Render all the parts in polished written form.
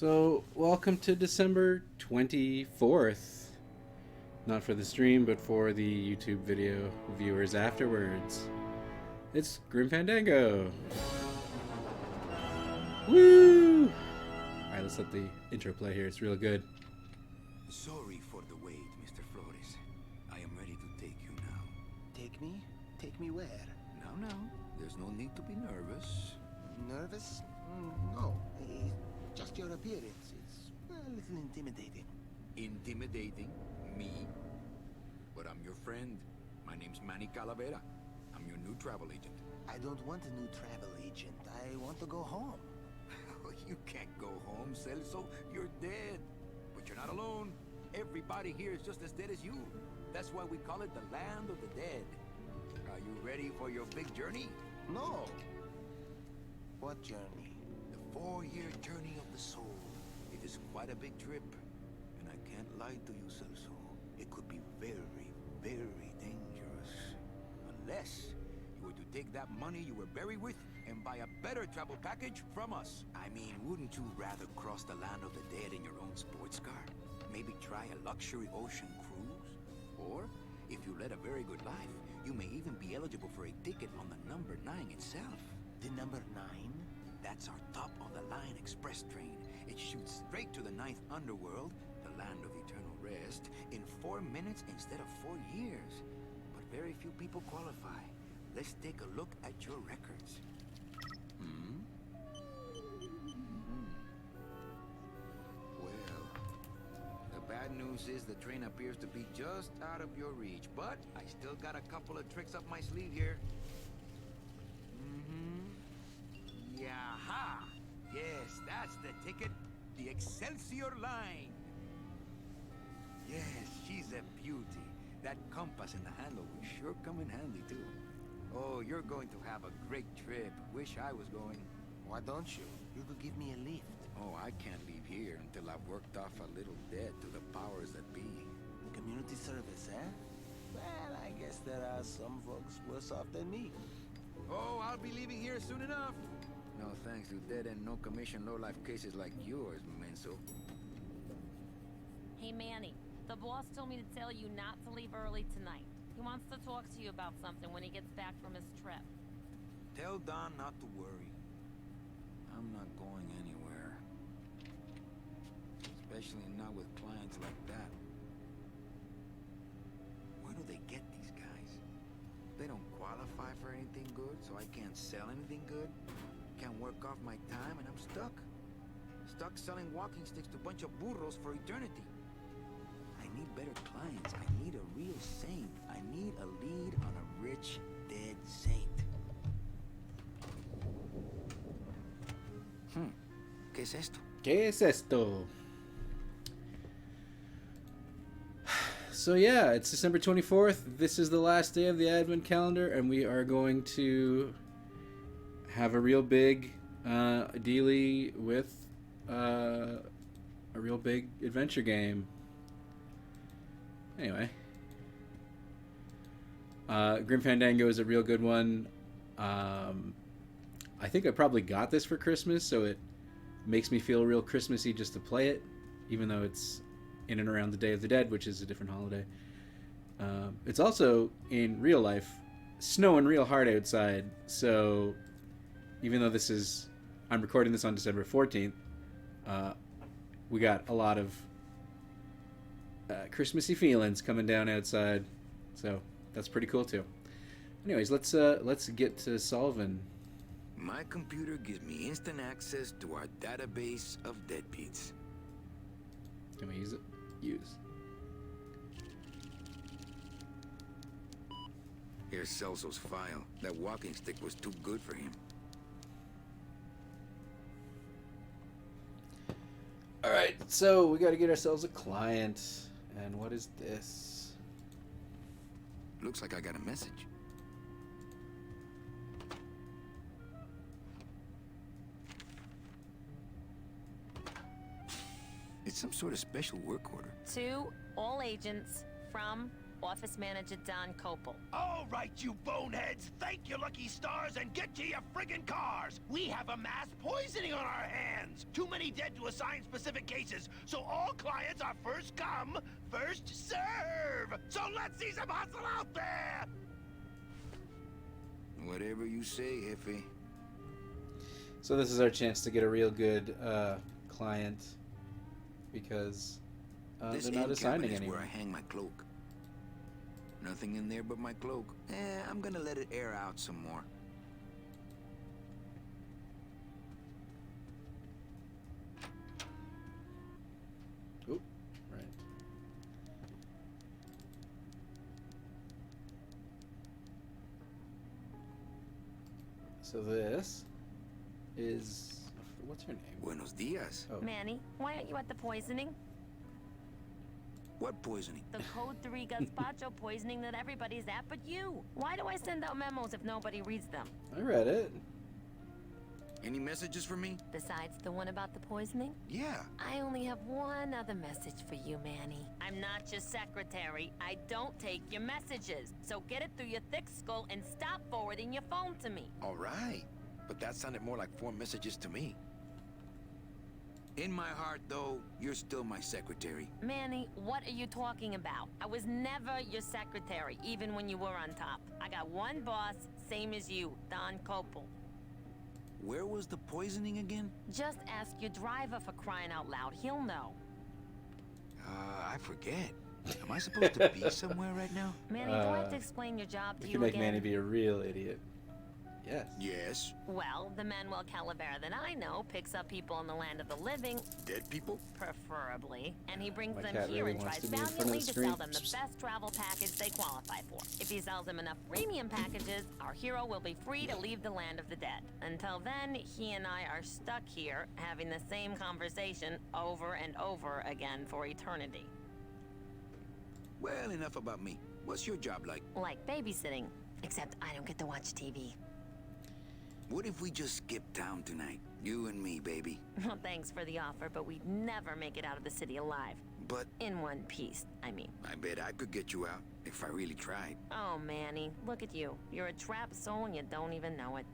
So, welcome to December 24th. Not for the stream, but for the YouTube video viewers afterwards. It's Grim Fandango! Woo! Alright, let's let the intro play here. It's real good. Sorry for the wait, Mr. Flores. I am ready to take you now. Take me? Take me where? Now, there's no need to be nervous. Nervous? No. Just your appearance. It's a little intimidating. Intimidating? Me? But I'm your friend. My name's Manny Calavera. I'm your new travel agent. I don't want a new travel agent. I want to go home. You can't go home, Celso. You're dead. But you're not alone. Everybody here is just as dead as you. That's why we call it the land of the dead. Are you ready for your big journey? No. What journey? The 4-year journey of the soul. It is quite a big trip. And I can't lie to you, Celso. It could be very, very dangerous. Unless you were to take that money you were buried with and buy a better travel package from us. I mean, wouldn't you rather cross the land of the dead in your own sports car? Maybe try a luxury ocean cruise? Or, if you led a very good life, you may even be eligible for a ticket on the number 9 itself. The number 9? That's our top-of-the-line express train. It shoots straight to the 9th underworld, the land of eternal rest, in 4 minutes instead of 4 years. But very few people qualify. Let's take a look at your records. Well, the bad news is the train appears to be just out of your reach, but I still got a couple of tricks up my sleeve here. Yaha! Yes, that's the ticket. The Excelsior line. Yes, she's a beauty. That compass in the handle will sure come in handy, too. Oh, you're going to have a great trip. Wish I was going. Why don't you? You could give me a lift. Oh, I can't leave here until I've worked off a little debt to the powers that be. Community service, eh? Well, I guess there are some folks worse off than me. Oh, I'll be leaving here soon enough. No thanks to dead and no commission low-life cases like yours, Menso. Hey, Manny. The boss told me to tell you not to leave early tonight. He wants to talk to you about something when he gets back from his trip. Tell Don not to worry. I'm not going anywhere. Especially not with clients like that. Where do they get these guys? They don't qualify for anything good, so I can't sell anything good. Can't work off my time, and I'm stuck. Stuck selling walking sticks to a bunch of burros for eternity. I need better clients. I need a real saint. I need a lead on a rich, dead saint. ¿Qué es esto? ¿Qué es esto? So yeah, it's December 24th. This is the last day of the Advent calendar, and we are going to have a real big dealy with a real big adventure game. Anyway, Grim Fandango is a real good one. I think I probably got this for Christmas, so it makes me feel real Christmassy just to play it, even though it's in and around the Day of the Dead, which is a different holiday. It's also, in real life, snowing real hard outside, so even though I'm recording this on December 14th, we got a lot of Christmassy feelings coming down outside, so that's pretty cool too. Anyways, let's get to solving. My computer gives me instant access to our database of deadbeats. Can we use it? Use. Here's Celso's file. That walking stick was too good for him. Alright, so we gotta get ourselves a client. And what is this? Looks like I got a message. It's some sort of special work order. To all agents from Office Manager Don Copel. All right, you boneheads, thank your lucky stars and get to your friggin' cars. We have a mass poisoning on our hands. Too many dead to assign specific cases, so all clients are first come, first serve. So let's see some hustle out there. Whatever you say, Jefe. So this is our chance to get a real good client, because This they're not end assigning cabinet is anyone. where I hang my cloak. Nothing in there but my cloak. I'm gonna let it air out some more. Oop, right. So this is, what's her name? Buenos dias. Oh, Manny, why aren't you at the poisoning? What poisoning? The Code 3 gazpacho poisoning that everybody's at but you. Why do I send out memos if nobody reads them? I read it. Any messages for me? Besides the one about the poisoning? Yeah. I only have one other message for you, Manny. I'm not your secretary. I don't take your messages. So get it through your thick skull and stop forwarding your phone to me. All right. But that sounded more like 4 messages to me. In my heart, though, you're still my secretary. Manny, what are you talking about? I was never your secretary, even when you were on top. I got one boss, same as you, Don Copel. Where was the poisoning again? Just ask your driver for crying out loud. He'll know. I forget. Am I supposed to be somewhere right now? Manny, do I have to explain your job to We you can make again? Manny be a real idiot. Yes. Yes. Well, the Manuel Calavera that I know picks up people in the land of the living, Dead people? preferably, and he brings My them cat here really and wants tries to be in front of valiantly the to screen. sell them the best travel package they qualify for. If he sells them enough premium packages, our hero will be free to leave the land of the dead. Until then, he and I are stuck here, having the same conversation over and over again for eternity. Well, enough about me. What's your job like? Like babysitting, except I don't get to watch TV. What if we just skip town tonight? You and me, baby. Well, thanks for the offer, but we'd never make it out of the city alive. But In one piece, I mean. I bet I could get you out if I really tried. Oh, Manny, look at you. You're a trapped soul and you don't even know it.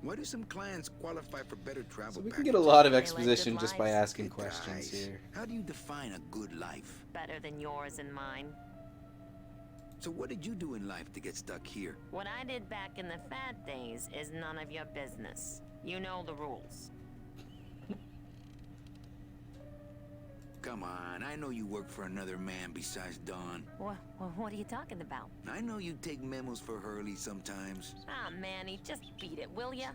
Why do some clients qualify for better travel So we can packages? get a lot of They live exposition good just by lives. asking It questions dies. here. How do you define a good life? Better than yours and mine. So what did you do in life to get stuck here? What I did back in the fat days is none of your business. You know the rules. Come on, I know you work for another man besides Don. What are you talking about? I know you take memos for Hurley sometimes. Ah, Manny, just beat it, will ya?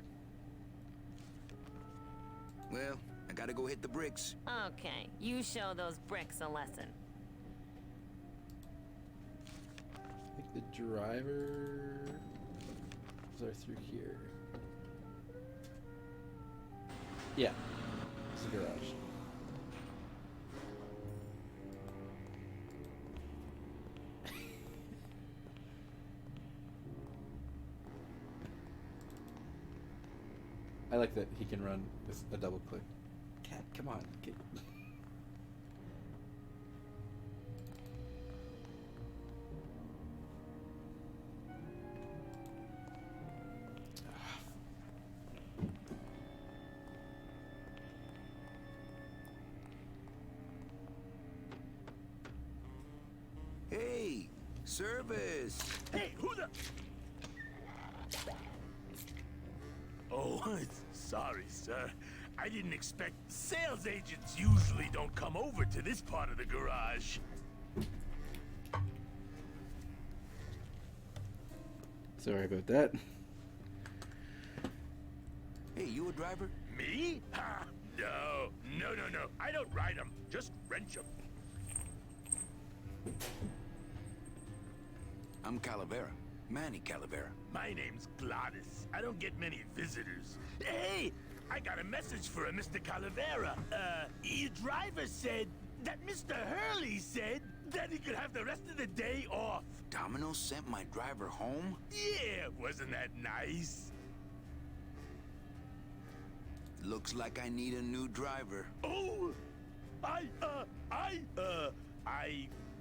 Well, I gotta go hit the bricks. Okay, you show those bricks a lesson. I think the driver are through here. Yeah, it's the garage. I like that he can run with a double click. Cat, come on. Get... Hey, service! Hey, who the... Oh, sorry, sir. I didn't expect... Sales agents usually don't come over to this part of the garage. Sorry about that. Hey, you a driver? Me? Ha! No. I don't ride them. Just wrench them. I'm Calavera. Manny Calavera. My name's Gladys. I don't get many visitors. Hey! I got a message for a Mr. Calavera. Your driver said that Mr. Hurley said that he could have the rest of the day off. Domino sent my driver home? Yeah, wasn't that nice? Looks like I need a new driver. Oh! I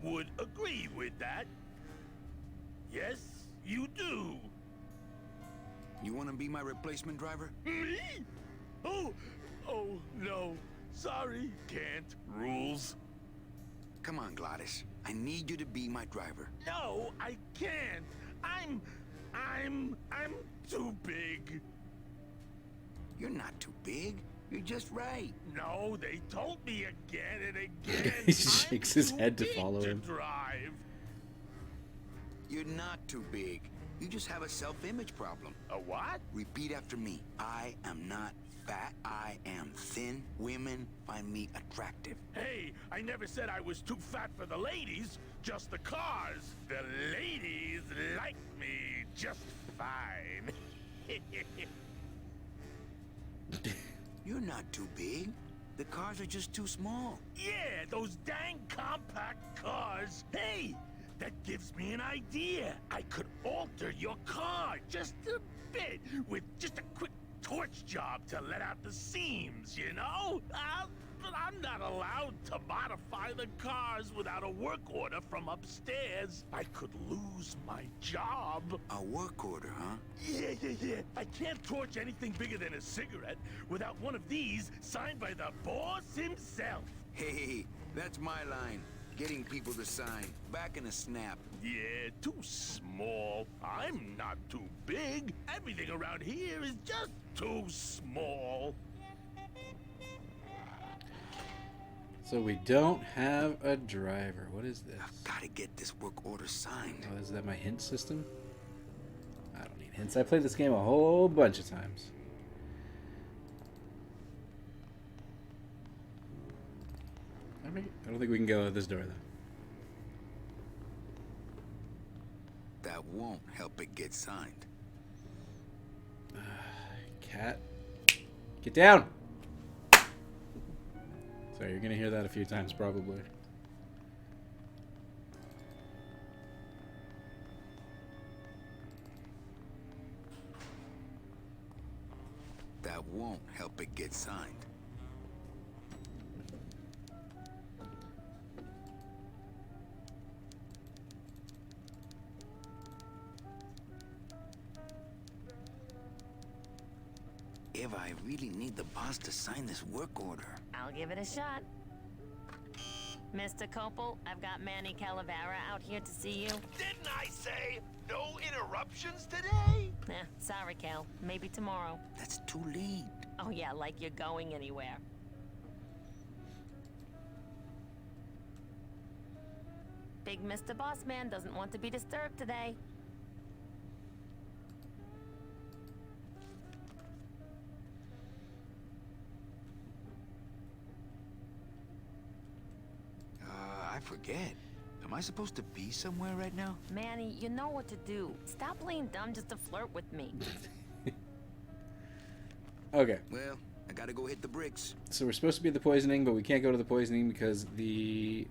would agree with that. Yes, you do. You want to be my replacement driver? Me? Oh no. Sorry, can't. Rules. Come on, Gladys. I need you to be my driver. No, I can't. I'm too big. You're not too big. You're just right. No, they told me again and again. He shakes his I'm head to too big follow him. Drive. You're not too big. You just have a self-image problem. A what? Repeat after me. I am not fat. I am thin. Women find me attractive. Hey, I never said I was too fat for the ladies, just the cars. The ladies like me just fine. You're not too big. The cars are just too small. Yeah, those dang compact cars. Hey, that gives me an idea. I could alter your car just a bit with just a quick torch job to let out the seams, you know? But I'm not allowed to modify the cars without a work order from upstairs. I could lose my job. A work order, huh? Yeah. I can't torch anything bigger than a cigarette without one of these signed by the boss himself. Hey, that's my line. Getting people to sign. Back in a snap. Yeah, too small. I'm not too big. Everything around here is just too small. So we don't have a driver. What is this? I've got to get this work order signed. Oh, is that my hint system? I don't need hints. I played this game a whole bunch of times. I don't think we can go out this door, though. That won't help it get signed. Cat. Get down! Sorry, you're gonna hear that a few times, probably. That won't help it get signed. Eva, I really need the boss to sign this work order. I'll give it a shot. Mr. Copel, I've got Manny Calavera out here to see you. Didn't I say no interruptions today? Sorry, Cal. Maybe tomorrow. That's too late. Oh yeah, like you're going anywhere. Big Mr. Bossman doesn't want to be disturbed today. I forget. Am I supposed to be somewhere right now? Manny, you know what to do. Stop playing dumb just to flirt with me. Okay. Well, I gotta go hit the bricks. So we're supposed to be at the poisoning, but we can't go to the poisoning because the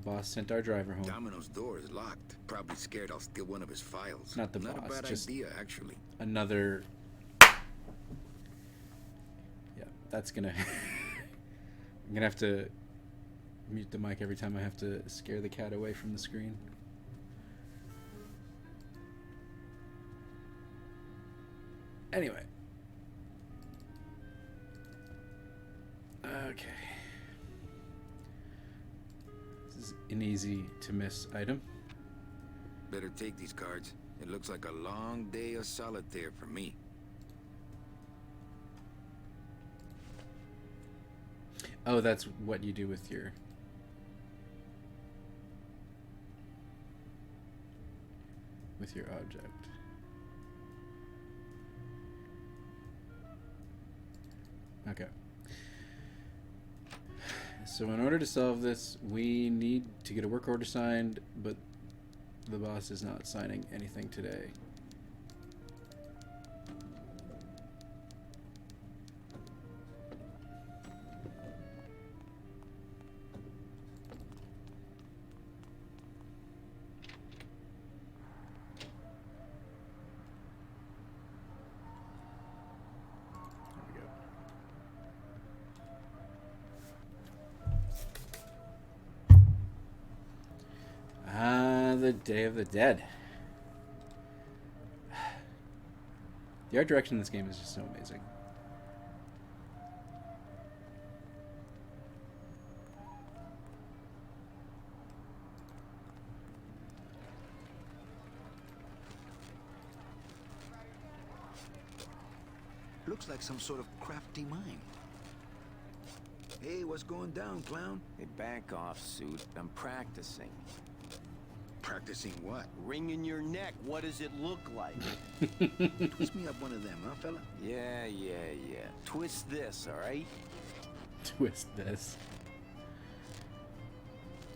boss sent our driver home. Domino's door is locked. Probably scared I'll steal one of his files. Not the Not boss, a bad just idea, actually. Another... Yeah, that's gonna... I'm gonna have to mute the mic every time I have to scare the cat away from the screen. Anyway. Okay. This is an easy to miss item. Better take these cards. It looks like a long day of solitaire for me. Oh, that's what you do with your... object. Okay. So in order to solve this, we need to get a work order signed, but the boss is not signing anything today. Day of the Dead. The art direction in this game is just so amazing. Looks like some sort of crafty mine. Hey, what's going down, clown? Hey, back off, suit. I'm practicing. Practicing what? Wringing your neck. What does it look like? Twist me up one of them, huh, fella? Yeah. Twist this, all right? Twist this.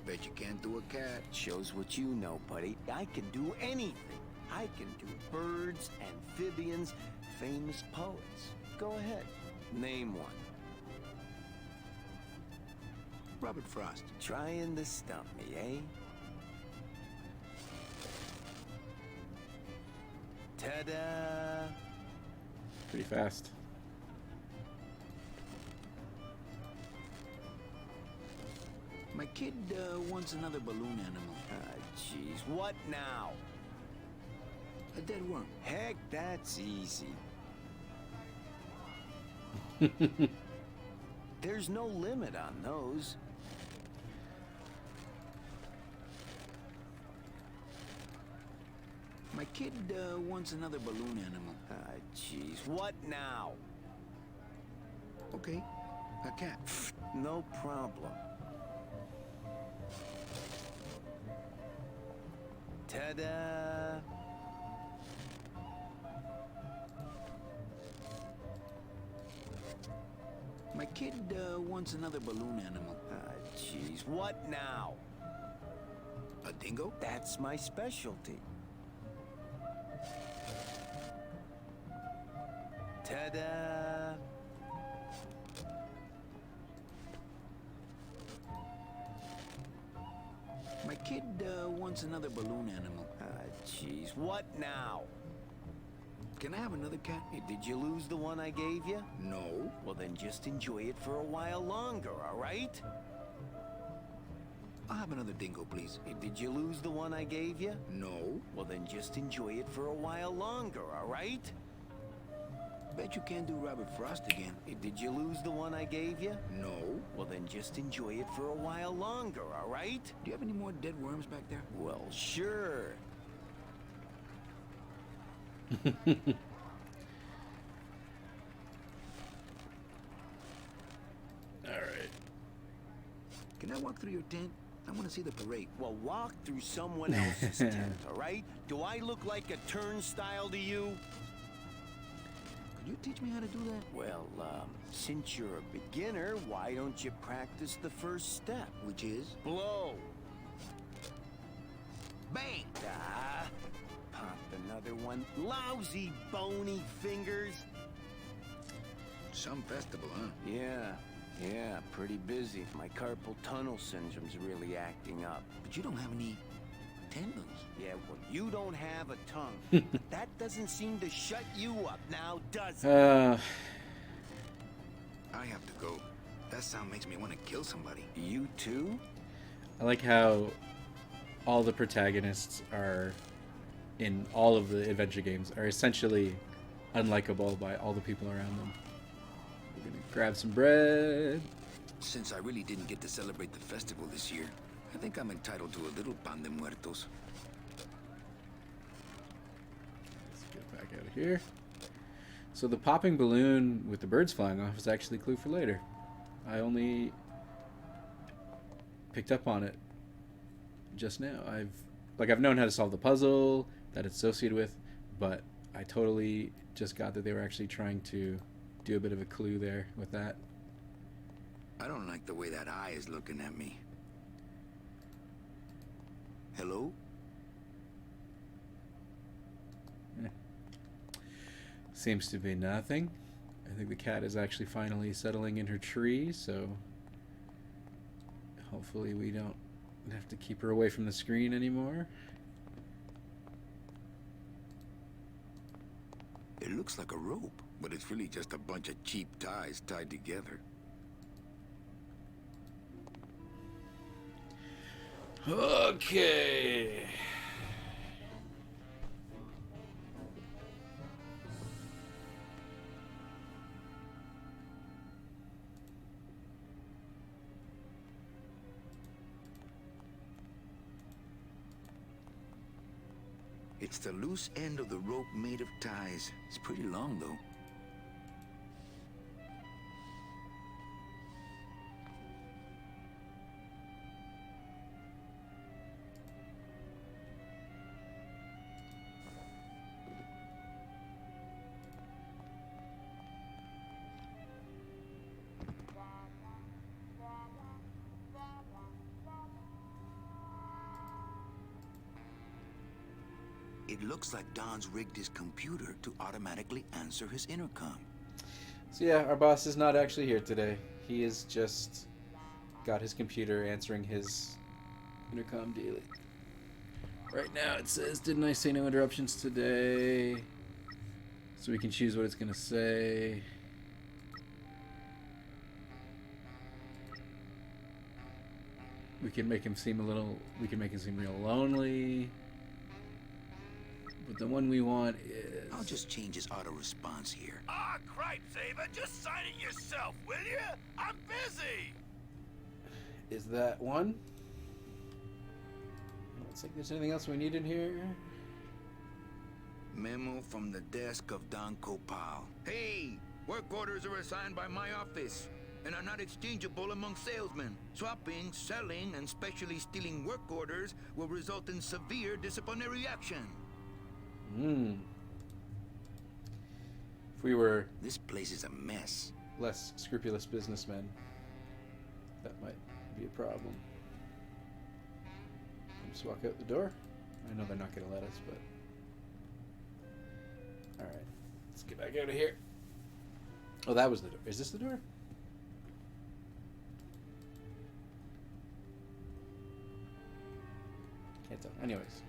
Bet you can't do a cat. Shows what you know, buddy. I can do anything. I can do birds, amphibians, famous poets. Go ahead. Name one. Robert Frost. Trying to stump me, eh? Ta-da! Pretty fast. My kid wants another balloon animal. Ah, jeez. What now? A dead worm. Heck, that's easy. There's no limit on those. My kid wants another balloon animal. Ah, jeez. What now? Okay, a cat. No problem. Ta-da! My kid wants another balloon animal. Ah, jeez. What now? A dingo? That's my specialty. Ta-da! My kid wants another balloon animal. Ah, jeez. What now? Can I have another cat? Hey, did you lose the one I gave you? No. Well, then just enjoy it for a while longer, all right? I'll have another dingo, please. Hey, did you lose the one I gave you? No. Well, then just enjoy it for a while longer, all right? Bet you can't do Robert Frost again. Hey, did you lose the one I gave you? No. Well, then just enjoy it for a while longer, all right? Do you have any more dead worms back there? Well, sure. Alright. Can I walk through your tent? I want to see the parade. Well, walk through someone else's tent, all right? Do I look like a turnstile to you? Could you teach me how to do that? Well, since you're a beginner, why don't you practice the first step? Which is? Blow. Bang! Ah, pop another one. Lousy, bony fingers. Some festival, huh? Yeah, pretty busy. My carpal tunnel syndrome's really acting up. But you don't have any tendons. Yeah, well, you don't have a tongue. But that doesn't seem to shut you up now, does it? I have to go. That sound makes me want to kill somebody. You too? I like how all the protagonists are in all of the adventure games are essentially unlikable by all the people around them. We're gonna grab some bread. Since I really didn't get to celebrate the festival this year, I think I'm entitled to a little pan de muertos. Let's get back out of here. So the popping balloon with the birds flying off is actually a clue for later. I only picked up on it just now. I've known how to solve the puzzle that it's associated with, but I totally just got that they were actually trying to do a bit of a clue there with that. I don't like the way that eye is looking at me. Hello? Seems to be nothing. I think the cat is actually finally settling in her tree, so hopefully we don't have to keep her away from the screen anymore. It looks like a rope, but it's really just a bunch of cheap ties tied together. Okay. It's the loose end of the rope made of ties. It's pretty long, though. It looks like Don's rigged his computer to automatically answer his intercom. So yeah, our boss is not actually here today. He is just got his computer answering his intercom daily. Right now it says, "Didn't I say no interruptions today?" So we can choose what it's gonna say. We can make him seem real lonely. But the one we want is... I'll just change his auto response here. Ah, cripe, Saber, just sign it yourself, will you? I'm busy. Is that one? I don't think there's anything else we need in here. Memo from the desk of Don Copal. Hey, work orders are assigned by my office and are not exchangeable among salesmen. Swapping, selling, and specially stealing work orders will result in severe disciplinary action. If we were This place is a mess. less scrupulous businessmen, that might be a problem. Just walk out the door. I know they're not going to let us, but... Alright, let's get back out of here. Oh, that was the door. Is this the door? Can't tell. Anyways.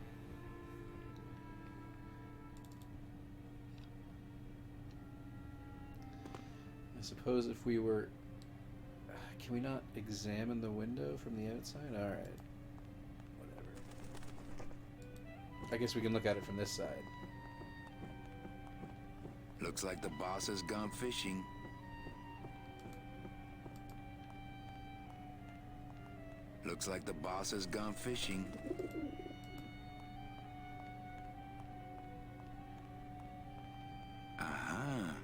I suppose if we were... Can we not examine the window from the outside? Alright. Whatever. I guess we can look at it from this side. Looks like the boss has gone fishing. Looks like the boss has gone fishing. Aha.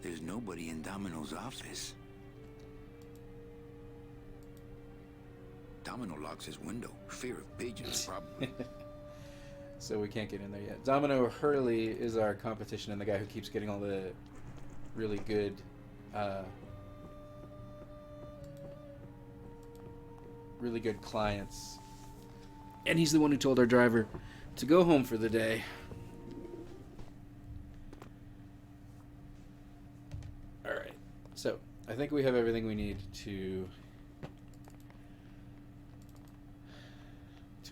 There's nobody in Domino's office. Domino locks his window. Fear of pigeons, probably. So we can't get in there yet. Domino Hurley is our competition and the guy who keeps getting all the really good clients. And he's the one who told our driver to go home for the day. Alright, so I think we have everything we need to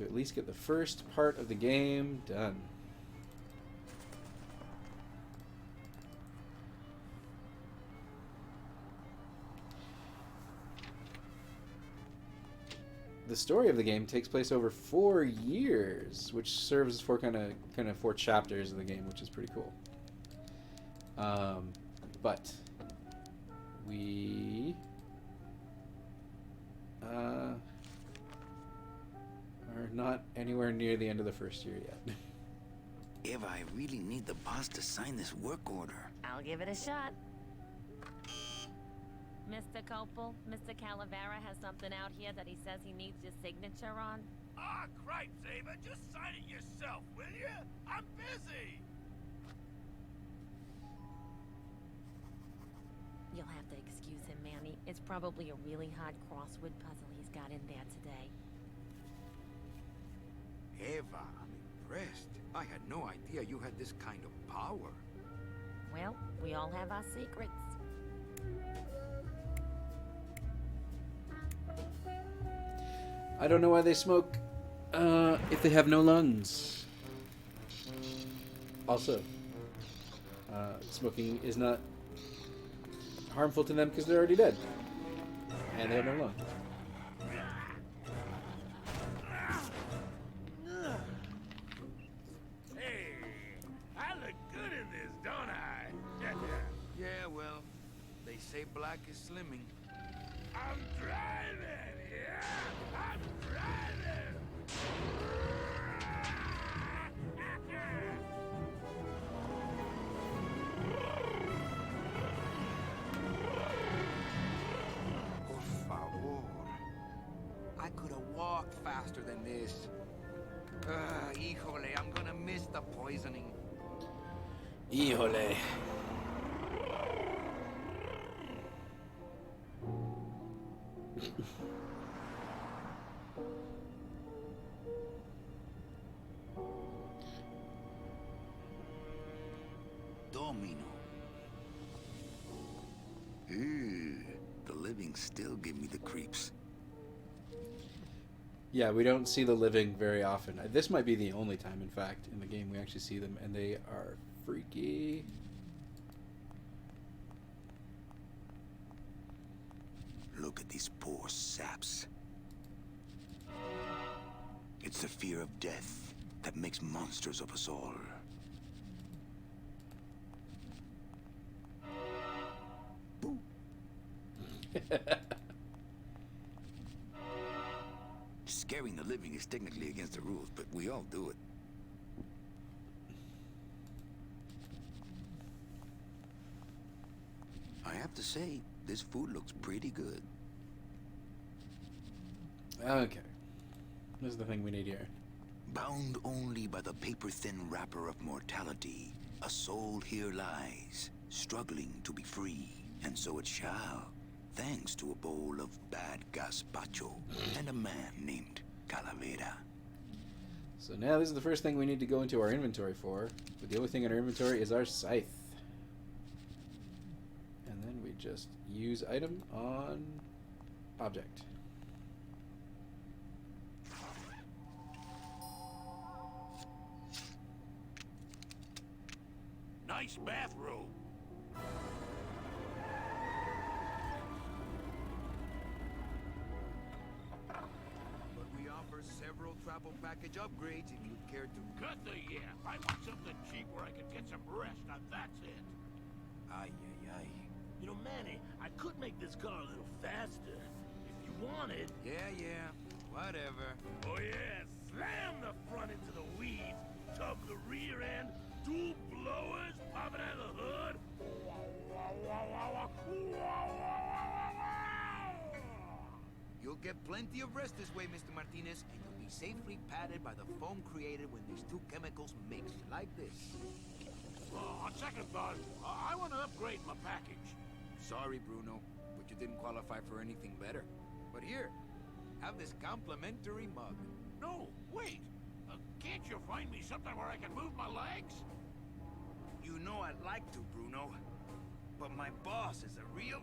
at least get the first part of the game done. The story of the game takes place over 4 years, which serves for kind of 4 chapters of the game, which is pretty cool. But we are not anywhere near the end of the first year yet. Eva, I really need the boss to sign this work order. I'll give it a shot. Mr. Copel, Mr. Calavera has something out here that he says he needs your signature on. Ah, cripe, Saber, just sign it yourself, will you? I'm busy. You'll have to excuse him, Manny. It's probably a really hard crossword puzzle he's got in there today. Eva, I'm impressed. I had no idea you had this kind of power. Well, we all have our secrets. I don't know why they smoke if they have no lungs. Also, smoking is not harmful to them because they're already dead. And they have no lungs. Hey, I look good in this, don't I? Yeah, well, they say black is slimming. I'm driving, yeah! I'm driving! lot faster than this. Híjole, I'm gonna miss the poisoning. Híjole. Domino. Ew, the living still give me the creeps. Yeah, we don't see the living very often. This might be the only time, in fact, in the game we actually see them, and they are freaky. Look at these poor saps. It's the fear of death that makes monsters of us all. Boo. Scaring the living is technically against the rules, but we all do it. I have to say, this food looks pretty good. Okay. This is the thing we need here. Bound only by the paper-thin wrapper of mortality, a soul here lies, struggling to be free, and so it shall, thanks to a bowl of bad gazpacho and a man named Calavera. So now this is the first thing we need to go into our inventory for, but the only thing in our inventory is our scythe. And then we just use item on object. Nice bathrobe. But we offer several travel package upgrades if you'd care to. Cut the yap. I want something cheap where I can get some rest. Now that's it. Ay, ay, ay. You know, Manny, I could make this car a little faster. If you wanted. Yeah, whatever. Oh yeah, slam the front into the weeds, tub the rear end, dual blowers popping out of the hood. You'll get plenty of rest this way, Mr. Martinez, and you'll be safely padded by the foam created when these two chemicals mix like this. On second thought, I want to upgrade my package. Sorry, Bruno, but you didn't qualify for anything better. But here, have this complimentary mug. No, wait. Can't you find me something where I can move my legs? You know I'd like to, Bruno, but my boss is a real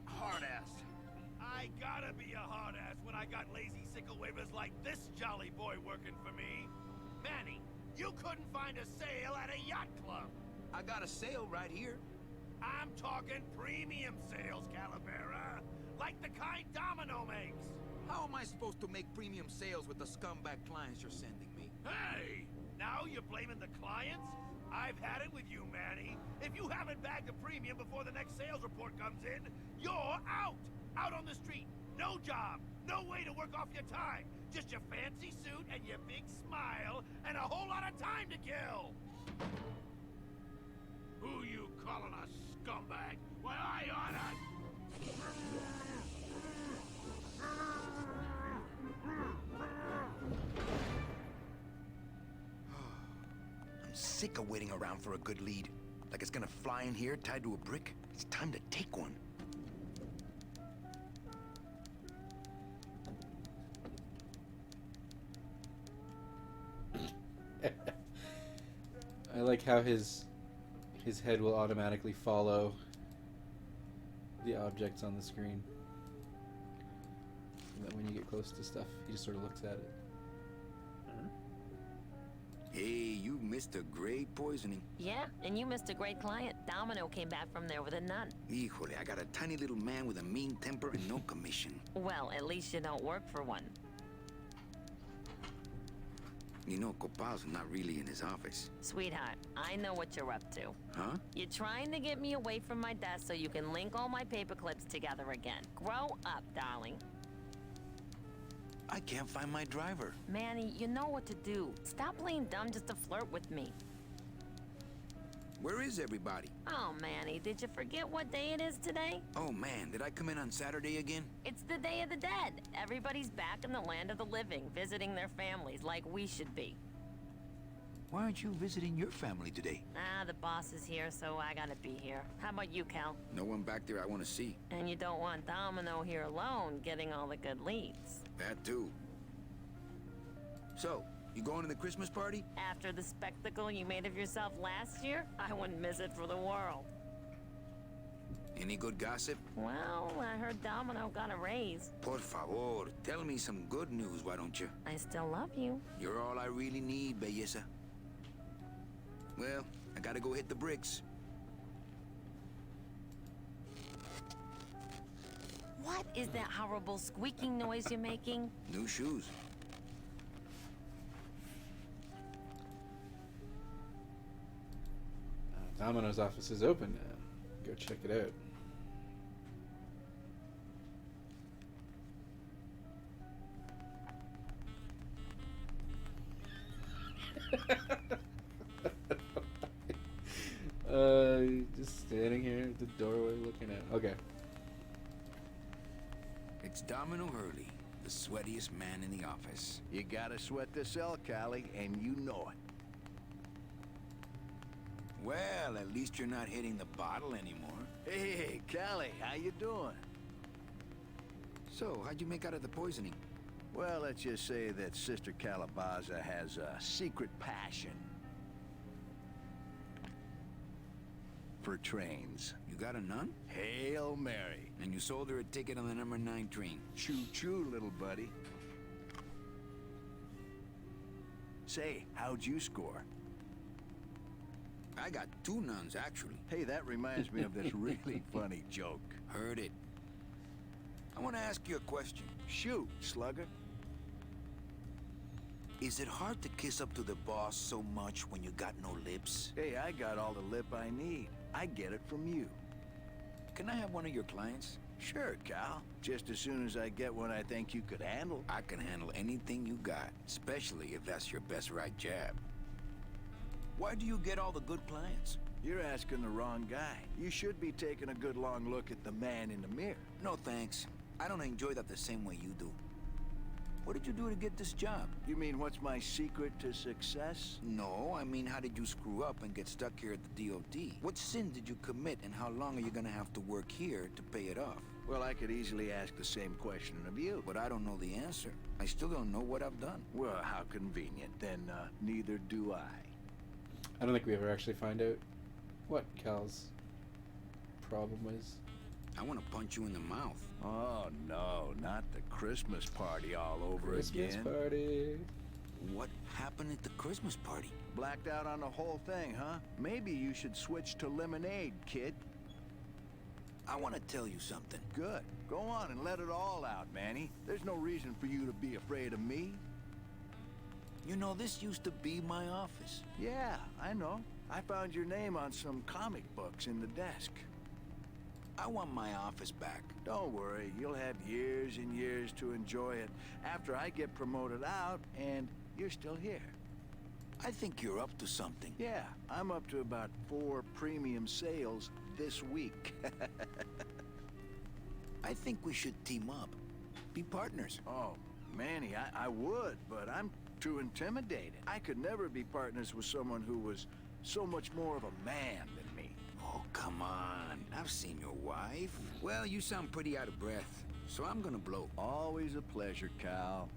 hard-ass. I gotta be a hard ass when I got lazy sickle wavers like this jolly boy working for me. Manny, you couldn't find a sale at a yacht club. I got a sale right here. I'm talking premium sales, Calavera. Like the kind Domino makes. How am I supposed to make premium sales with the scumbag clients you're sending me? Hey! Now you're blaming the clients? I've had it with you, Manny. If you haven't bagged a premium before the next sales report comes in, you're out! Out on the street. No job. No way to work off your time. Just your fancy suit and your big smile and a whole lot of time to kill. Who you calling a scumbag? Why, I oughta... I'm sick of waiting around for a good lead. Like it's gonna fly in here tied to a brick. It's time to take one. I like how his head will automatically follow the objects on the screen. And then when you get close to stuff, he just sort of looks at it. Hey, you missed a great poisoning. Yeah, and you missed a great client. Domino came back from there with a none. Híjole, I got a tiny little man with a mean temper and no commission. Well, at least you don't work for one. You know, Copal's not really in his office. Sweetheart, I know what you're up to. Huh? You're trying to get me away from my desk so you can link all my paper clips together again. Grow up, darling. I can't find my driver. Manny, you know what to do. Stop playing dumb just to flirt with me. Where is everybody? Oh, Manny, did you forget what day it is today? Oh man, did I come in on Saturday again? It's the Day of the Dead. Everybody's back in the land of the living, visiting their families like we should be. Why aren't you visiting your family today? Ah, the boss is here, so I gotta be here. How about you, Cal? No one back there I want to see. And you don't want Domino here alone, getting all the good leads. That too. So, you going to the Christmas party? After the spectacle you made of yourself last year, I wouldn't miss it for the world. Any good gossip? Well, I heard Domino got a raise. Por favor, tell me some good news, why don't you? I still love you. You're all I really need, belleza. Well, I gotta go hit the bricks. What is that horrible squeaking noise you're making? New shoes. Domino's office is open now. Go check it out. Just standing here at the doorway looking out. Okay. It's Domino Hurley, the sweatiest man in the office. You gotta sweat the cell, Callie, and you know it. Well, at least you're not hitting the bottle anymore. Hey, Callie, how you doing? So, how'd you make out of the poisoning? Well, let's just say that Sister Calabaza has a secret passion for trains. You got a nun? Hail Mary. And you sold her a ticket on the number 9 train. Choo-choo, little buddy. Say, how'd you score? I got 2 nuns, actually. Hey, that reminds me of this really funny joke. Heard it. I want to ask you a question. Shoot, slugger. Is it hard to kiss up to the boss so much when you got no lips? Hey, I got all the lip I need. I get it from you. Can I have one of your clients? Sure, Cal. Just as soon as I get one I think you could handle. I can handle anything you got, especially if that's your best right jab. Why do you get all the good clients? You're asking the wrong guy. You should be taking a good long look at the man in the mirror. No thanks. I don't enjoy that the same way you do. What did you do to get this job? You mean what's my secret to success? No, I mean how did you screw up and get stuck here at the DOD? What sin did you commit and how long are you gonna have to work here to pay it off? Well, I could easily ask the same question of you. But I don't know the answer. I still don't know what I've done. Well, how convenient. Then, neither do I. I don't think we ever actually find out what Cal's problem was. I want to punch you in the mouth. Oh, no, not the Christmas party all over Christmas again. party. What happened at the Christmas party? Blacked out on the whole thing, huh? Maybe you should switch to lemonade, kid. I want to tell you something. Good. Go on and let it all out, Manny. There's no reason for you to be afraid of me. You know, this used to be my office. Yeah, I know. I found your name on some comic books in the desk. I want my office back. Don't worry, you'll have years and years to enjoy it after I get promoted out and you're still here. I think you're up to something. Yeah, I'm up to about 4 premium sales this week. I think we should team up. Be partners. Oh, Manny, I would, but I'm too intimidated. I could never be partners with someone who was so much more of a man than me. Oh, come on. I've seen your wife. Well, you sound pretty out of breath, so I'm gonna blow. Always a pleasure, Cal.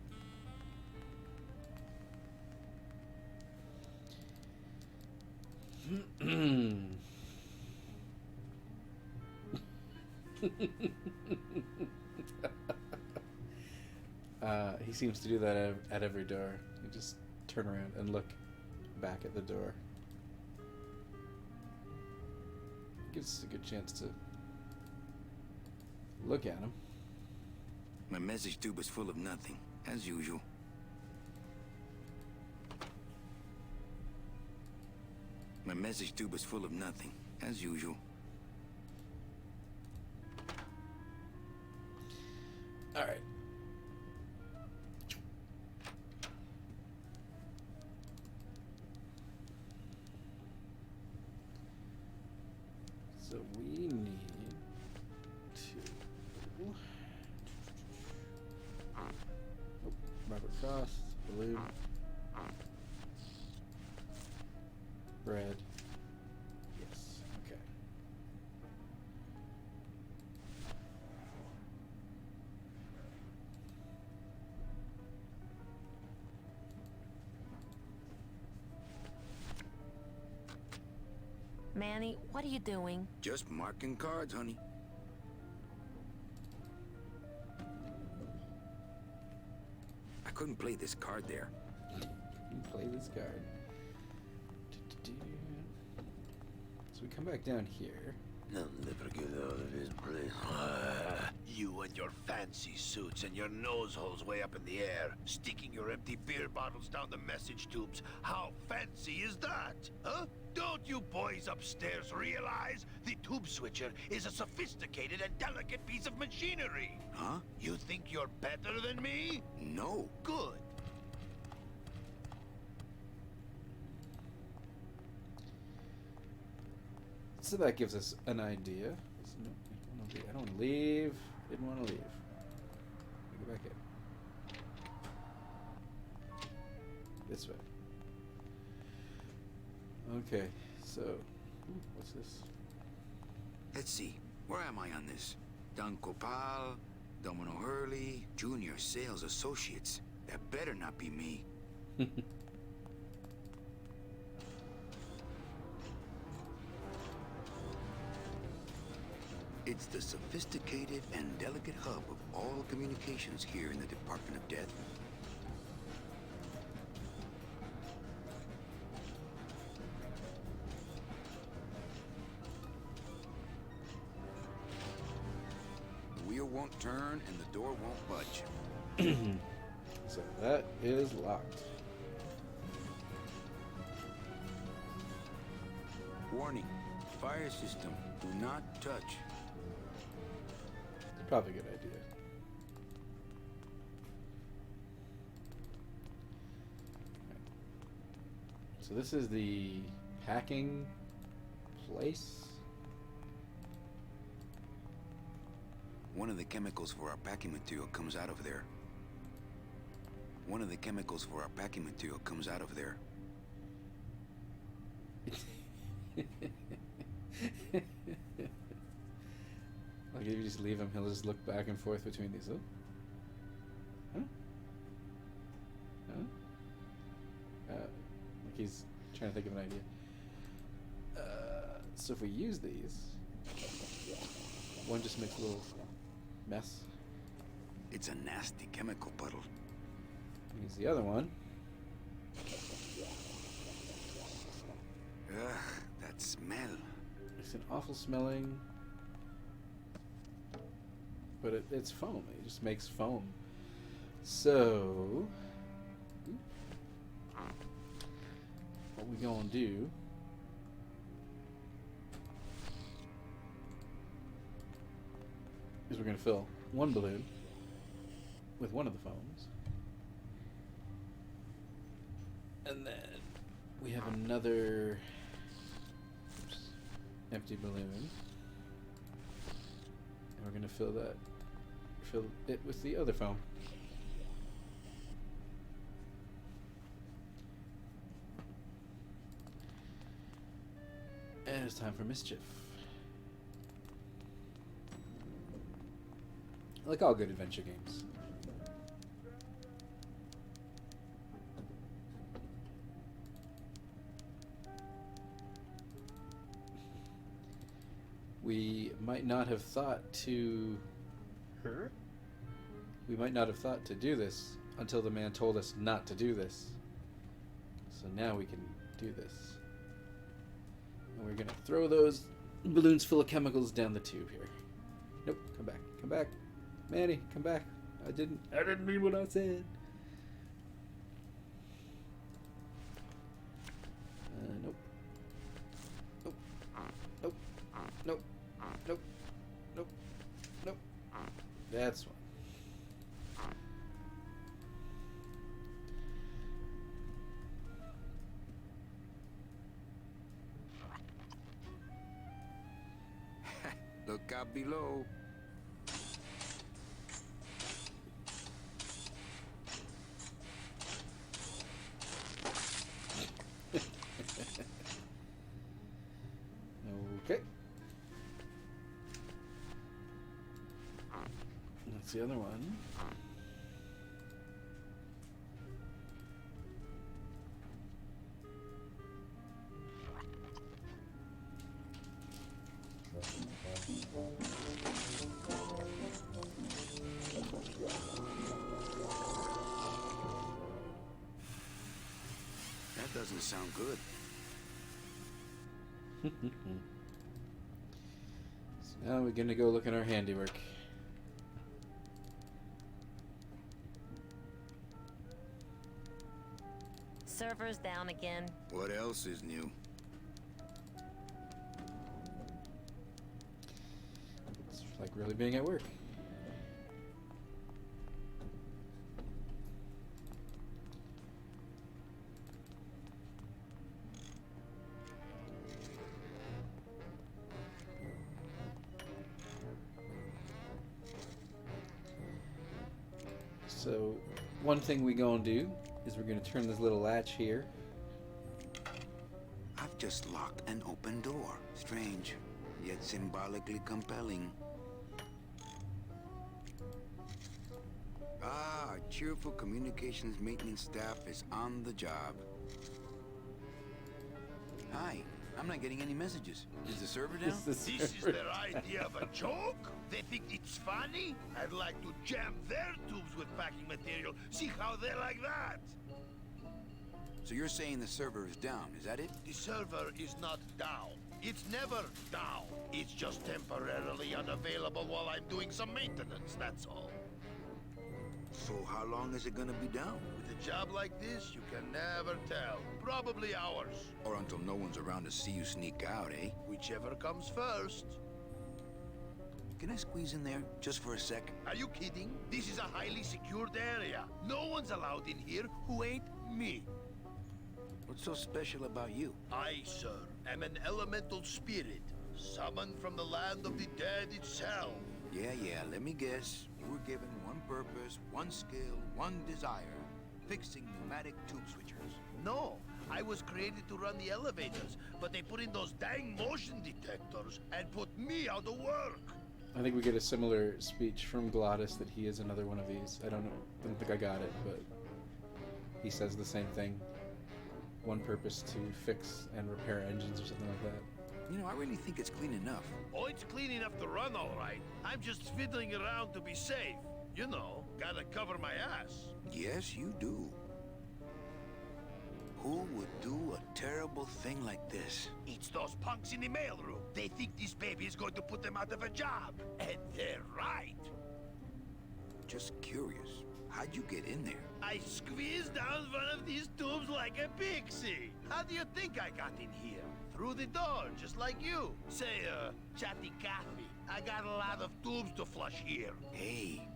He seems to do that at every door. You just turn around and look back at the door. Gives us a good chance to look at him. My message tube is full of nothing, as usual. My message tube is full of nothing, as usual. All right. So we need to. Oh, Robert Frost, balloon, bread. Yes. Okay. Manny, what are you doing? Just marking cards, honey. I couldn't play this card there. You play this card. So we come back down here. I'll never get out of this place. You and your fancy suits and your nose holes way up in the air, sticking your empty beer bottles down the message tubes. How fancy is that? Huh? Don't you boys upstairs realize the tube switcher is a sophisticated and delicate piece of machinery? Huh? You think you're better than me? No. Good. So that gives us an idea. I don't want to leave. Didn't want to leave. Go back in. This way. Okay, so what's this? Let's see. Where am I on this? Don Copal, Domino Hurley, Junior Sales Associates. That better not be me. It's the sophisticated and delicate hub of all communications here in the Department of Death. The wheel won't turn and the door won't budge. So that is locked. Warning. Fire system. Do not touch. Probably a good idea. So this is the packing place. One of the chemicals for our packing material comes out of there. One of the chemicals for our packing material comes out of there. Like if you just leave him, he'll just look back and forth between these. Oh. Huh? Huh? Like he's trying to think of an idea. So if we use these, one just makes a little mess. It's a nasty chemical puddle. Use the other one. Ugh, that smell. It's an awful smelling, but it's foam. It just makes foam. So, what we gonna do is we're gonna fill one balloon with one of the foams, and then we have another empty balloon, and we're gonna fill it with the other foam. And it's time for mischief. Like all good adventure games. We might not have thought to... We might not have thought to do this until the man told us not to do this. So now we can do this. And we're gonna throw those balloons full of chemicals down the tube here. Nope, come back, come back. Manny, come back. I didn't mean what I said. Nope. Nope. Nope. Nope. Nope. Nope. Nope. That's one. job below. Okay. That's the other one. That doesn't sound good. So now we're gonna go look at our handiwork. Server's down again. What else is new? It's like really being at work. So, one thing we gonna do is we're gonna turn this little latch here. I've just locked an open door. Strange, yet symbolically compelling. Ah, our cheerful communications maintenance staff is on the job. Hi, I'm not getting any messages. Is the server down? This is their idea of a joke? They think it's funny? I'd like to jam their tubes with packing material. See how they like that? So you're saying the server is down, is that it? The server is not down. It's never down. It's just temporarily unavailable while I'm doing some maintenance, that's all. So how long is it gonna be down? With a job like this, you can never tell. Probably hours. Or until no one's around to see you sneak out, eh? Whichever comes first. Can I squeeze in there, just for a sec? Are you kidding? This is a highly secured area. No one's allowed in here who ain't me. What's so special about you? I, sir, am an elemental spirit, summoned from the land of the dead itself. Yeah, let me guess. You were given one purpose, one skill, one desire. Fixing pneumatic tube switchers. No, I was created to run the elevators, but they put in those dang motion detectors and put me out of work. I think we get a similar speech from Glottis that he is another one of these. I don't think I got it, but he says the same thing. One purpose to fix and repair engines or something like that. You know, I really think it's clean enough. Oh, it's clean enough to run all right. I'm just fiddling around to be safe. You know, gotta cover my ass. Yes, you do. Who would do a terrible thing like this? It's those punks in the mailroom. They think this baby is going to put them out of a job. And they're right. Just curious. How'd you get in there? I squeezed down one of these tubes like a pixie. How do you think I got in here? Through the door, just like you. Say, chatty Cathy, I got a lot of tubes to flush here. Hey,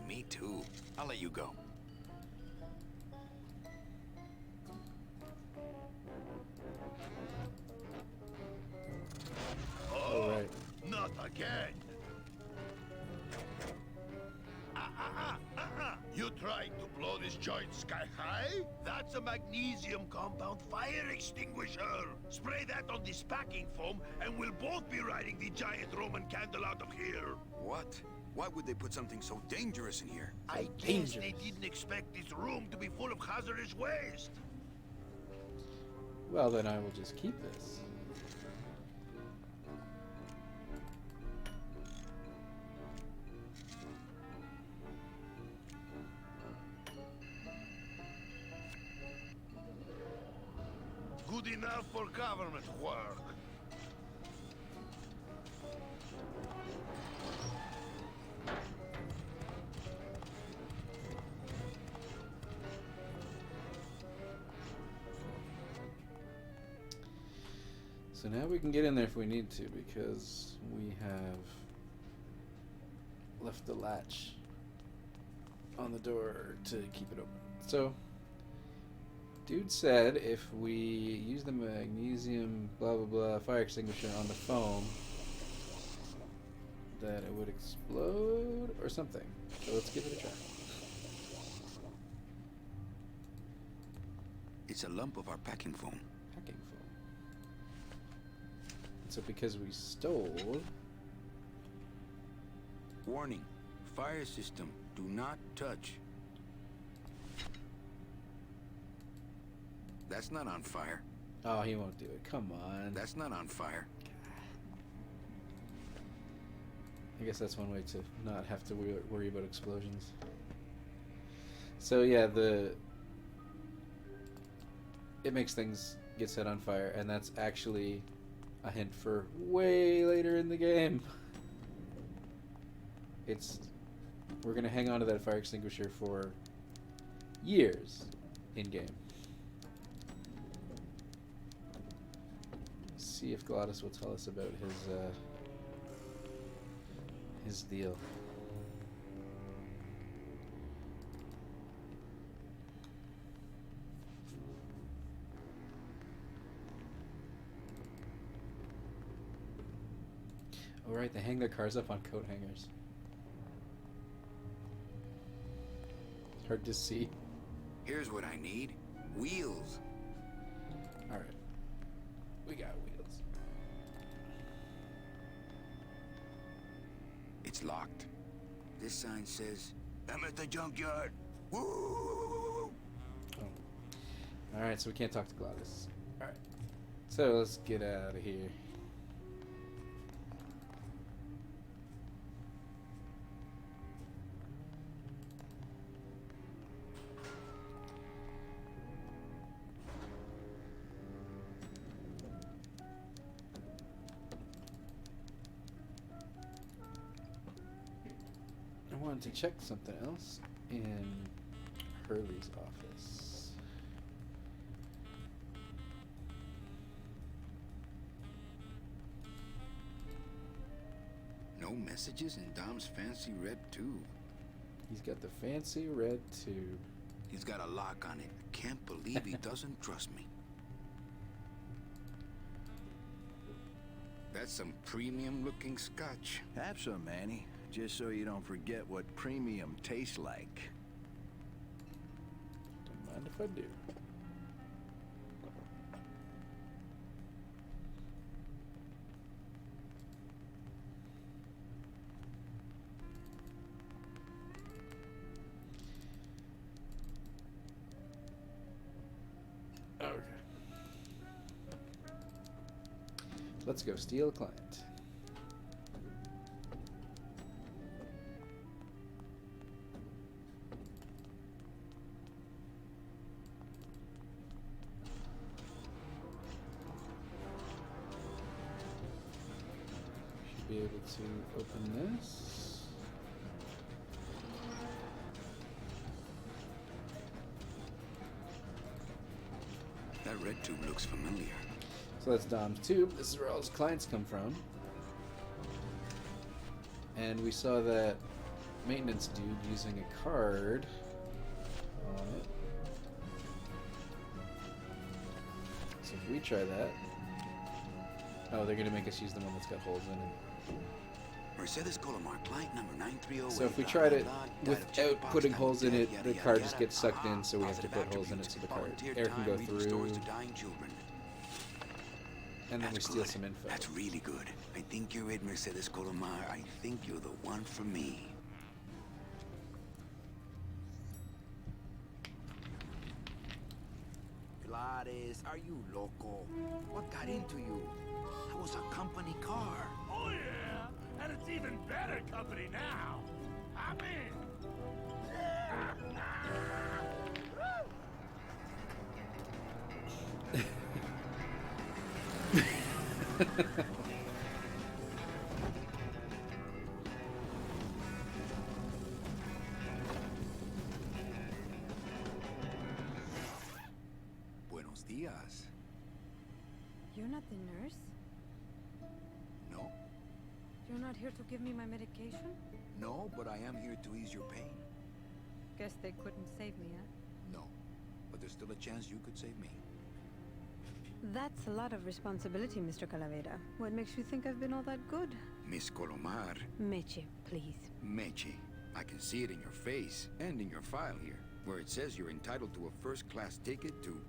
me too. I'll let you go. Oh, right. Not again. You trying to blow this joint sky high? That's a magnesium compound fire extinguisher. Spray that on this packing foam and we'll both be riding the giant Roman candle out of here. What? Why would they put something so dangerous in here? I guess they didn't expect this room to be full of hazardous waste. Well, then I will just keep this. Good enough for government work. So now we can get in there if we need to, because we have left the latch on the door to keep it open. So, dude said if we use the magnesium blah blah blah fire extinguisher on the foam, that it would explode or something. So let's give it a try. It's a lump of our packing foam. Packing foam. So because we stole... Warning. Fire system. Do not touch. That's not on fire. Oh, he won't do it. Come on. That's not on fire. I guess that's one way to not have to worry about explosions. So yeah, it makes things get set on fire, and that's actually a hint for way later in the game. We're gonna hang on to that fire extinguisher for years in game. See if Glottis will tell us about his deal. Oh right, they hang their cars up on coat hangers. It's hard to see. Here's what I need. Wheels. Alright. We got wheels. It's locked. This sign says, I'm at the junkyard. Woo! Oh. Alright, so we can't talk to Glottis. Alright. So let's get out of here. I wanted to check something else in Hurley's office. No messages in Dom's fancy red tube. He's got the fancy red tube. He's got a lock on it. Can't believe he doesn't trust me. That's some premium looking scotch. Have some, Manny. Just so you don't forget what premium tastes like. Don't mind if I do. Okay. Let's go steal a client. Should be able to open this. That red tube looks familiar. So that's Dom's tube. This is where all his clients come from. And we saw that maintenance dude using a card on it. So if we try that... Oh, they're going to make us use the one that's got holes in it. Mercedes Colomar, client number 9308. So if we tried it without putting holes in it, the card just gets sucked in, so we have to put holes in it so the card air can go through. And then we steal some info. That's really good. I think you're it, Mercedes Colomar. I think you're the one for me. Gladys, are you loco? What got into you? That was a company car. Oh yeah, and it's even better company now. I'm in. Buenos días. You're not the nurse? No? You're not here to give me my medication? No, but I am here to ease your pain. Guess they couldn't save me, huh? No, but there's still a chance you could save me. That's a lot of responsibility, Mr. Calavera. What makes you think I've been all that good? Miss Colomar, Meche, please. Meche, I can see it in your face and in your file here, where it says you're entitled to a first-class ticket to...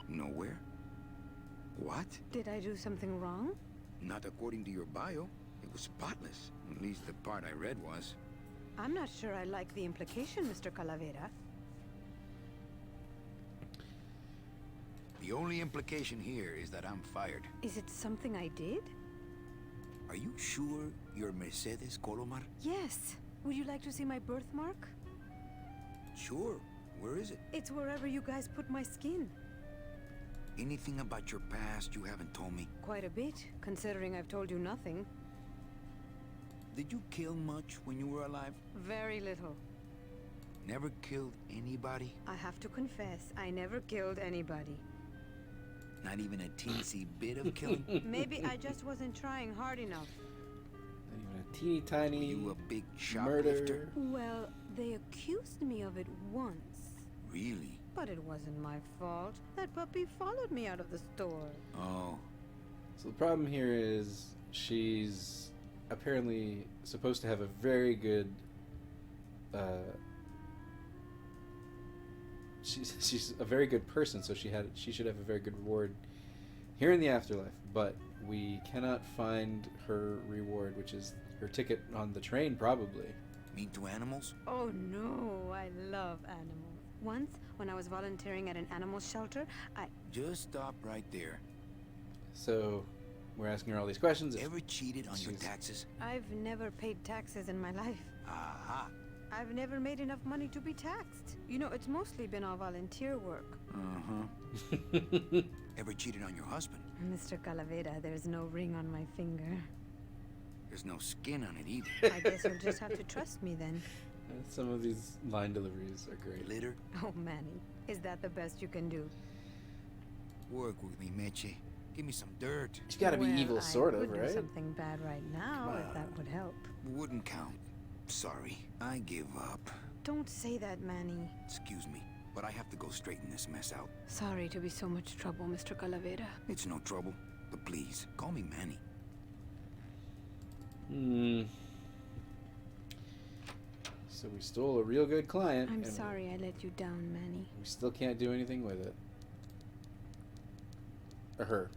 nowhere? What? Did I do something wrong? Not according to your bio. It was spotless. At least the part I read was. I'm not sure I like the implication, Mr. Calavera. The only implication here is that I'm fired. Is it something I did? Are you sure you're Mercedes Colomar? Yes. Would you like to see my birthmark? Sure. Where is it? It's wherever you guys put my skin. Anything about your past you haven't told me? Quite a bit, considering I've told you nothing. Did you kill much when you were alive? Very little. Never killed anybody? I have to confess, I never killed anybody. Not even a teensy bit of killing? Maybe I just wasn't trying hard enough. Not even a teeny tiny Were you a big shoplifter? murder. Well, they accused me of it once. Really? But it wasn't my fault. That puppy followed me out of the store. Oh. So the problem here is she's apparently supposed to have a very good she's a very good person, so she should have a very good reward here in the afterlife, but we cannot find her reward, which is her ticket on the train, probably. Mean to animals? Oh no, I love animals. Once, when I was volunteering at an animal shelter, Just stop right there. So we're asking her all these questions. Ever cheated on your She's- taxes? I've never paid taxes in my life. Aha. I've never made enough money to be taxed. You know, it's mostly been all volunteer work. Uh-huh. Ever cheated on your husband? Mr. Calavera, there's no ring on my finger. There's no skin on it either. I guess you'll just have to trust me then. Some of these line deliveries are great. Glitter? Oh, Manny, is that the best you can do? Work with me, Meche. Give me some dirt. She's got to be Well, evil, sort I of, could do right? something bad right now, if that would help. Wouldn't count. Sorry. I give up. Don't say that, Manny. Excuse me, but I have to go straighten this mess out. Sorry to be so much trouble, Mr. Calavera. It's no trouble. But please, call me Manny. So we stole a real good client. I'm and sorry I let you down, Manny. We still can't do anything with it. Or her.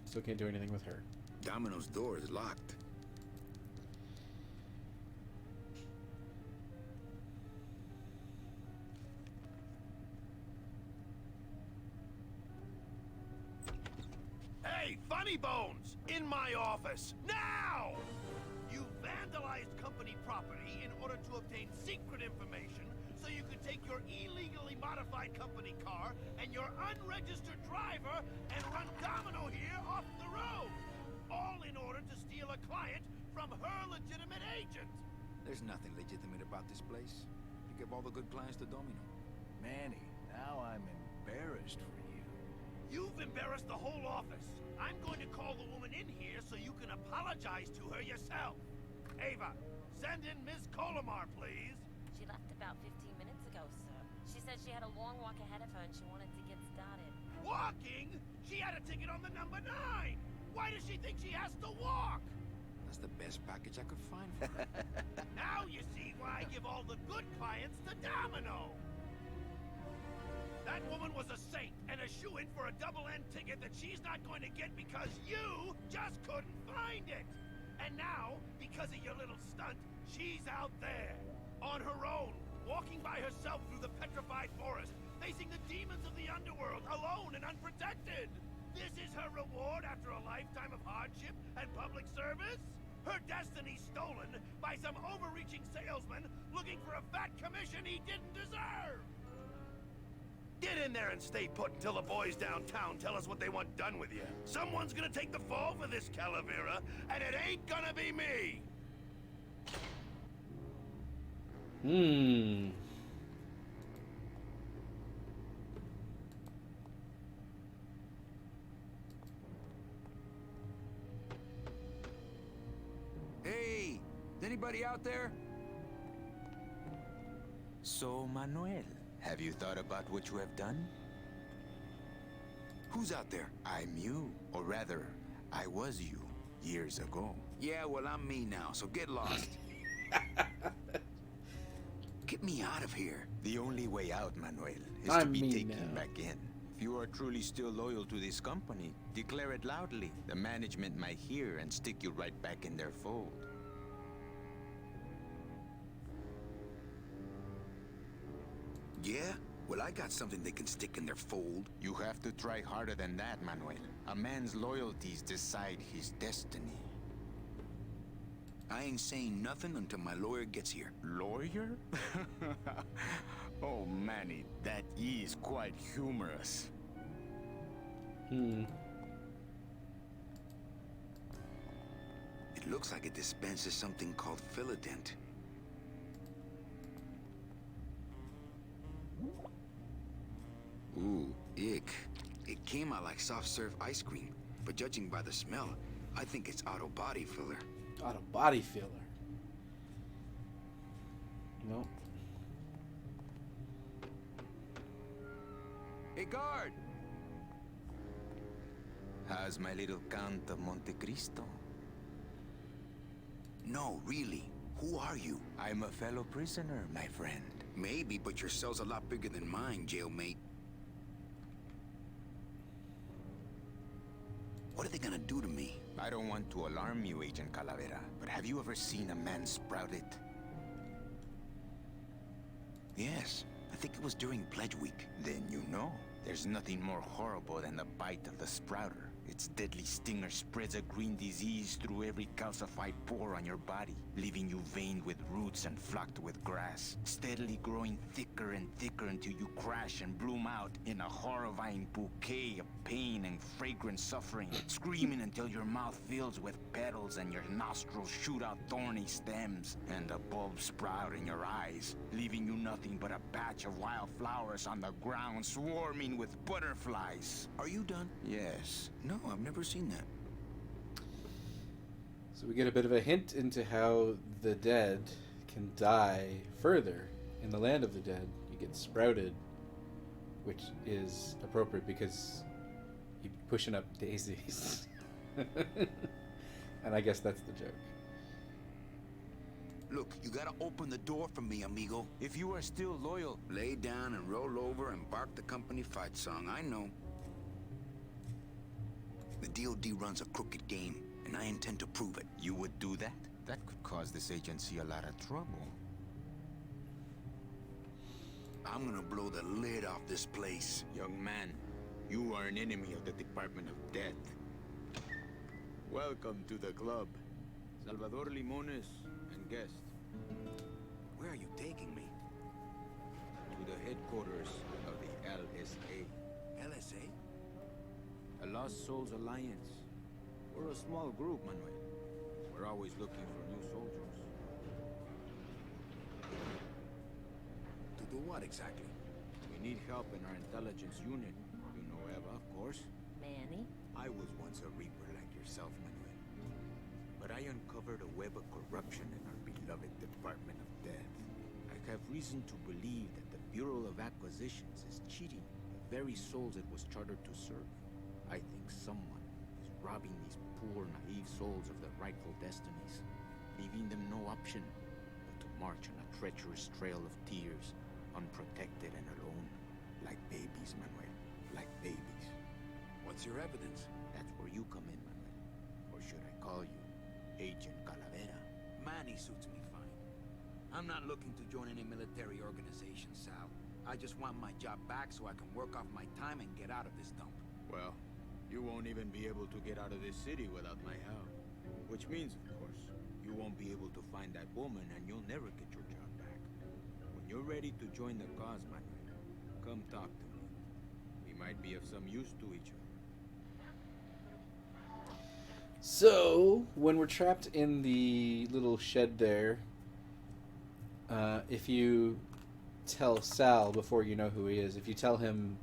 Still can't do anything with her. Domino's door is locked. Hey, Funny Bones! In my office! Now! You vandalized company property in order to obtain secret information so you could take your illegally modified company car and your unregistered driver and run Domino here off the road! All in order to steal a client from her legitimate agent! There's nothing legitimate about this place. You give all the good clients to Domino. Manny, now I'm embarrassed for you. You've embarrassed the whole office. I'm going to call the woman in here so you can apologize to her yourself. Ava, send in Ms. Colomar, please. She left about 15 minutes ago, sir. She said she had a long walk ahead of her and she wanted to get started. Walking? She had a ticket on the number 9. Why does she think she has to walk? That's the best package I could find for her. Now you see why I give all the good clients to Domino. That woman was a saint and a shoo-in for a double-end ticket that she's not going to get because you just couldn't find it. And now, because of your little stunt, she's out there, on her own, walking by herself through the petrified forest, facing the demons of the underworld, alone and unprotected. This is her reward after a lifetime of hardship and public service? Her destiny stolen by some overreaching salesman looking for a fat commission he didn't deserve! Get in there and stay put until the boys downtown tell us what they want done with you. Someone's gonna take the fall for this, Calavera, and it ain't gonna be me! Hey! Is anybody out there? So, Manuel, have you thought about what you have done? Who's out there? I'm you. Or rather, I was you years ago. Yeah, well, I'm me now, so get lost. Get me out of here. The only way out, Manuel, is I'm to be me taken now. back in. If you are truly still loyal to this company, declare it loudly. The management might hear and stick you right back in their fold. Yeah? Well, I got something they can stick in their fold. You have to try harder than that, Manuel. A man's loyalties decide his destiny. I ain't saying nothing until my lawyer gets here. Lawyer? Oh, Manny, that is quite humorous. Hmm. It looks like it dispenses something called Philodent. Ooh, ick. It came out like soft serve ice cream, but judging by the smell, I think it's auto body filler. Auto body filler. Nope. Hey, guard! How's my little Count of Monte Cristo? No, really. Who are you? I'm a fellow prisoner, my friend. Maybe, but your cell's a lot bigger than mine, jailmate. What are they gonna do to me? I don't want to alarm you, Agent Calavera, but have you ever seen a man sprouted? Yes, I think it was during Pledge Week. Then you know. There's nothing more horrible than the bite of the sprouter. Its deadly stinger spreads a green disease through every calcified pore on your body, leaving you veined with roots and flocked with grass, steadily growing thicker and thicker until you crash and bloom out in a horrifying bouquet of pain and fragrant suffering, screaming until your mouth fills with petals and your nostrils shoot out thorny stems, and the bulbs sprout in your eyes, leaving you nothing but a patch of wild flowers on the ground swarming with butterflies. Are you done? Yes. No, I've never seen that. So we get a bit of a hint into how the dead can die further in the land of the dead. You get sprouted, which is appropriate because you're pushing up daisies. And I guess that's the joke. Look, you gotta open the door for me, amigo. If you are still loyal, Lay down and roll over and bark the company fight song, I know. The DOD runs a crooked game, and I intend to prove it. you would do that? That could cause this agency a lot of trouble. I'm gonna blow the lid off this place. Young man, you are an enemy of the Department of Death. Welcome to the club. Salvador Limones and guest. Where are you taking me? To the headquarters of the LSA. LSA? A Lost Souls Alliance. We're a small group, Manuel. We're always looking for new soldiers. To do what exactly? We need help in our intelligence unit. You know Eva, of course. Manny? I was once a Reaper like yourself, Manuel. But I uncovered a web of corruption in our beloved Department of Death. I have reason to believe that the Bureau of Acquisitions is cheating the very souls it was chartered to serve. I think someone is robbing these poor, naive souls of their rightful destinies, leaving them no option but to march on a treacherous trail of tears, unprotected and alone, like babies, Manuel, like babies. What's your evidence? That's where you come in, Manuel. Or should I call you Agent Calavera? Manny suits me fine. I'm not looking to join any military organization, Sal. I just want my job back so I can work off my time and get out of this dump. Well, you won't even be able to get out of this city without my help. Which means, of course, you won't be able to find that woman and you'll never get your job back. When you're ready to join the cause, Manuel, come talk to me. We might be of some use to each other. So, when we're trapped in the little shed there, if you tell Sal before you know who he is, if you tell him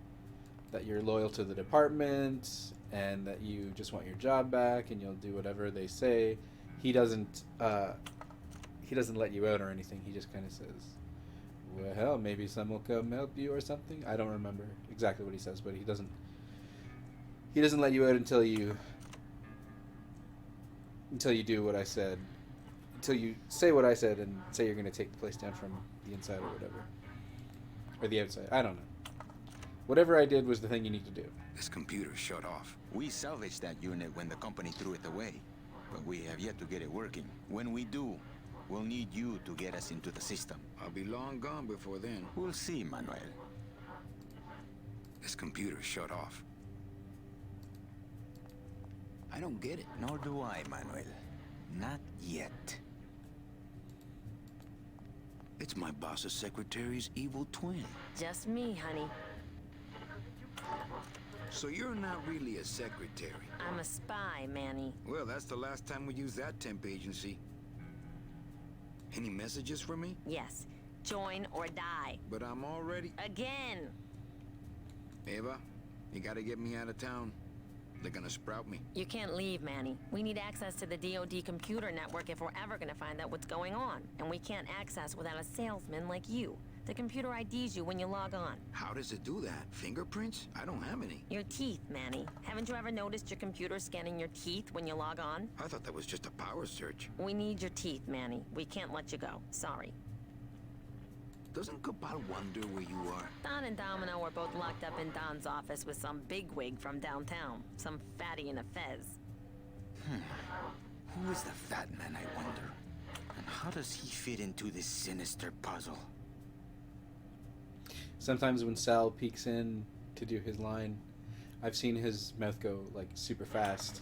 that you're loyal to the department and that you just want your job back and you'll do whatever they say, he doesn't let you out or anything. He just kind of says, well, maybe some will come help you or something. I don't remember exactly what he says, but he doesn't He doesn't let you out until you do what I said. Until you say what I said and say you're going to take the place down from the inside or whatever. Or the outside. I don't know. Whatever I did was the thing you need to do. This computer shut off. We salvaged that unit when the company threw it away. But we have yet to get it working. When we do, we'll need you to get us into the system. I'll be long gone before then. We'll see, Manuel. This computer shut off. I don't get it. Nor do I, Manuel. Not yet. It's my boss's secretary's evil twin. Just me, honey. So you're not really a secretary. I'm a spy, Manny. Well, that's the last time we used that temp agency. Any messages for me? Yes. Join or die. But I'm already... Again! Eva, you gotta get me out of town. They're gonna sprout me. You can't leave, Manny. We need access to the DoD computer network if we're ever gonna find out what's going on. And we can't access without a salesman like you. The computer IDs you when you log on. How does it do that? Fingerprints? I don't have any. Your teeth, Manny. Haven't you ever noticed your computer scanning your teeth when you log on? I thought that was just a power search. We need your teeth, Manny. We can't let you go. Sorry. Doesn't Cabal wonder where you are? Don and Domino are both locked up in Don's office with some bigwig from downtown. Some fatty in a fez. Who is the fat man, I wonder? And how does he fit into this sinister puzzle? Sometimes when Sal peeks in to do his line, I've seen his mouth go like super fast,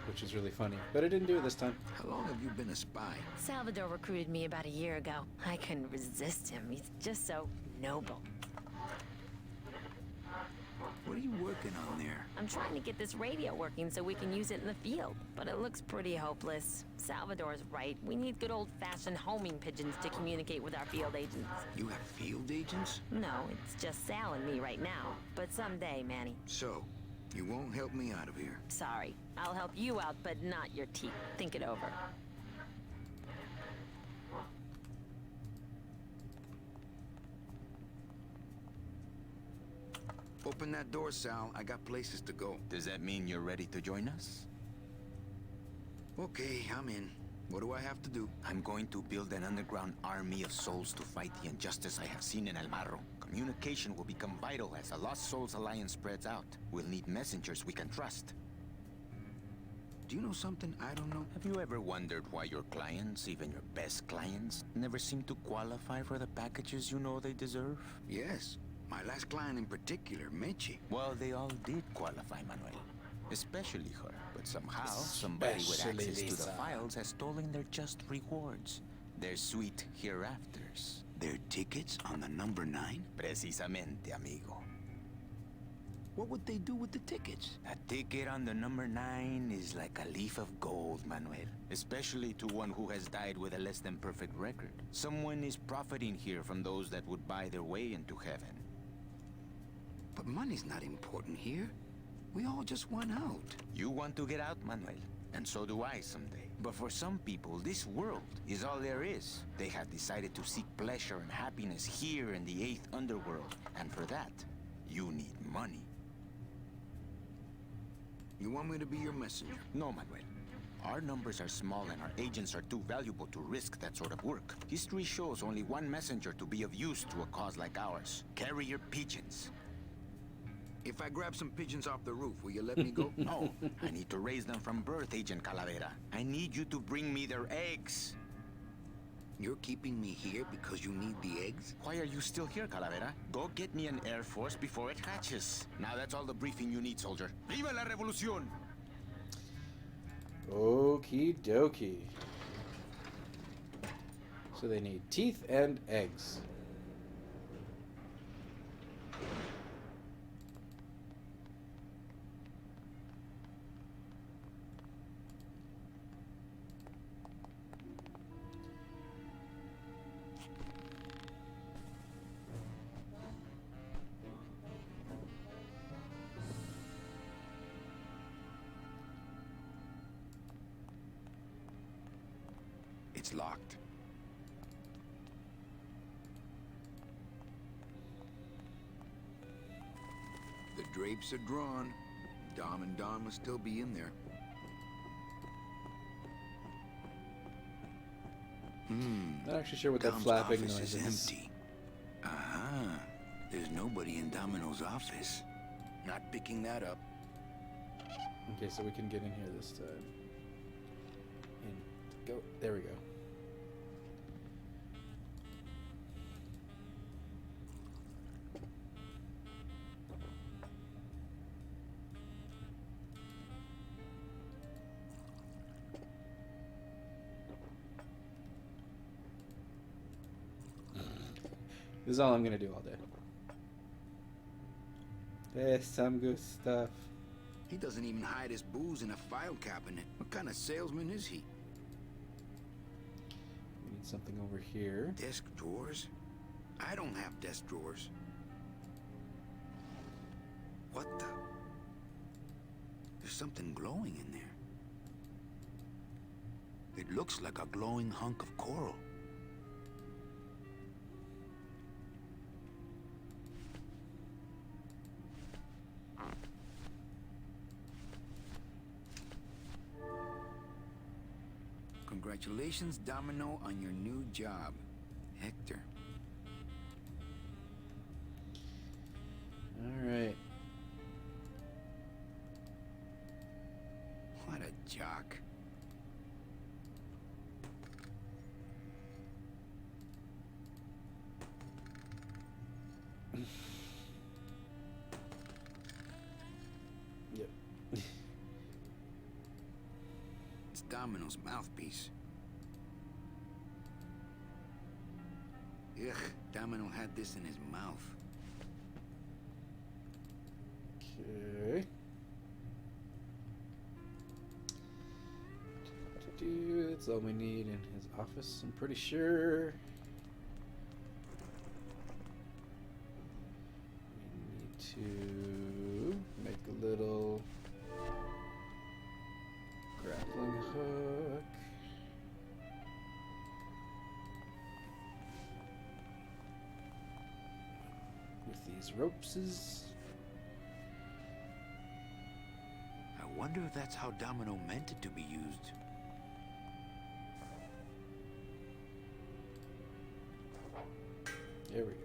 which is really funny. But I didn't do it this time. How long have you been a spy? Salvador recruited me about a year ago. I couldn't resist him. He's just so noble. What are you working on there? I'm trying to get this radio working so we can use it in the field, but it looks pretty hopeless. Salvador's right. We need good old-fashioned homing pigeons to communicate with our field agents. You have field agents? No, it's just Sal and me right now. But someday, Manny. So, you won't help me out of here. Sorry. I'll help you out, but not your teeth. Think it over. Open that door, Sal. I got places to go. Does that mean you're ready to join us? Okay, I'm in. What do I have to do? I'm going to build an underground army of souls to fight the injustice I have seen in El Marro. Communication will become vital as the Lost Souls Alliance spreads out. We'll need messengers we can trust. Do you know something I don't know? Have you ever wondered why your clients, even your best clients, never seem to qualify for the packages you know they deserve? Yes. My last client in particular, Meche. Well, they all did qualify, Manuel. Especially her. But somehow, somebody with access to the files has stolen their just rewards. Their sweet hereafters. Their tickets on the number 9? Precisamente, amigo. What would they do with the tickets? A ticket on the number 9 is like a leaf of gold, Manuel. Especially to one who has died with a less than perfect record. Someone is profiting here from those that would buy their way into heaven. But money's not important here. We all just want out. You want to get out, Manuel. And so do I someday. But for some people, this world is all there is. They have decided to seek pleasure and happiness here in the 8th underworld. And for that, you need money. You want me to be your messenger? No, Manuel. Our numbers are small and our agents are too valuable to risk that sort of work. History shows only one messenger to be of use to a cause like ours. Carrier pigeons. If I grab some pigeons off the roof, will you let me go? No, I need to raise them from birth, Agent Calavera. I need you to bring me their eggs. You're keeping me here because you need the eggs? Why are you still here, Calavera? Go get me an Air Force before it hatches. Now that's all the briefing you need, soldier. Viva la revolución! Okie dokie. So they need teeth and eggs. It's locked. The drapes are drawn. Dom and Don must still be in there. Not actually sure what that Dom's flapping office noise is is. empty. There's nobody in Domino's office. Not picking that up. Okay, so we can get in here this time. And go. There we go. This is all I'm gonna do all day. There's some good stuff. He doesn't even hide his booze in a file cabinet. What kind of salesman is he? We need something over here. Desk drawers? I don't have desk drawers. What the? There's something glowing in there. It looks like a glowing hunk of coral. Congratulations, Domino, on your new job, Hector. All right. What a jock. Yep. It's Domino's mouthpiece. Ugh, Domino had this in his mouth. Okay. That's all we need in his office, I'm pretty sure. We need to make a little grappling hook. With these ropes. I wonder if that's how Domino meant it to be used. There we go.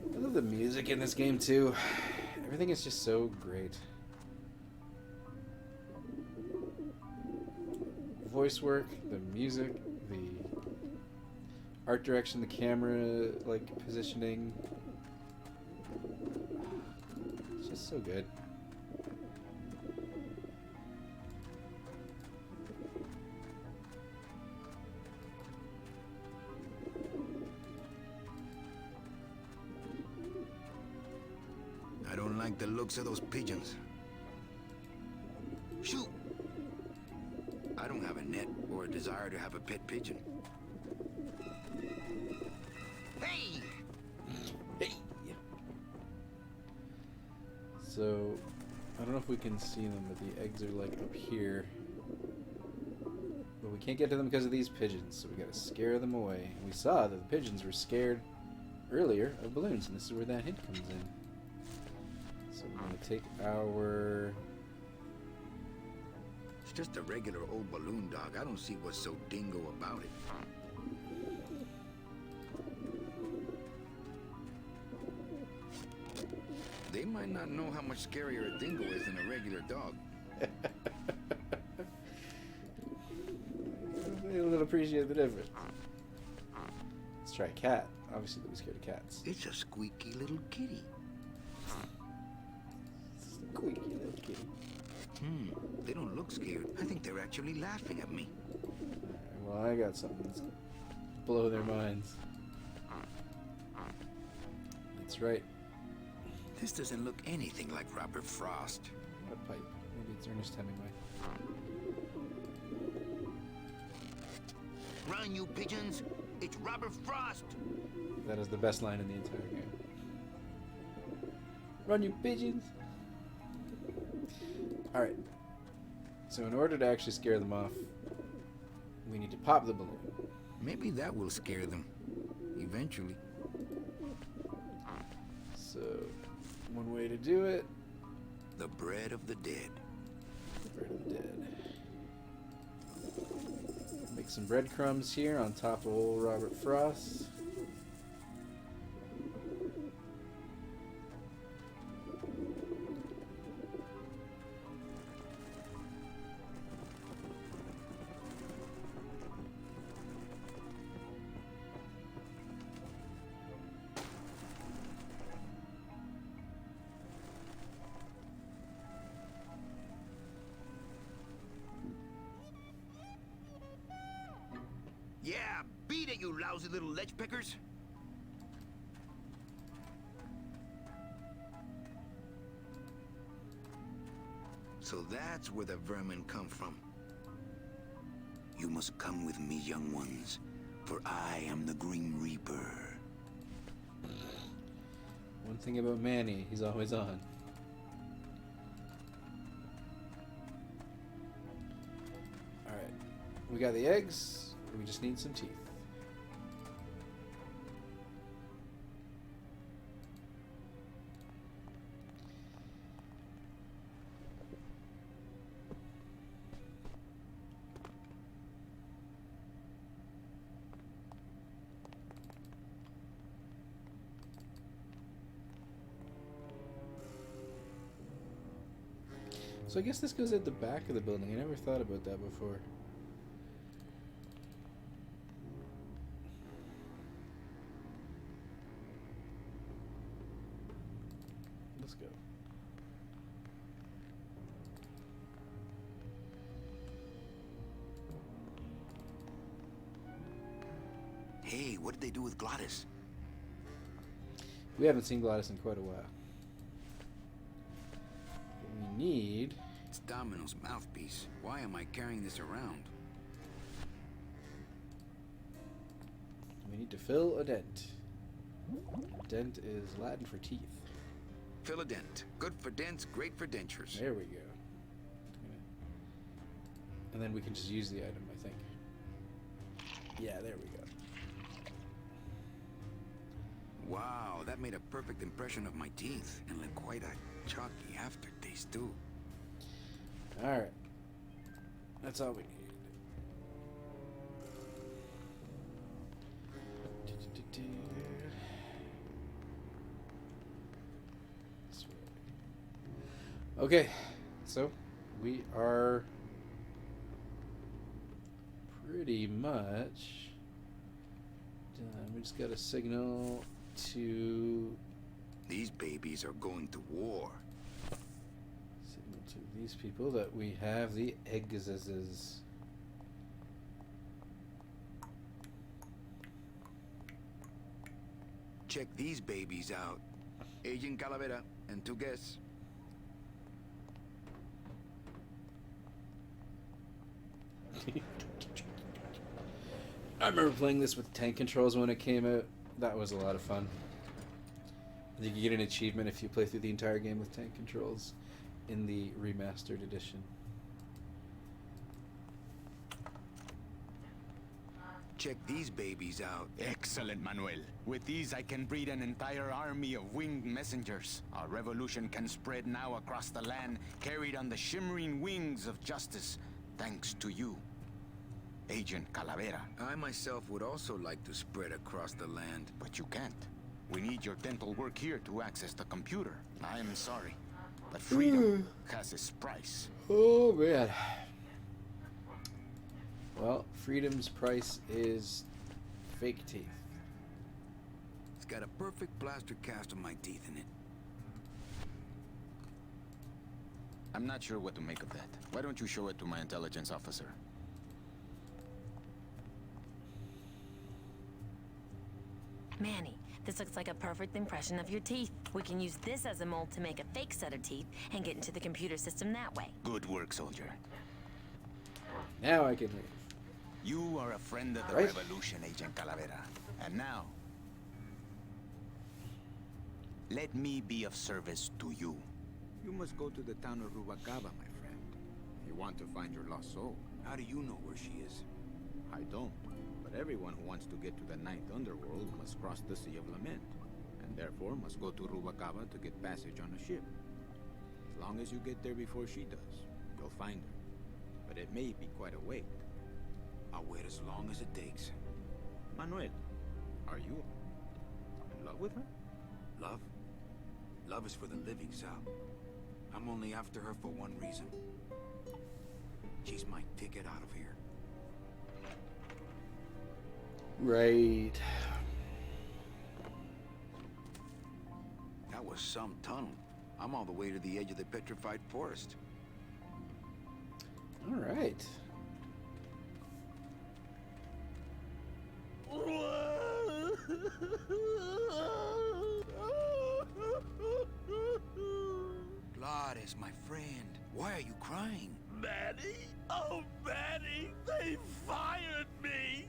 I love the music in this game too. Everything is just so great. Voice work, the music, the art direction, the camera like positioning. It's just so good. I don't like the looks of those pigeons. Shoot! I don't have a net or a desire to have a pet pigeon. Hey! Hey! So, I don't know if we can see them, but the eggs are like up here. But we can't get to them because of these pigeons, so we gotta scare them away. And we saw that the pigeons were scared earlier of balloons, and this is where that hint comes in. So we're gonna take our... It's just a regular old balloon dog. I don't see what's so dingo about it. They might not know how much scarier a dingo is than a regular dog. They'll appreciate the difference. Let's try a cat. Obviously, they'll be scared of cats. It's a squeaky little kitty. Squeaky little kitty. They don't look scared. I think they're actually laughing at me. Well, I got something that's blow their minds. That's right. This doesn't look anything like Robert Frost. A pipe. Maybe It's Ernest Hemingway. Run, you pigeons! It's Robert Frost! That is the best line in the entire game. Run, you pigeons! Alright. So in order to actually scare them off, we need to pop the balloon. Maybe that will scare them. Eventually. So, one way to do it. The bread of the dead. The bread of the dead. Make some breadcrumbs here on top of old Robert Frost. Yeah, beat it, you lousy little ledge pickers! So that's where the vermin come from. You must come with me, young ones, for I am the Grim Reaper. One thing about Manny, he's always on. Alright. We got the eggs. We just need some teeth. So I guess this goes at the back of the building. I never thought about that before. Let's go. Hey, what did they do with Glottis? We haven't seen Glottis in quite a while. What we need... It's Domino's mouthpiece. Why am I carrying this around? We need to fill a dent. Dent is Latin for teeth. Fill a dent. Good for dents, great for dentures. There we go. And then we can just use the item, I think. Yeah, there we go. Wow, that made a perfect impression of my teeth, and like quite a chalky aftertaste too. Alright. That's all we need. Okay, so we are pretty much done. We just got a signal to... These babies are going to war. Signal to these people that we have the eggs. Check these babies out. Agent Calavera and 2 guests. I remember playing this with tank controls when it came out. That was a lot of fun. I think you get an achievement if you play through the entire game with tank controls in the Remastered edition. Check these babies out. Excellent, Manuel. With these, I can breed an entire army of winged messengers. Our revolution can spread now across the land, carried on the shimmering wings of justice, thanks to you, Agent Calavera. I myself would also like to spread across the land. But you can't. We need your dental work here to access the computer. I am sorry, but freedom has its price. Oh, man. Well, freedom's price is fake teeth. It's got a perfect plaster cast of my teeth in it. I'm not sure what to make of that. Why don't you show it to my intelligence officer? Manny, This looks like a perfect impression of your teeth. We can use this as a mold to make a fake set of teeth and get into the computer system that way. Good work, soldier. Now I can leave. You are a friend of the Right. revolution, Agent Calavera. And now, let me be of service to you. You must go to the town of Rubalcaba, my friend. If you want to find your lost soul. How do you know where she is? I don't. But everyone who wants to get to the Ninth Underworld must cross the Sea of Lament. And therefore must go to Rubalcaba to get passage on a ship. As long as you get there before she does, you'll find her. But it may be quite a wait. I'll wait as long as it takes. Manuel, are you in love with her? Love? Love is for the living, Sal. I'm only after her for one reason. She's my ticket out of here. Right. That was some tunnel. I'm all the way to the edge of the petrified forest. All right. Gladys, my friend, why are you crying? Manny? Oh, Manny, they fired me!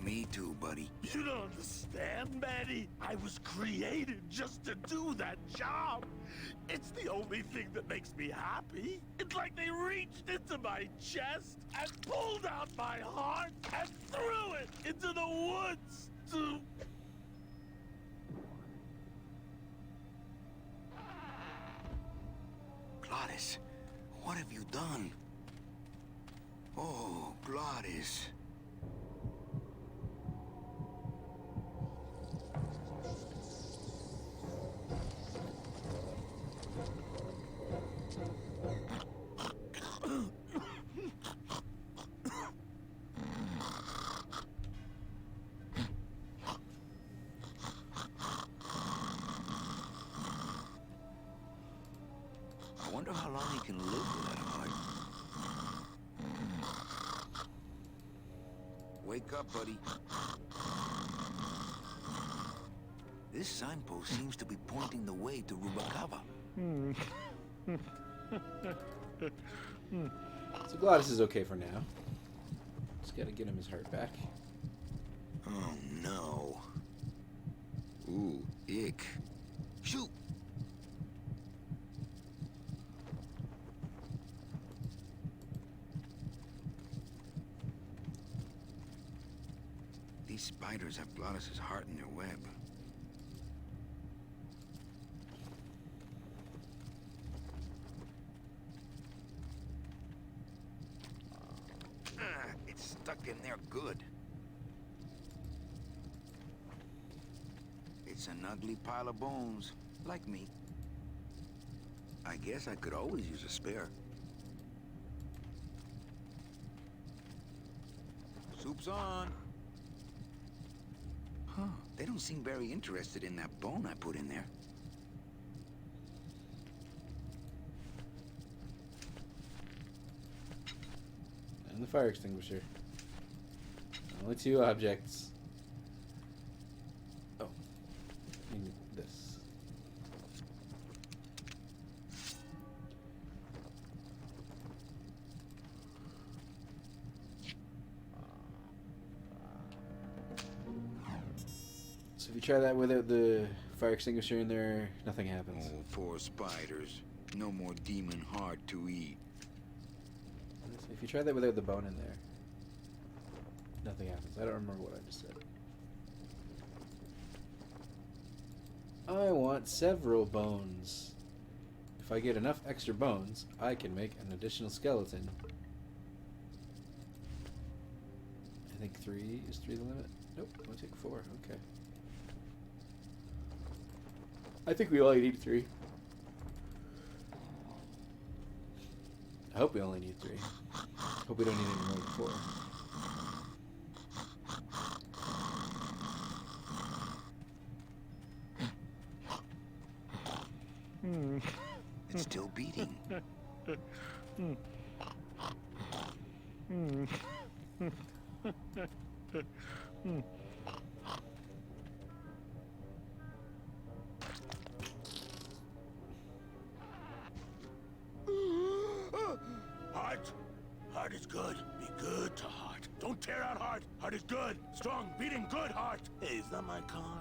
Me too, buddy. You don't understand, Manny. I was created just to do that job. It's the only thing that makes me happy. It's like they reached into my chest and pulled out my heart and threw it into the woods to... Gladys, what have you done? Oh, Gladys. I wonder how long he can live with that heart. Wake up, buddy. This signpost seems to be pointing the way to Rubalcaba. So Gladys is okay for now. Just gotta get him his heart back. Oh, no. Ooh, ick. Shoot! These spiders have Gladys' heart in their web. It's stuck in there good. It's an ugly pile of bones, like me. I guess I could always use a spare. Soup's on. Huh, they don't seem very interested in that bone I put in there. And the fire extinguisher. Only two objects. Oh. And this. So if you try that without the fire extinguisher in there, nothing happens. Oh, poor spiders. No more demon heart to eat. If you try that without the bone in there, nothing happens. I don't remember what I just said. I want several bones. If I get enough extra bones, I can make an additional skeleton. I think 3 is 3 the limit? Nope, I'll take 4. Okay. I think we only need 3. I hope we only need 3. Hope we don't need any more than 4. It's still beating. Heart. Heart is good. Be good to Heart. Don't tear out Heart. Heart is good. Strong, beating good, Heart. Hey, is that my car?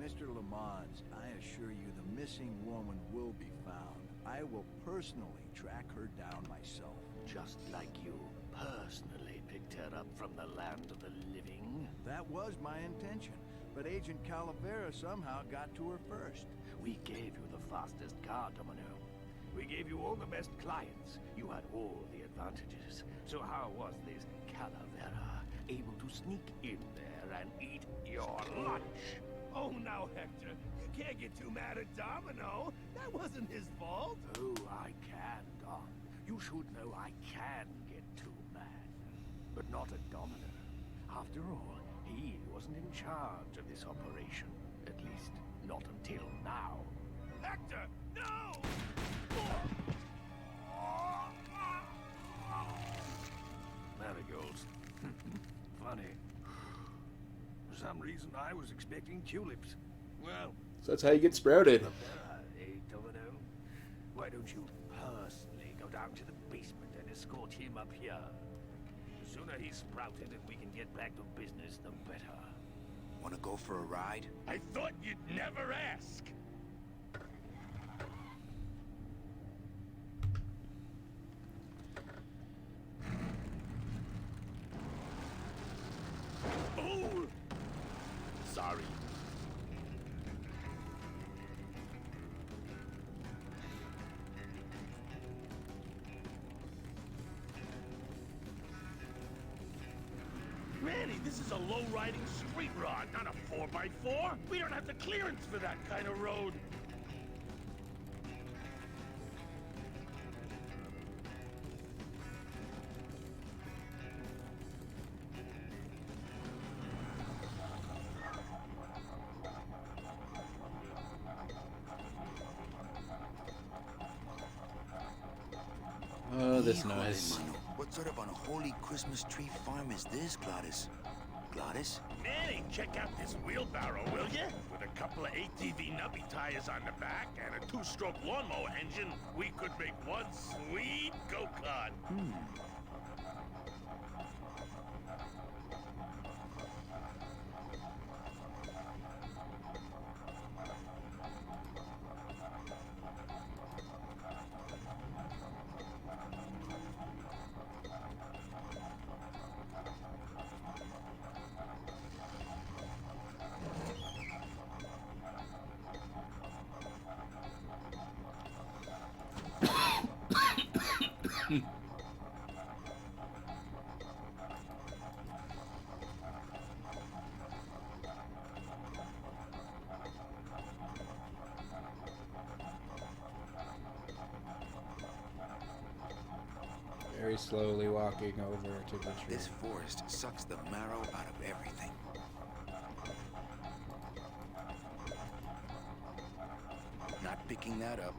Mr. Lamont, I assure you the missing woman will be found. I will personally track her down myself. Just like you personally picked her up from the land of the living. That was my intention, but Agent Calavera somehow got to her first. We gave you the fastest car, Domino. We gave you all the best clients. You had all the advantages. So how was this Calavera able to sneak in there and eat your lunch? Oh, now, Hector, you can't get too mad at Domino. That wasn't his fault. Oh, I can, Dom. You should know I can get too mad. But not at Domino. After all, he wasn't in charge of this operation. At least, not until now. Hector, no! Marigolds. Funny. For some reason, I was expecting tulips. Well, So that's how you get sprouted. Domino? Why don't you personally go down to the basement and escort him up here? The sooner he's sprouted and we can get back to business, the better. Wanna go for a ride? I thought you'd never ask. Oh! Sorry. Manny, this is a low-riding street rod, not a 4x4. We don't have the clearance for that kind of road. Oh, this Híjole, noise. mano. What sort of unholy Christmas tree farm is this, Gladys? Gladys? Manny, check out this wheelbarrow, will ya? With a couple of ATV nubby tires on the back and a 2-stroke lawnmower engine, we could make one sweet go-kart. Very slowly walking over to the tree. This forest sucks the marrow out of everything. Not picking that up.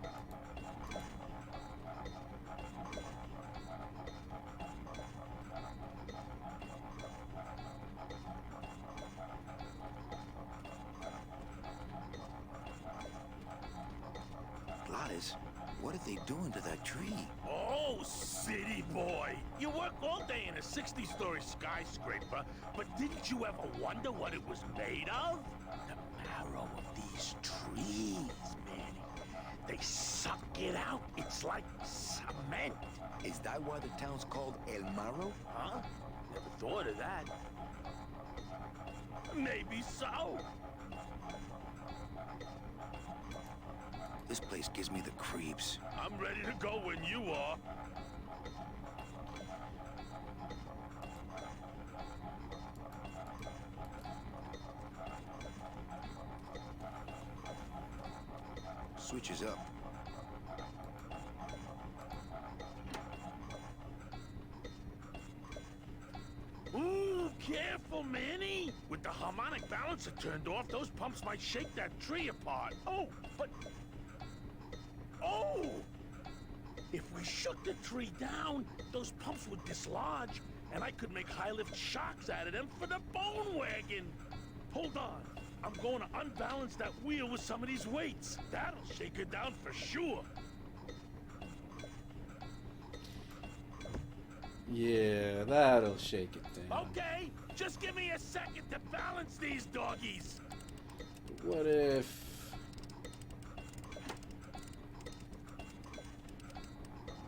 Gladys, what are they doing to that tree? Oh, city boy! You work all day in a 60-story skyscraper, but didn't you ever wonder what it was made of? The marrow of these trees, Manny. They suck it out. It's like cement. Is that why the town's called El Marrow? Huh? Never thought of that. Maybe so. This place gives me the creeps. I'm ready to go when you are. Switches up. Ooh, careful, Manny! With the harmonic balancer turned off, those pumps might shake that tree apart. Oh, but... Oh! we shook the tree down, those pumps would dislodge, and I could make high-lift shocks out of them for the bone wagon. Hold on. I'm going to unbalance that wheel with some of these weights. That'll shake it down for sure. Yeah, that'll shake it down. Okay, just give me a second to balance these doggies. What if...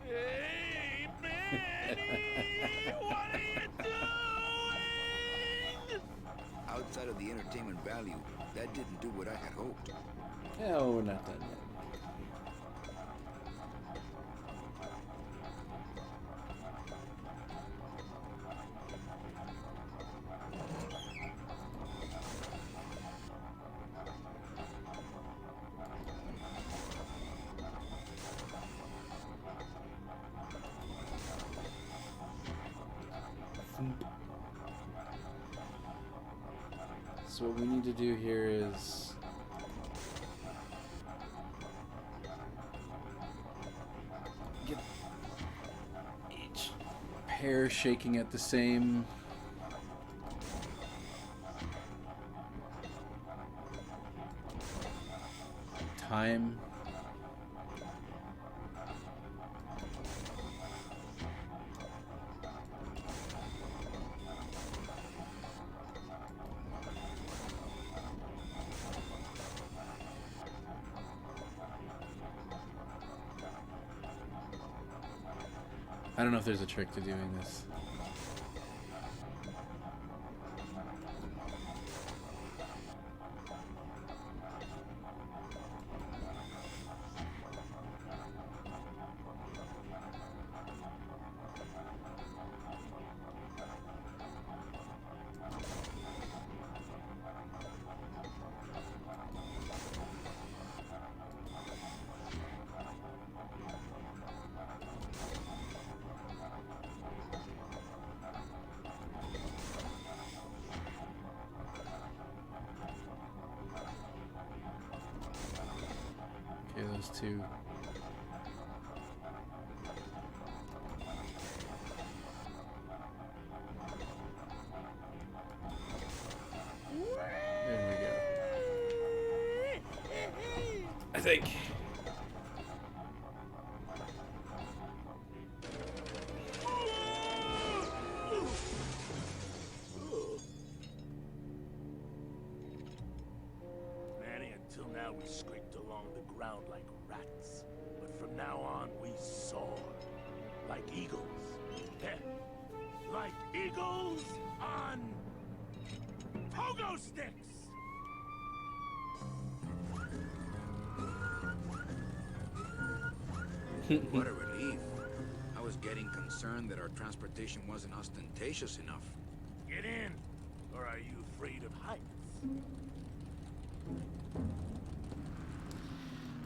Hey, Manny! What are you doing? Outside of the entertainment value, that didn't do what I had hoped. Oh, we're not done yet. So what we need to do here is get each pair shaking at the same time. I don't know if there's a trick to doing this. Okay, those two. There we go. I think. Manny, until now we scraped along the ground like rats. But from now on, we soar. Like eagles. Yeah. Like eagles on pogo sticks! What a relief. I was getting concerned that our transportation wasn't ostentatious enough. Get in! Or are you afraid of heights?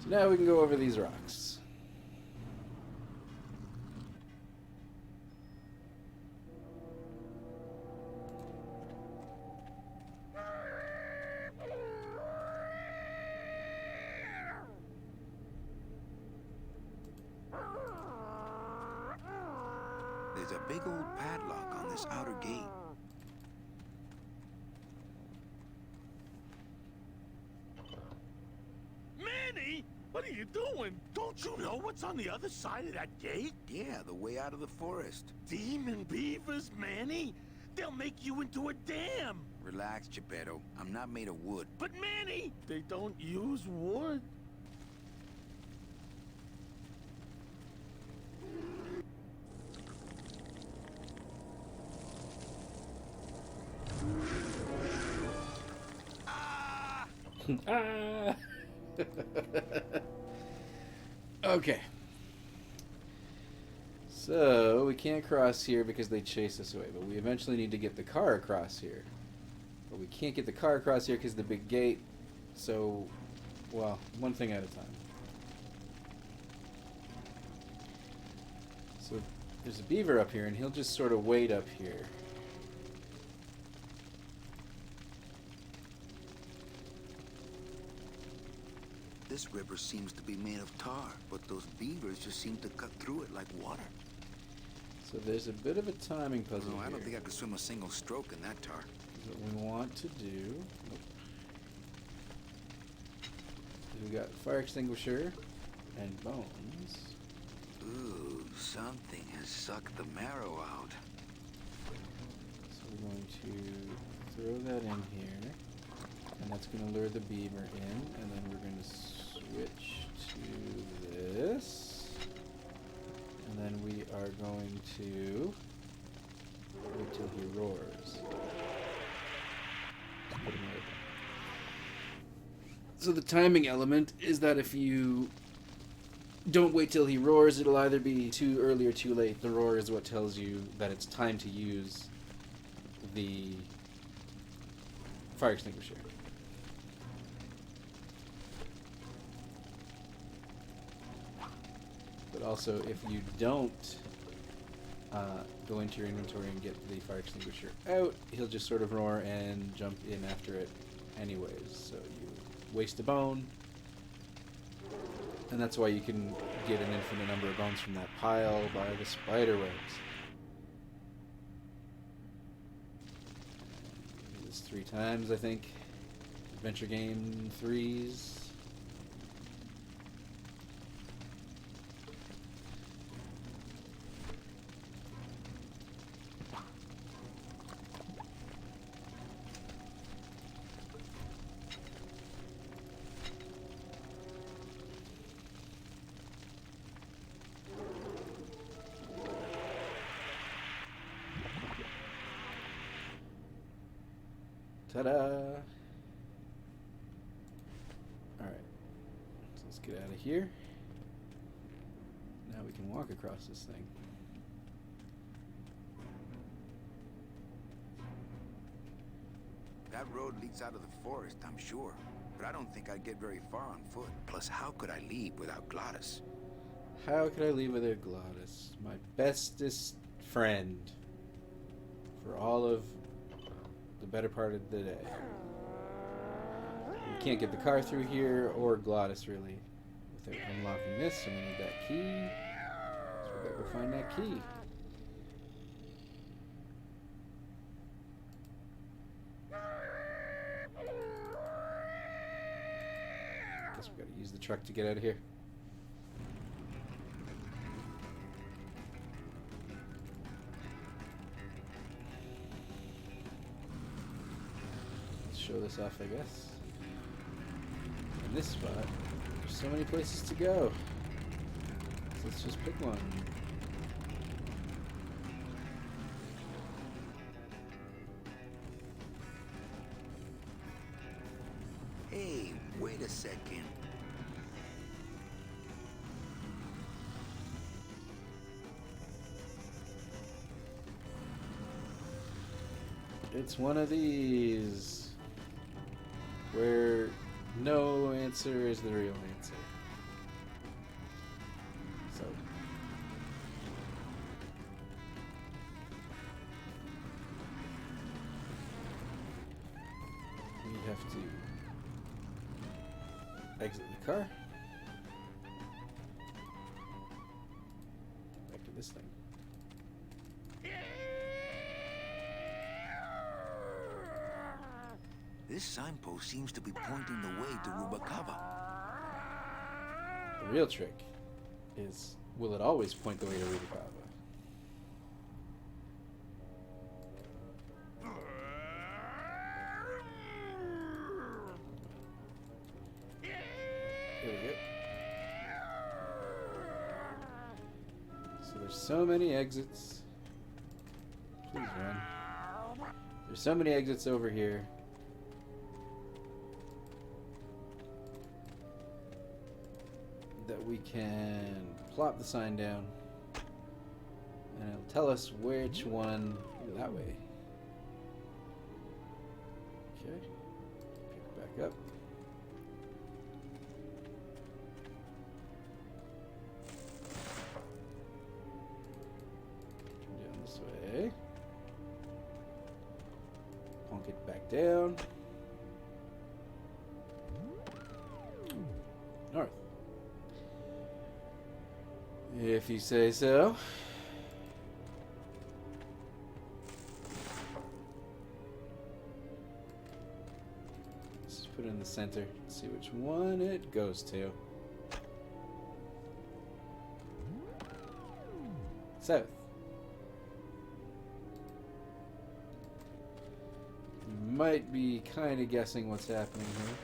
So now we can go over these rocks. There's a big old padlock on this outer gate. Manny! What are you doing? Don't you know what's on the other side of that gate? Yeah, the way out of the forest. Demon beavers, Manny? They'll make you into a dam! Relax, Geppetto. I'm not made of wood. But Manny, they don't use wood. Ah! Okay. So, we can't cross here because they chase us away, but we eventually need to get the car across here. But we can't get the car across here because of the big gate. So, well, one thing at a time. So, there's a beaver up here, and he'll just sort of wait up here. This river seems to be made of tar, but those beavers just seem to cut through it like water. So there's a bit of a timing puzzle No, I don't here. think I could swim a single stroke in that tar. What we want to do... We got fire extinguisher and bones. Ooh, something has sucked the marrow out. So we're going to throw that in here, and that's going to lure the beaver in, and then we're going to switch to this, and then we are going to wait till he roars. Put him right. So the timing element is that if you don't wait till he roars, it'll either be too early or too late. The roar is what tells you that it's time to use the fire extinguisher. But also, if you don't go into your inventory and get the fire extinguisher out, he'll just sort of roar and jump in after it anyways. So you waste a bone, and that's why you can get an infinite number of bones from that pile by the spider webs. Do this 3 times, I think. Adventure game 3s. Ta-da! Alright. So let's get out of here. Now we can walk across this thing. That road leads out of the forest, I'm sure. But I don't think I'd get very far on foot. Plus, how could I leave without Glottis? How could I leave without Glottis? My bestest friend. For all of the better part of the day. We can't get the car through here, or Glottis really, without unlocking this, so we need that key. So we gotta go find that key. Guess we gotta use the truck to get out of here. Show this off, I guess. In this spot, there's so many places to go. So let's just pick one. Hey, wait a second. It's one of these. Where no answer is the real answer. So we have to exit the car. Back to this thing. This signpost seems to be pointing the way to Rubacava. The real trick is, will it always point the way to Rubacava? There we go. So there's so many exits. Please run. There's so many exits over here. That we can plop the sign down, and it'll tell us which one. That way. Okay. Pick back up. Turn down this way. Plonk it back down. If you say so. Let's just put it in the center. See which one it goes to. South. You might be kind of guessing what's happening here.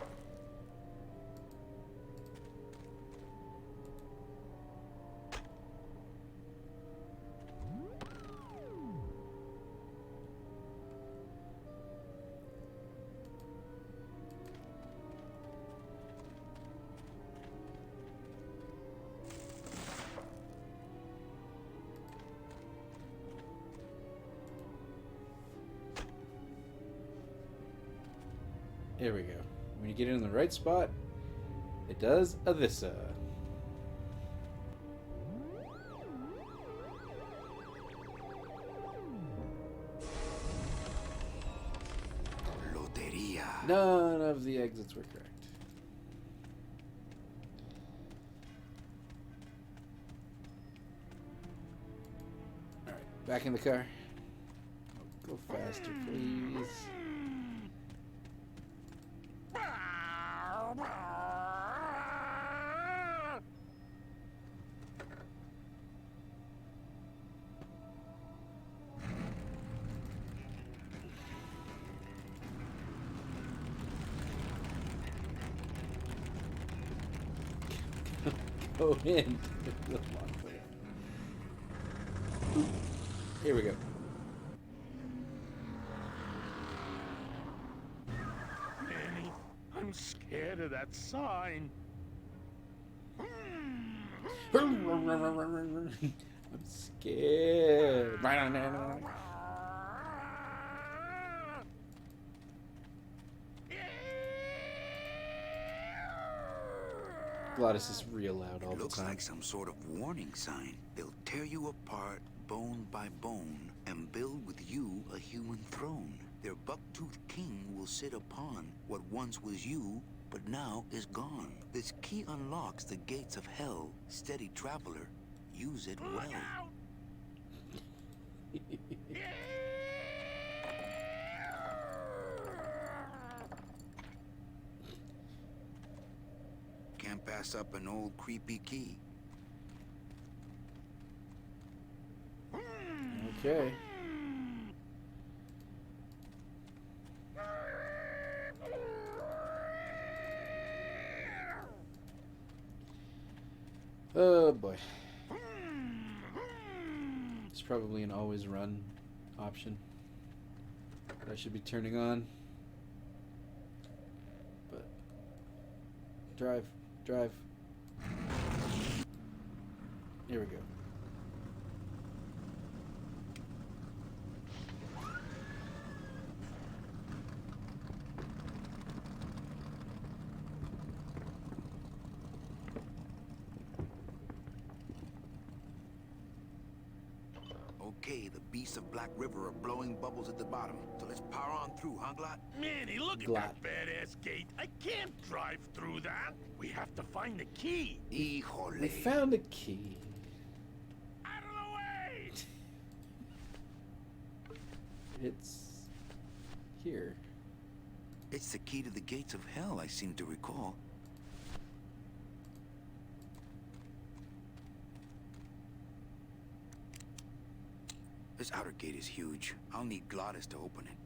There we go. When you get it in the right spot, it does a this'a. Loteria. None of the exits were correct. Alright, back in the car. Go faster, please. Go in. Here we go. Manny, I'm scared of that sign. I'm scared. Glottis is real loud all the Looks time. like some sort of warning sign. They'll tear you apart bone by bone and build with you a human throne. Their buck-toothed king will sit upon what once was you, but now is gone. This key unlocks the gates of hell. Steady traveler, use it well. Can't pass up an old creepy key. Okay. Oh boy. It's probably an always run option that I should be turning on. But drive. Here we go. Okay, the beasts of Black River are blowing bubbles at the bottom. So let's power on through, huh, Glot? Manny, look at that badass gate. I can't drive through that. We have to find the key. Híjole. We found a key. Out of the way! It's here. It's the key to the gates of hell, I seem to recall. This outer gate is huge. I'll need Glottis to open it.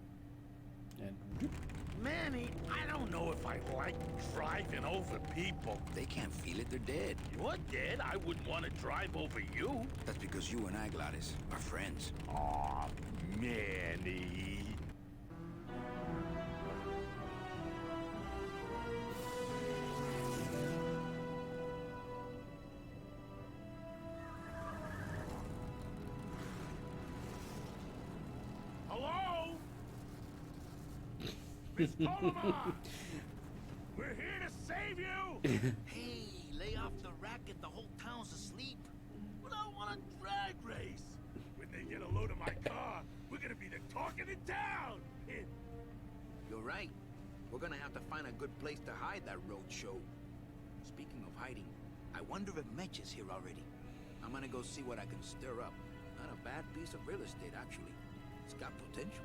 And Manny, I don't know if I like driving over people. They can't feel it, they're dead. You're dead. I wouldn't want to drive over you. That's because you and I, Glottis, are friends. Aw, Manny. Hello? Miss Paloma! We're here to save you! Hey, lay off the racket. The whole town's asleep. But I want a drag race. When they get a load of my car, we're gonna be the talk of the town! You're right. We're gonna have to find a good place to hide that road show. Speaking of hiding, I wonder if Mitch is here already. I'm gonna go see what I can stir up. Not a bad piece of real estate, actually. It's got potential.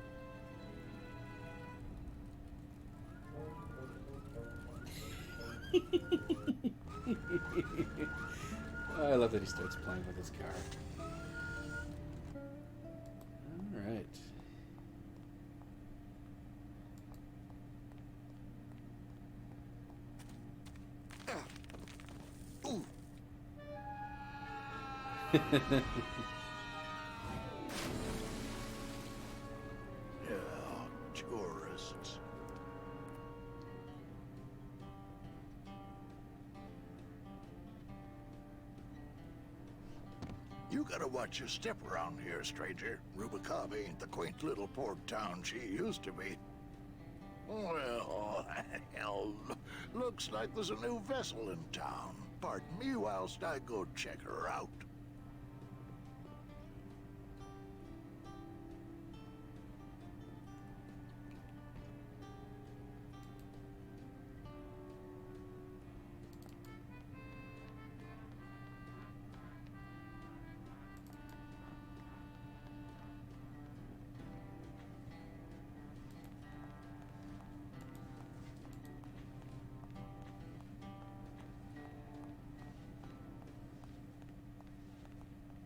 I love that he starts playing with his car. All right. Ooh. Tourists. You gotta watch your step around here, stranger. Rubicava ain't the quaint little port town she used to be. Well, hell, looks like there's a new vessel in town. Pardon me whilst I go check her out.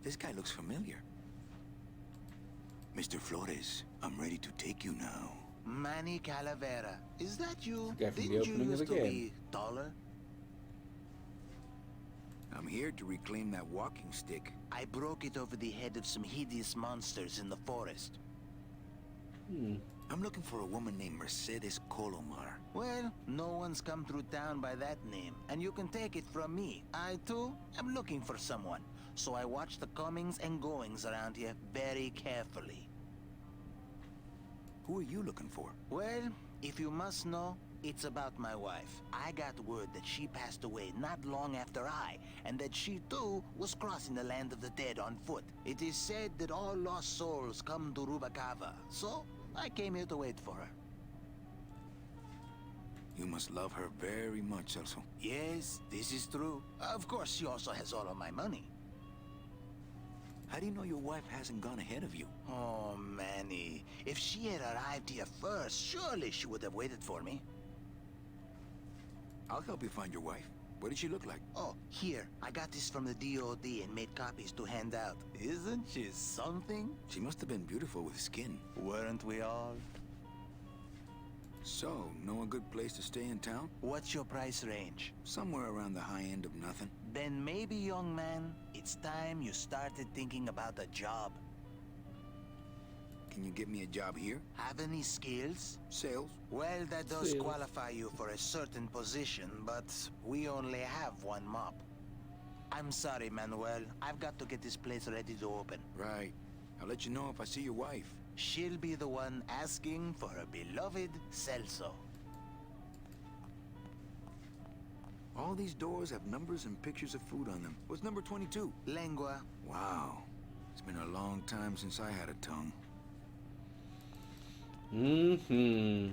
This guy looks familiar. Mr. Flores, I'm ready to take you now. Manny Calavera. Is that you? The guy from the Didn't you opening of used the to game. be taller? I'm here to reclaim that walking stick. I broke it over the head of some hideous monsters in the forest. I'm looking for a woman named Mercedes Colomar. Well, no one's come through town by that name, and you can take it from me. I, too, am looking for someone, so I watch the comings and goings around here very carefully. Who are you looking for? Well, if you must know, it's about my wife. I got word that she passed away not long after I, and that she too was crossing the land of the dead on foot. It is said that all lost souls come to Rubicava, so I came here to wait for her. You must love her very much, Celso. Yes, this is true. Of course, she also has all of my money. How do you know your wife hasn't gone ahead of you? Oh, Manny. If she had arrived here first, surely she would have waited for me. I'll help you find your wife. What did she look like? Oh, here. I got this from the DOD and made copies to hand out. Isn't she something? She must have been beautiful with skin. Weren't we all? So, know a good place to stay in town? What's your price range? Somewhere around the high end of nothing. Then maybe, young man, it's time you started thinking about a job. Can you get me a job here? Have any skills? Sales? Well, that does Sales. qualify you for a certain position, but we only have one mop. I'm sorry, Manuel. I've got to get this place ready to open. Right. I'll let you know if I see your wife. She'll be the one asking for her beloved Celso. All these doors have numbers and pictures of food on them. What's number 22? Lengua. Wow. It's been a long time since I had a tongue. Mm-hmm.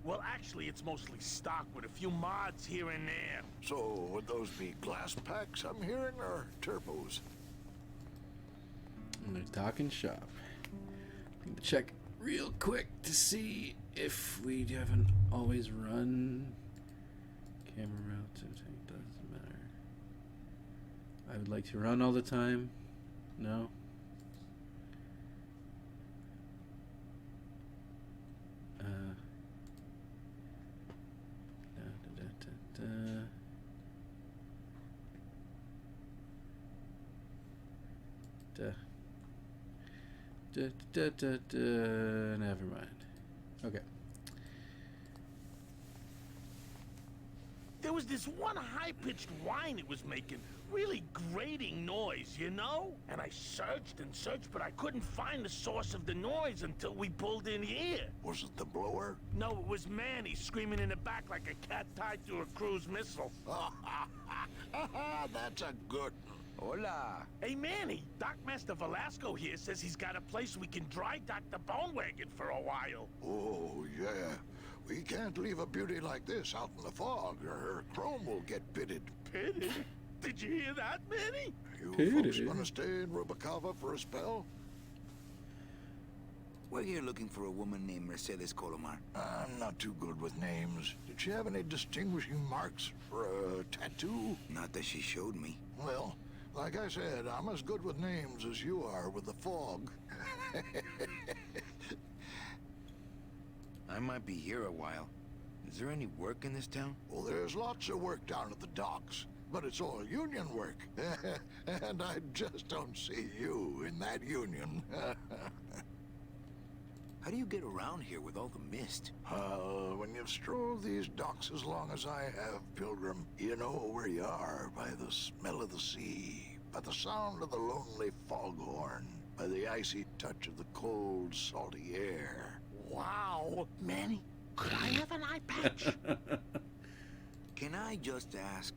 Well, actually, it's mostly stock with a few mods here and there. So, would those be glass packs I'm hearing, or turbos? I'm gonna talk and shop. I'm gonna check real quick to see if we haven't always run. Camera route, it doesn't matter. I would like to run all the time. No. Never mind. Okay. There was this one high-pitched whine it was making. Really grating noise, you know? And I searched and searched, but I couldn't find the source of the noise until we pulled in here. Was it the blower? No, it was Manny screaming in the back like a cat tied to a cruise missile. That's a good one. Hola. Hey, Manny, Dockmaster Velasco here says he's got a place we can dry dock the bone wagon for a while. Oh, We can't leave a beauty like this out in the fog, or her chrome will get pitted. Pitted? Did you hear that, Manny? You Pitted? folks gonna stay in Rubacava for a spell? We're here looking for a woman named Mercedes Colomar. I'm not too good with names. Did she have any distinguishing marks for a tattoo? Not that she showed me. Well, like I said, I'm as good with names as you are with the fog. I might be here a while. Is there any work in this town? Well, there's lots of work down at the docks, but it's all union work. And I just don't see you in that union. How do you get around here with all the mist? When you've strolled these docks as long as I have, Pilgrim, you know where you are by the smell of the sea, by the sound of the lonely foghorn, by the icy touch of the cold, salty air. Wow. Manny, could I have an eye patch? Can I just ask,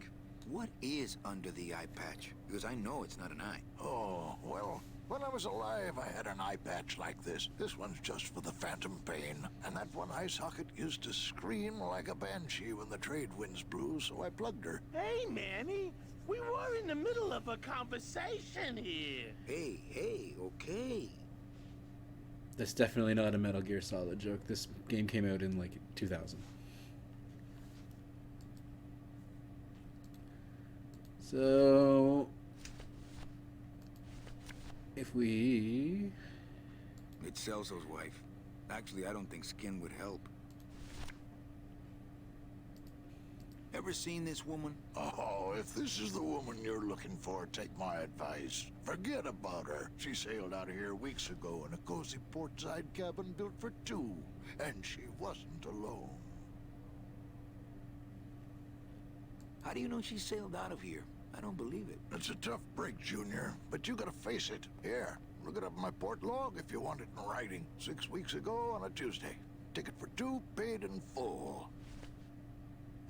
what is under the eye patch? Because I know it's not an eye. Oh, well, when I was alive, I had an eye patch like this. This one's just for the phantom pain. And that one eye socket used to scream like a banshee when the trade winds blew, so I plugged her. Hey, Manny, we were in the middle of a conversation here. Hey, okay. That's definitely not a Metal Gear Solid joke. This game came out in like 2000. So if we... It's Celso's wife. Actually, I don't think skin would help. Ever seen this woman? Oh, if this is the woman you're looking for, take my advice. Forget about her. She sailed out of here weeks ago in a cozy portside cabin built for two. And she wasn't alone. How do you know she sailed out of here? I don't believe it. It's a tough break, Junior, but you gotta face it. Here, look it up in my port log if you want it in writing. 6 weeks ago on a Tuesday. Ticket for two, paid in full.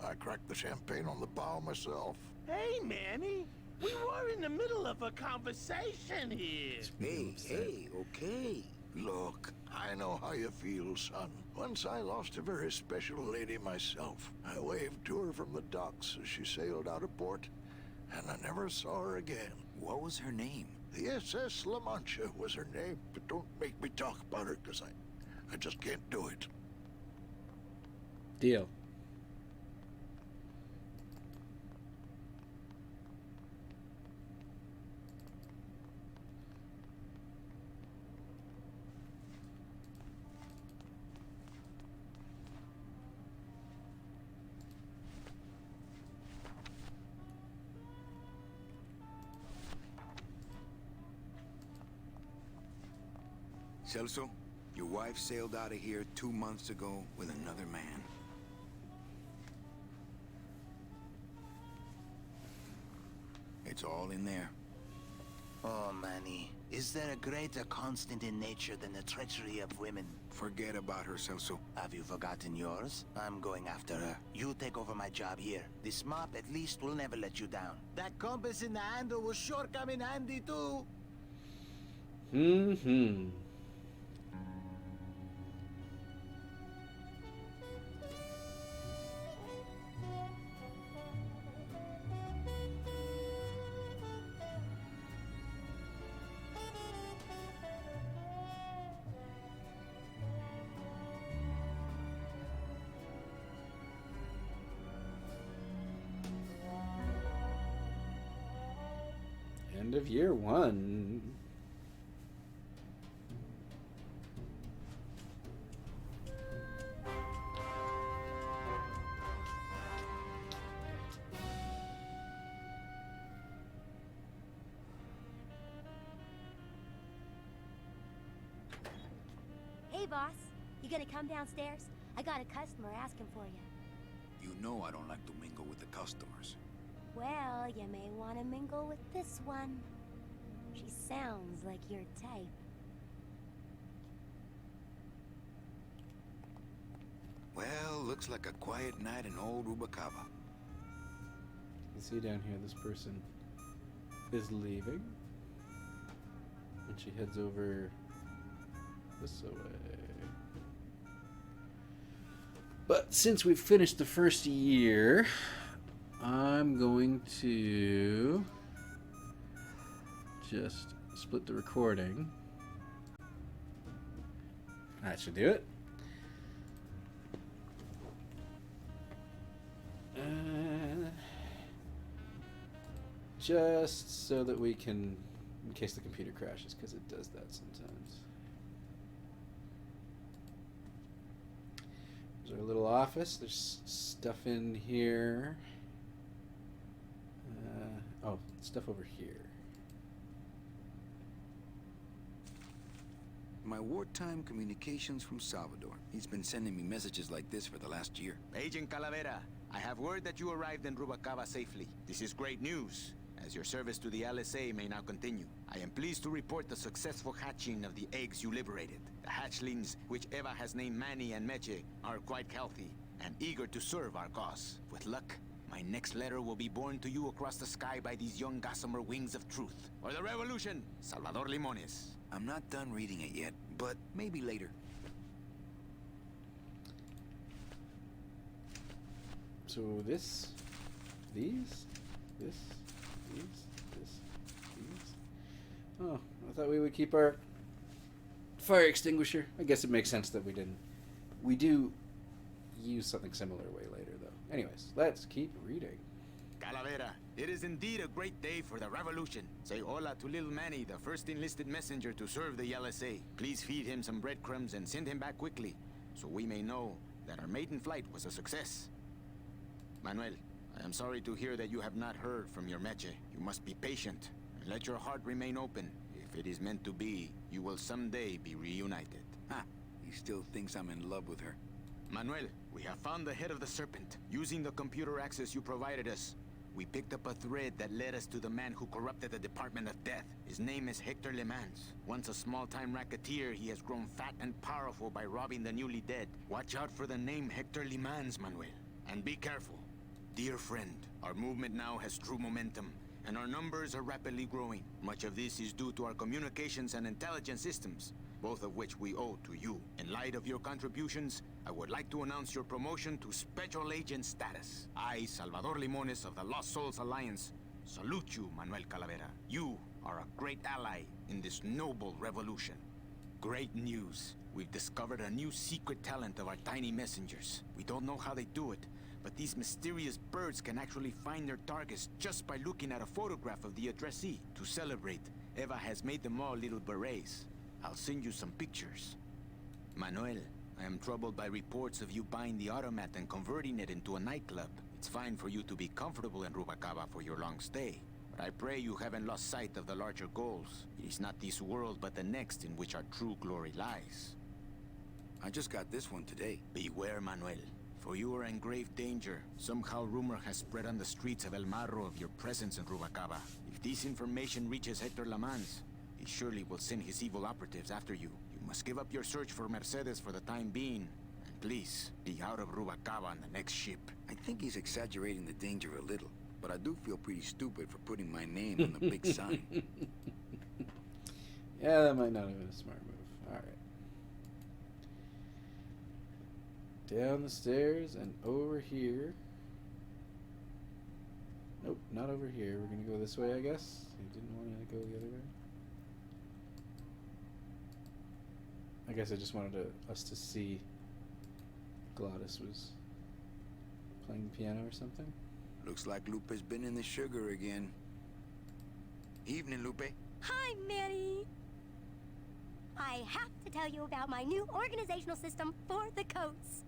I cracked the champagne on the bow myself. Hey, Manny, we were in the middle of a conversation here. Hey, okay. Look, I know how you feel, son. Once I lost a very special lady myself. I waved to her from the docks as she sailed out of port, and I never saw her again. What was her name? The SS La Mancha was her name, but don't make me talk about her, because I just can't do it. Deal. Celso, your wife sailed out of here 2 months ago with another man. It's all in there. Oh, Manny, is there a greater constant in nature than the treachery of women? Forget about her, Celso. Have you forgotten yours? I'm going after her. You take over my job here. This mop at least will never let you down. That compass in the handle will sure come in handy too. Mm-hmm. End of year one. Hey, boss. You gonna come downstairs? I got a customer asking for you. You know I don't like to mingle with the customers. Well, you may want to mingle with this one. She sounds like your type. Well, looks like a quiet night in old Rubacava. You see down here, this person is leaving. And she heads over this way. But since we've finished the first year, I'm going to just split the recording. That should do it. Just so that we can, in case the computer crashes, because it does that sometimes. There's our little office. There's stuff in here. Oh, stuff over here. My wartime communications from Salvador. He's been sending me messages like this for the last year. Agent Calavera, I have word that you arrived in Rubacava safely. This is great news, as your service to the LSA may now continue. I am pleased to report the successful hatching of the eggs you liberated. The hatchlings, which Eva has named Manny and Meche, are quite healthy and eager to serve our cause. With luck, my next letter will be borne to you across the sky by these young gossamer wings of truth. For the revolution, Salvador Limones. I'm not done reading it yet, but maybe later. So this, these. Oh, I thought we would keep our fire extinguisher. I guess it makes sense that we didn't. We do use something similar way later, though. Anyways, let's keep reading. Calavera, it is indeed a great day for the revolution. Say hola to little Manny, the first enlisted messenger to serve the LSA. Please feed him some breadcrumbs and send him back quickly, so we may know that our maiden flight was a success. Manuel, I am sorry to hear that you have not heard from your Meche. You must be patient, and let your heart remain open. If it is meant to be, you will someday be reunited. Ha! He still thinks I'm in love with her. Manuel, we have found the head of the serpent. Using the computer access you provided us, we picked up a thread that led us to the man who corrupted the Department of Death. His name is Hector Le Mans. Once a small-time racketeer, he has grown fat and powerful by robbing the newly dead. Watch out for the name Hector Le Mans, Manuel. And be careful. Dear friend, our movement now has true momentum, and our numbers are rapidly growing. Much of this is due to our communications and intelligence systems, both of which we owe to you. In light of your contributions, I would like to announce your promotion to Special Agent status. I, Salvador Limones of the Lost Souls Alliance, salute you, Manuel Calavera. You are a great ally in this noble revolution. Great news. We've discovered a new secret talent of our tiny messengers. We don't know how they do it, but these mysterious birds can actually find their targets just by looking at a photograph of the addressee. To celebrate, Eva has made them all little berets. I'll send you some pictures. Manuel, I am troubled by reports of you buying the automat and converting it into a nightclub. It's fine for you to be comfortable in Rubacava for your long stay, but I pray you haven't lost sight of the larger goals. It is not this world, but the next in which our true glory lies. I just got this one today. Beware, Manuel, for you are in grave danger. Somehow rumor has spread on the streets of El Marro of your presence in Rubacava. If this information reaches Hector Le Mans, he surely will send his evil operatives after you. You must give up your search for Mercedes for the time being. And please, be out of Rubacava on the next ship. I think he's exaggerating the danger a little, but I do feel pretty stupid for putting my name on the big sign. Yeah, that might not have been a smart move. Alright. Down the stairs and over here. Nope, not over here. We're gonna go this way, I guess. I didn't want to go the other way. I guess I just wanted us to see Gladys was playing the piano or something. Looks like Lupe's been in the sugar again. Evening, Lupe. Hi, Manny. I have to tell you about my new organizational system for the coats.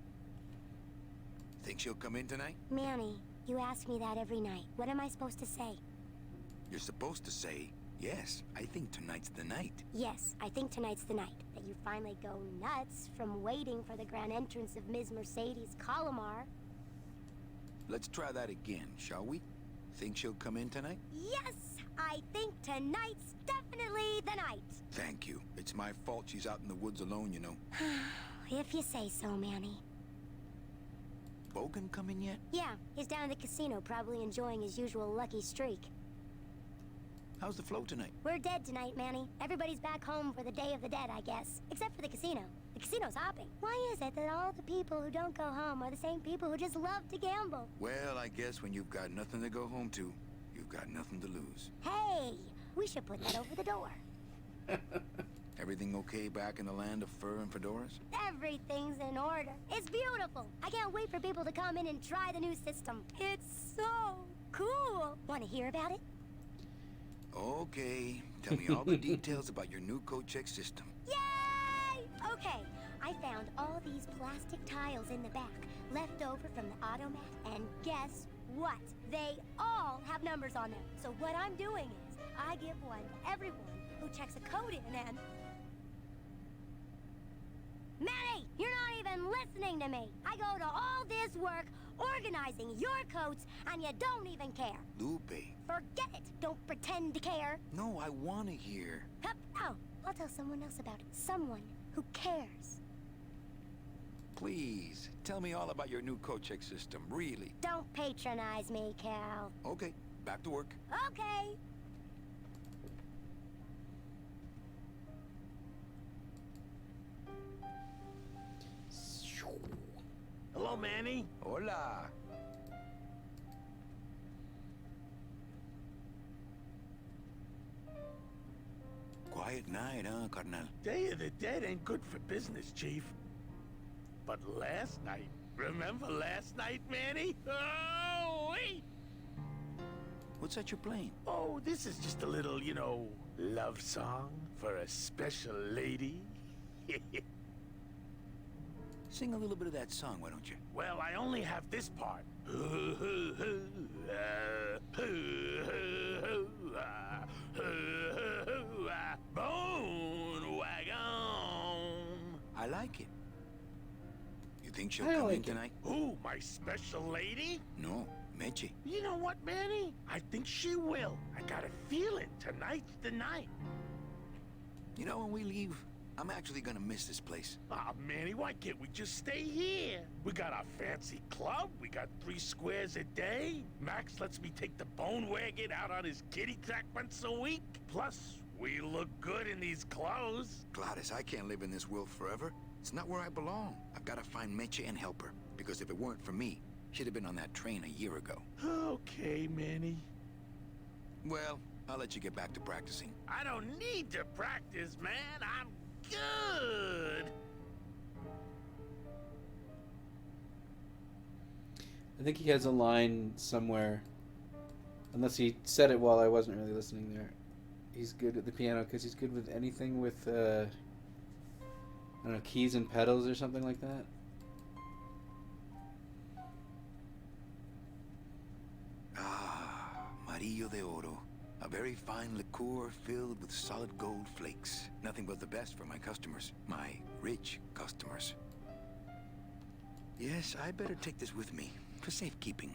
Think she'll come in tonight? Manny, you ask me that every night. What am I supposed to say? You're supposed to say, yes, I think tonight's the night. Yes, I think tonight's the night. That you finally go nuts from waiting for the grand entrance of Ms. Mercedes Colomar. Let's try that again, shall we? Think she'll come in tonight? Yes, I think tonight's definitely the night. Thank you. It's my fault she's out in the woods alone, you know. If you say so, Manny. Bogan come in yet? Yeah, he's down at the casino, probably enjoying his usual lucky streak. How's the flow tonight? We're dead tonight, Manny. Everybody's back home for the Day of the Dead, I guess. Except for the casino. The The casino's hopping. Why is it that all the people who don't go home are the same people who just love to gamble? Well, I guess when you've got nothing to go home to, you've got nothing to lose. Hey, we should put that over the door. Everything okay back in the land of fur and fedoras? Everything's in order. It's beautiful. I can't wait for people to come in and try the new system. It's so cool. Want to hear about it? Okay, tell me all the details about your new code check system. Yay! Okay, I found all these plastic tiles in the back, left over from the automat, and guess what? They all have numbers on them. So what I'm doing is, I give one to everyone who checks a code in and... Manny, you're not even listening to me. I go to all this work organizing your coats, and you don't even care. Lupe. Forget it. Don't pretend to care. No, I want to hear. Hup. Oh, I'll tell someone else about it. Someone who cares. Please, tell me all about your new code check system, really. Don't patronize me, Cal. Okay, back to work. Okay. Hello, Manny. Hola. Quiet night, huh, carnal? Day of the Dead ain't good for business, Chief. But last night, remember last night, Manny? Oh, wait! What's that you're playing? Oh, this is just a little, you know, love song for a special lady. Sing a little bit of that song, why don't you? Well, I only have this part. Bone wagon. I like it. You think she'll I come like in it. tonight? Who, my special lady? No, Meche. You know what, Manny? I think she will. I got a feeling tonight's the night. You know, when we leave, I'm actually gonna miss this place. Aw, Manny, why can't we just stay here? We got our fancy club, we got 3 squares a day. Max lets me take the bone wagon out on his kitty track once a week. Plus, we look good in these clothes. Gladys, I can't live in this world forever. It's not where I belong. I've gotta find Meche and help her. Because if it weren't for me, she'd have been on that train a year ago. Okay, Manny. Well, I'll let you get back to practicing. I don't need to practice, man. I'm good. I think he has a line somewhere, unless he said it while I wasn't really listening there. He's good at the piano because he's good with anything with, I don't know, keys and pedals or something like that. Ah, Marillo de Oro. A very fine liqueur filled with solid gold flakes. Nothing but the best for my customers. My rich customers. Yes, I better take this with me for safekeeping.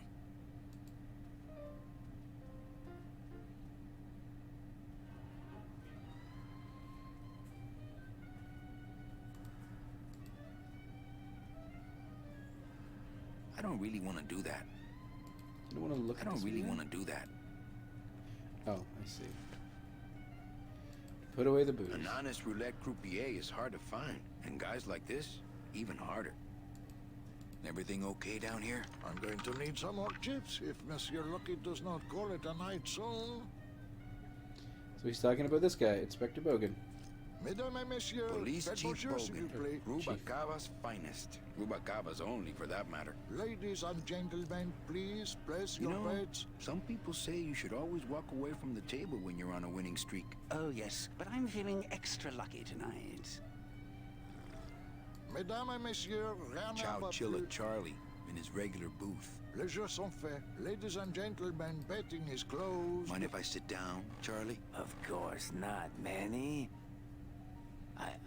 I don't really want to do that. You don't want to look I at don't this really video? want to do that. Oh, I see. Put away the booze. An honest roulette croupier is hard to find, and guys like this, even harder. Everything okay down here? I'm going to need some more chips if Monsieur Lucky does not call it a night soon. So he's talking about this guy, Inspector Bogan. Mesdames et messieurs, Police faites Chief bonjour, s'il vous Bogan. plaît. Rubacava's finest. Rubacava's only, for that matter. Ladies and gentlemen, please place You your know, bets. some people say you should always walk away from the table when you're on a winning streak. Oh, yes, but I'm feeling extra lucky tonight. Mesdames et messieurs, rien Chow va Chilla plus. Charlie in his regular booth. Les jeux sont faits. Ladies and gentlemen, betting is closed. Mind if I sit down, Charlie? Of course not, Manny.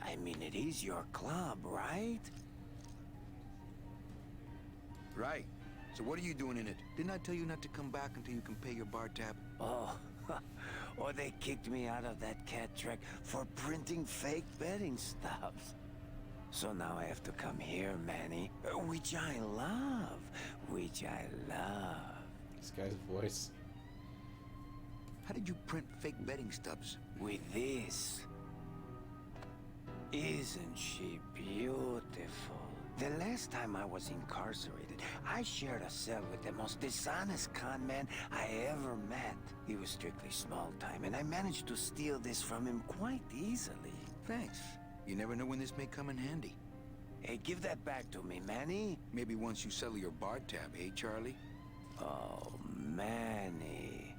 I mean, it is your club, right? Right. So what are you doing in it? Didn't I tell you not to come back until you can pay your bar tab? Oh, or they kicked me out of that cat track for printing fake betting stubs. So now I have to come here, Manny, which I love, which I love. This guy's voice. How did you print fake betting stubs? With this. Isn't she beautiful? The last time I was incarcerated, I shared a cell with the most dishonest con man I ever met. He was strictly small time, and I managed to steal this from him quite easily. Thanks. You never know when this may come in handy. Hey, give that back to me, Manny. Maybe once you settle your bar tab, eh, Charlie? Oh, Manny.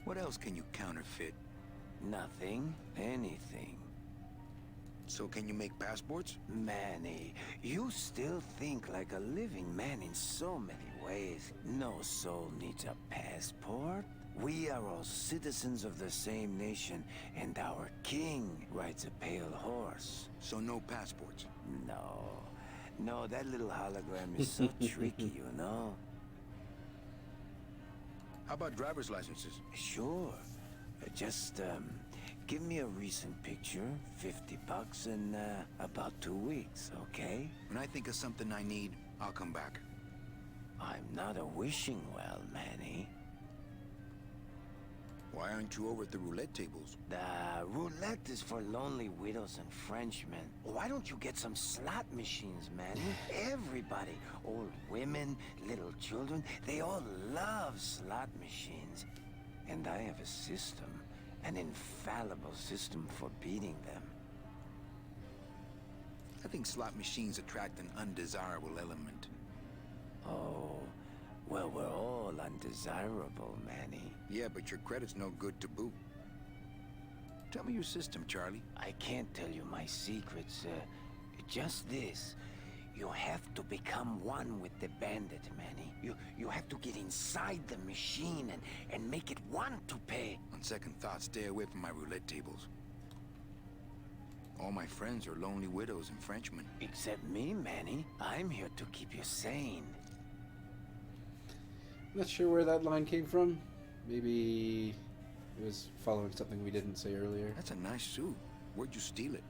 What else can you counterfeit? Nothing. Anything. So can you make passports? Manny, you still think like a living man in so many ways. No soul needs a passport. We are all citizens of the same nation, and our king rides a pale horse. So no passports? No. No, that little hologram is so tricky, you know? How about driver's licenses? Sure. Just, give me a recent picture, $50 in, about 2 weeks, okay? When I think of something I need, I'll come back. I'm not a wishing well, Manny. Why aren't you over at the roulette tables? The roulette is for lonely widows and Frenchmen. Why don't you get some slot machines, Manny? Everybody, old women, little children, they all love slot machines. And I have a system, an infallible system for beating them. I think slot machines attract an undesirable element. Oh, well, we're all undesirable, Manny. Yeah, but your credit's no good to boot. Tell me your system, Charlie. I can't tell you my secrets, just this. You have to become one with the bandit, Manny. You have to get inside the machine and make it want to pay. On second thought, stay away from my roulette tables. All my friends are lonely widows and Frenchmen. Except me, Manny. I'm here to keep you sane. Not sure where that line came from. Maybe it was following something we didn't say earlier. That's a nice suit. Where'd you steal it?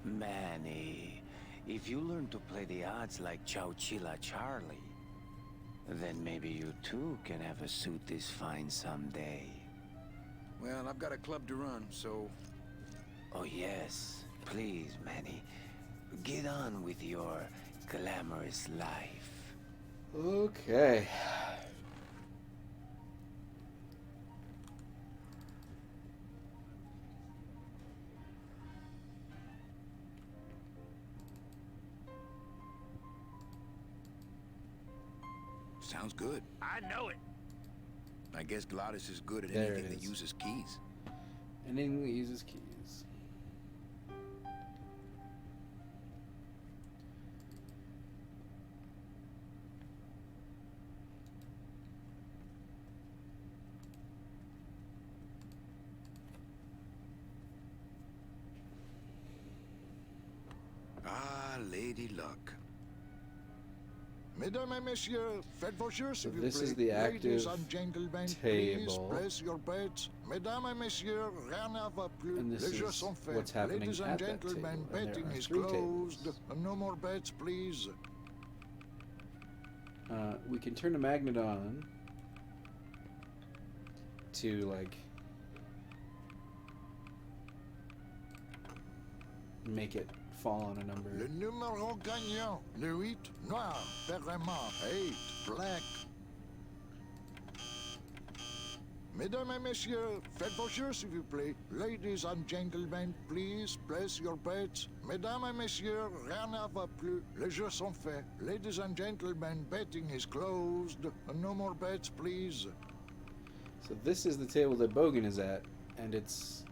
Manny, if you learn to play the odds like Chowchilla Charlie, then maybe you too can have a suit this fine someday. Well, I've got a club to run, so... Oh yes, please, Manny. Get on with your glamorous life. Okay. Sounds good. I know it. I guess Glottis is good at There anything it that is. uses keys. Anything that uses keys. Ah, Lady Luck. Mesdames et messieurs, faites vos jeux, So s'il vous this plaît. is the Ladies active and gentlemen, table. please place your bets. Mesdames et messieurs, rien ne va plus. And this Les jeux is sont faits. what's happening Ladies at and that gentlemen, table, and there betting are is 3 closed. tables. No more bets, please. We can turn a magnet on to, like, make it fall on a number. Le numéro gagnant, le 8, noir, perlement, 8, black. Mesdames et messieurs, faites vos jeux, s'il vous plaît. Ladies and gentlemen, please place your bets. Mesdames et messieurs, rien ne va plus. Les jeux sont faits. Ladies and gentlemen, betting is closed. No more bets, please. So this is the table that Bogan is at, and it's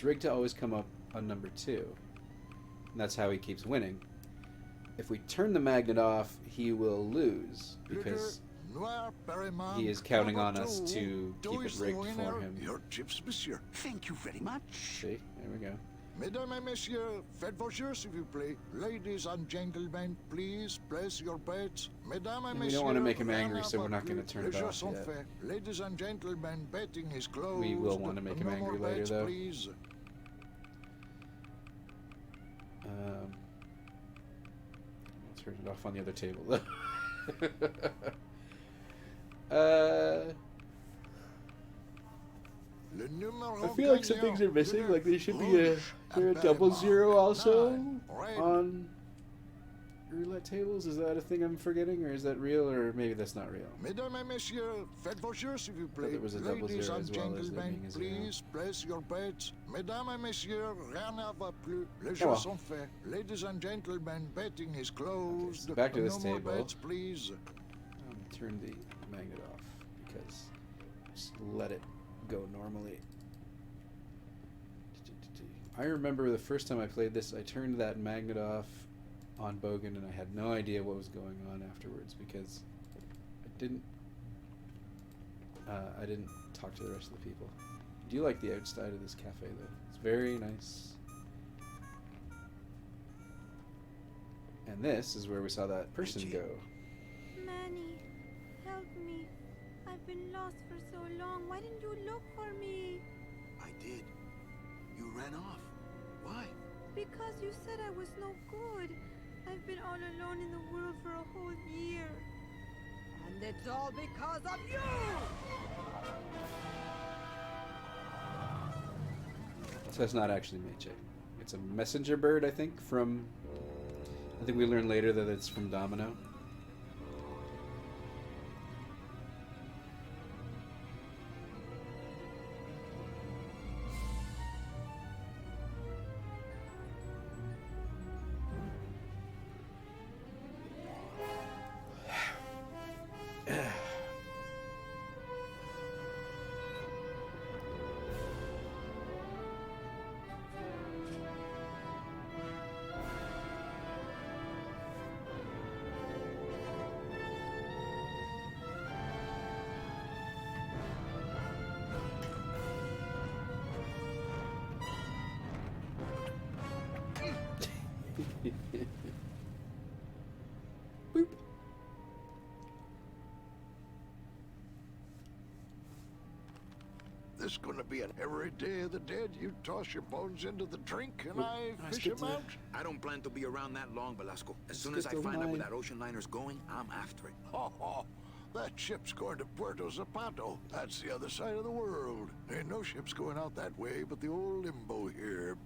rigged to always come up on number 2. And that's how he keeps winning. If we turn the magnet off, he will lose because Noir, perlement, he is counting on us number 2. to keep it rigged for him. Your chips, monsieur. Thank you very much. See? There we go. Mesdames et messieurs, faites vos jeux, s'il vous plaît. Ladies and gentlemen, please place your bets. Mesdames et And we messieurs, don't want to make him rien angry, ne so va we're not going to plus. turn Les it jeux off sont yet. faits. Ladies and gentlemen, betting is closed. We will want to make him No angry more later, bets, though. please. I'll turn it off on the other table, though. Le numéro I feel like some things are missing. Like there should be a double zero also on roulette tables. Is that a thing I'm forgetting, or is that real, or maybe that's not real? Mesdames et messieurs, faites vos jeux s'il vous plaît. There was a double Ladies zero and as well as there gentlemen, being a zero. please place your bets. Mesdames et messieurs, rien ne va plus. Les jeux well. sont faits. Ladies and gentlemen, betting is closed. Okay, so back to this no more table. bets, please. Turn the magnet off because just let it go normally. I remember the first time I played this, I turned that magnet off on Bogan and I had no idea what was going on afterwards because I didn't talk to the rest of the people. I do like the outside of this cafe though. It's very nice. And this is where we saw that person go. Manny, help me. I've been lost for so long. Why didn't you look for me? I did. You ran off. Why? Because you said I was no good. I've been all alone in the world for a whole year. And it's all because of you! So that's not actually Meche. It's a messenger bird, I think, from... I think we learn later that it's from Domino. Boop. This is gonna be an every day of the dead. You toss your bones into the drink and I fish them out. I don't plan to be around that long, Velasco. As soon Let's as get I the find out where line. that ocean liner's going, I'm after it. That ship's going to Puerto Zapato. That's the other side of the world. Ain't no ships going out that way but the old limbo here.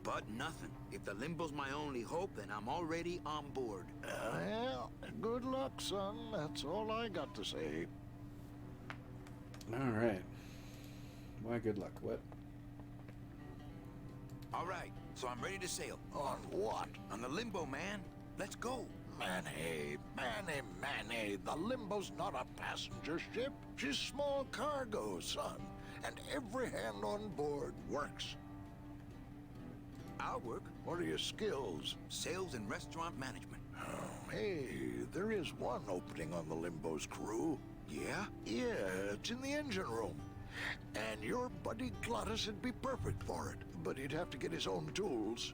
But nothing. If the limbo's my only hope, then I'm already on board. Well, good luck, son. That's all I got to say. All right. Why good luck? What? All right, so I'm ready to sail. On what? On the limbo, man. Let's go. Manny, the Limbo's not a passenger ship. She's small cargo, son. And every hand on board works. I'll work. What are your skills? Sales and restaurant management. Oh, hey, there is one opening on the Limbo's crew. Yeah? Yeah, it's in the engine room. And your buddy Glottis would be perfect for it. But he'd have to get his own tools.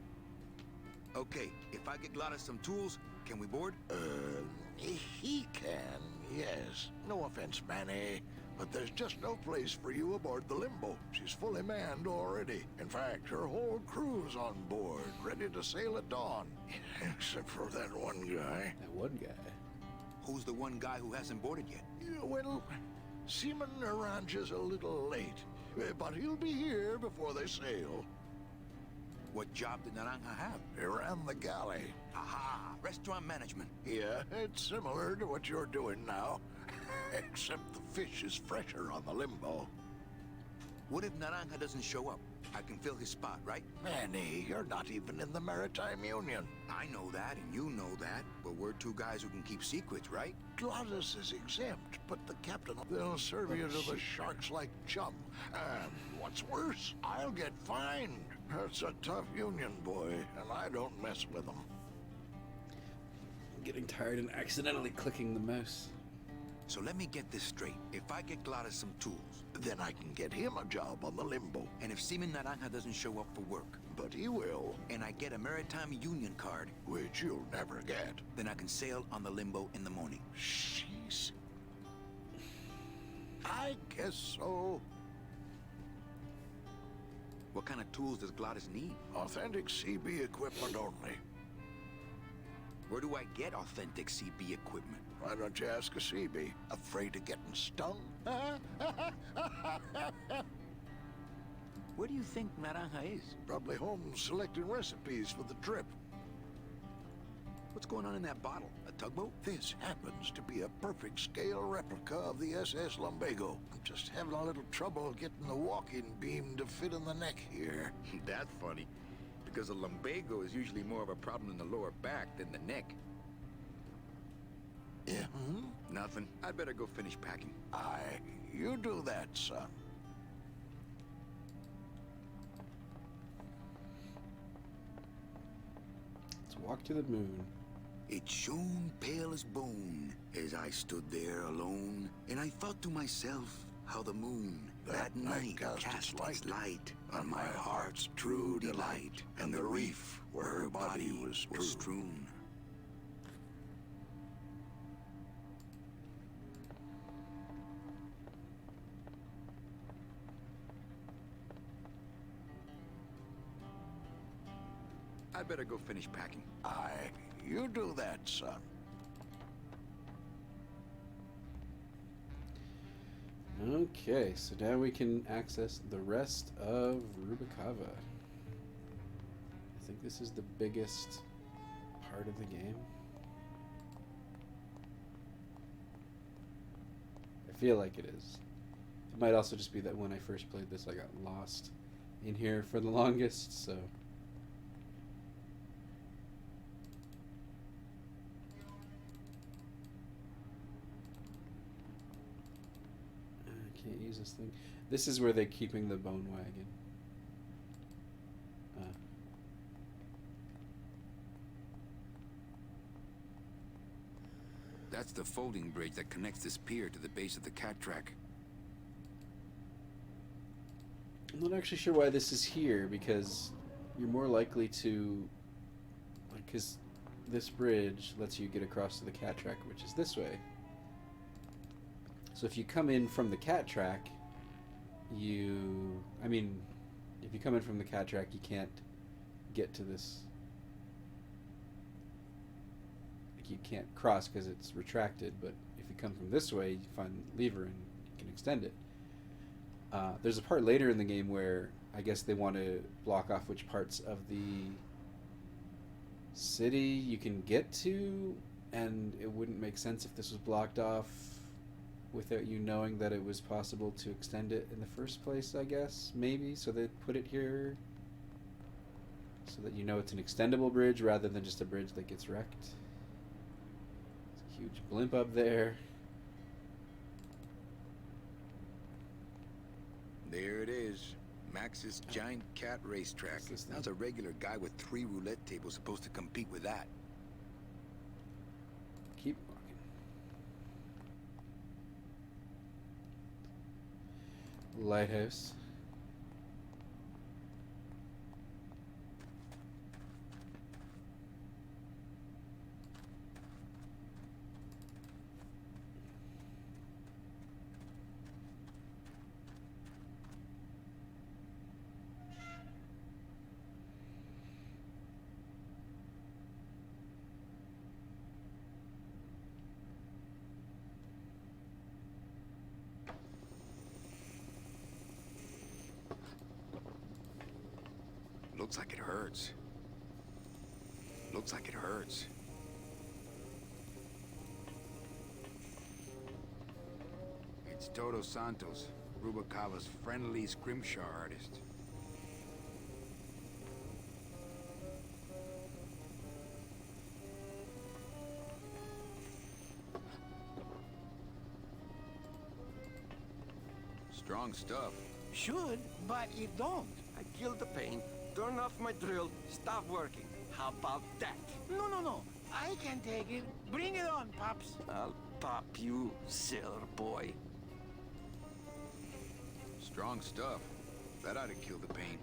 Okay, if I get Glottis some tools, can we board? He can, yes. No offense, Manny, but there's just no place for you aboard the Limbo. She's fully manned already. In fact, her whole crew's on board, ready to sail at dawn. Except for that one guy. That one guy. Who's the one guy who hasn't boarded yet? Yeah, well, Seaman Naranja's a little late, but he'll be here before they sail. What job did Naranja have? He ran the galley. Aha! Restaurant management. Yeah, it's similar to what you're doing now. Except the fish is fresher on the Limbo. What if Naranja doesn't show up? I can fill his spot, right? Manny, you're not even in the Maritime Union. I know that, and you know that, but we're two guys who can keep secrets, right? Glottis is exempt, but the captain, they'll serve you to the sharks like chum. And what's worse, I'll get fined. It's a tough union, boy, and I don't mess with them. I'm getting tired and accidentally clicking the mouse. So let me get this straight. If I get Glottis some tools, then I can get him a job on the Limbo. And if Seaman Naranja doesn't show up for work, but he will, and I get a Maritime Union card, which you'll never get, then I can sail on the Limbo in the morning. Jeez. I guess so. What kind of tools does Glottis need? Authentic CB equipment only. Where do I get authentic CB equipment? Why don't you ask a CB? Afraid of getting stung? Where do you think Naranja is? Probably home selecting recipes for the trip. What's going on in that bottle? A tugboat? This happens to be a perfect scale replica of the SS Lumbago. I'm just having a little trouble getting the walking beam to fit in the neck here. That's funny, because a lumbago is usually more of a problem in the lower back than the neck. Yeah? Nothing. I'd better go finish packing. Aye, you do that, son. Let's walk to the moon. It shone pale as bone as I stood there alone, and I thought to myself how the moon that night cast its light on my heart's true delight, and the reef where her body was strewn. I'd better go finish packing. Aye, you do that, son. Okay, so now we can access the rest of Rubikava. I think this is the biggest part of the game. I feel like it is. It might also just be that when I first played this, I got lost in here for the longest, so... Can't use this thing. This is where they're keeping the bone wagon. That's the folding bridge that connects this pier to the base of the cat track. I'm not actually sure why this is here, because you're more likely to... Because this bridge lets you get across to the cat track, which is this way. So if you come in from the cat track, if you come in from the cat track, you can't get to this. Like, you can't cross because it's retracted, but if you come from this way, you find the lever and you can extend it. There's a part later in the game where I guess they want to block off which parts of the city you can get to, and it wouldn't make sense if this was blocked off without you knowing that it was possible to extend it in the first place, I guess, maybe. So they put it here so that you know it's an extendable bridge rather than just a bridge that gets wrecked. There's a huge blimp up there. There it is. Max's giant cat racetrack. How's a regular guy with 3 roulette tables supposed to compete with that? Keep walking. Lighthouse. Looks like it hurts. Looks like it hurts. It's Toto Santos, Rubikava's friendly scrimshaw artist. Strong stuff. Should, but it don't. I killed the pain, turn off my drill, stop working. How about that? No. I can take it. Bring it on, Pops. I'll pop you, sailor boy. Strong stuff. That ought to kill the pain.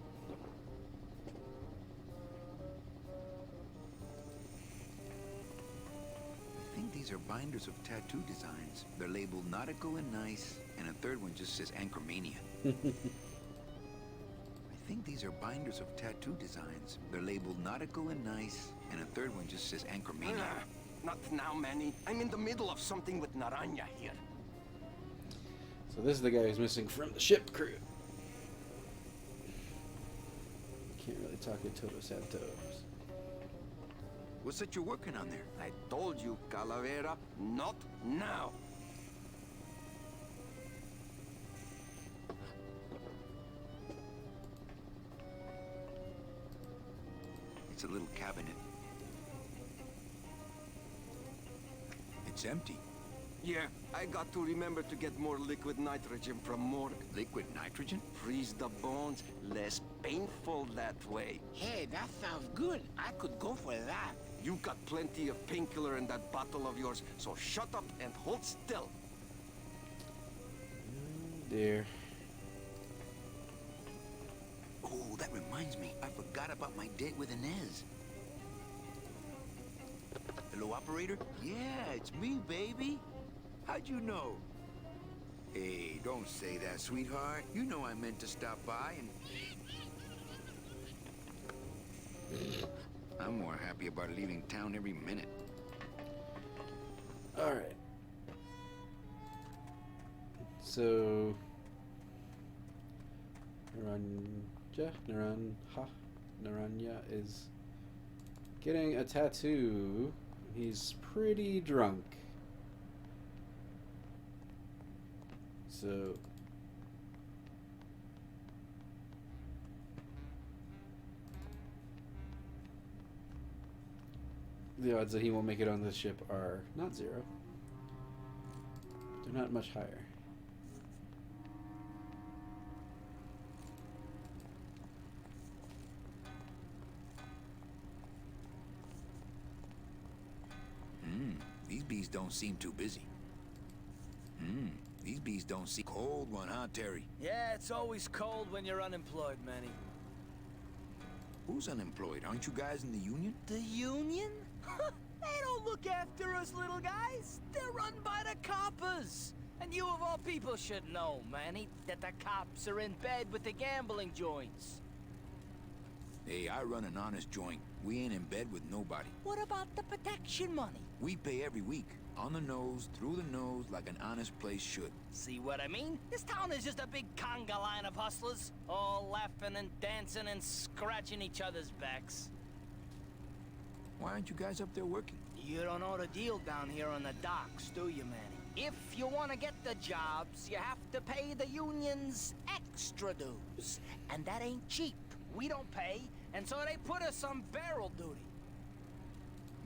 I think these are binders of tattoo designs. They're labeled nautical and nice, and a third one just says Anchormania. I think these are binders of tattoo designs. They're labeled nautical and nice, and a third one just says Anchormania. Not now, Manny. I'm in the middle of something with Naranja here. So this is the guy who's missing from the ship crew. Can't really talk to Toto Santos. What's that you're working on there? I told you, Calavera, not now. It's a little cabinet. It's empty. Yeah, I got to remember to get more liquid nitrogen from morgue. Liquid nitrogen? Freeze the bones, less painful that way. Hey, that sounds good. I could go for that. You got plenty of painkiller in that bottle of yours, so shut up and hold still. Dear. Oh, that reminds me. I forgot about my date with Inez. Hello, operator? Yeah, it's me, baby. How'd you know? Hey, don't say that, sweetheart. You know I meant to stop by and... I'm more happy about leaving town every minute. Alright. So... Naranja is getting a tattoo. He's pretty drunk. So... the odds that he won't make it on this ship are not zero. They're not much higher. These bees don't seem too busy. These bees don't seem... Cold one, huh, Terry? Yeah, it's always cold when you're unemployed, Manny. Who's unemployed? Aren't you guys in the union? The union? They don't look after us little guys. They're run by the coppers. And you of all people should know, Manny, that the cops are in bed with the gambling joints. Hey, I run an honest joint. We ain't in bed with nobody. What about the protection money? We pay every week. On the nose, through the nose, like an honest place should. See what I mean? This town is just a big conga line of hustlers, all laughing and dancing and scratching each other's backs. Why aren't you guys up there working? You don't know the deal down here on the docks, do you, Manny? If you want to get the jobs, you have to pay the unions extra dues. And that ain't cheap. We don't pay, and so they put us on barrel duty.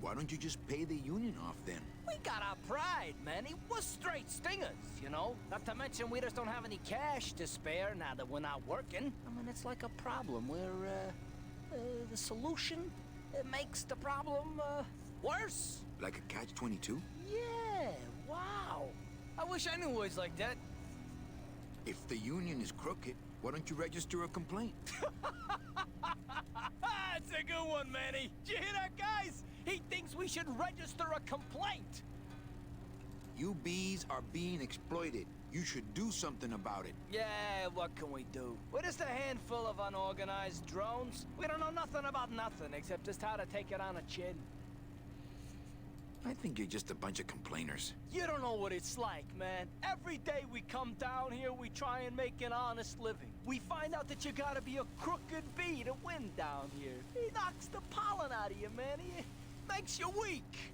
Why don't you just pay the union off then? We got our pride, Manny. We're straight stingers, you know? Not to mention we just don't have any cash to spare now that we're not working. I mean, it's like a problem where, the solution, it makes the problem, worse. Like a catch-22? Yeah, wow. I wish I knew words like that. If the union is crooked, why don't you register a complaint? That's a good one, Manny. Did you hear that, guys? He thinks we should register a complaint. You bees are being exploited. You should do something about it. Yeah, what can we do? We're just a handful of unorganized drones. We don't know nothing about nothing except just how to take it on a chin. I think you're just a bunch of complainers. You don't know what it's like, man. Every day we come down here, we try and make an honest living. We find out that you gotta be a crooked bee to win down here. He knocks the pollen out of you, man. He makes you weak.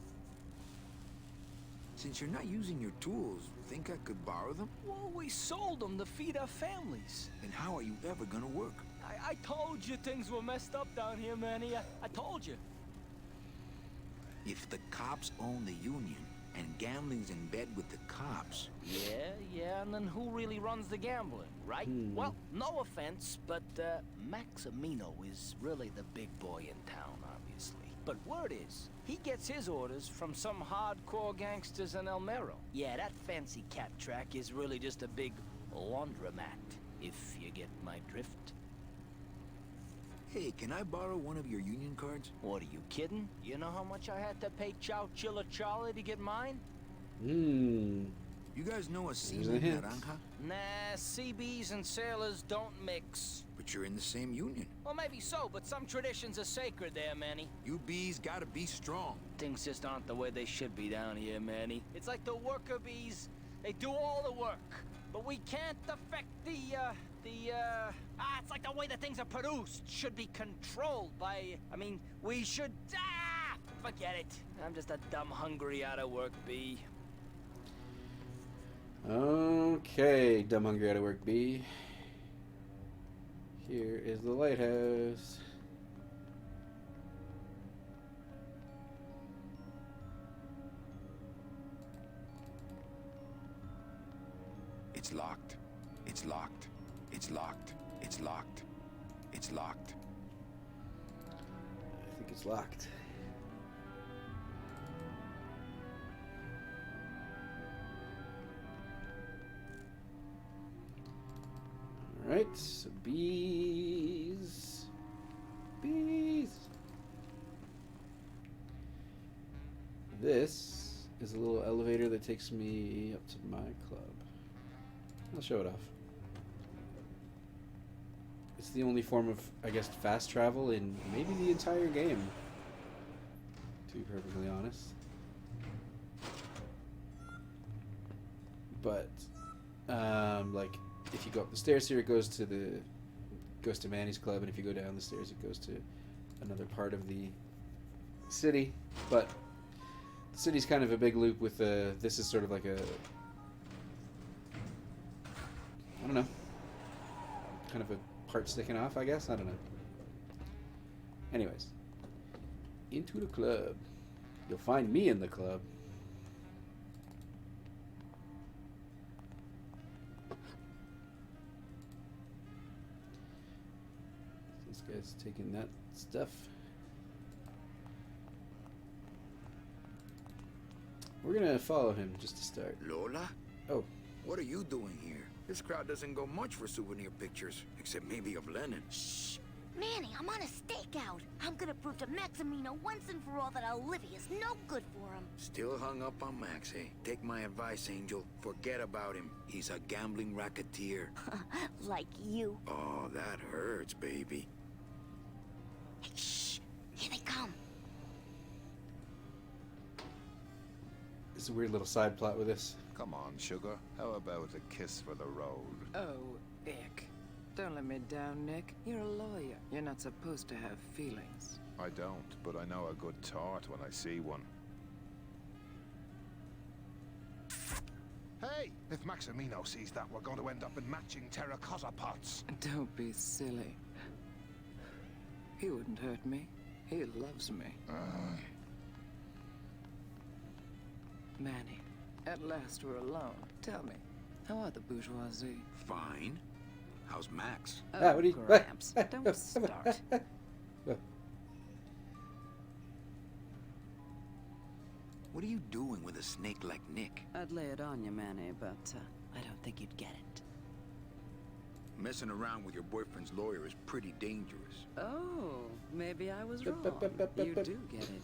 Since you're not using your tools, think I could borrow them? Well, we sold them to feed our families. Then how are you ever gonna work? I told you things were messed up down here, Manny. I told you. If the cops own the union, and gambling's in bed with the cops... Yeah, and then who really runs the gambling, right? Well, no offense, but Maximino is really the big boy in town, obviously. But word is, he gets his orders from some hardcore gangsters in El Mero. Yeah, that fancy cat track is really just a big laundromat, if you get my drift. Hey, can I borrow one of your union cards? What, are you kidding? You know how much I had to pay Chow Chilla Charlie to get mine? You guys know a seaman naranja? Nah, CBs and sailors don't mix. But you're in the same union. Well, maybe so, but some traditions are sacred there, Manny. You bees gotta be strong. Things just aren't the way they should be down here, Manny. It's like the worker bees. They do all the work. But we can't affect the It's like the way that things are produced should be controlled by, I mean, we should, forget it. I'm just a dumb, hungry, out of work bee. Okay, dumb hungry out of work bee. Here is the lighthouse. It's locked. It's locked. It's locked. It's locked. It's locked. I think it's locked. Alright, so bees. Bees. This is a little elevator that takes me up to my club. I'll show it off. It's the only form of, I guess, fast travel in maybe the entire game, to be perfectly honest. But, like, if you go up the stairs here, it goes to Manny's club, and if you go down the stairs, it goes to another part of the city. But the city's kind of a big loop with this is sort of like a, I don't know, kind of a part sticking off, I guess. I don't know. Anyways, into the club. You'll find me in the club. This guy's taking that stuff. We're gonna follow him just to start. Lola? Oh. What are you doing here? This crowd doesn't go much for souvenir pictures, except maybe of Lennon. Shh! Manny, I'm on a stakeout. I'm gonna prove to Maximino once and for all that Olivia's no good for him. Still hung up on Max, eh? Take my advice, Angel. Forget about him. He's a gambling racketeer. Like you. Oh, that hurts, baby. Hey, shh! Here they come. There's a weird little side plot with this. Come on, sugar. How about a kiss for the road? Oh, ick. Don't let me down, Nick. You're a lawyer. You're not supposed to have feelings. I don't, but I know a good tart when I see one. Hey! If Maximino sees that, we're going to end up in matching terracotta pots. Don't be silly. He wouldn't hurt me. He loves me. Manny, at last we're alone. Tell me, how are the bourgeoisie? Fine. How's Max? Oh, what do you... Gramps, don't start. What are you doing with a snake like Nick? I'd lay it on you, Manny, but I don't think you'd get it. Messing around with your boyfriend's lawyer is pretty dangerous. Oh, maybe I was wrong. You do get it.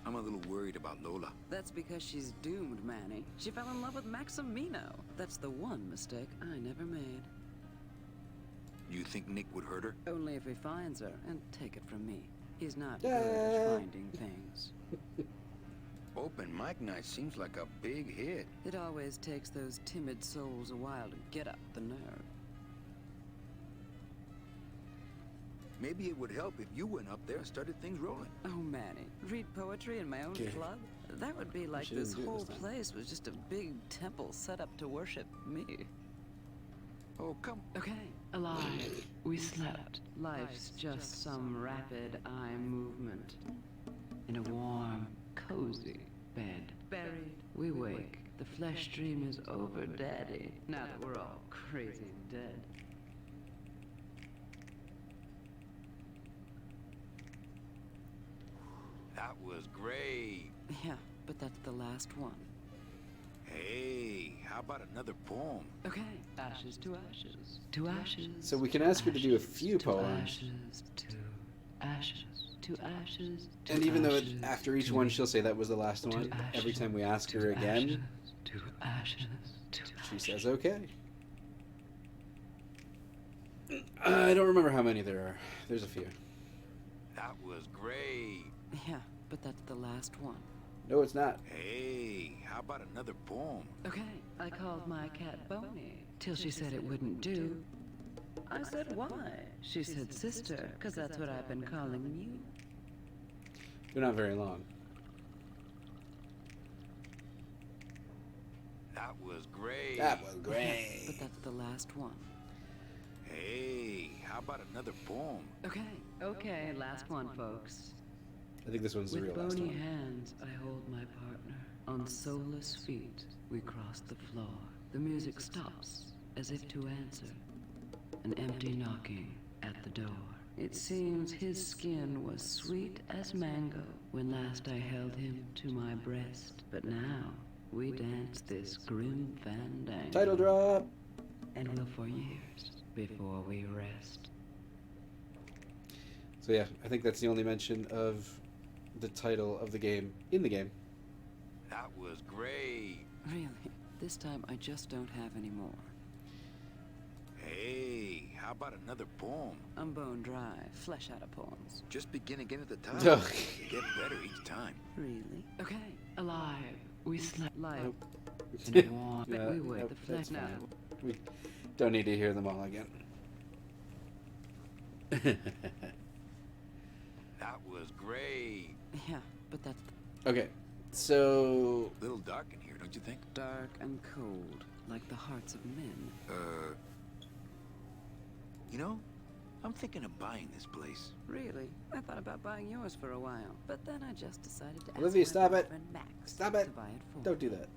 I'm a little worried about Lola. That's because she's doomed, Manny. She fell in love with Maximino. That's the one mistake I never made. You think Nick would hurt her? Only if he finds her, and take it from me. He's not good at finding things. Open mic night seems like a big hit. It always takes those timid souls a while to get up the nerve. Maybe it would help if you went up there and started things rolling. Oh, Manny, read poetry in my own club? That would be like this whole place was just a big temple set up to worship me. Oh, come. Okay, alive. We slept. Life's just some rapid eye movement. In a warm, cozy bed. Buried, we wake. The flesh dream is over, Daddy. Now that we're all crazy dead. That was great. Yeah, but that's the last one. Hey, how about another poem? Okay, ashes to ashes. To ashes. So we can ask her to do a few poems. Ashes to ashes. To ashes. And even though after each one she'll say that was the last one, every time we ask her again, to ashes. She says okay. I don't remember how many there are. There's a few. That was great. Yeah, but that's the last one. No, it's not. Hey, how about another poem? Okay, I called my cat Boney, till she said it wouldn't do. I said, why? She said, sister, because that's what I've been calling you. They're not very long. That was great. That was great. But that's the last one. Hey, how about another poem? Okay, last one, folks. I think this one's the real With last bony one. hands, I hold my partner. On soulless feet, we cross the floor. The music stops, as if to answer. An empty knocking at the door. It seems his skin was sweet as mango when last I held him to my breast. But now, we dance this grim fandango. Title drop! And will for years before we rest. So yeah, I think that's the only mention of the title of the game in the game. That was great. Really, this time I just don't have any more. Hey, how about another poem? I'm bone dry, flesh out of poems. Just begin again at the top. No. You get better each time. Really? Okay. Alive, we slept. Live. Nope. In a warm. No, we wait nope, the flesh that's now. fine. We don't need to hear them all again. That was great. Yeah, but that's Okay, so A little dark in here, don't you think? dark and cold, like the hearts of men. You know, I'm thinking of buying this place. Really? I thought about buying yours for a while, but then I just decided to Olivia, ask my stop it. boyfriend Max Stop it. to buy it for Don't me. do that.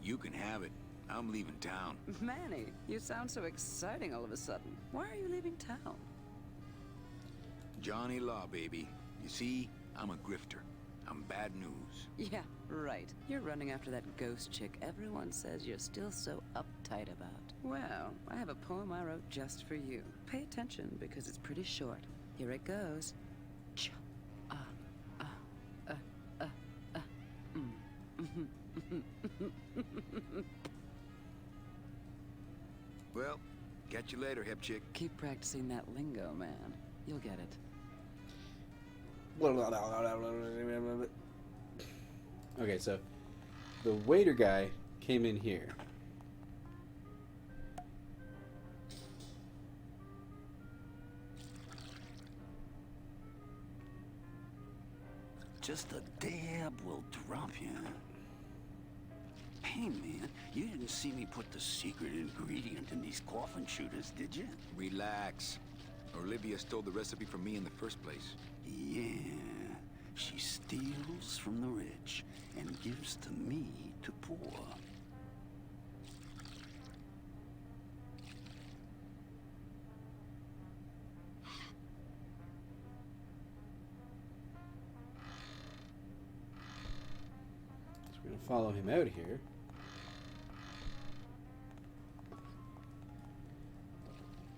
You can have it. I'm leaving town. Manny, you sound so exciting all of a sudden. Why are you leaving town? Johnny Law, baby. You see, I'm a grifter. I'm bad news. Yeah, right. You're running after that ghost chick everyone says you're still so uptight about. Well, I have a poem I wrote just for you. Pay attention because it's pretty short. Here it goes. Ch ah ah Well, catch you later, hep chick. Keep practicing that lingo, man. You'll get it. Okay, so the waiter guy came in here. Just a dab will drop you. Hey, man, you didn't see me put the secret ingredient in these coffin shooters, did you? Relax. Olivia stole the recipe from me in the first place. Yeah, she steals from the rich and gives to me to poor. So we're gonna follow him out here.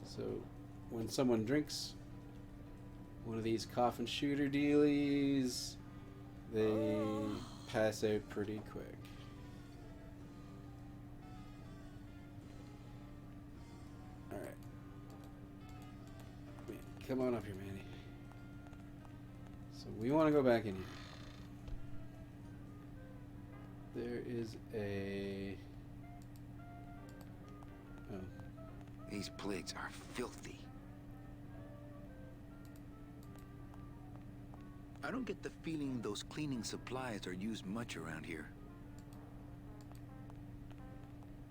So when someone drinks one of these coffin shooter dealies, they pass out pretty quick. Alright. Come on up here, Manny. So we want to go back in here. There is a... Oh. These plates are filthy. I don't get the feeling those cleaning supplies are used much around here.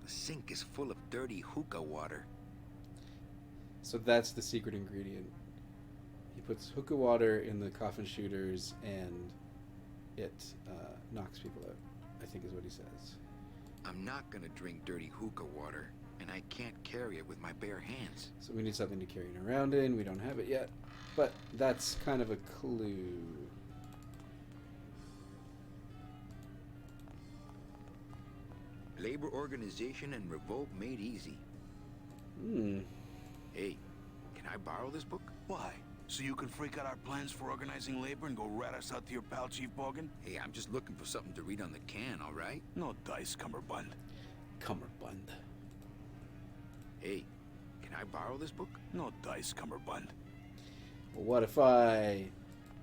The sink is full of dirty hookah water. So that's the secret ingredient. He puts hookah water in the coffin shooters and it knocks people out, I think is what he says. I'm not gonna drink dirty hookah water, and I can't carry it with my bare hands. So we need something to carry it around in. We don't have it yet, but that's kind of a clue. Labor organization and revolt made easy. Hey, can I borrow this book? Why? So you can freak out our plans for organizing labor and go rat us out to your pal, Chief Bogan? Hey, I'm just looking for something to read on the can, all right? No dice, Cummerbund. Cummerbund. Hey, can I borrow this book? No dice, Cummerbund. Well, what if I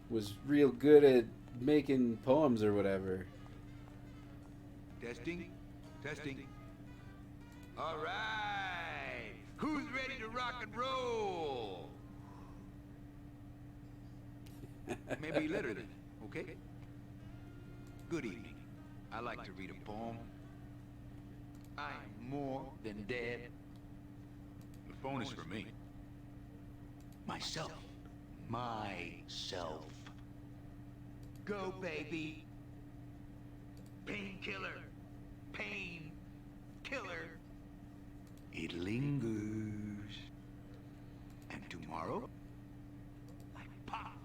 was real good at making poems or whatever. Testing? Testing. All right. Who's ready to rock and roll? Maybe later then, okay? Good evening. I like to read a poem. I am more than dead. The phone is for me. Myself. Myself. Go, baby. Painkiller. Pain. Killer. It lingers. And tomorrow? Like pop.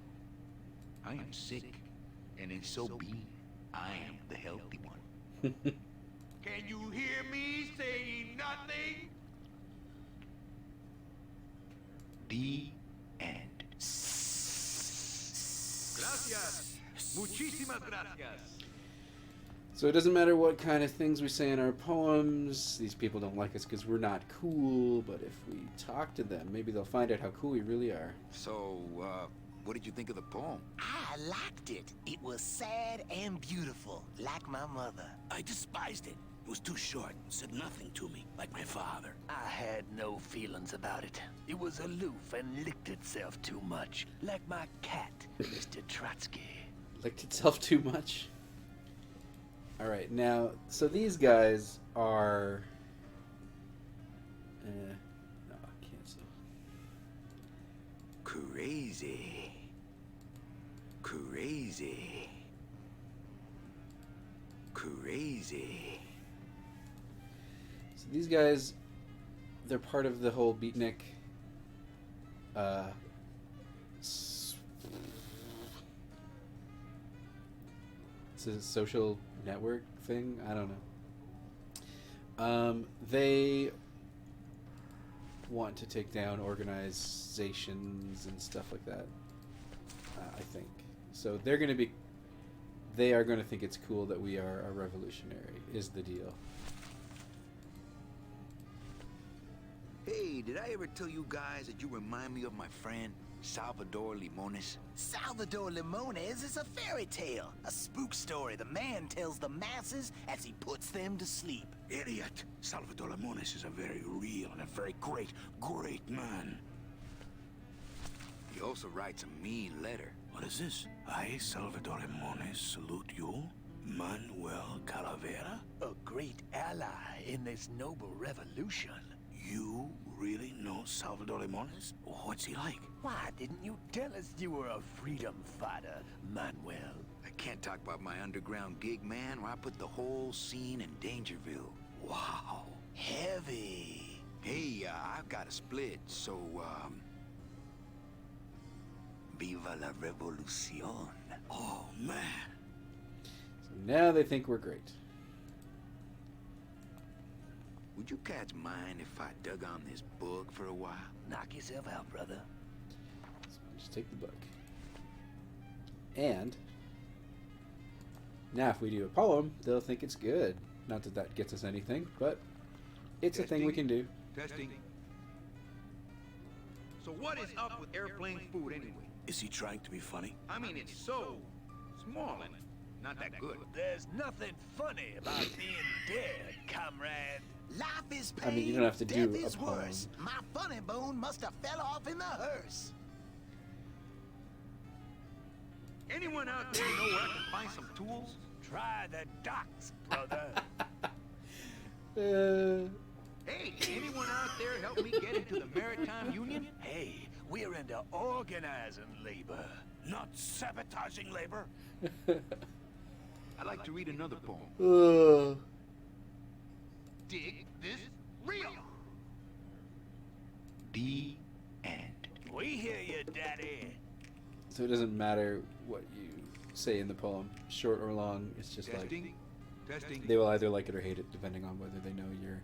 I am sick. And in so being, I am the healthy one. Can you hear me saying nothing? The end. Gracias. Muchísimas gracias. So it doesn't matter what kind of things we say in our poems. These people don't like us because we're not cool. But if we talk to them, maybe they'll find out how cool we really are. So, what did you think of the poem? I liked it. It was sad and beautiful, like my mother. I despised it. It was too short, said nothing to me, like my father. I had no feelings about it. It was aloof and licked itself too much, like my cat, Mr. Trotsky. Licked itself too much? Alright, now, so these guys are... no, cancel. Crazy. Crazy. Crazy. So these guys, they're part of the whole beatnik it's a social network thing. I don't know. They want to take down organizations and stuff like that. I think so. They are going to think it's cool that we are a revolutionary. Is the deal? Hey, did I ever tell you guys that you remind me of my friend Salvador Limones? Salvador Limones is a fairy tale, a spook story the man tells the masses as he puts them to sleep. Idiot. Salvador Limones is a very real and a very great, great man. He also writes a mean letter. What is this? I, Salvador Limones, salute you, Manuel Calavera. A great ally in this noble revolution. You really know Salvador Limones? What's he like? Why didn't you tell us you were a freedom fighter, Manuel? I can't talk about my underground gig, man, where I put the whole scene in Dangerville. Wow. Heavy. Hey, I've got a split, so, Viva la revolución. Oh, man. So now they think we're great. Would you cats mind if I dug on this book for a while? Knock yourself out, brother. So just take the book. And now if we do a poem, they'll think it's good. Not that that gets us anything, but it's a thing we can do. Testing. So what is up with airplane food anyway? Is he trying to be funny? I mean, it's so small and not that good. There's nothing funny about being dead, comrade. Life is pain, I mean, you don't have to do death a is poem. worse. My funny bone must have fell off in the hearse. Anyone out there know where I can find some tools? Try the docks, brother. Hey, can anyone out there help me get into the Maritime Union? Hey, we're into organizing labor. Not sabotaging labor. I'd like to read another poem. Dig this real. The end. We hear you, Daddy. So it doesn't matter what you say in the poem, short or long. It's just Testing. like Testing. they will either like it or hate it, depending on whether they know you're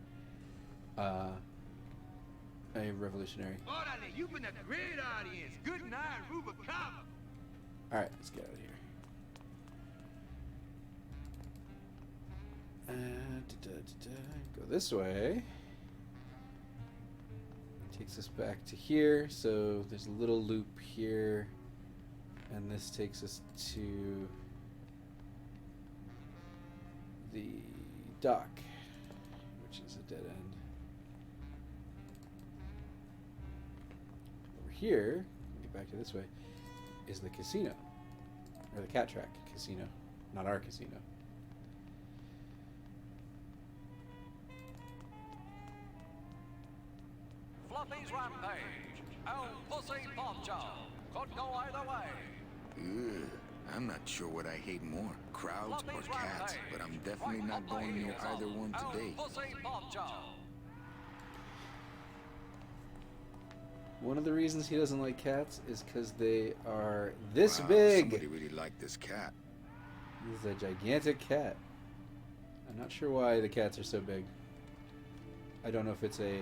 a revolutionary. Orale, you've been a great audience. Good night, Rubicon. All right, let's get out of here. Go this way. Takes us back to here. So there's a little loop here, and this takes us to the dock, which is a dead end. Over here, get back to this way, is the casino. Or the Cat Track casino. Not our casino. Fluffy's Rampage. El Pussy Poncho. Could go either way. Ugh, I'm not sure what I hate more, crowds or cats, but I'm definitely not going near either one today. Pussy Poncho. One of the reasons he doesn't like cats is because they are this Wow, big. Somebody really liked this cat. This is a gigantic cat. I'm not sure why the cats are so big. I don't know if it's a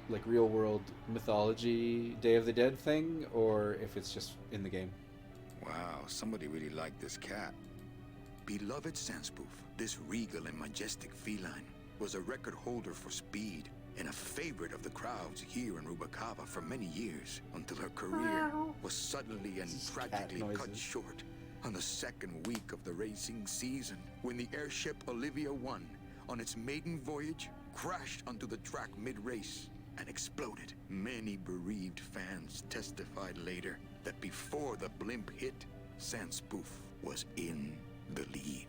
like real world mythology Day of the Dead thing or if it's just in the game. Wow, somebody really liked this cat. Beloved Sandspoof, this regal and majestic feline was a record holder for speed and a favorite of the crowds here in Rubacava for many years until her career was suddenly and tragically cut short on the second week of the racing season when the airship Olivia 1 on its maiden voyage crashed onto the track mid-race and exploded. Many bereaved fans testified later that before the blimp hit, Sandspoof was in the lead.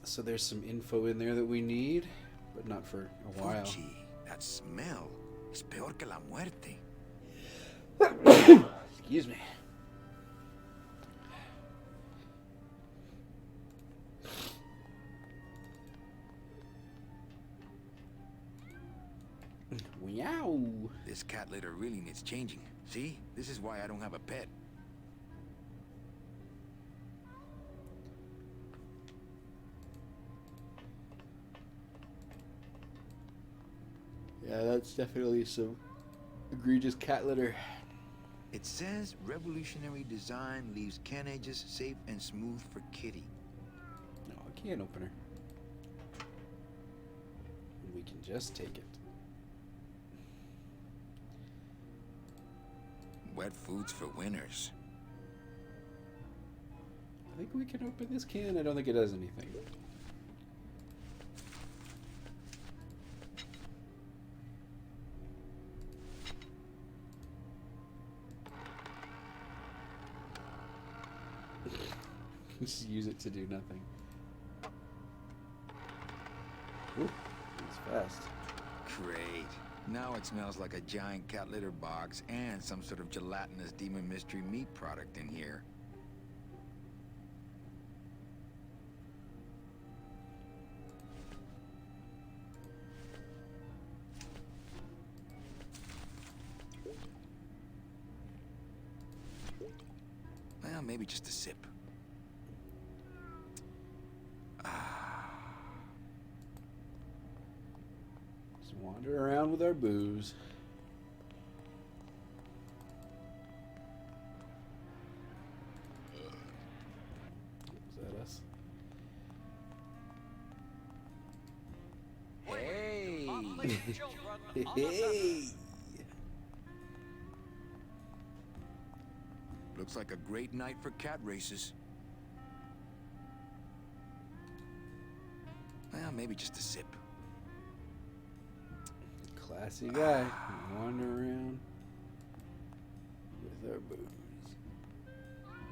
So there's some info in there that we need, but not for a while. Fuchi, that smell is peor que la muerte. Excuse me. Meow. This cat litter really needs changing. See? This is why I don't have a pet. Yeah, that's definitely some egregious cat litter. It says revolutionary design leaves can edges safe and smooth for kitty. No, a can opener. We can just take it. Wet foods for winners. I think we can open this can. I don't think it does anything. Just use it to do nothing. Ooh, it's fast. Great. Now it smells like a giant cat litter box and some sort of gelatinous demon mystery meat product in here. Well, maybe just a sip. Just wander around with our booze. Was that us? Hey! Hey! Looks like a great night for cat races. Well, maybe just a sip. Classy guy. Wander around with our booze.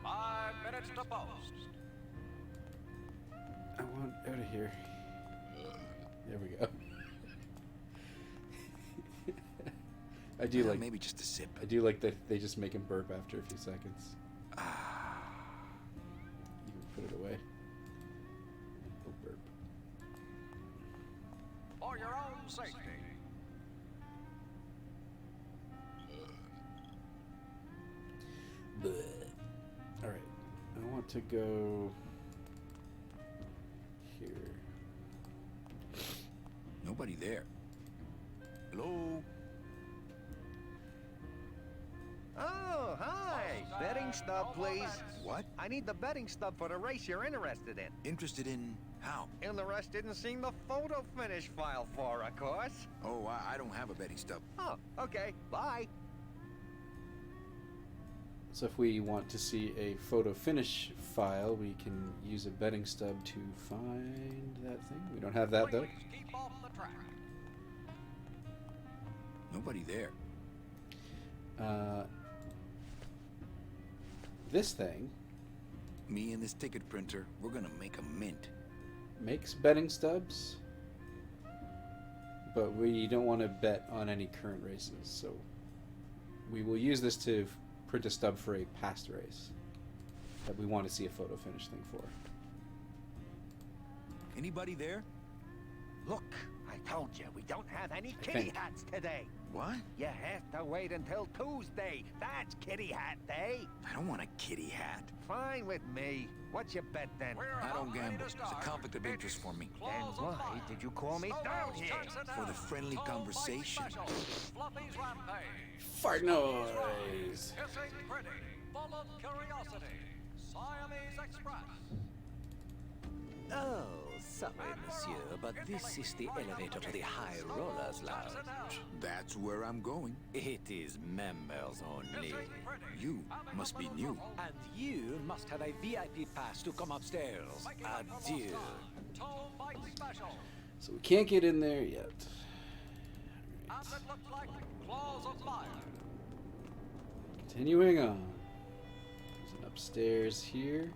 5 minutes to post. I want out of here. There we go. I do Well, like maybe just a sip. I do like that they just make him burp after a few seconds. You can put it away. He'll burp. For your own safety. All right, I want to go here. Nobody there. Hello? Oh, hi! Betting stub, please. What? I need the betting stub for the race you're interested in. Interested in how? Interested in seeing the photo finish file for, of course. Oh, I don't have a betting stub. Oh, okay. Bye. So if we want to see a photo finish file, we can use a bedding stub to find that thing. We don't have that though. Keep off the track. Nobody there. This thing Me and this ticket printer, we're gonna make a mint. makes betting stubs, but we don't want to bet on any current races, so we will use this to print a stub for a past race that we want to see a photo finish thing for. Anybody there? Look, I told you, we don't have any I kitty think. hats today. What? You have to wait until Tuesday. That's kitty hat day. I don't want a kitty hat. Fine with me. What's your bet then? I don't gamble. It's a conflict of interest for me. Then why did you call me down here? For the friendly conversation. Fluffy's Rampage. Fart noise! Kissing pretty. Full of curiosity. Siamese Express. Oh, sorry, monsieur, but this is the elevator to the High Rollers Lounge. That's where I'm going. It is members only. You must be new. And you must have a VIP pass to come upstairs. Adieu. So we can't get in there yet. And it looks like claws of fire. Continuing on. There's an upstairs here.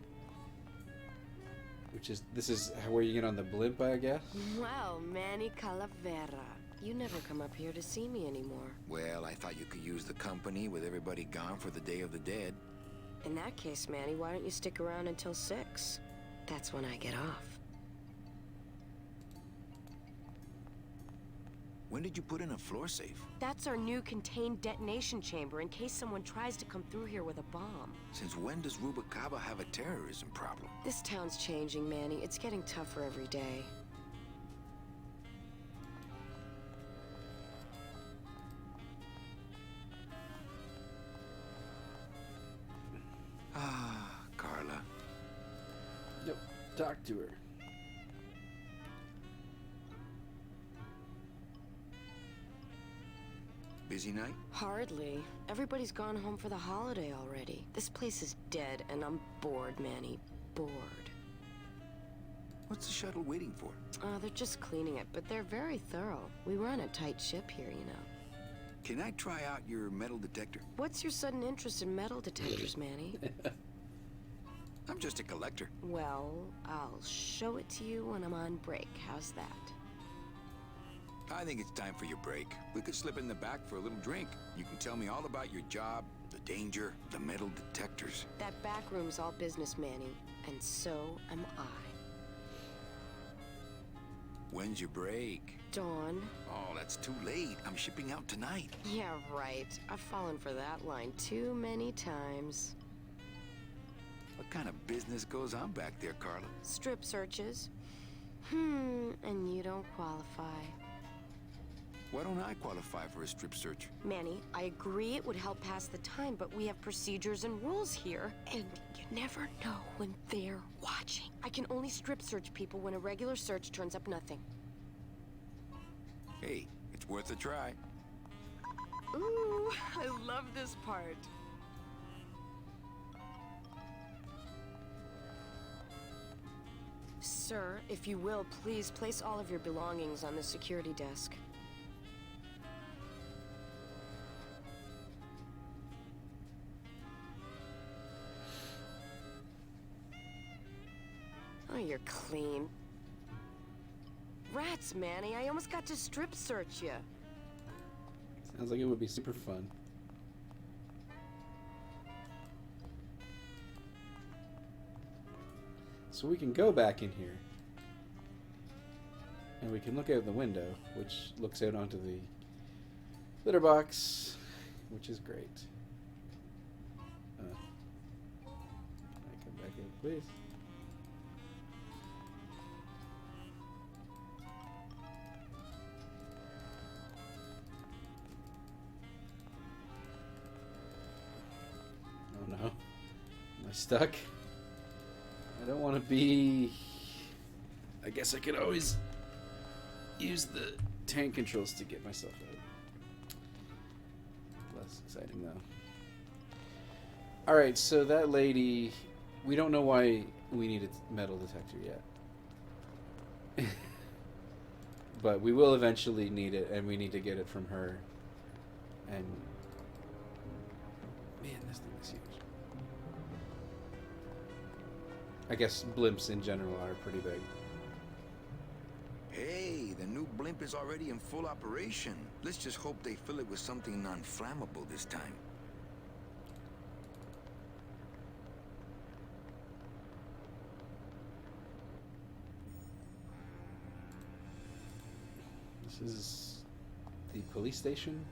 This is where you get on the blimp, I guess? Well, Manny Calavera. You never come up here to see me anymore. Well, I thought you could use the company with everybody gone for the Day of the Dead. In that case, Manny, why don't you stick around until 6? That's when I get off. When did you put in a floor safe? That's our new contained detonation chamber in case someone tries to come through here with a bomb. Since when does Rubacaba have a terrorism problem? This town's changing, Manny. It's getting tougher every day. Ah, Carla. Yep, talk to her. Busy night? Hardly. Everybody's gone home for the holiday already. This place is dead, and I'm bored, Manny. Bored. What's the shuttle waiting for? They're just cleaning it, but they're very thorough. We run a tight ship here, you know. Can I try out your metal detector? What's your sudden interest in metal detectors, Manny? I'm just a collector. Well, I'll show it to you when I'm on break. How's that? I think it's time for your break. We could slip in the back for a little drink. You can tell me all about your job, the danger, the metal detectors. That back room's all business, Manny, and so am I. When's your break? Dawn. Oh, that's too late. I'm shipping out tonight. Yeah, right. I've fallen for that line too many times. What kind of business goes on back there, Carla? Strip searches. And you don't qualify. Why don't I qualify for a strip search? Manny, I agree it would help pass the time, but we have procedures and rules here. And you never know when they're watching. I can only strip search people when a regular search turns up nothing. Hey, it's worth a try. Ooh, I love this part. Sir, if you will, please place all of your belongings on the security desk. Oh, you're clean. Rats, Manny, I almost got to strip search you. Sounds like it would be super fun. So we can go back in here. And we can look out the window, which looks out onto the litter box, which is great. Can I come back in, please? Oh no. Am I stuck? I don't want to be... I guess I could always use the tank controls to get myself out. Less exciting though. All right, so that lady, we don't know why we need a metal detector yet. But we will eventually need it, and we need to get it from her. And man, this thing is huge. I guess blimps in general are pretty big. Hey, the new blimp is already in full operation. Let's just hope they fill it with something non-flammable this time. This is the police station,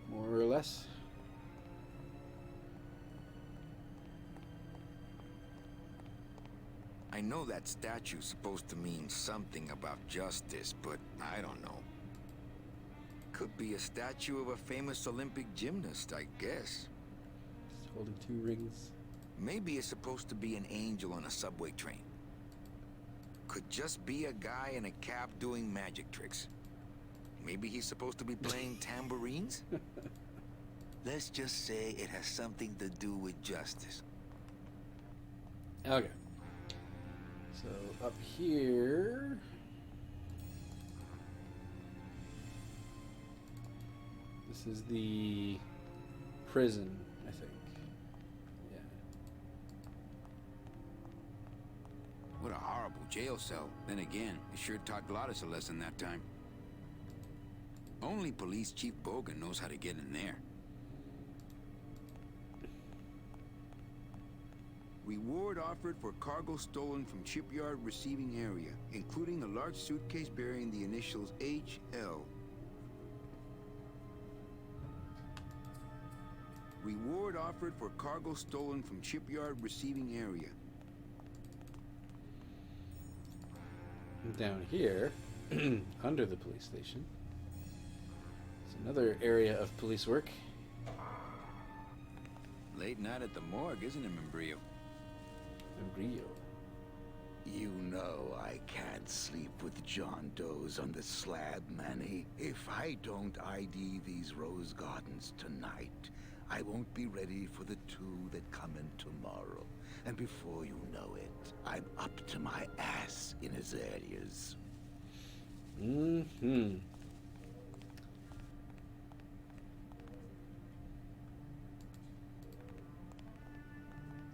more or less. I know that statue's supposed to mean something about justice, but I don't know. Could be a statue of a famous Olympic gymnast, I guess. Just holding 2 rings. Maybe it's supposed to be an angel on a subway train. Could just be a guy in a cap doing magic tricks. Maybe he's supposed to be playing tambourines? Let's just say it has something to do with justice. Okay. So up here, this is the prison, I think. Yeah. What a horrible jail cell. Then again, it sure taught Glottis a lesson that time. Only Police Chief Bogan knows how to get in there. Reward offered for cargo stolen from shipyard receiving area, including a large suitcase bearing the initials HL. Reward offered for cargo stolen from shipyard receiving area. Down here, under the police station, is another area of police work. Late night at the morgue, isn't it, Membrillo? Membrillo. You know I can't sleep with John Doe's on the slab, Manny. If I don't ID these rose gardens tonight, I won't be ready for the 2 that come in tomorrow. And before you know it, I'm up to my ass in azaleas. Mm-hmm.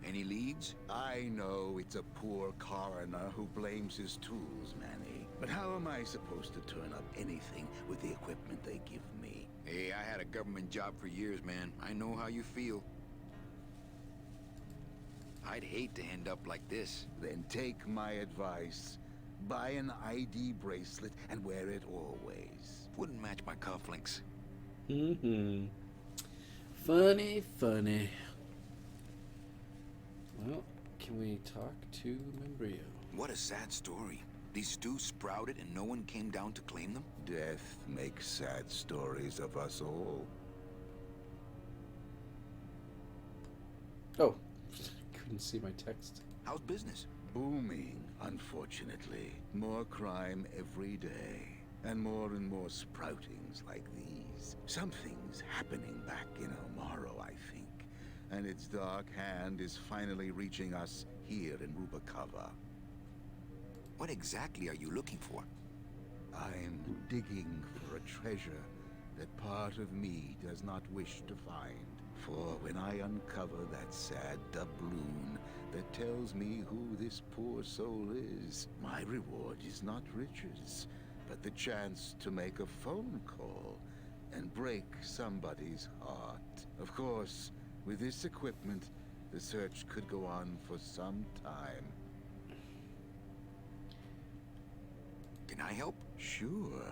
Any leads? I know it's a poor coroner who blames his tools, Manny. But how am I supposed to turn up anything with the equipment they give me? Hey, I had a government job for years, man. I know how you feel. I'd hate to end up like this. Then take my advice. Buy an ID bracelet and wear it always. Wouldn't match my cufflinks. Mm-hmm. Funny, funny. Well, can we talk to Membrillo? What a sad story. These stews sprouted and no one came down to claim them? Death makes sad stories of us all. Oh, couldn't see my text. How's business? Booming, unfortunately. More crime every day. And more sproutings like these. Something's happening back in Omaro, I think. And its dark hand is finally reaching us here in Rubacava. What exactly are you looking for? I'm digging for a treasure that part of me does not wish to find. For when I uncover that sad doubloon that tells me who this poor soul is, my reward is not riches, but the chance to make a phone call and break somebody's heart. Of course, with this equipment, the search could go on for some time. Can I help? Sure.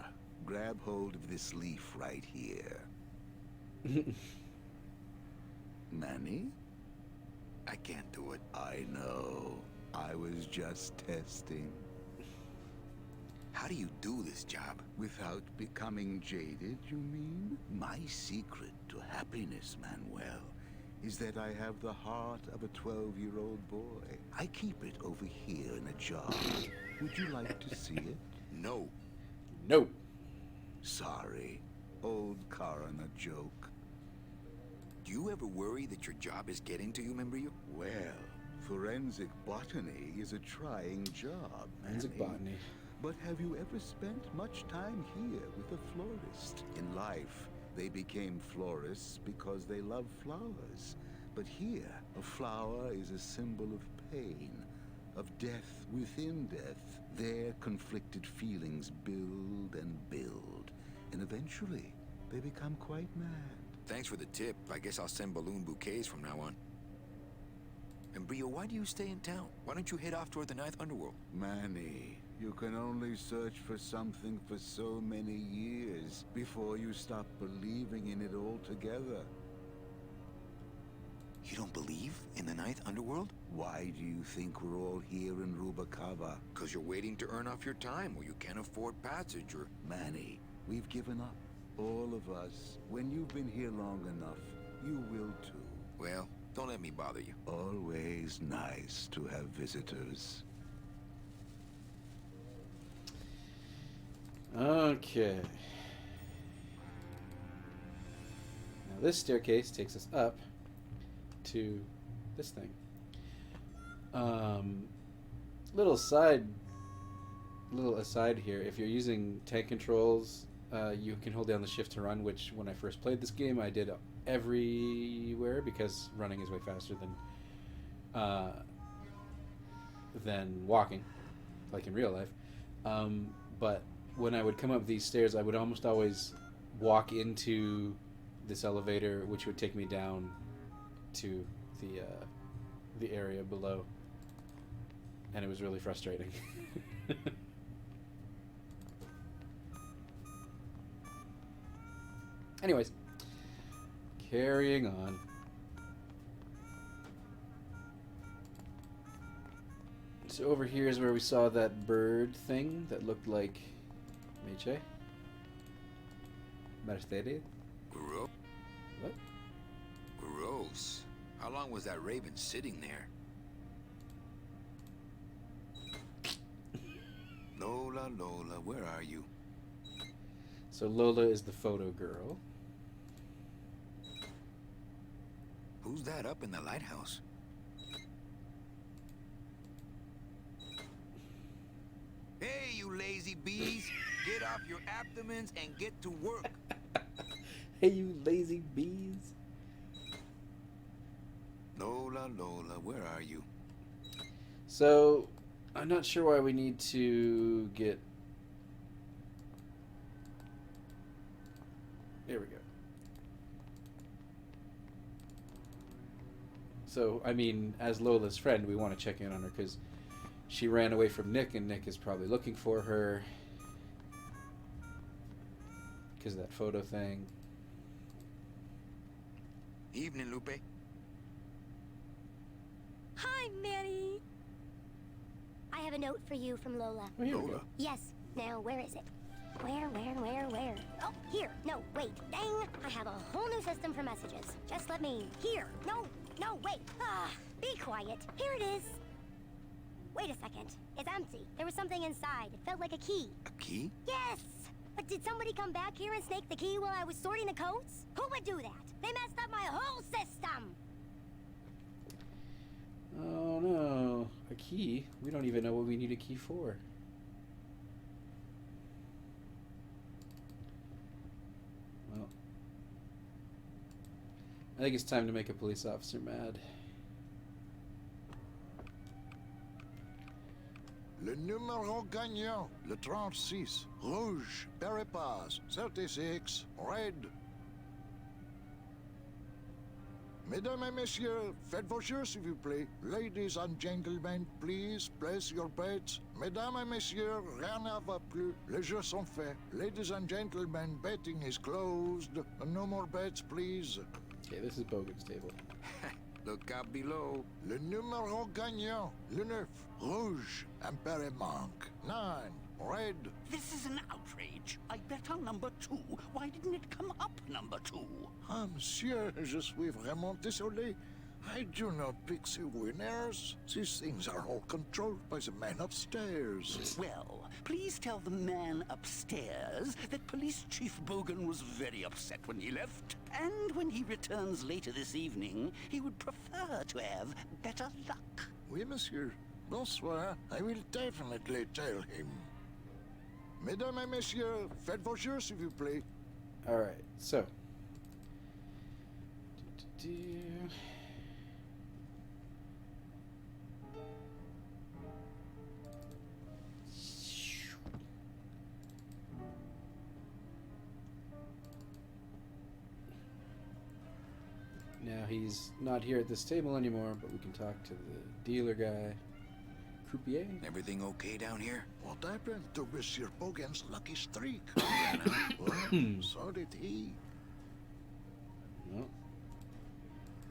Grab hold of this leaf right here. Manny? I can't do it. I know. I was just testing. How do you do this job? Without becoming jaded, you mean? My secret to happiness, Manuel, is that I have the heart of a 12-year-old boy. I keep it over here in a jar. Would you like to see it? No. No. Sorry. Old coroner joke. Do you ever worry that your job is getting to you, Membrio? Well, forensic botany is a trying job, Forensic Manny. botany. But have you ever spent much time here with a florist? In life, they became florists because they love flowers. But here, a flower is a symbol of pain, of death within death. Their conflicted feelings build and build, and eventually, they become quite mad. Thanks for the tip. I guess I'll send balloon bouquets from now on. And Brio, why do you stay in town? Why don't you head off toward the Ninth Underworld? Manny, you can only search for something for so many years before you stop believing in it altogether. You don't believe in the Ninth Underworld? Why do you think we're all here in Rubacava? Because you're waiting to earn off your time, or you can't afford passage, or... Manny, we've given up. All of us. When you've been here long enough, you will too. Well, don't let me bother you. Always nice to have visitors. Okay. Now this staircase takes us up to this thing. Little aside here. If you're using tank controls, you can hold down the shift to run, which when I first played this game, I did everywhere because running is way faster than walking, like in real life. But when I would come up these stairs, I would almost always walk into this elevator, which would take me down to the area below, and it was really frustrating. Anyways, carrying on. So over here is where we saw that bird thing that looked like Meche. Mercedes. Gross. What? Gross. How long was that raven sitting there? Lola, Lola, where are you? So Lola is the photo girl. Who's that up in the lighthouse? Hey, you lazy bees! Get off your abdomens and get to work. Hey, you lazy bees. Lola, Lola, where are you? So, I'm not sure why we need to get... There we go. So, I mean, as Lola's friend, we want to check in on her because she ran away from Nick, and Nick is probably looking for her because of that photo thing. Evening, Lupe. Hi, Manny. I have a note for you from Lola. Oh, here we go. Yes. Now, where is it? Where? Oh, here. No, wait. Dang. I have a whole new system for messages. Just let me... Here. No, wait. Be quiet. Here it is. Wait a second. It's empty. There was something inside. It felt like a key. A key? Yes. But did somebody come back here and snake the key while I was sorting the codes? Who would do that? They messed up my whole system. Oh no, a key? We don't even know what we need a key for. Well, I think it's time to make a police officer mad. Le numéro gagnant, le 36. Rouge, Berrepas, 36, red. Mesdames et messieurs, faites vos jeux s'il vous plaît. Ladies and gentlemen, please place your bets. Mesdames et messieurs, rien ne va plus. Les jeux sont faits. Ladies and gentlemen, betting is closed. No more bets, please. Okay, this is Bogan's table. Look out below. Le numéro gagnant, le 9, rouge, Impere manque. 9, red. This is an outrage. I bet on number 2. Why didn't it come up number 2? Ah, monsieur, je suis vraiment désolé. I do not pick the winners. These things are all controlled by the man upstairs. Well, Please tell the man upstairs that Police Chief Bogan was very upset when he left. And when he returns later this evening, he would prefer to have better luck. Oui, monsieur. Bonsoir. I will definitely tell him. Mesdames et messieurs, faites vos jeux, s'il vous plaît. Alright, so. Now he's not here at this table anymore, but we can talk to the dealer guy. Croupier? Everything okay down here? What happened to Monsieur Bogan's lucky streak? Well, so did he. No.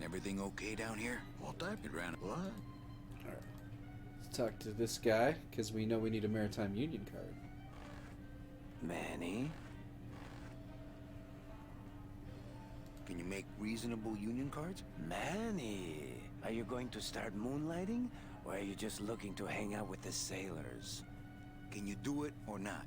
Everything okay down here? What happened? It ran. What? Alright. Let's talk to this guy, because we know we need a Maritime Union card. Manny? Can you make reasonable union cards? Manny! Are you going to start moonlighting? Or are you just looking to hang out with the sailors? Can you do it or not?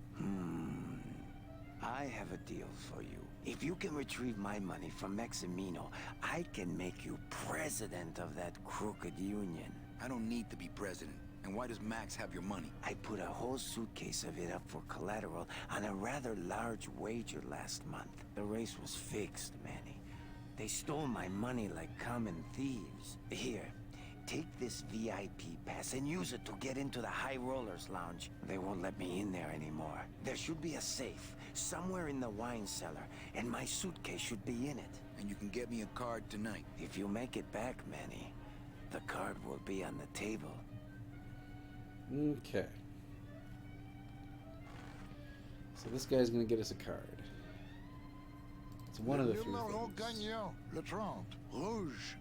I have a deal for you. If you can retrieve my money from Maximino, I can make you president of that crooked union. I don't need to be president. And why does Max have your money? I put a whole suitcase of it up for collateral on a rather large wager last month. The race was fixed, Manny. They stole my money like common thieves. Here, take this VIP pass and use it to get into the High Rollers Lounge. They won't let me in there anymore. There should be a safe somewhere in the wine cellar, and my suitcase should be in it. And you can get me a card tonight. If you make it back, Manny, the card will be on the table. Okay. So this guy's gonna get us a card. It's one of the three Numéro things. gagnant, le 30, rouge.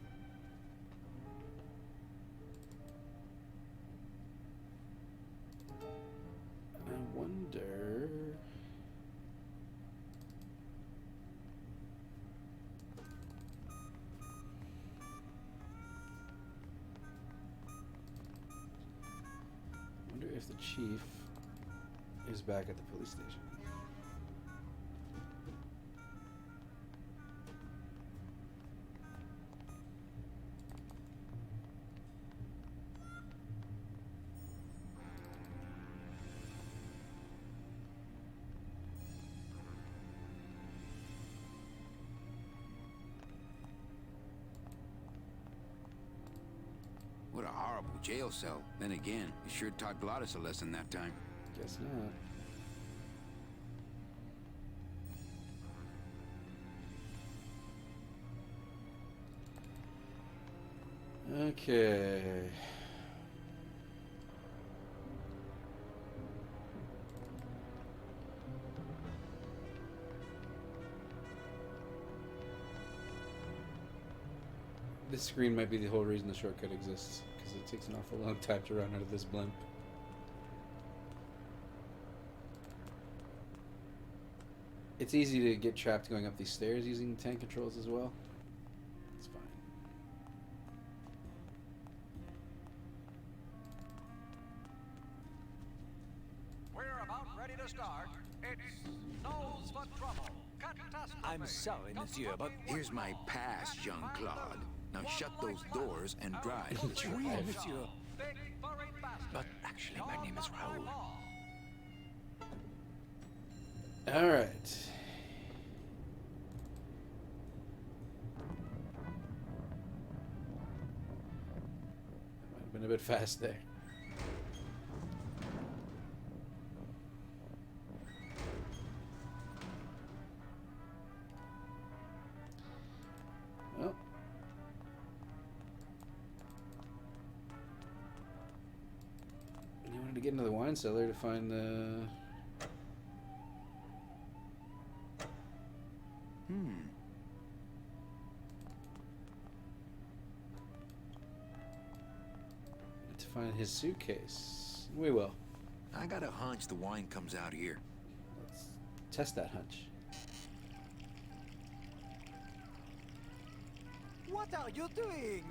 I wonder... I wonder if the chief is back at the police station. What a horrible jail cell. Then again, you sure taught Glottis a lesson that time. Guess not. Okay. This screen might be the whole reason the shortcut exists, because it takes an awful long time to run out of this blimp. It's easy to get trapped going up these stairs using tank controls as well. It's fine. We're about ready to start. It's Nose for Trouble. Catastrophe. I'm sorry, monsieur, but here's my pass, Jean-Claude. Now shut those doors and drive. Oui, monsieur. Victory Bastard. But actually, my name is Raoul. Alright. Might have been a bit fast there. Well. You wanted to get into the wine cellar to find the... To find his suitcase. We will. I got a hunch the wine comes out here. Let's test that hunch. What are you doing?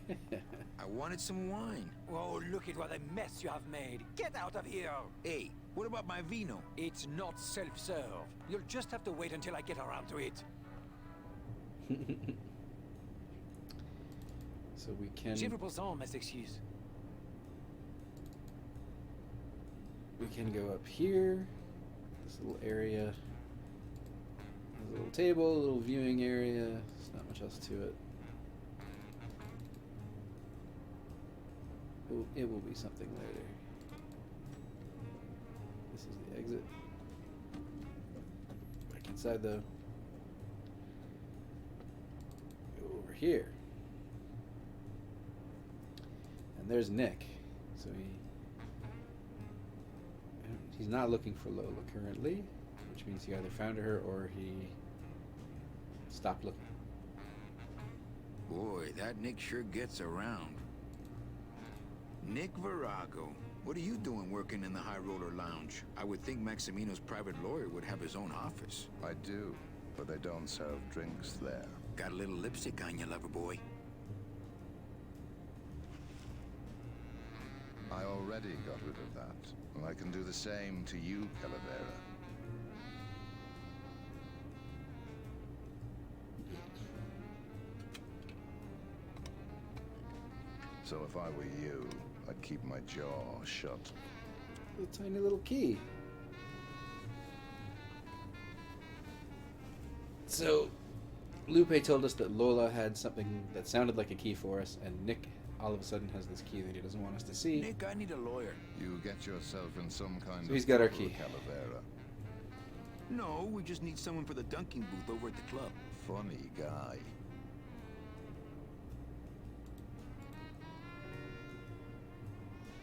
I wanted some wine. Oh, look at what a mess you have made. Get out of here. Hey, what about my vino? It's not self-serve. You'll just have to wait until I get around to it. So we can... Je vous présente mes excuses. We can go up here. This little area. There's a little table, a little viewing area. There's not much else to it. It will be something later. This is the exit. Back inside though. Go over here. And there's Nick. So he's not looking for Lola currently, which means he either found her or he stopped looking. Boy, that Nick sure gets around. Nick Virago, what are you doing working in the High Roller Lounge? I would think Maximino's private lawyer would have his own office. I do, but they don't serve drinks there. Got a little lipstick on you, lover boy. I already got rid of that, and I can do the same to you, Calavera. So if I were you, I'd keep my jaw shut. A tiny little key. So, Lupe told us that Lola had something that sounded like a key for us, and Nick all of a sudden has this key that he doesn't want us to see. Nick, I need a lawyer. You get yourself in some kind So of he's got our trouble, key. Calavera. No, we just need someone for the dunking booth over at the club. Funny guy.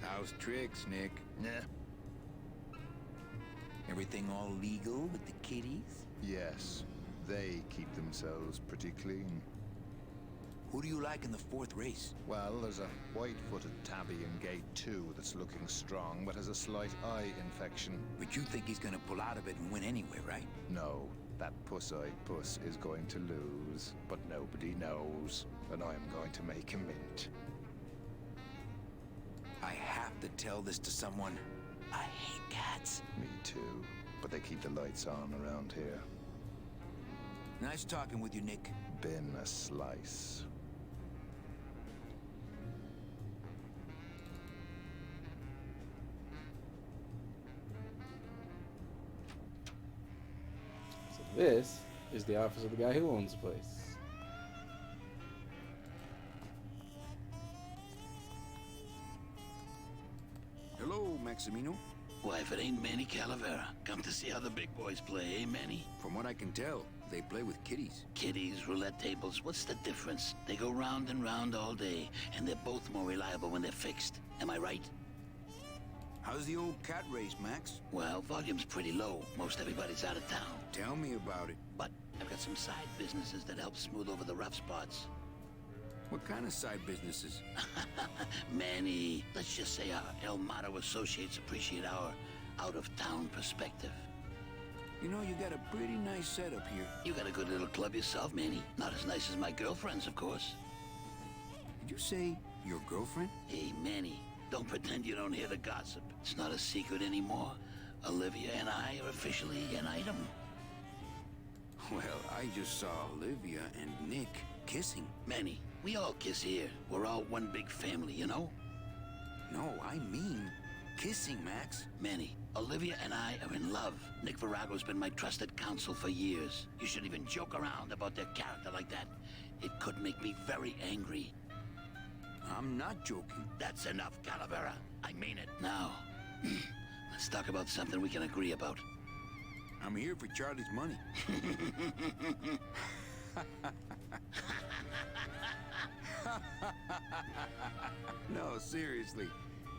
How's tricks, Nick? Yeah. Everything all legal with the kiddies? Yes. They keep themselves pretty clean. Who do you like in the fourth race? Well, there's a white-footed tabby in gate 2 that's looking strong, but has a slight eye infection. But you think he's gonna pull out of it and win anyway, right? No, that puss-eyed puss is going to lose, but nobody knows, and I am going to make him mint. I have to tell this to someone. I hate cats. Me too, but they keep the lights on around here. Nice talking with you, Nick. Been a slice. So this is the office of the guy who owns the place. Hello, Maximino. Why, if it ain't Manny Calavera, come to see how the big boys play, eh, Manny? From what I can tell, they play with kitties. Kitties, roulette tables, what's the difference? They go round and round all day, and they're both more reliable when they're fixed. Am I right? How's the old cat race, Max? Well, volume's pretty low. Most everybody's out of town. Tell me about it. But I've got some side businesses that help smooth over the rough spots. What kind of side businesses? Manny, let's just say our El Mato associates appreciate our out-of-town perspective. You know, you got a pretty nice setup here. You got a good little club yourself, Manny. Not as nice as my girlfriend's, of course. Did you say your girlfriend? Hey, Manny, don't pretend you don't hear the gossip. It's not a secret anymore. Olivia and I are officially an item. Well, I just saw Olivia and Nick kissing. Manny, we all kiss here. We're all one big family, you know? No, I mean kissing, Max. Manny, Olivia and I are in love. Nick Virago's been my trusted counsel for years. You shouldn't even joke around about their character like that. It could make me very angry. I'm not joking. That's enough, Calavera. I mean it. Now, let's talk about something we can agree about. I'm here for Charlie's money. No, seriously.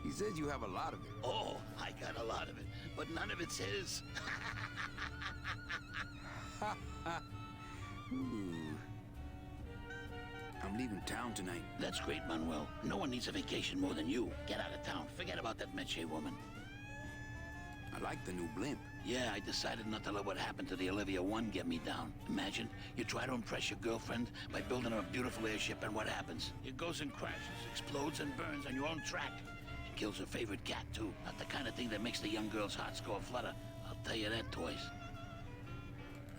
He says you have a lot of it. Oh, I got a lot of it, but none of it's his. Ooh. I'm leaving town tonight. That's great, Manuel. No one needs a vacation more than you. Get out of town. Forget about that Meche woman. I like the new blimp. Yeah, I decided not to let what happened to the Olivia 1 get me down. Imagine, you try to impress your girlfriend by building her a beautiful airship, and what happens? It goes and crashes, explodes and burns on your own track. And kills her favorite cat, too. Not the kind of thing that makes the young girl's hearts go aflutter. I'll tell you that, toys.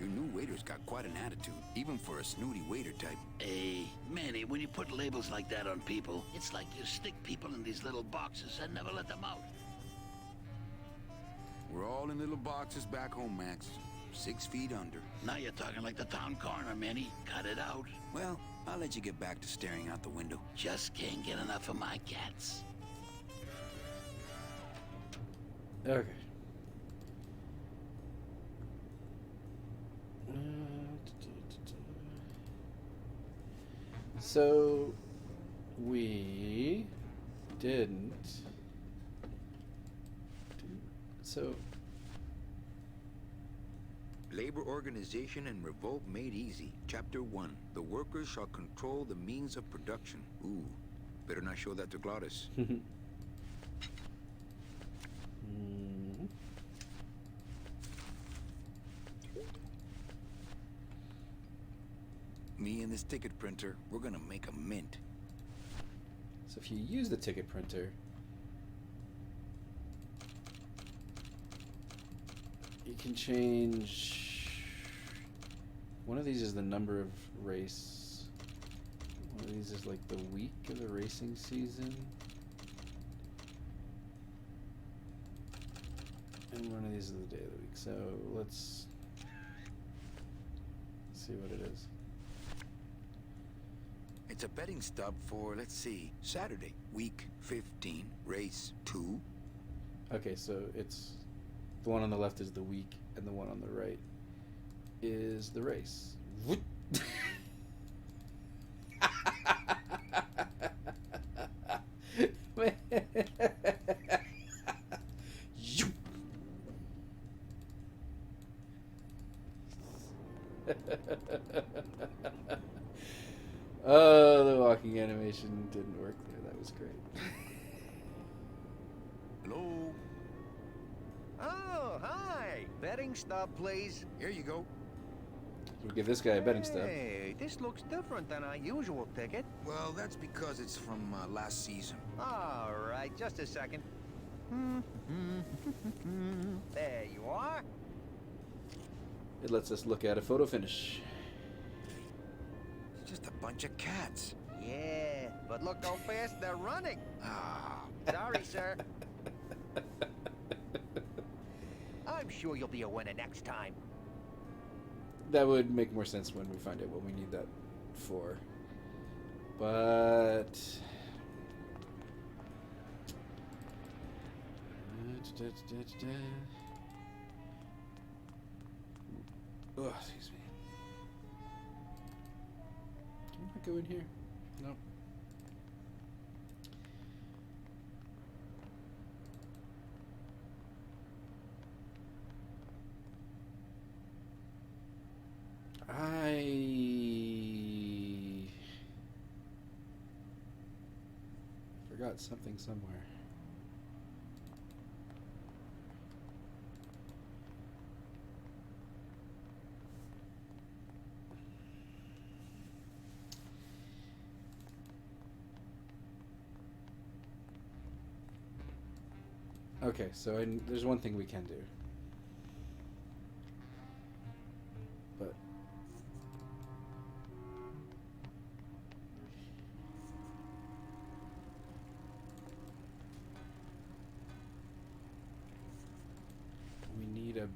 Your new waiter's got quite an attitude, even for a snooty waiter type. Hey, Manny, when you put labels like that on people, it's like you stick people in these little boxes and never let them out. We're all in little boxes back home, Max. 6 feet under. Now you're talking like the town coroner, Manny. Cut it out. Well, I'll let you get back to staring out the window. Just can't get enough of my cats. Okay. So we didn't. So Labor Organization and Revolt Made Easy. Chapter 1. The workers shall control the means of production. Ooh, better not show that to Glottis. Me and this ticket printer, we're gonna make a mint. So if you use the ticket printer, you can change. One of these is the number of race. One of these is like the week of the racing season. And one of these is the day of the week. So let's see what it is. It's a betting stub for, let's see, Saturday, week 15, race 2. Okay, so it's the one on the left is the week, and the one on the right is the race. Oh, the walking animation didn't work there. That was great. Hello? Oh, hi. Betting stub, please. Here you go. We'll give this guy a betting stub. Hey, this looks different than our usual ticket. Well, that's because it's from last season. All right, just a second. There you are. It lets us look at a photo finish. It's just a bunch of cats. Yeah, but look how fast they're running. Ah. Sorry, sir. I'm sure you'll be a winner next time. That would make more sense when we find out what we need that for. But oh, excuse me. Can I go in here? Nope. I forgot something somewhere. Okay, so there's one thing we can do. But we need a...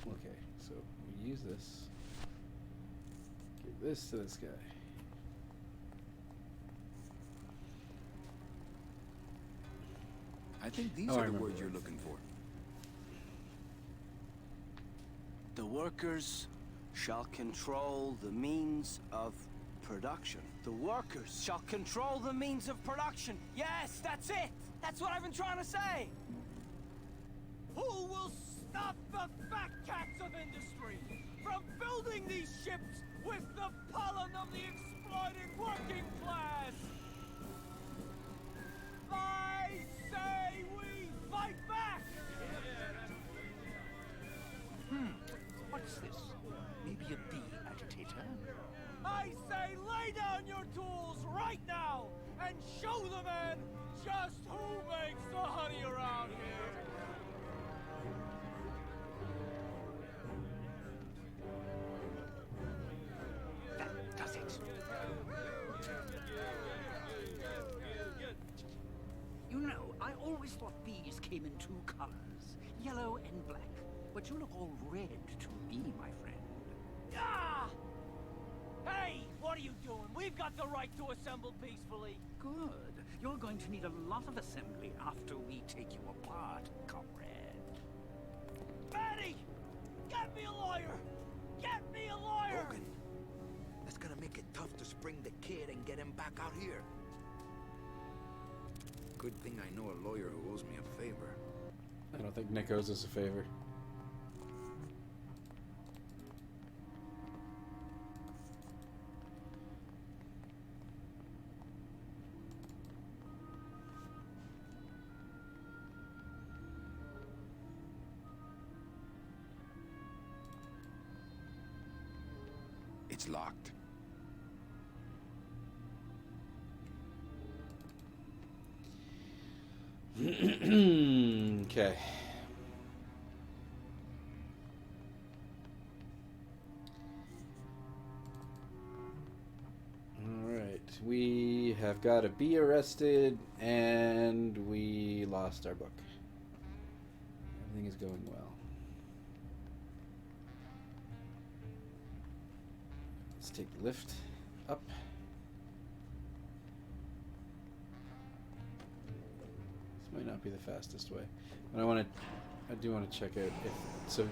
Okay, so we use this. Give this to this guy. I think these Oh, I are the remember words you're that. looking for. The workers shall control the means of production. The workers shall control the means of production. Yes, that's it! That's what I've been trying to say! Who will stop the fat cats of industry from building these ships with the pollen of the exploited working class? I say we fight back! right now and show the man just who makes the honey around here. That does it. You know, I always thought bees came in two colors, yellow and black. But you look all red to me, my friend. Ah! Hey, what are you doing? We've got the right to assemble peacefully. Good. You're going to need a lot of assembly after we take you apart, comrade. Manny! Get me a lawyer! Get me a lawyer! Logan, that's gonna make it tough to spring the kid and get him back out here. Good thing I know a lawyer who owes me a favor. I don't think Nick owes us a favor. It's locked. Okay. Alright, we have got to be arrested, and we lost our book. Everything is going well. Let's take the lift up. This might not be the fastest way, but I do want to check out if so.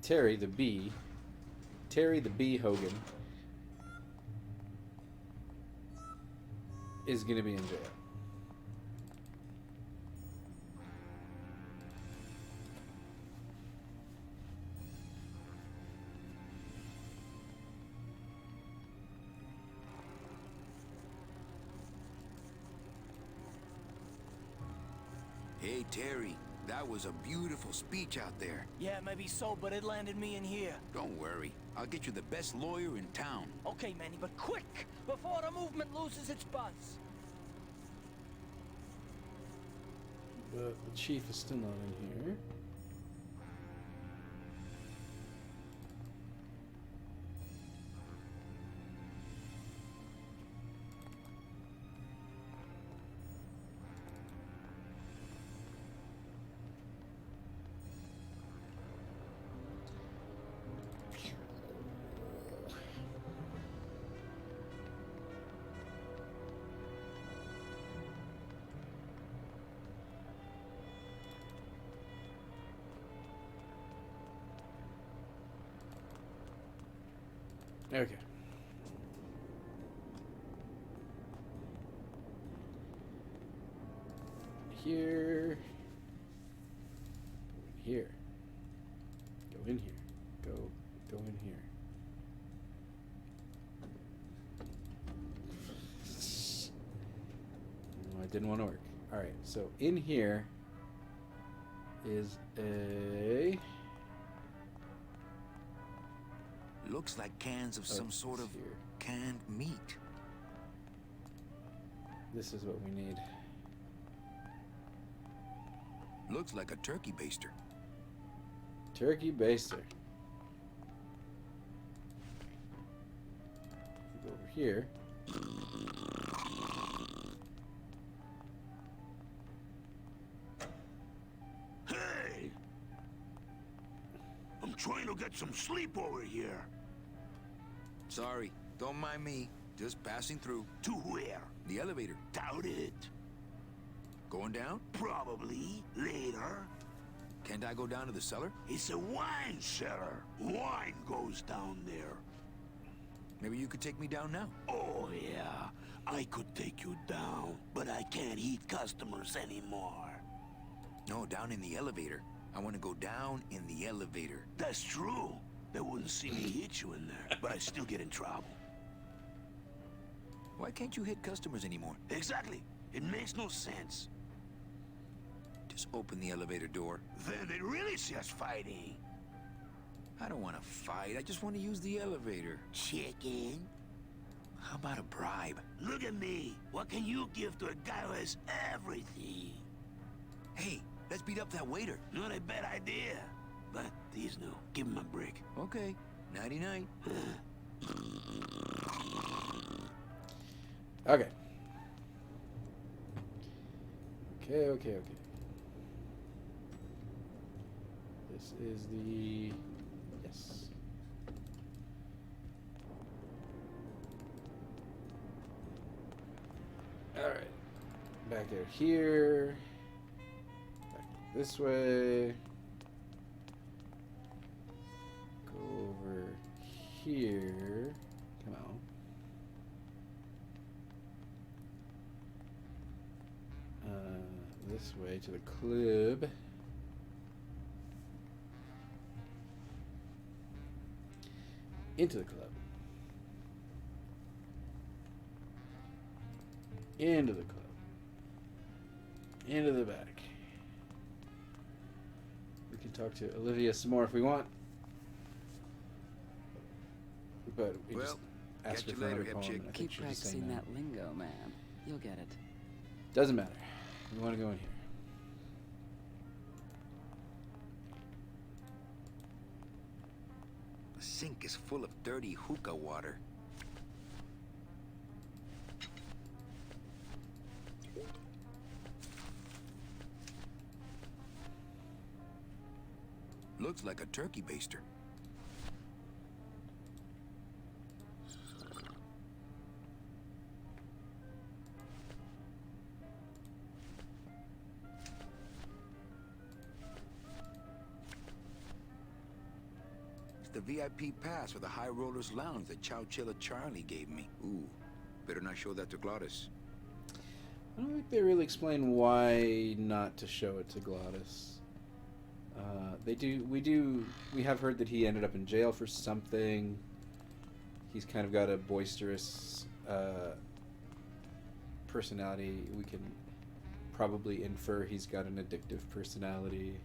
Terry the bee Hogan is going to be in jail. Hey, Terry, that was a beautiful speech out there. Yeah, maybe so, but it landed me in here. Don't worry. I'll get you the best lawyer in town. Okay, Manny, but quick! Before the movement loses its buzz. But the chief is still not in here. Okay. Here. Here. Go in here. Go in here. No, it didn't want to work. Alright, so in here is a... Looks like cans of some sort of canned meat. This is what we need. Looks like a turkey baster. Turkey baster. Go over here. Hey! I'm trying to get some sleep over here. Sorry, don't mind me. Just passing through. To where? The elevator. Doubt it. Going down? Probably later. Can't I go down to the cellar? It's a wine cellar. Wine goes down there. Maybe you could take me down now. Oh, yeah. I could take you down, but I can't eat customers anymore. No, down in the elevator. I want to go down in the elevator. That's true. They wouldn't see me hit you in there, but I still get in trouble. Why can't you hit customers anymore? Exactly. It makes no sense. Just open the elevator door. Then they really see us fighting. I don't want to fight. I just want to use the elevator. Chicken. How about a bribe? Look at me. What can you give to a guy who has everything? Hey, let's beat up that waiter. Not a bad idea. But he's no. Give him a brick. Okay. 99. Okay. Okay. This is the... Yes. Alright. Back out here. Back this way. Go over here. Come on. This way to the club. Into the club. Into the club. Into the back. We can talk to Olivia some more if we want. But we just asked her for another poem. And I think Keep she'll just say practicing no. that lingo, man. You'll get it. Doesn't matter. We want to go in here. The sink is full of dirty hookah water. Looks like a turkey baster. The VIP pass for the High Rollers Lounge that Chowchilla Charlie gave me. Ooh, better not show that to Glottis. I don't think they really explain why not to show it to Glottis. They do. We have heard that he ended up in jail for something. He's kind of got a boisterous personality. We can probably infer he's got an addictive personality.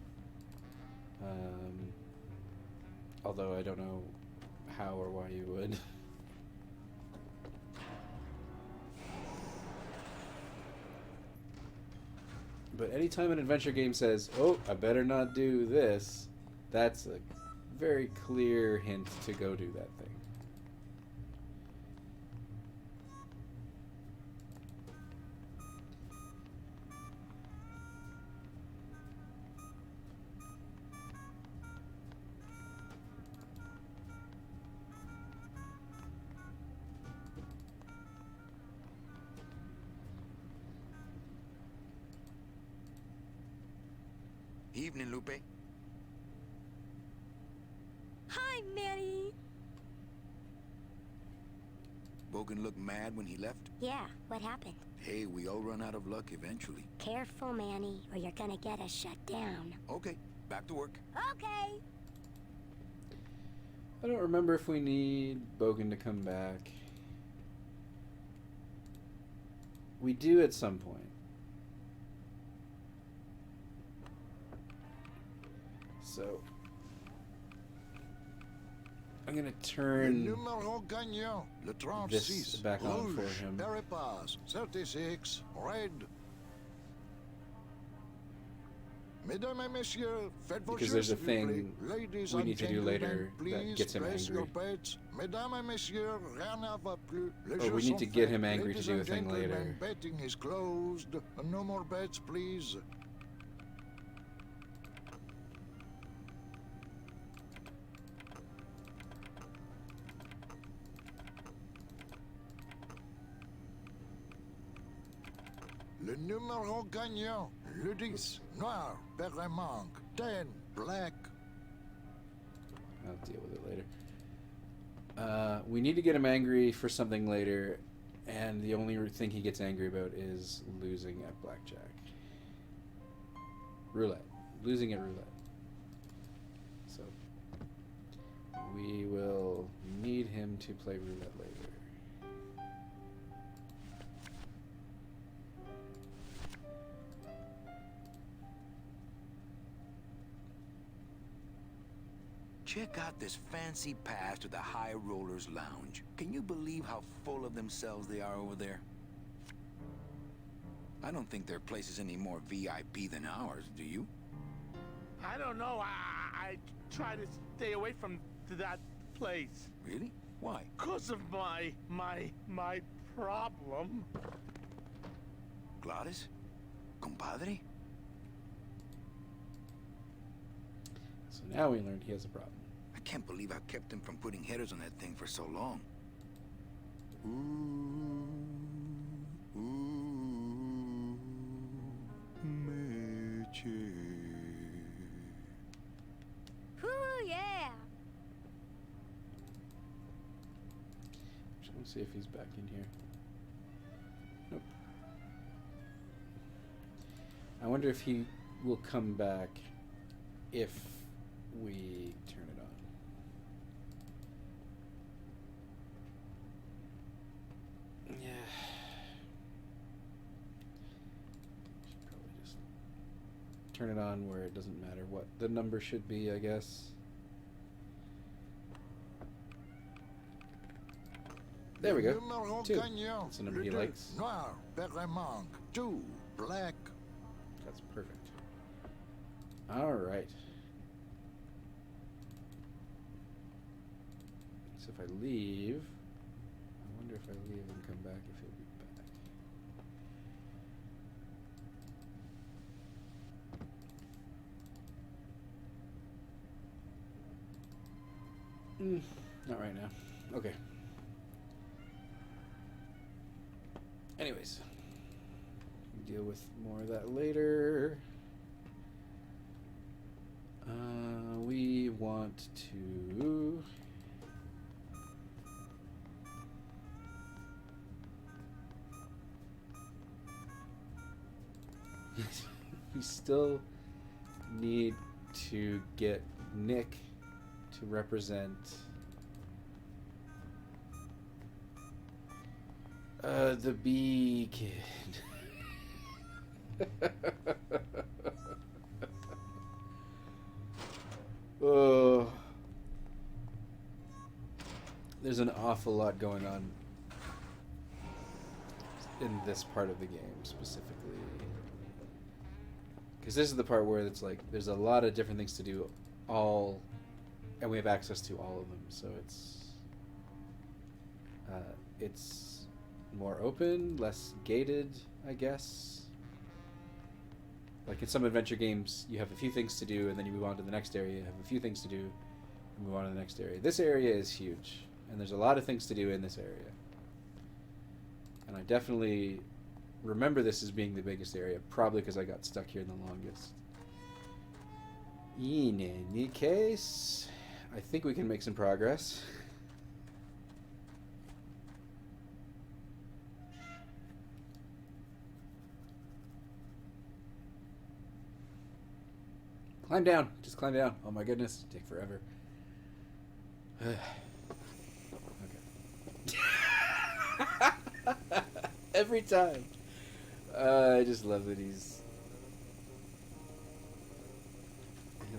Although I don't know how or why you would. But anytime an adventure game says, oh, I better not do this, that's a very clear hint to go do that thing. Evening, Lupe. Hi, Manny. Bogan looked mad when he left? Yeah, what happened? Hey, we all run out of luck eventually. Careful, Manny, or you're gonna get us shut down. Okay, back to work. Okay. I don't remember if we need Bogan to come back. We do at some point. So I'm gonna turn this back on for him. Pass 36, red. Mesdames et messieurs, faites vos Because jeux, there's a s'il vous thing plaît. Ladies we and need to do later gentlemen, that gets him please, angry. your bets. Mesdames et messieurs, rien ne va plus. Les Or jeux we need sont to get faits. him angry to Ladies do a and thing gentlemen, later. betting is closed. No more bets, please. Le numéro gagnant, le 10, noir, paire manque, 10, black. I'll deal with it later. We need to get him angry for something later, and the only thing he gets angry about is losing at blackjack. Roulette. Losing at roulette. So, we will need him to play roulette later. check out this fancy pass to the High Rollers Lounge. Can you believe how full of themselves they are over there? I don't think their place is any more VIP than ours, do you? I don't know. I try to stay away from that place. Really? Why? Because of my problem. Gladys? Compadre? So now we learned he has a problem. I can't believe I kept him from putting headers on that thing for so long. Whoo, yeah! Just want to see if he's back in here. Nope. I wonder if he will come back if we turn it on. Yeah. Should probably just turn it on where it doesn't matter what the number should be, I guess. There we go. 2. That's the number he likes. Noir, Berlemont, 2, black. That's perfect. All right. So if I leave, I wonder if I leave and come back if he'll be back. Not right now. Okay. Anyways, we'll deal with more of that later. We want to we still need to get Nick to represent the bee kid. Oh, there's an awful lot going on in this part of the game specifically, because this is the part where it's like there's a lot of different things to do, and we have access to all of them, so it's more open, less gated, I guess. Like in some adventure games, you have a few things to do, and then you move on to the next area. You have a few things to do, and move on to the next area. This area is huge, and there's a lot of things to do in this area. And I definitely remember this as being the biggest area, probably because I got stuck here the longest. In any case, I think we can make some progress. Climb down. Just climb down. Oh my goodness. Take forever. Okay. Every time. I just love that he'll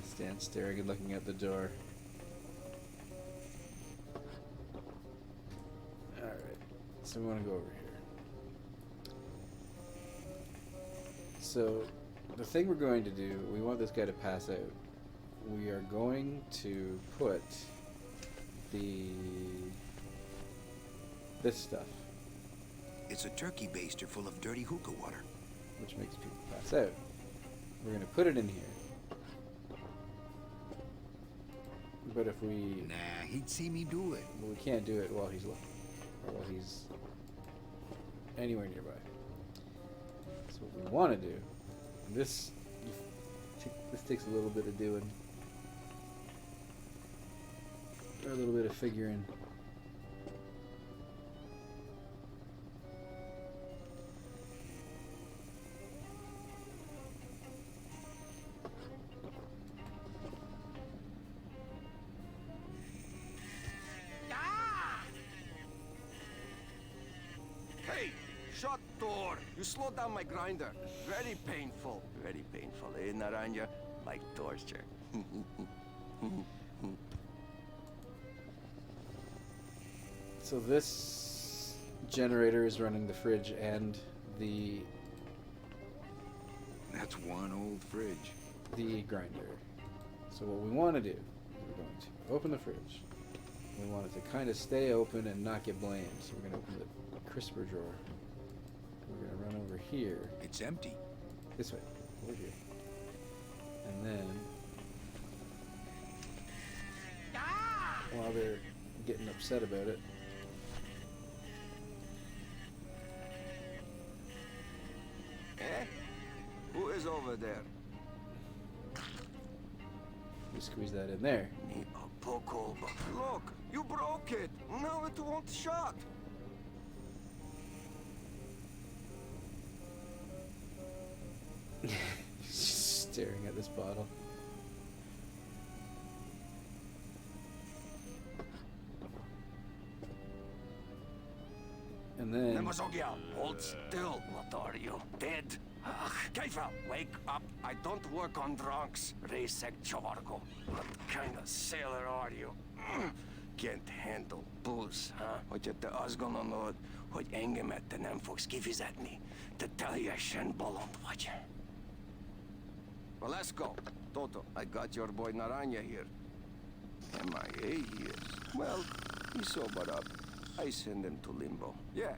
stand staring and looking at the door. Alright. So we want to go over here. So the thing we're going to do, we want this guy to pass out. We are going to put this stuff. It's a turkey baster full of dirty hookah water. Which makes people pass out. We're going to put it in here. But if we... Nah, he'd see me do it. Well, we can't do it while he's looking. Or while he's anywhere nearby. So what we want to do... This takes a little bit of doing. Or a little bit of figuring. Hey, shut door. You slowed down my grinder. Very painful. Very painful, eh, Naranja? Like torture. So this generator is running the fridge and the That's one old fridge. grinder. So what we want to do is we're going to open the fridge. We want it to kind of stay open and not get blamed. So we're going to open the crisper drawer. We're going to run over here. It's empty. This way. Over here. And then while they're getting upset about it, Eh? Who is over there? we squeeze that in there. Look, you broke it. Now it won't shut. Staring at this bottle. And then Nemazogia, hold still. What are you, dead? Keifer, wake up. I don't work on drunks. Resek Chavargo. What kind of sailor are you? Can't handle booze, huh? Hogy te azt gondolod, hogy engemet te nem fogsz kifizetni? Te teljesen bolond vagy. Well, let's go. Toto, I got your boy Naranja here. MIA here. Well, he sobered up. I send him to limbo. Yeah.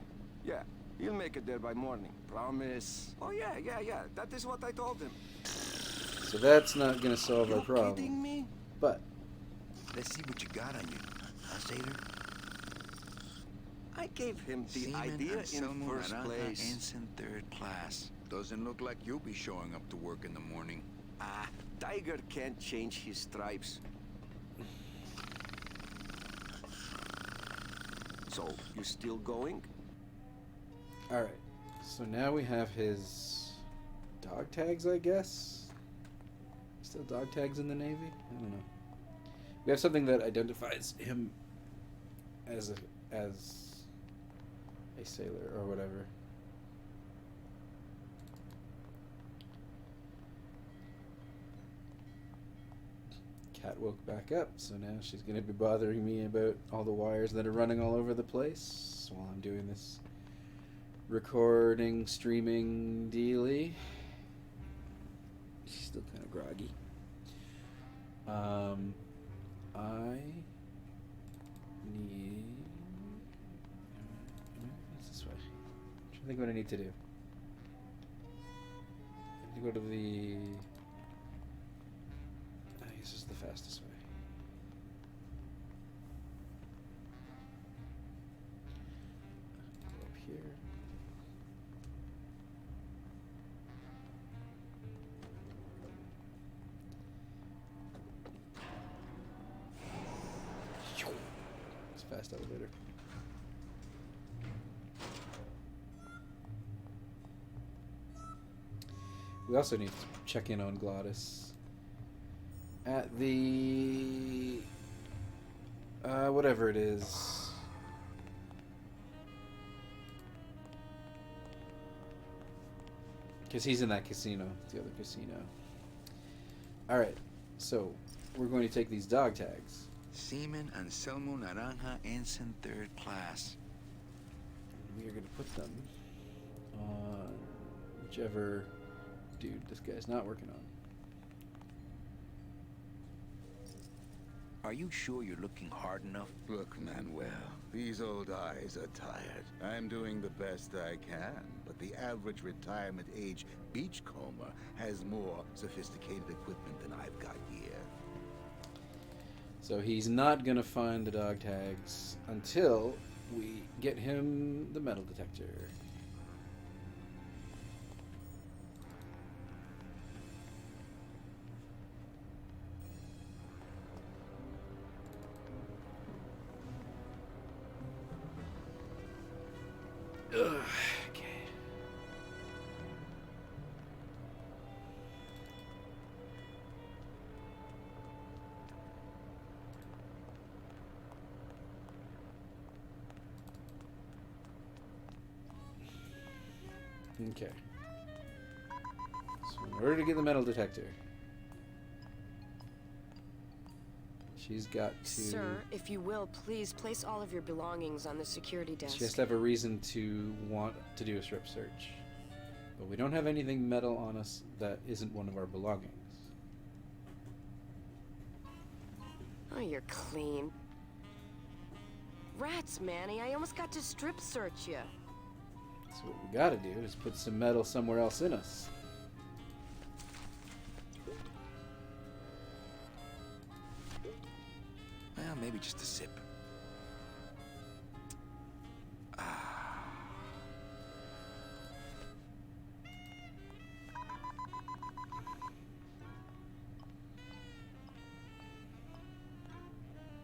He'll make it there by morning. Promise. Oh, yeah. That is what I told him. so that's not going to solve our problem. Kidding me? But Let's see what you got on you, huh, sailor? I gave him the Seaman idea in Anselmo first Naranja, place. Ensign 3rd class. Doesn't look like you'll be showing up to work in the morning. Tiger can't change his stripes. So, you still going? alright. So now we have his dog tags, I guess? Still dog tags in the Navy? I don't know. We have something that identifies him as a sailor or whatever. Cat woke back up, so now she's going to be bothering me about all the wires that are running all over the place while I'm doing this recording, streaming dealy. She's still kind of groggy. I need... What's this way? I'm trying to think what I need to do. I need to go to the... I guess this is the fastest way. Go up here. It's a fast elevator. We also need to check in on Glottis at the whatever it is. Because he's in that casino, the other casino. Alright, so we're going to take these dog tags. Seaman Anselmo Naranja, Ensign 3rd class. We are going to put them on whichever dude this guy's not working on. Are you sure you're looking hard enough? Look, Manuel, these old eyes are tired. I'm doing the best I can, but the average retirement age beachcomber has more sophisticated equipment than I've got here. So he's not going to find the dog tags until we get him the metal detector. Ugh, okay. Okay. So in order to get the metal detector, she She's got to... Sir, if you will, please place all of your belongings on the security desk. She has to have a reason to want to do a strip search. But we don't have anything metal on us that isn't one of our belongings. Oh, you're clean. Rats, Manny. I almost got to strip search you. So what we gotta do is put some metal somewhere else in us. Well, maybe just a sip.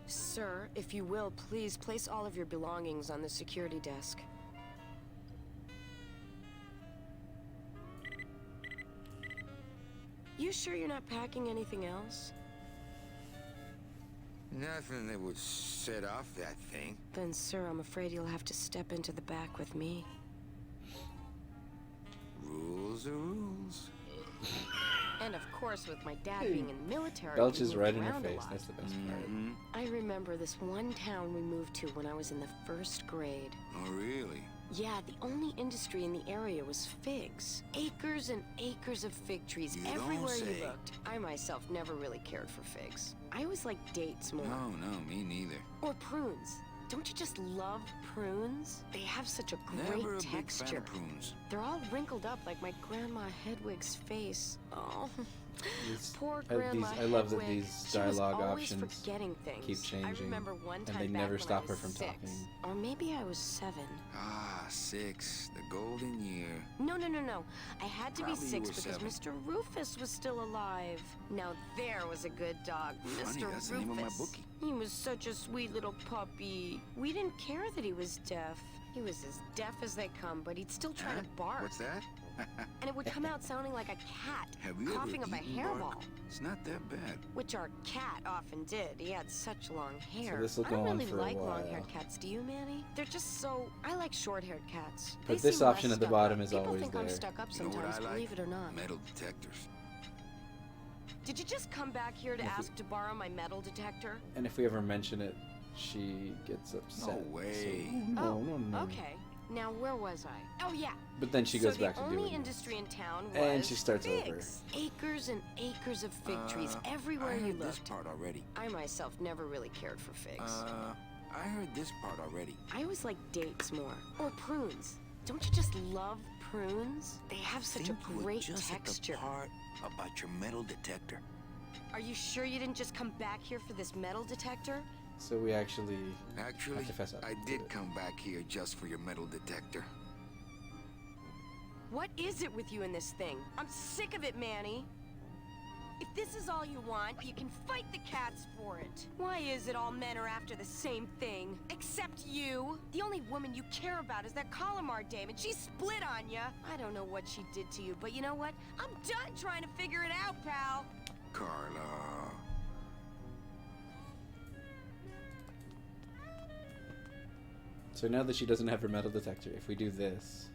Sir, if you will, please place all of your belongings on the security desk. You sure you're not packing anything else? Nothing that would set off that thing. Then, sir, I'm afraid you'll have to step into the back with me. Rules are rules. And of course, with my dad being in the military, Belches we right moved in her around a face. lot. That's the best part. I remember this one town we moved to when I was in the 1st grade. Oh, really? Yeah, the only industry in the area was figs. Acres and acres of fig trees You everywhere don't you say. looked. I myself never really cared for figs. I always liked dates more. No, me neither. Or prunes. Don't you just love prunes? They have such a great Never a big texture. fan of prunes. They're all wrinkled up like my Grandma Hedwig's face. Oh, poor I Grandma love that Hedwig. these She was dialogue always options forgetting things. keep changing, I remember one time and they back never when stop I her was from 6. talking. Or maybe I was 7. Ah, 6. The golden year. No. I had to Probably be you 6 were because 7. Mr. Rufus was still alive. Now there was a good dog, Funny, Mr. that's Rufus. the name of my bookie. He was such a sweet little puppy. We didn't care that he was deaf. He was as deaf as they come, but he'd still try Huh? to bark. What's that? And it would come out sounding like a cat, Have you coughing ever up a eaten hairball. bark? It's not that bad. Which our cat often did. He had such long hair. this'll I go don't on really for a like while. long-haired cats. Do you, Manny? They're just so... I like short-haired cats. But They this seem option less at the stuck bottom up. is People always think I'm there. stuck up You know what sometimes, I like? believe it or not. Metal detectors. Did you just come back here to ask to borrow my metal detector? And if we ever mention it, she gets upset. No way. So, no. Okay. Now, where was I? Oh, yeah. But then she goes back to So the doing only it. industry in town was And she starts over. figs. Acres and acres of fig trees everywhere I you heard this looked. part already. I myself never really cared for figs. I heard this part already. I always like dates more. Or prunes. Don't you just love prunes? They have such Think a you were great just at the texture. part about your metal detector. Are you sure you didn't just come back here for this metal detector? So we actually Actually, have to fess up. I did come back here just for your metal detector. What is it with you in this thing? I'm sick of it, Manny. If this is all you want, you can fight the cats for it. Why is it all men are after the same thing? Except you. The only woman you care about is that Calamar dame, and she split on ya. I don't know what she did to you, but you know what? I'm done trying to figure it out, pal. Carla. So now that she doesn't have her metal detector, if we do this...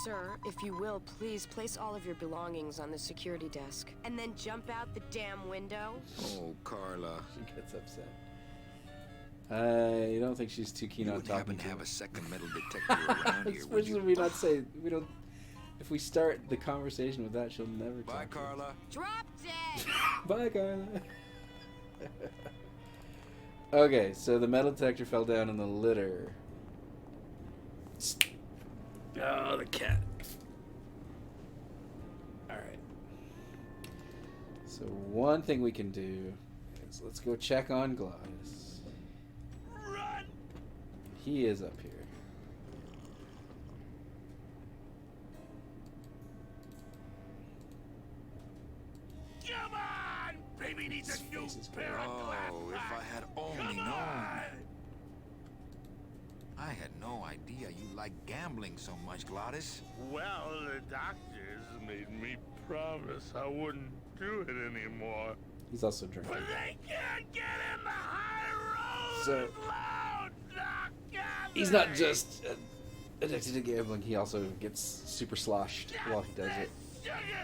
Sir, if you will, please place all of your belongings on the security desk. And then jump out the damn window. Oh, Carla. She gets upset. I don't think she's too keen You on wouldn't talking happen to to have her. a second metal detector around here, would Especially you? if we not say... We don't... If we start the conversation with that, she'll never Bye, talk to us. Carla. Drop dead! Bye, Carla. Okay, so the metal detector fell down in the litter. Oh, the cat. Alright. So one thing we can do is let's go check on Glottis. Run! He is up here. Come on! Baby needs a new pair of glasses. Oh, if I had only known. I had no idea you liked gambling so much, Glottis. Well, the doctors made me promise I wouldn't do it anymore. He's also drinking. But they can't get in the high road So loud, Doc. he's not just addicted to gambling, he also gets super sloshed while he does it.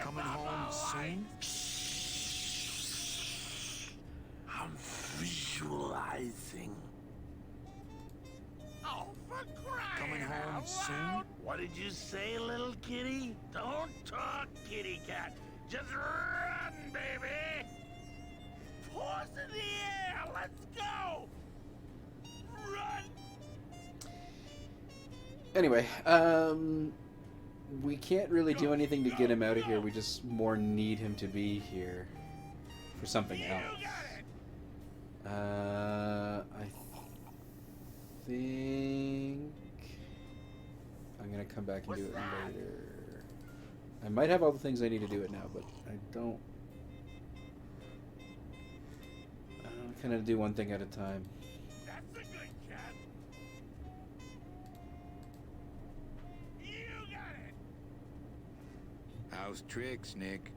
Coming home soon? I'm visualizing. Oh, for crying Coming home out soon? loud. What did you say, little kitty? Don't talk, kitty cat. Just run, baby. Paws in the air. Let's go. Run. Anyway, we can't really do anything to get him out of here. We just more need him to be here for something else. I think I'm gonna come back and do it later. I might have all the things I need to do it now, but I don't. I'm gonna do one thing at a time. That's a good cat. You got it. How's tricks, Nick?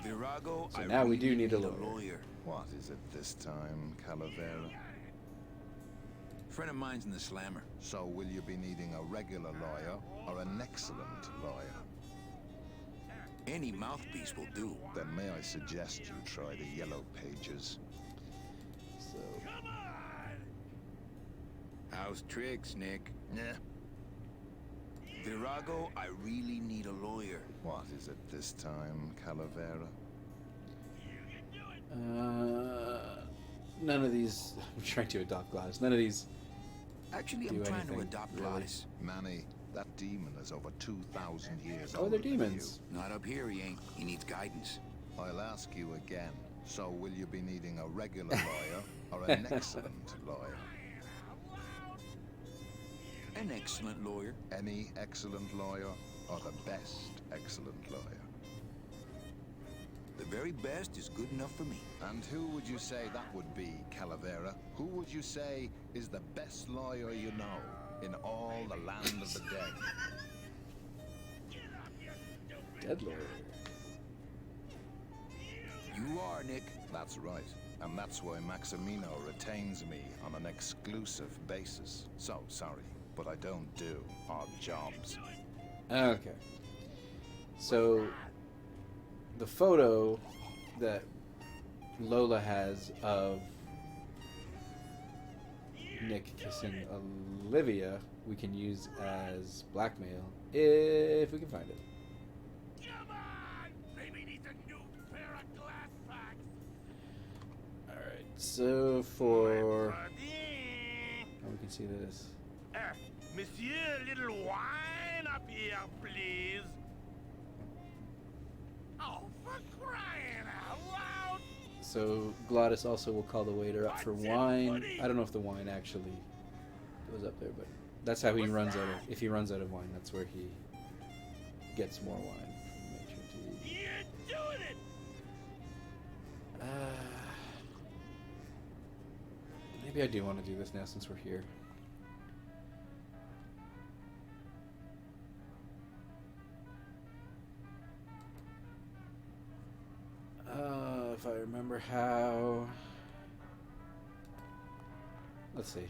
Virago, So I now we really do need a lawyer. What is it this time, Calavera? Friend of mine's in the slammer. So will you be needing a regular lawyer or an excellent lawyer? Any mouthpiece will do. Then may I suggest you try the Yellow Pages? So. How's tricks, Nick? Virago, I really need a lawyer. What is it this time, Calavera? None of these. I'm trying to adopt Gladys. None of these. Actually, do I'm trying anything, to adopt really. Gladys. Manny, that demon is over 2,000 years Oh, old. they're demons. Not up here, he ain't. He needs guidance. I'll ask you again. So will you be needing a regular lawyer or an excellent lawyer? An excellent lawyer. Any excellent lawyer or the best excellent lawyer? The very best is good enough for me. And who would you say that would be, Calavera? Who would you say is the best lawyer you know in all the land of the dead? Dead lawyer. You are, Nick. That's right. And that's why Maximino retains me on an exclusive basis. So, sorry, but I don't do odd jobs. Okay. So, the photo that Lola has of Nick kissing Olivia, we can use as blackmail if we can find it. Come on. Baby needs a new pair of glass packs. Alright, so for... Oh, we can see this. Monsieur, a little wine up here, please. Oh, for crying out loud! So Gladys also will call the waiter up for wine. I don't know if the wine actually goes up there, but that's how he runs out of... If he runs out of wine, that's where he gets more wine. Make sure to... You're doing it! Maybe I do want to do this now since we're here. If I remember how... Let's see.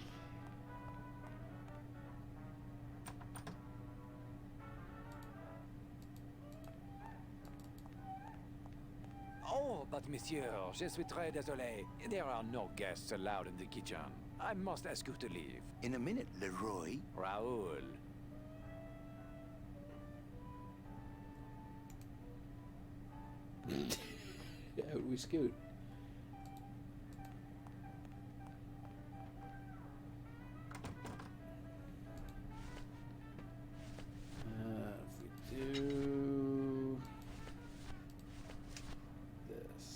Oh, but monsieur, je suis très désolé. There are no guests allowed in the kitchen. I must ask you to leave. In a minute, Leroy. Raoul. Out we scoot. If we do this.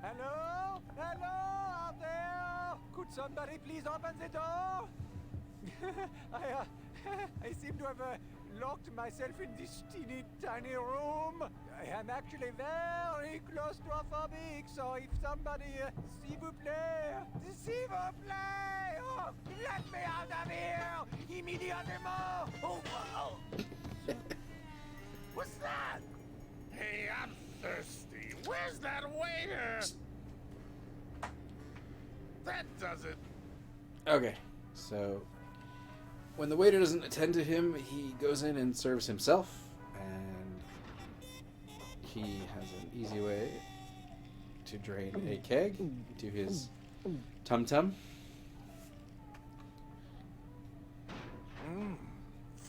Hello? Hello out there? Could somebody please open the door? I seem to have locked myself in this teeny tiny room. I am actually very claustrophobic, so if somebody, s'il vous plaît, oh, let me out of here, immédiatement. Oh, wow. What's that? Hey, I'm thirsty. Where's that waiter? That doesn't does it. Okay, so when the waiter doesn't attend to him, he goes in and serves himself, and he has an easy way to drain a keg to his tum-tum.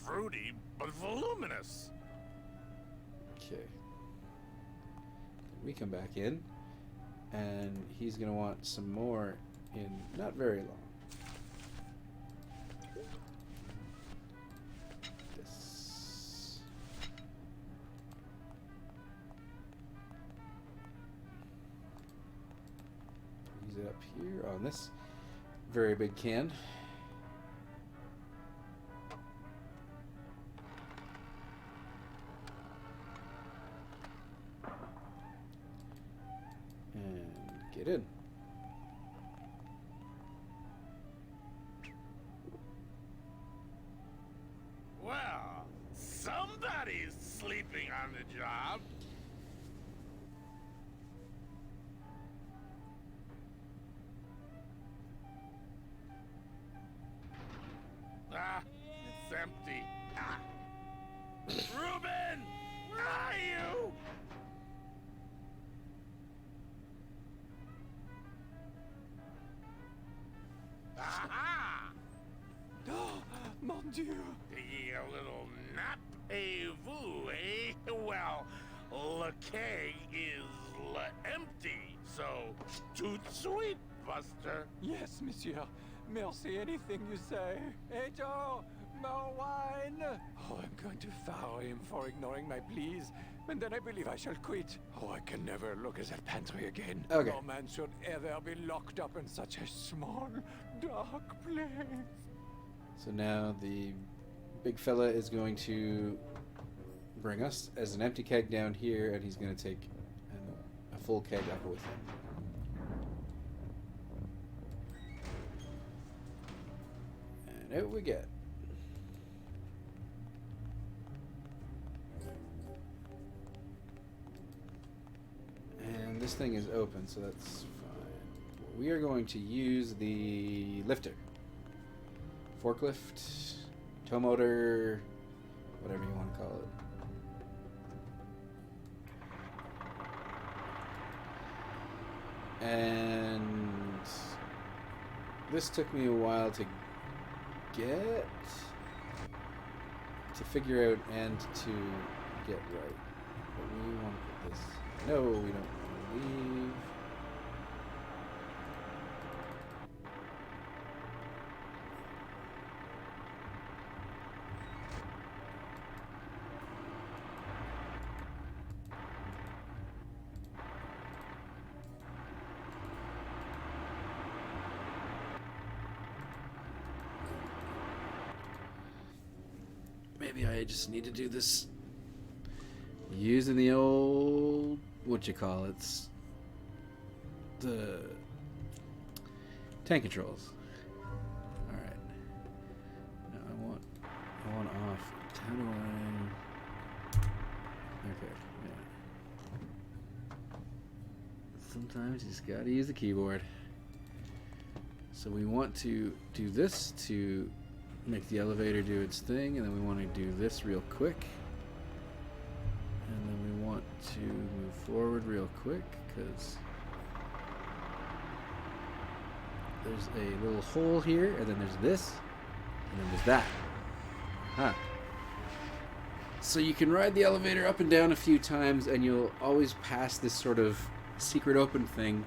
Fruity, but voluminous. Okay. We come back in, and he's going to want some more in not very long. This. Use it up here on this very big can. Get in. Well, somebody's sleeping on the job. Ah, it's empty. Ah. Reuben, where are you? Aha! Oh, mon Dieu! Taking a little nap, vous, eh? Well, le keg is empty, so tout sweet, Buster. Yes, monsieur. Merci, anything you say. Ejo, more wine. Oh, I'm going to fire him for ignoring my pleas, and then I believe I shall quit. Oh, I can never look at that pantry again. Okay. No man should ever be locked up in such a small, dark place. So now the big fella is going to bring us as an empty keg down here, and he's going to take a full keg up with him. And out we get. And this thing is open, so that's fine. We are going to use the lifter. Forklift, tow motor, whatever you want to call it. And this took me a while to get, to figure out and to get right. But we want to put this, no, we don't want to leave. Maybe I just need to do this using the old, what you call it, the tank controls. All right. Now I want off. How do I? Okay. Yeah. Sometimes you just gotta use the keyboard. So we want to do this to make the elevator do its thing, and then we want to do this real quick, and then we want to move forward real quick because there's a little hole here, and then there's this, and then there's that. Huh. So you can ride the elevator up and down a few times, and you'll always pass this sort of secret open thing,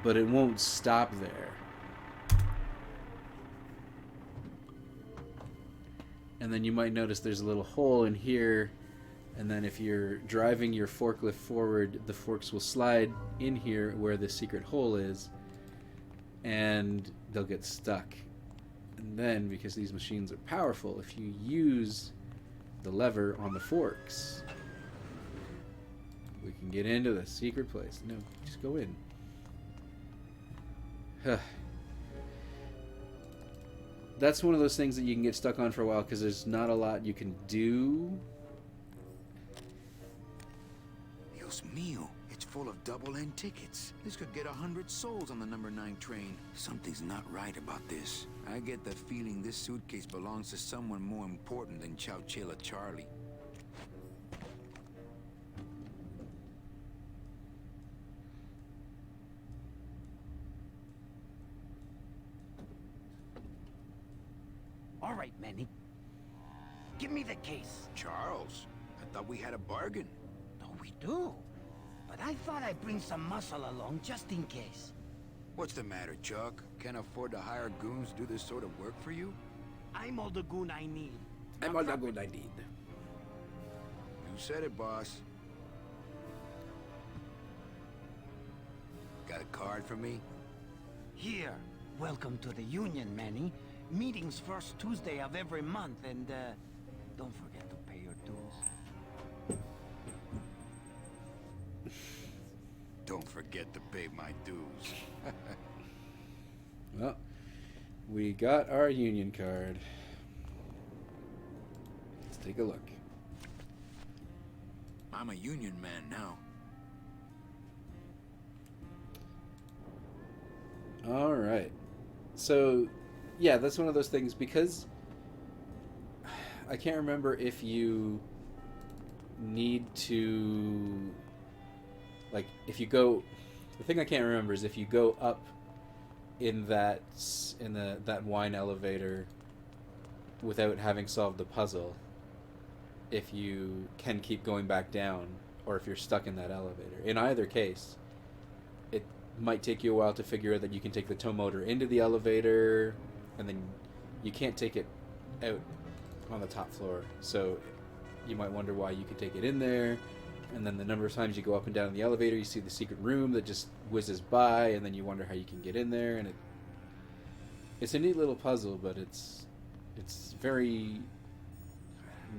but it won't stop there. And then you might notice there's a little hole in here, and then if you're driving your forklift forward, the forks will slide in here where the secret hole is, and they'll get stuck. And then, because these machines are powerful, if you use the lever on the forks, we can get into the secret place. No, just go in. That's one of those things that you can get stuck on for a while because there's not a lot you can do. Dios mío, it's full of double-end tickets. This could get 100 souls on the number 9 train. Something's not right about this. I get the feeling this suitcase belongs to someone more important than Chowchilla Charlie. All right, Manny. Give me the case. Charles, I thought we had a bargain. No, we do. But I thought I'd bring some muscle along just in case. What's the matter, Chuck? Can't afford to hire goons to do this sort of work for you? I'm all the goon I need. I'm all the goon I need. You said it, boss. Got a card for me? Here. Welcome to the Union, Manny. Meetings first Tuesday of every month, and don't forget to pay your dues. Don't forget to pay my dues. Well, we got our union card. Let's take a look. I'm a union man now. All right. So, yeah, that's one of those things, because I can't remember if you need to, like, if you go, the thing I can't remember is if you go up in that wine elevator without having solved the puzzle, if you can keep going back down, or if you're stuck in that elevator. In either case, it might take you a while to figure out that you can take the tow motor into the elevator, and then you can't take it out on the top floor. So you might wonder why you can take it in there, and then the number of times you go up and down in the elevator, you see the secret room that just whizzes by, and then you wonder how you can get in there. And it's a neat little puzzle, but it's very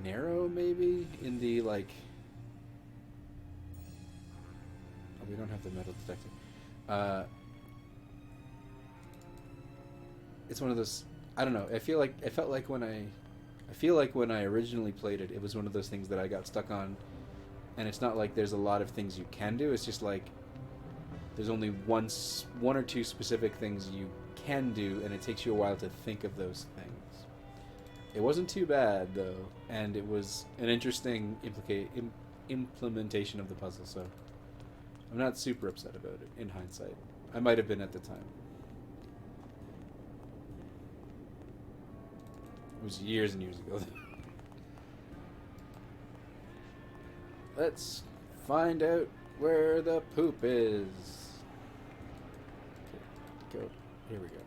narrow, maybe, in the, like... Oh, we don't have the metal detector. It's one of those, I don't know, I feel like when I originally played it, it was one of those things that I got stuck on, and it's not like there's a lot of things you can do, it's just like there's only one or two specific things you can do, and it takes you a while to think of those things. It wasn't too bad, though, and it was an interesting implementation of the puzzle, so I'm not super upset about it in hindsight. I might have been at the time. It was years and years ago. Let's find out where the poop is. Okay, go. Here we go.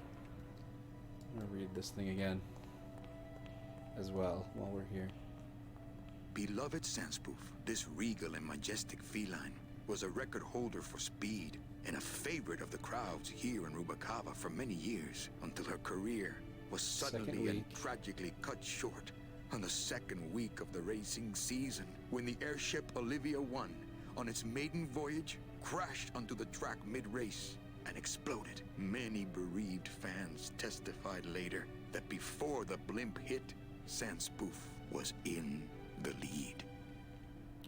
I'm gonna read this thing again as well while we're here. Beloved Sandspoof, this regal and majestic feline was a record holder for speed and a favorite of the crowds here in Rubacava for many years, until her career was suddenly and tragically cut short on the second week of the racing season, when the airship Olivia 1, on its maiden voyage, crashed onto the track mid-race and exploded. Many bereaved fans testified later that before the blimp hit, Sandspoof was in the lead.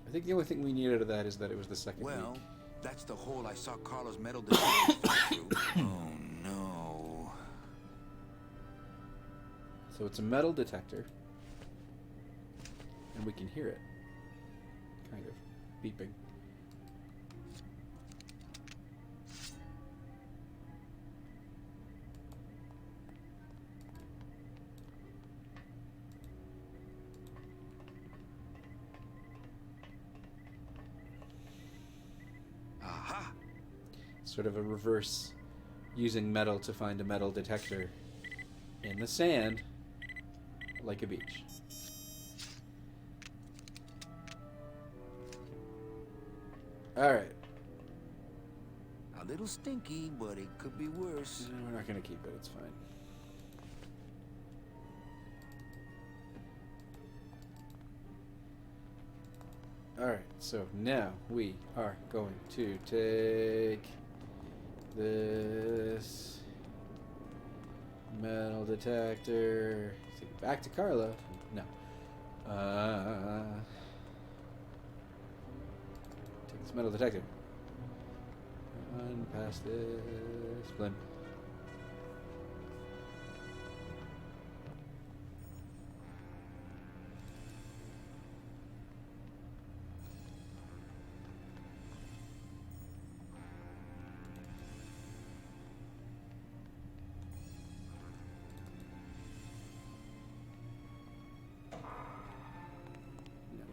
I think the only thing we need out of that is that it was the second week. Well, that's the hole I saw Carlos metal detector fall through. Oh no. So it's a metal detector, and we can hear it, kind of, beeping. Aha! Sort of a reverse, using metal to find a metal detector in the sand, like a beach. Alright. A little stinky, but it could be worse. No, we're not gonna keep it, it's fine. Alright, so now we are going to take this metal detector, take it back to Carla. No. Take this metal detector. past this. Blim.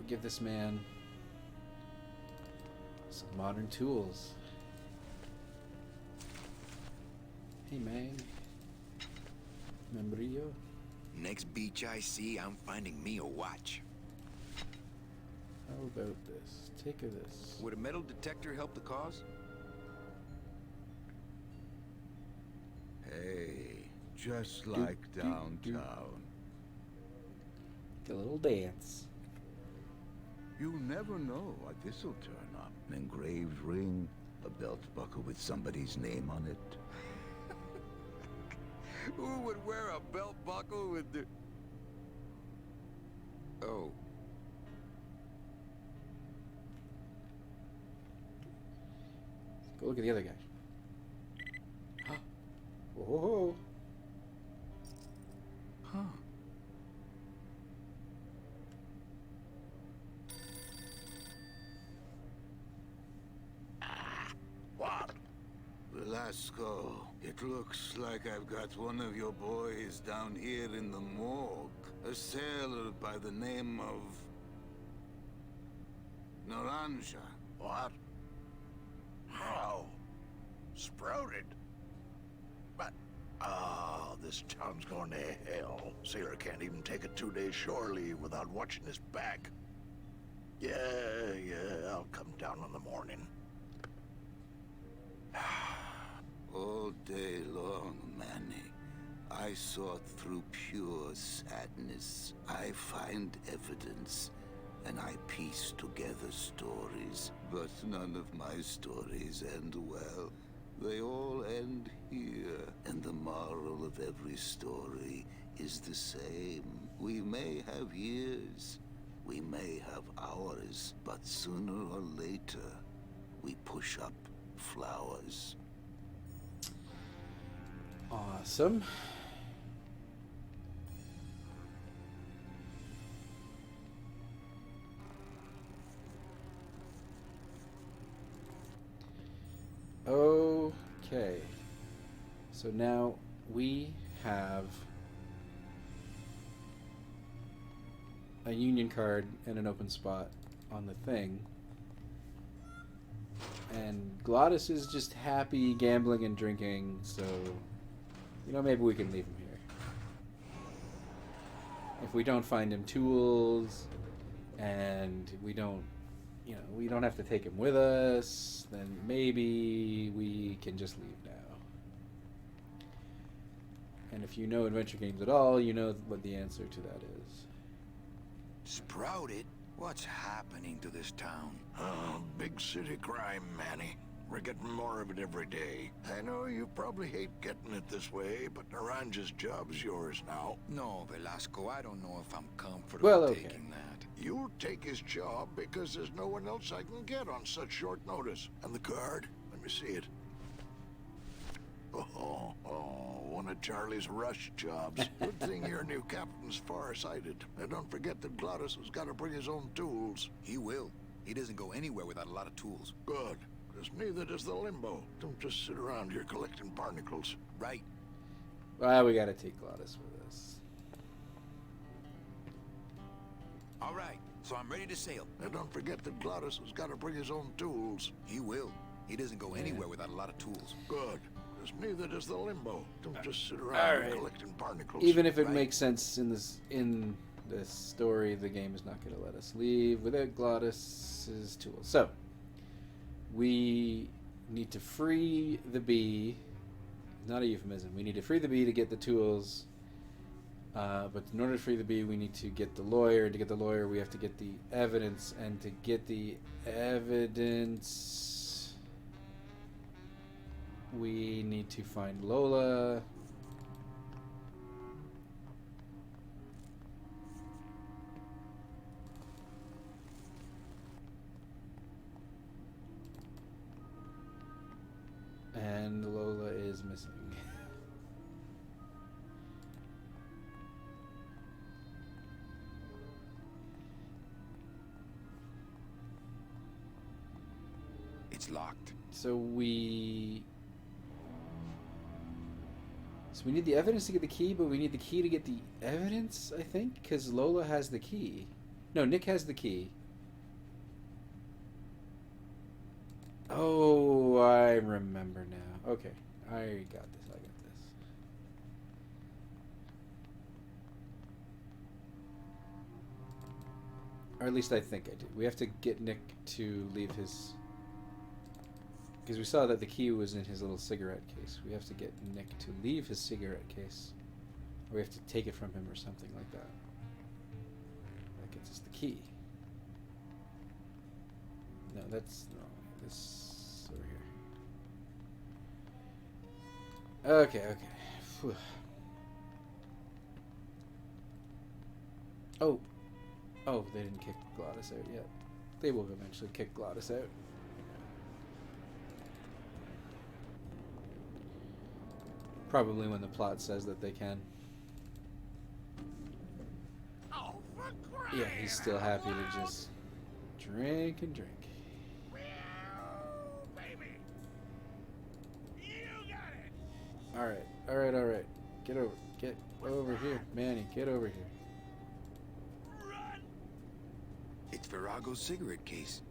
Give this man some modern tools. Hey man, membrillo. Next beach I see, I'm finding me a watch. How about this? Take of this. Would a metal detector help the cause? Hey, just like downtown. A little dance. You never know what this'll turn up. An engraved ring, a belt buckle with somebody's name on it. Who would wear a belt buckle with the... Oh. Go look at the other guy. Whoa. Huh. What? Velasco, it looks like I've got one of your boys down here in the morgue. A sailor by the name of... Naranja. What? How? Sprouted? But... Ah, this town's going to hell. Sailor can't even take a 2-day shore leave without watching his back. Yeah, I'll come down in the morning. All day long, Manny, I sought through pure sadness. I find evidence, and I piece together stories. But none of my stories end well. They all end here. And the moral of every story is the same. We may have years, we may have hours, but sooner or later, we push up flowers. Awesome. Okay. So now we have a union card and an open spot on the thing. And Glottis is just happy gambling and drinking, so, you know, maybe we can leave him here. If we don't find him tools, and we don't, you know, we don't have to take him with us, then maybe we can just leave now. And if you know adventure games at all, you know what the answer to that is. Sprouted? What's happening to this town? Oh, big city crime, Manny. We're getting more of it every day. I know you probably hate getting it this way, but Naranja's job's yours now. No, Velasco, I don't know if I'm comfortable taking that. You'll take his job because there's no one else I can get on such short notice. And the card? Let me see it. Oh, one of Charlie's rush jobs. Good thing your new captain's far-sighted. And don't forget that Glottis has got to bring his own tools. He will. He doesn't go anywhere without a lot of tools. Good, because neither does the Limbo. Don't just sit around here collecting barnacles. Right. Well, we gotta take Glottis with us. All right, so I'm ready to sail. And don't forget that Glottis has got to bring his own tools. He will. He doesn't go anywhere without a lot of tools. Good. Neither does the Limbo. Don't just sit around collecting barnacles. Even if it makes sense in this story, the game is not going to let us leave without Glottis's tools. So we need to free the bee. Not a euphemism. We need to free the bee to get the tools. But in order to free the bee, we need to get the lawyer. To get the lawyer, we have to get the evidence. And to get the evidence, we need to find Lola. It's locked. So we need the evidence to get the key, but we need the key to get the evidence, I think? Because Lola has the key. No, Nick has the key. Oh, I remember now. Okay, I got this. Or at least I think I do. We have to get Nick to leave his... Because we saw that the key was in his little cigarette case. We have to get Nick to leave his cigarette case. Or we have to take it from him or something like that. That gets us the key. No, that's... No, this... over here. Okay, okay. Whew. Oh. Oh, they didn't kick Glottis out yet. They will eventually kick Glottis out. Probably when the plot says that they can. Oh, for Yeah, he's still happy to just drink and drink. baby. You got it. Alright, alright, alright. Get over here. Manny, get over here. It's Virago's cigarette case.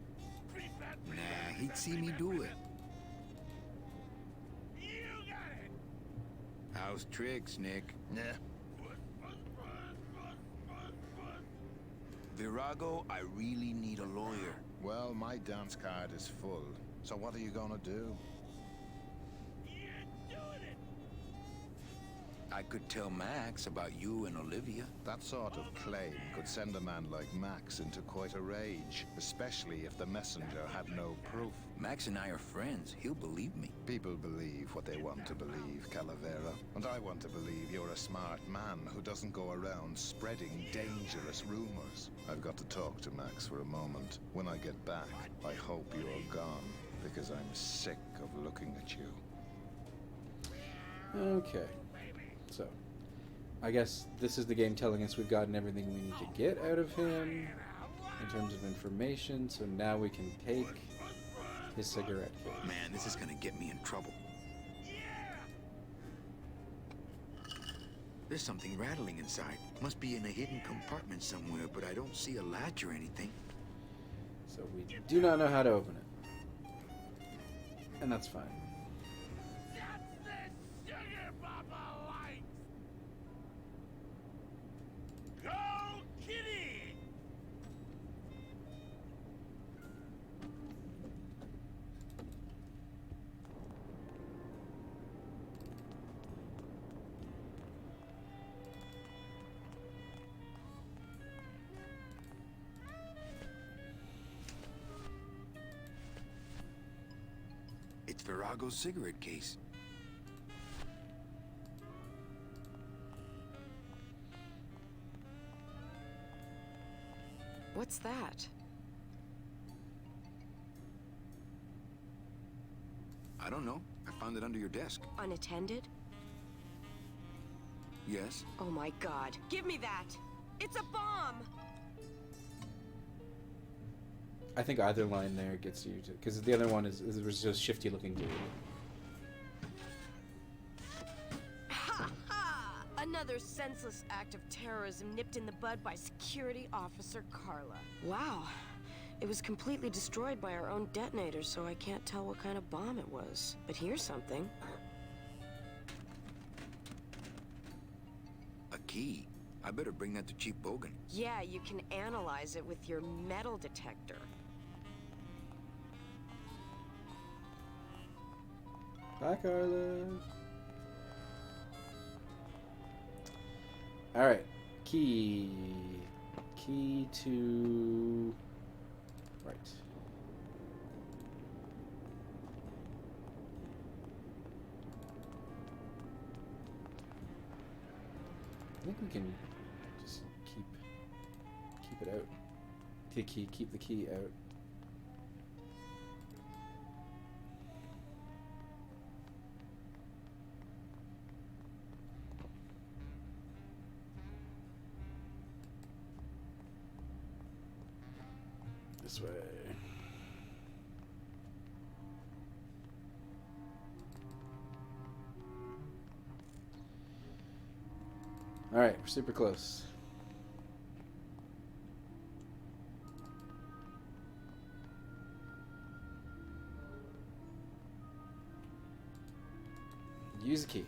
Nah, he'd see me do it. How's tricks, Nick? Nah. Virago, I really need a lawyer. Well, my dance card is full. So what are you gonna do? I could tell Max about you and Olivia. That sort of claim could send a man like Max into quite a rage, especially if the messenger had no proof. Max and I are friends. He'll believe me. People believe what they want to believe, Calavera. And I want to believe you're a smart man who doesn't go around spreading dangerous rumors. I've got to talk to Max for a moment. When I get back, I hope you're gone, because I'm sick of looking at you. Okay. So, I guess this is the game telling us we've gotten everything we need to get out of him in terms of information, so now we can take his cigarette case. Man, this is gonna get me in trouble. There's something rattling inside. Must be in a hidden compartment somewhere, but I don't see a latch or anything. So we do not know how to open it. And that's fine. It's Virago's cigarette case. What's that? I don't know. I found it under your desk. Unattended? Yes. Oh my god. Give me that! It's a bomb! I think either line there gets you to... Because the other one is just shifty looking dude. Ha ha! Another senseless act of terrorism nipped in the bud by Security Officer Carla. Wow. It was completely destroyed by our own detonator, so I can't tell what kind of bomb it was. But here's something. A key. I better bring that to Chief Bogan. Yeah, you can analyze it with your metal detector. Bye, Carla. Alright. Key. Key to... Right. I think we can just keep it out. Keep the key out. This way. Alright, we're super close. Use a key.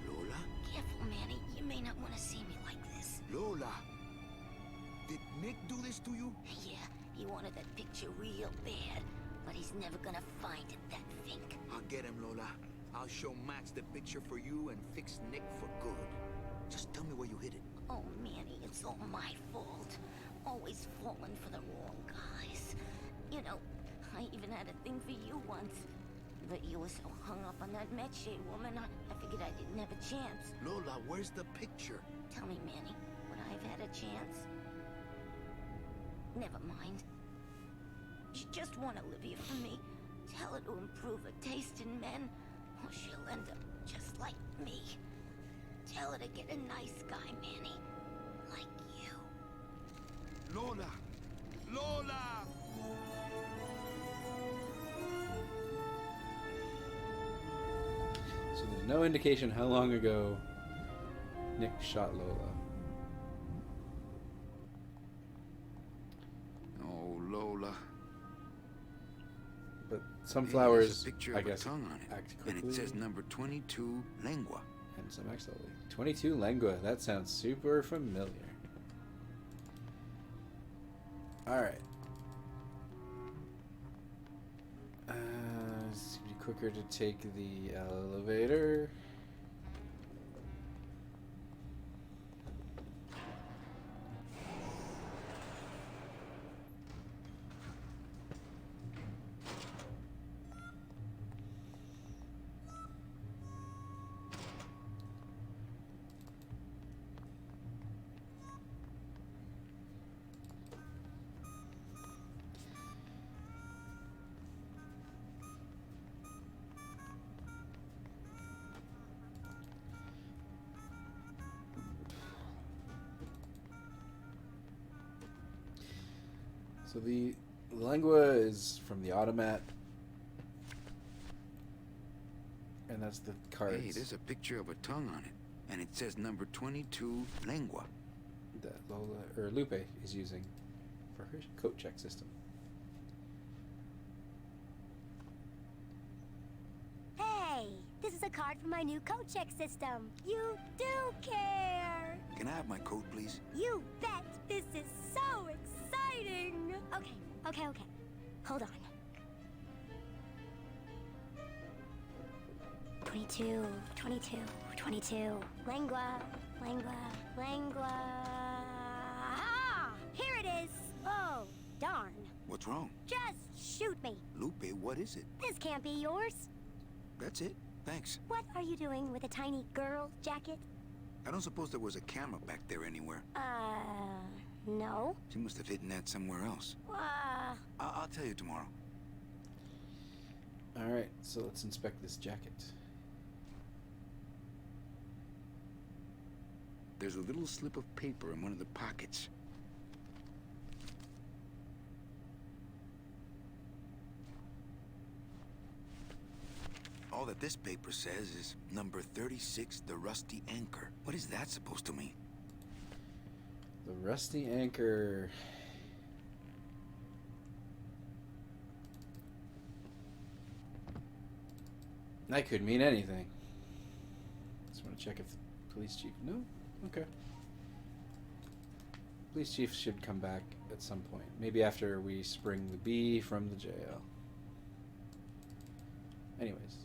Lola? Careful, Manny. You may not want to see me like this. Lola! Did Nick do this to you? Yeah, he wanted that picture real bad, but he's never gonna find it, that fink. I'll get him, Lola. I'll show Max the picture for you and fix Nick for good. Just tell me where you hid it. Oh, Manny, it's all my fault. Always falling for the wrong guys. You know, I even had a thing for you once. But you were so hung up on that Meche woman, I figured I didn't have a chance. Lola, where's the picture? Tell me, Manny, would I have had a chance? Never mind. You just want Olivia for me. Tell her to improve her taste in men, or she'll end up just like me. Tell her to get a nice guy, Manny. Like you. Lola! Lola! So there's no indication how long ago Nick shot Lola. Oh, Lola. But some Hey, flowers, there's a picture I of a guess, tongue on it, act and quickly. it says number 22, lengua. And some act slowly. 22 lengua. That sounds super familiar. Alright. It's gonna be quicker to take the elevator. So the lengua is from the automat, and that's the cards Hey, there's a picture of a tongue on it, and it says number 22, lengua. that Lola or Lupe is using for her coat check system. Hey, this is a card for my new coat check system. You do care. Can I have my coat, please? You bet. This is so exciting. Okay. Hold on. 22. Lengua. Ah! Here it is. Oh, darn. What's wrong? Just shoot me. Lupe, what is it? This can't be yours. That's it. Thanks. What are you doing with a tiny girl jacket? I don't suppose there was a camera back there anywhere. No. She must have hidden that somewhere else. I'll tell you tomorrow. Alright, so let's inspect this jacket. There's a little slip of paper in one of the pockets. All that this paper says is number 36, the Rusty Anchor. What is that supposed to mean? The Rusty Anchor. That could mean anything. Just want to check if the police chief... No? Okay. Police chief should come back at some point. Maybe after we spring the bee from the jail. Anyways.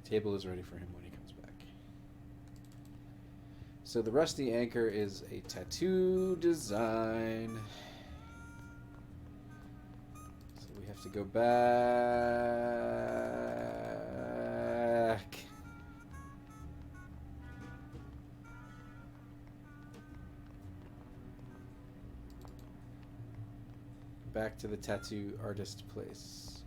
The table is ready for him when he comes back. So the Rusty Anchor is a tattoo design. So we have to go back. Back to the tattoo artist place.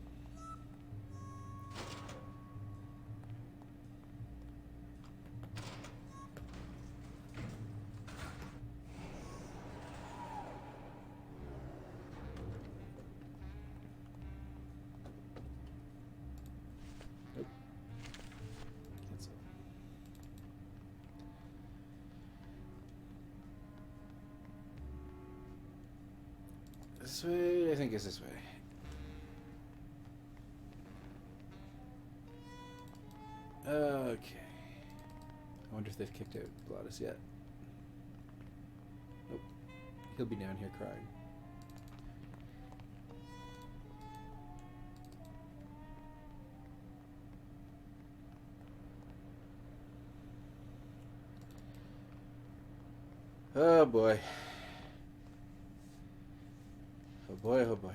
This way? I think it's this way. Okay. I wonder if they've kicked out Glottis yet. Nope. He'll be down here crying. Oh boy. Oh boy, oh boy.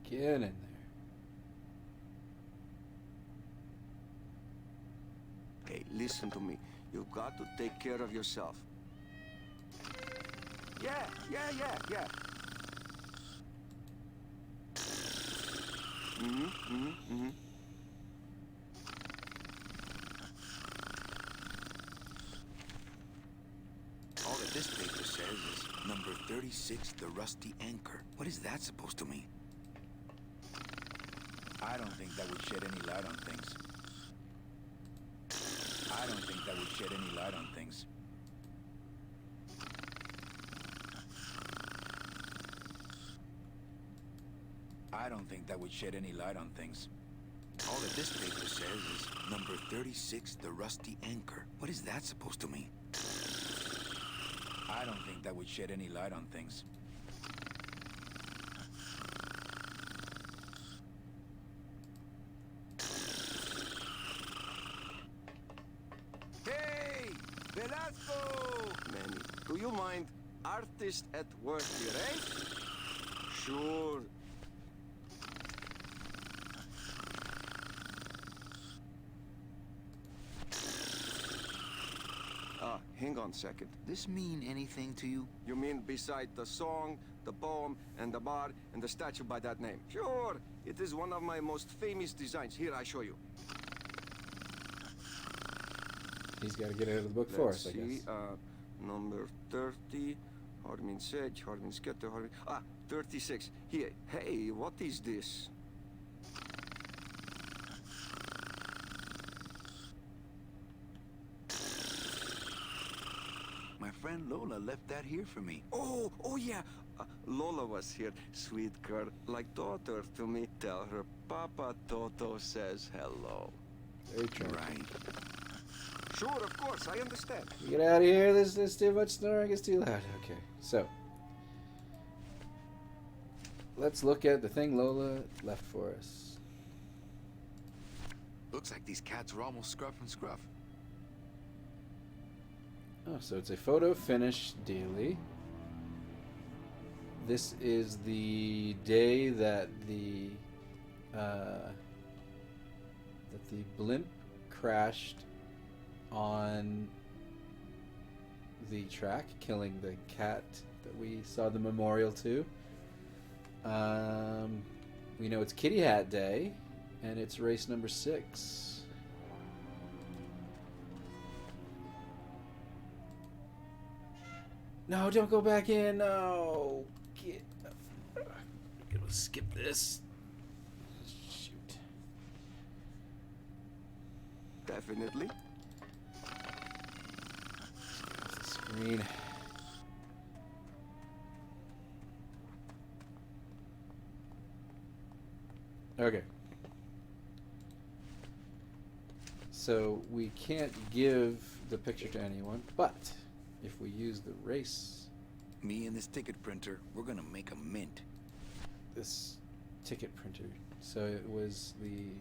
Get in there. Hey, listen to me. You've got to take care of yourself. Yeah. All that this paper says is number 36, the rusty anchor. What is that supposed to mean? I don't think that would shed any light on things. I don't think that would shed any light on things. I don't think that would shed any light on things. All that this paper says is number 36, the rusty anchor. What is that supposed to mean? I don't think that would shed any light on things. Hey, Velasco! Manny, do you mind? Artist at work here, eh? Sure. Hang on a second. This mean anything to you? You mean beside the song, the poem, and the bar, and the statue by that name? Sure. It is one of my most famous designs. Here, I show you. He's got to get out of the book for us, I guess. Number 30. Harmin Sedge, Harmin Sketter, Harmin... 36. Here. Hey, what is this? My friend Lola left that here for me. Oh yeah. Lola was here. Sweet girl, like daughter to me. Tell her Papa Toto says hello. Very true. Right. Sure, of course, I understand. Get out of here. There's too much snoring. It's too loud. Okay, so let's look at the thing Lola left for us. Looks like these cats are almost scruff and scruff. Oh, so it's a photo finish daily. This is the day that the blimp crashed on the track, killing the cat that we saw the memorial to. We know it's Kitty Hat Day, and it's race number 6. No, don't go back in. No. I'm gonna skip this. Shoot. Definitely. Screen. Okay. So we can't give the picture to anyone, but if we use the race... Me and this ticket printer, we're gonna make a mint. This ticket printer. So it was the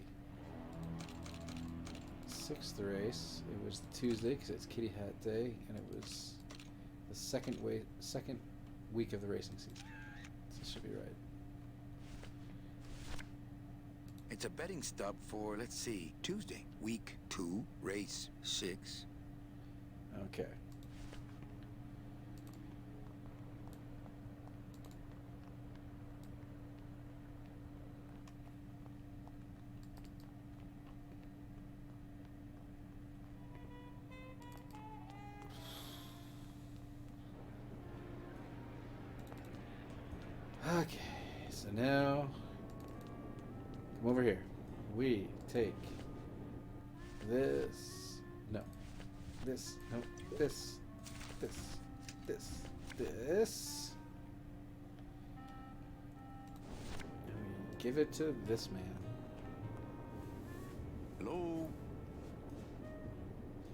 6th race. It was the Tuesday because it's Kitty Hat Day, and it was the second week of the racing season. So this should be right. It's a betting stub for, let's see, Tuesday. Week 2, race 6. Okay. Okay, so now come over here. We take this. No. This. No. This. This. This. This. And we give it to this man. Hello?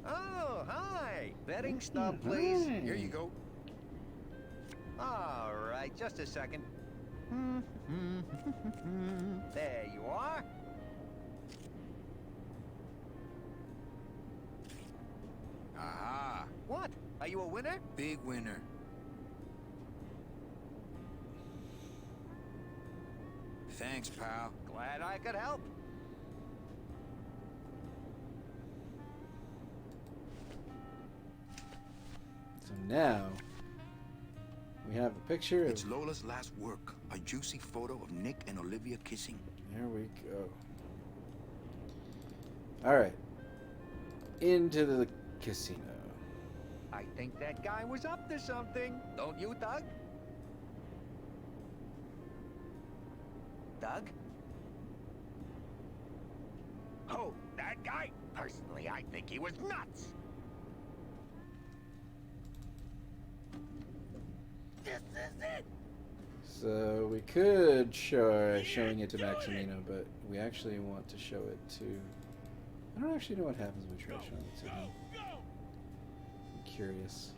Oh, hi! Betting stub, please. Hi. Here you go. All right, just a second. There you are. Aha! What? Are you a winner? Big winner. Thanks, pal. Glad I could help. So now we have a picture of. It's Lola's last work. A juicy photo of Nick and Olivia kissing. There we go. All right. Into the casino. I think that guy was up to something. Don't you, Doug? Doug? Oh, that guy? Personally, I think he was nuts. This is it. So we could showing it to Maximino, but we actually want to show it to. I don't actually know what happens when we try showing it to him. I'm curious.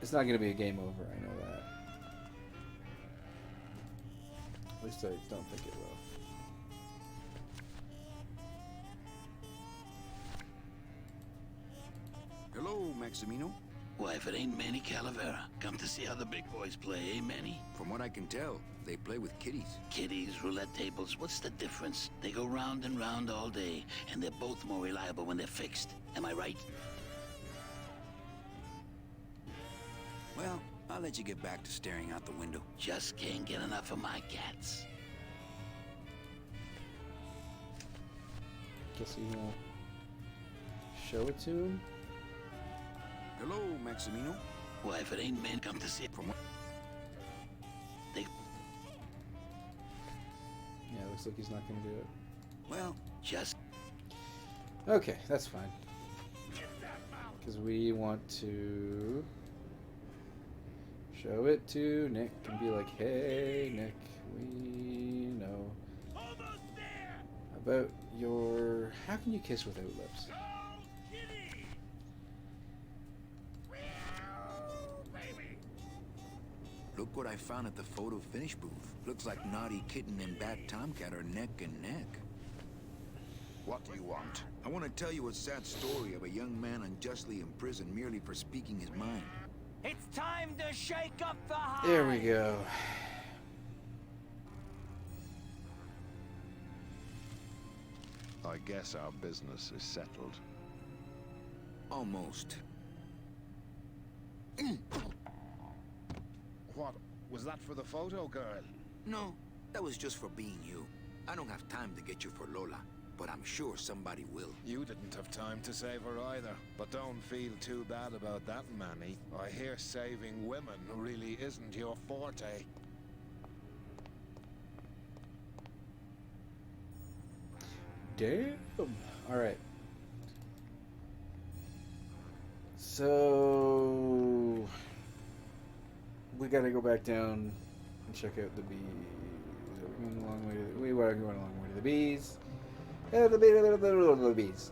It's not going to be a game over. I know that. At least I don't think it will. Hello, Maximino. Why, if it ain't Manny Calavera, come to see how the big boys play, eh, Manny? From what I can tell, they play with kiddies. Kiddies, roulette tables, what's the difference? They go round and round all day, and they're both more reliable when they're fixed. Am I right? Well, I'll let you get back to staring out the window. Just can't get enough of my cats. Guess you won't show it to him? Hello, Maximino. Why, if it ain't men, come to see it from what? They... Yeah, looks like he's not going to do it. Well, just... Okay, that's fine. Because we want to show it to Nick and be like, hey, Nick, we know about your... How can you kiss without lips? Look what I found at the photo finish booth. Looks like Naughty Kitten and Bad Tomcat are neck and neck. What do you want? I want to tell you a sad story of a young man unjustly imprisoned merely for speaking his mind. It's time to shake up the hive. There we go. I guess our business is settled. Almost. What? Was that for the photo girl? No, that was just for being you. I don't have time to get you for Lola, but I'm sure somebody will. You didn't have time to save her either. But don't feel too bad about that, Manny. I hear saving women really isn't your forte. Damn. Alright. So... we gotta go back down and check out the bees. We're going a long way to we are going a long way to the bees. The bees.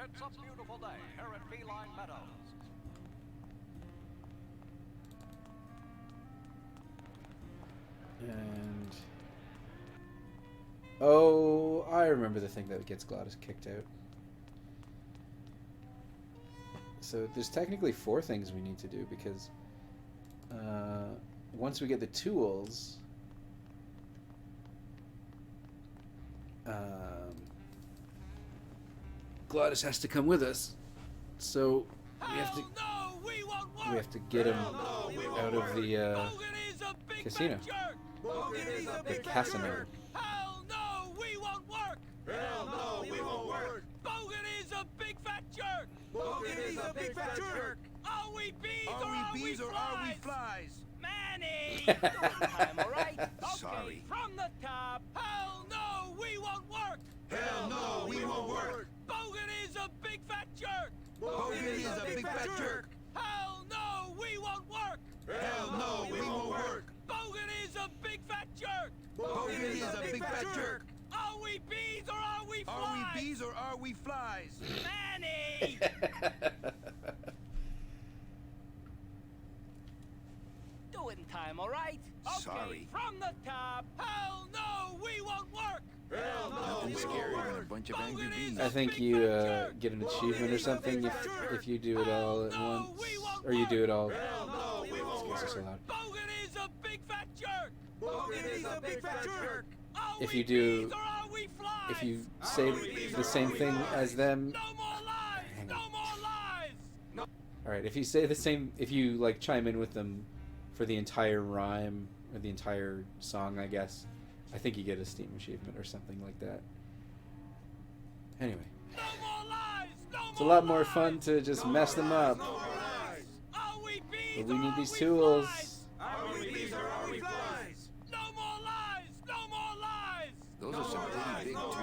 It's a beautiful day here at Feline Meadows. And oh, I remember the thing that gets Gladys kicked out. So there's technically 4 things we need to do because once we get the tools, Gladys has to come with us. So we have to get him out of the casino. Bogan is a big fat jerk. Hell no, we won't work. Hell no, we won't work. Bogan is a big fat jerk. Bogan is a big fat jerk. Are we bees or are we flies? Manny! Time, all right? Okay, Sorry. from the top. Hell no, we won't work. Hell no, we won't work. Bogan is a big fat jerk. Bogan is a big fat jerk. Hell no, we won't work. Hell no, we won't work. Bogan is a big fat jerk. Bogan is a big fat jerk. Are we bees or are we flies? Are we bees or are we flies? Manny! Do it in time, all right? Okay, Sorry. from the top. Hell no, we won't work. Hell no, Nothing scarier than a bunch of angry bees. I think you get an achievement or something if you do it all at once, or you do it all. It's so loud. Bogan is a big fat jerk. Bogan is a big fat jerk. If you do, if you say the same thing as them. Hang on. All right, if you say the same, if you like chime in with them for the entire rhyme or the entire song, I guess, I think you get a Steam achievement or something like that. Anyway, it's a lot more fun to just mess them up. But we need these tools. Are we bees or are we flies? No more lies! No more lies! Those are some pretty big tools.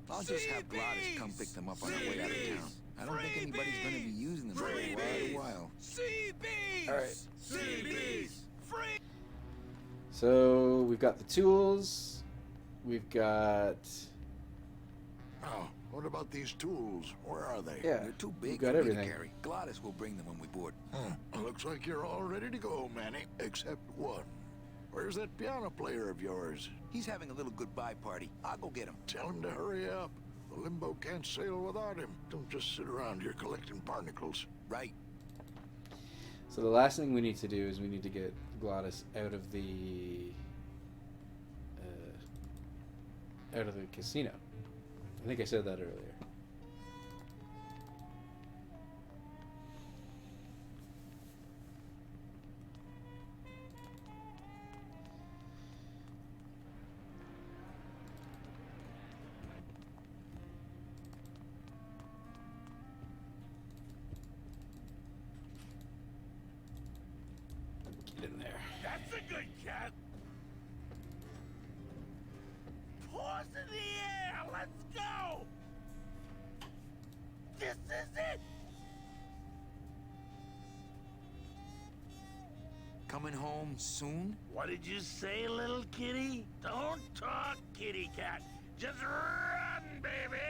I'll just have Glottis come pick them up on their way out of town. I don't think anybody's going to be using them for quite a while. CBs! All right. CBs! Free! So we've got the tools. We've got. Oh, what about these tools? Where are they? Yeah, They're too we've big got for me everything. to carry. Glottis will bring them when we board. Looks like you're all ready to go, Manny. Except one. Where's that piano player of yours? He's having a little goodbye party. I'll go get him. Tell him to hurry up. The limbo can't sail without him. Don't just sit around here collecting barnacles. Right. So the last thing we need to do is we need to get Glottis out of the casino. I think I said that earlier. Get in there. That's a good cat. Paws in the air. Let's go. This is it. Coming home soon? What did you say, little kitty? Don't talk, kitty cat. Just run, baby.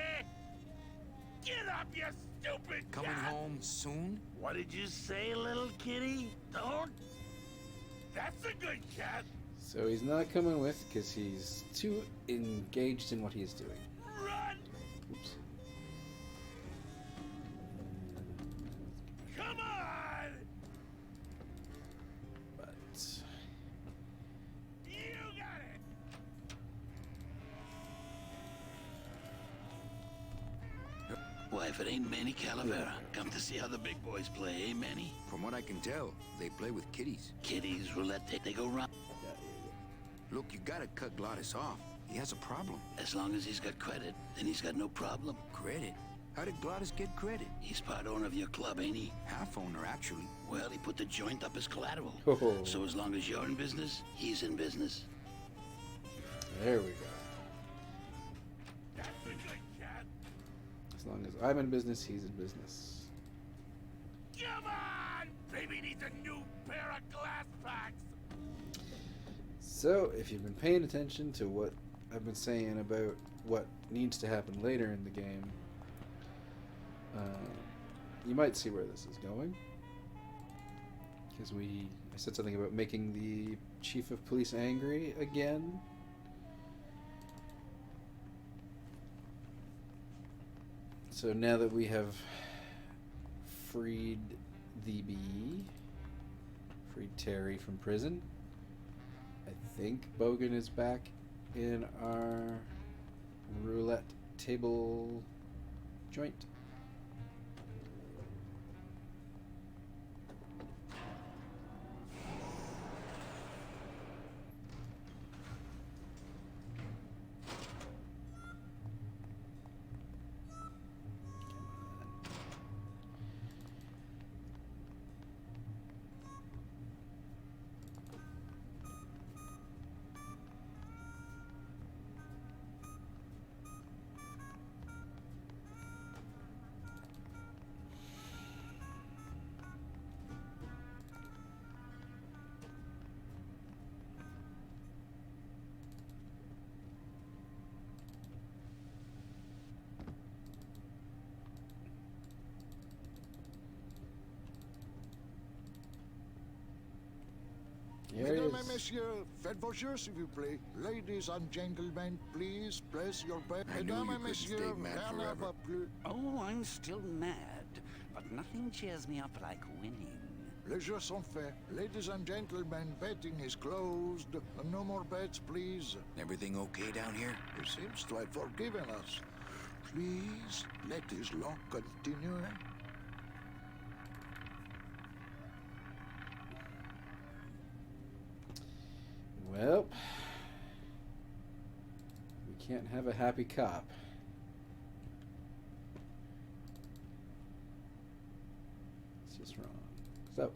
Get up, you stupid Coming cat. home soon? What did you say, little kitty? Don't. That's a good cat. So he's not coming with because he's too engaged in what he is doing. Run. Oops. Come on. But You got it. Why, if it ain't Manny Calavera, come to see how the big boys play, eh, Manny? From what I can tell, they play with kitties. Kitties, roulette, they go round. Look, you gotta cut Glottis off. He has a problem. As long as he's got credit, then he's got no problem. Credit? How did Glottis get credit? He's part owner of your club, ain't he? Half owner, actually. Well, he put the joint up as collateral. Oh. So as long as you're in business, he's in business. There we go. That's a good cat. As long as I'm in business, he's in business. Come on. Baby needs a new pair of glass packs. So, if you've been paying attention to what I've been saying about what needs to happen later in the game, you might see where this is going. Because I said something about making the chief of police angry again. So now that we have freed the bee, freed Terry from prison, I think Bogan is back in our roulette table joint. Here he Mesdames et is. messieurs, faites vos jeux s'il vous plaît. Ladies and gentlemen, please place your bets. I knew Mesdames you et couldn't messieurs, stay mad rien ne forever. va plus. Oh, I'm still mad, but nothing cheers me up like winning. Les jeux sont faits. Ladies and gentlemen, betting is closed. No more bets, please. Everything okay down here? He seems to have forgiven us. Please, let his law continue. Well, we can't have a happy cop. It's just wrong. So,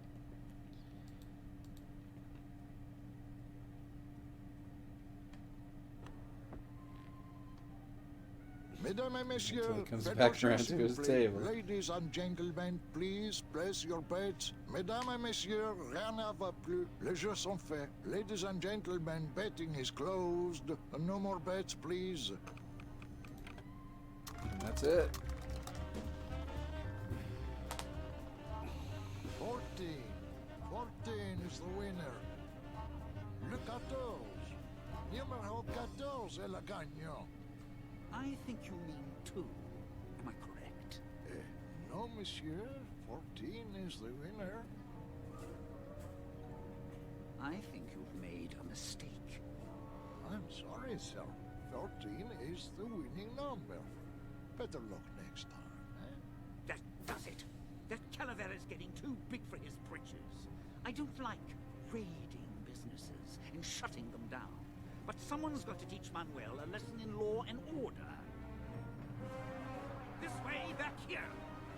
Mesdames et messieurs, Until it comes faites back vos jeux, around s'il to vous his plaît. table. Ladies and gentlemen, please place your bets. Mesdames et messieurs, rien ne va plus. Les jeux sont faits. Ladies and gentlemen, betting is closed. No more bets, please. and that's it. 14. 14 is the winner. Le 14. Numéro 14 est le gagnant. I think you mean 2. Am I correct? No, monsieur. 14 is the winner. I think you've made a mistake. I'm sorry, sir. 14 is the winning number. Better luck next time, eh? That does it. That Calavera's getting too big for his britches. I don't like raiding businesses and shutting them down. But someone's got to teach Manuel a lesson in law and order. This way, back here.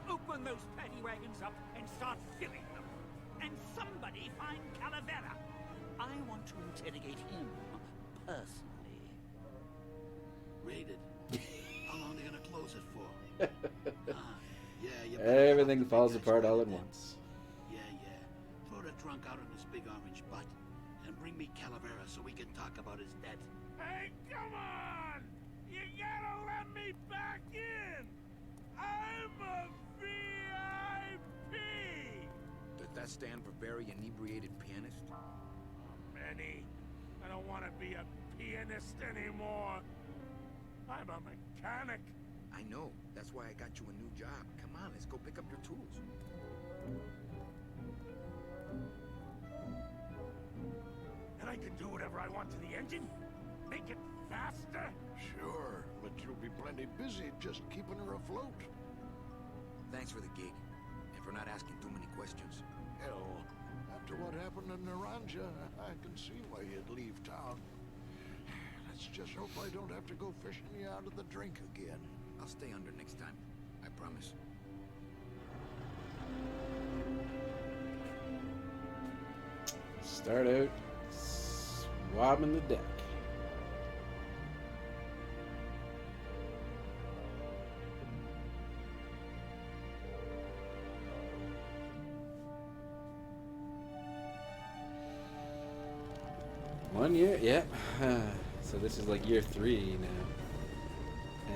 Open those paddy wagons up and start filling them. And somebody find Calavera. I want to interrogate him personally. Raided. How long are they gonna close it for? Yeah, you Everything falls apart all at once. Yeah. Throw the trunk out on this big orange butt. And bring me Calavera so we can talk about his debt. Hey, come on! You gotta let me back in! I'm a VIP! Does that stand for very inebriated pianist? Manny, I don't want to be a pianist anymore. I'm a mechanic. I know. That's why I got you a new job. Come on, let's go pick up your tools. And I can do whatever I want to the engine? Make it faster? Sure, but you'll be plenty busy just keeping her afloat. Thanks for the gig. And for not asking too many questions. Hell, after what happened in Naranja, I can see why you'd leave town. Let's just hope I don't have to go fishing you out of the drink again. I'll stay under next time. I promise. Start out swabbing the deck. One year, yep. So this is like year 3 now. And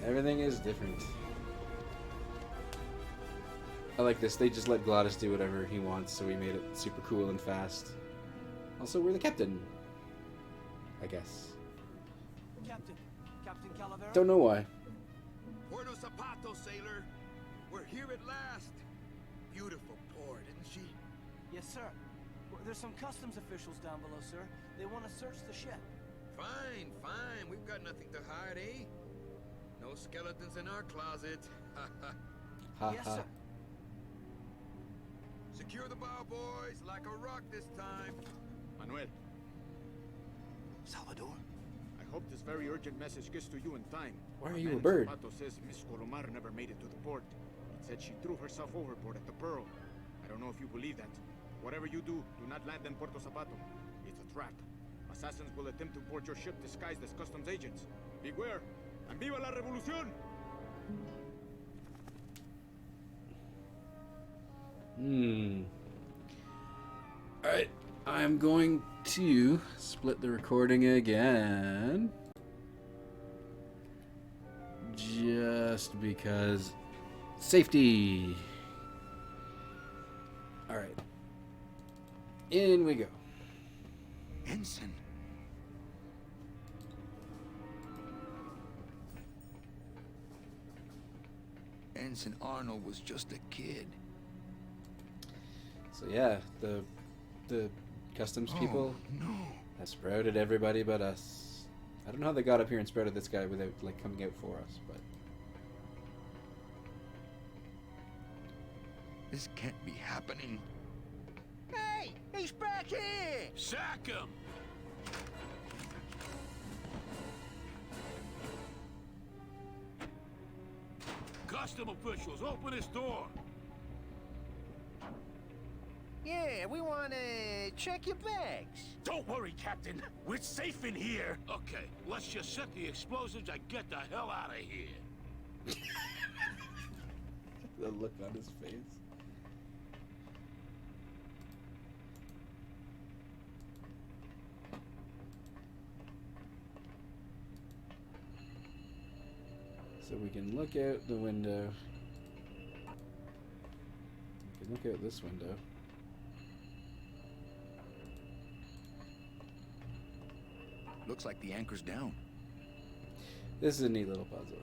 everything is different. I like this. They just let Glottis do whatever he wants, so we made it super cool and fast. Also, we're the captain. I guess. Captain Calavera? Don't know why. Puerto Zapato, sailor. We're here at last. Beautiful port, isn't she? Yes, sir. There's some customs officials down below, sir. They want to search the ship. Fine. We've got nothing to hide, eh? No skeletons in our closet. Yes, sir. Secure the bow, boys, like a rock this time. Manuel. Salvador? I hope this very urgent message gets to you in time. Why are The you man a bird? Zapato says Miss Colomar never made it to the port. It said she threw herself overboard at the Pearl. I don't know if you believe that. Whatever you do not land in Puerto Zapato. It's a trap. Assassins will attempt to board your ship disguised as customs agents. Beware, and viva la revolución! Alright, I'm going to split the recording again. Just because Safety. All right. In we go. Ensign. Ensign Arnold was just a kid. So yeah, the customs people have sprouted everybody but us. I don't know how they got up here and sprouted this guy without like coming out for us, but This can't be happening. Hey, he's back here! Sack him! Custom officials, open this door! Yeah, we want to check your bags. Don't worry, Captain. We're safe in here. Okay, let's just set the explosives and get the hell out of here. the look on his face. So we can look out the window. We can look out this window. Looks like the anchor's down. This is a neat little puzzle.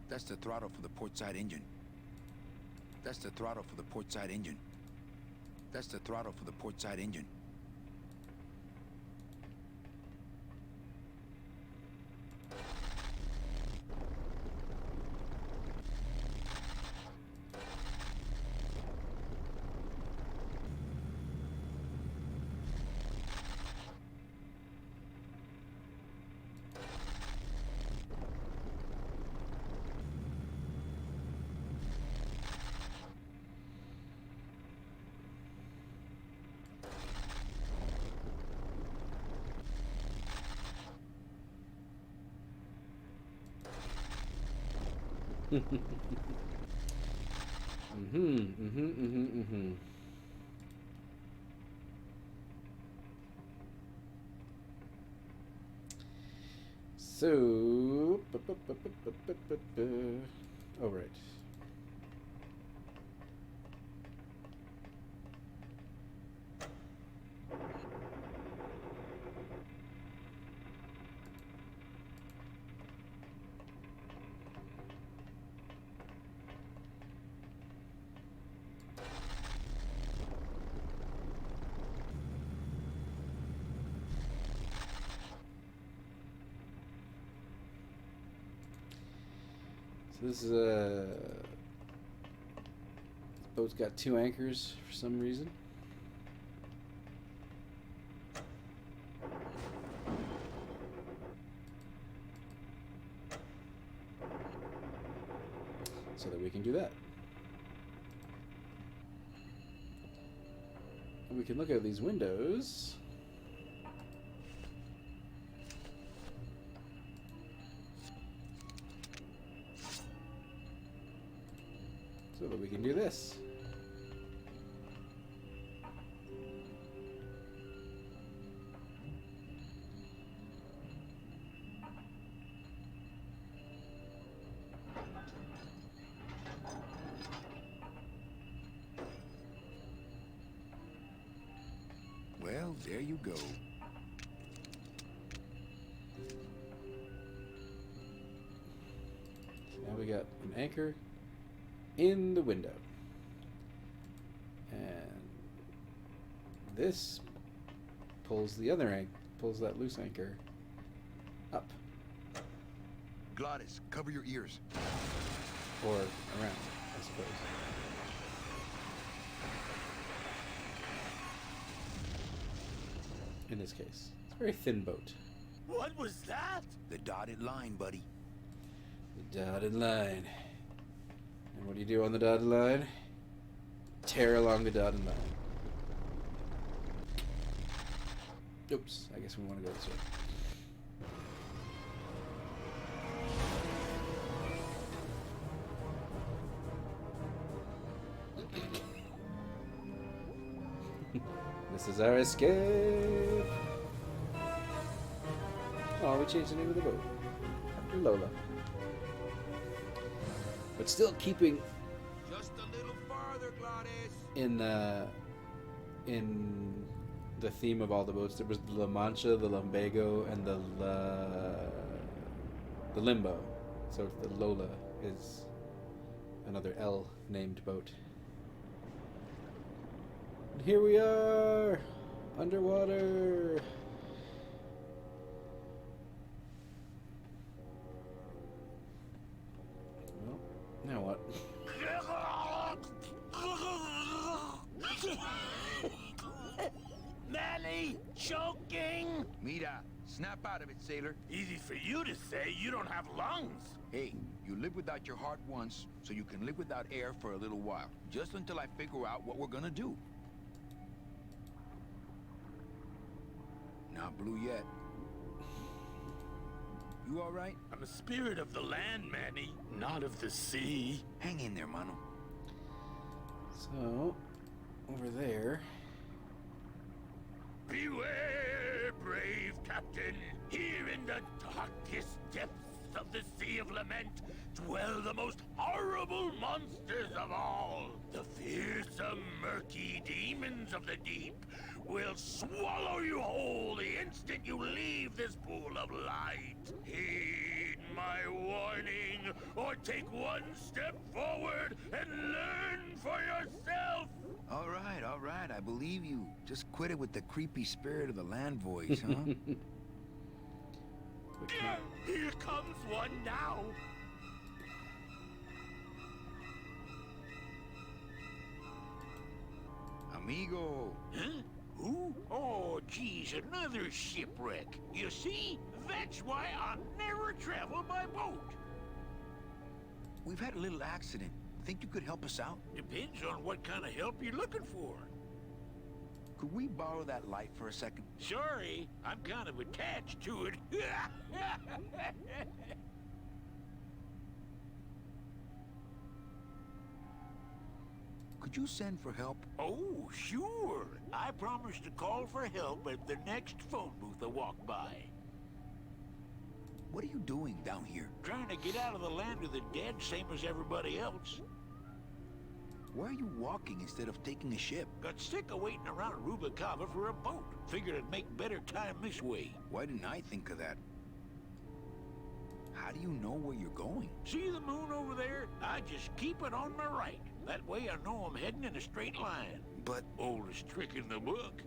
That's the throttle for the port side engine. That's the throttle for the port side engine. That's the throttle for the port side engine. So, oh right. This boat's got 2 anchors for some reason. So that we can do that. And we can look out these windows. So that we can do this. Well, there you go. Now we got an anchor in the window. And this pulls the other anchor, pulls that loose anchor up. Gladys, cover your ears. Or around, I suppose. In this case. It's a very thin boat. What was that? The dotted line, buddy. The dotted line. And what do you do on the dotted line? Tear along the dotted line. Oops, I guess we want to go this way. This is our escape. Oh, we changed the name of the boat after Lola. But still keeping Just a little farther, Glottis. in the theme of all the boats. There was the La Mancha, the Lumbago, and the Limbo. So the Lola is another L named boat. And here we are, underwater. Well, now what? Manny, choking. Mira, snap out of it, sailor. Easy for you to say. You don't have lungs. Hey, you live without your heart once, so you can live without air for a little while. Just until I figure out what we're gonna do. Not blue yet. You all right? I'm a spirit of the land, Manny, not of the sea. Hang in there, mano. So, over there. Beware, brave captain. Here in the darkest depths of the Sea of Lament dwell the most horrible monsters of all. The fearsome, murky demons of the deep will swallow you whole the instant you leave this pool of light. Heed my warning, or take one step forward and learn for yourself. All right, I believe you. Just quit it with the creepy spirit of the land voice, huh? Here comes one now. Amigo. Huh? Who? Oh, geez, another shipwreck. You see? That's why I'll never travel by boat. We've had a little accident. Think you could help us out? Depends on what kind of help you're looking for. Could we borrow that light for a second? Sorry, I'm kind of attached to it. Could you send for help? Oh, sure. I promise to call for help at the next phone booth I walk by. What are you doing down here? Trying to get out of the land of the dead, same as everybody else. Why are you walking instead of taking a ship? Got sick of waiting around Rubacava for a boat. Figured I'd make better time this way. Why didn't I think of that? How do you know where you're going? See the moon over there? I just keep it on my right. That way I know I'm heading in a straight line. But... Oldest trick in the book.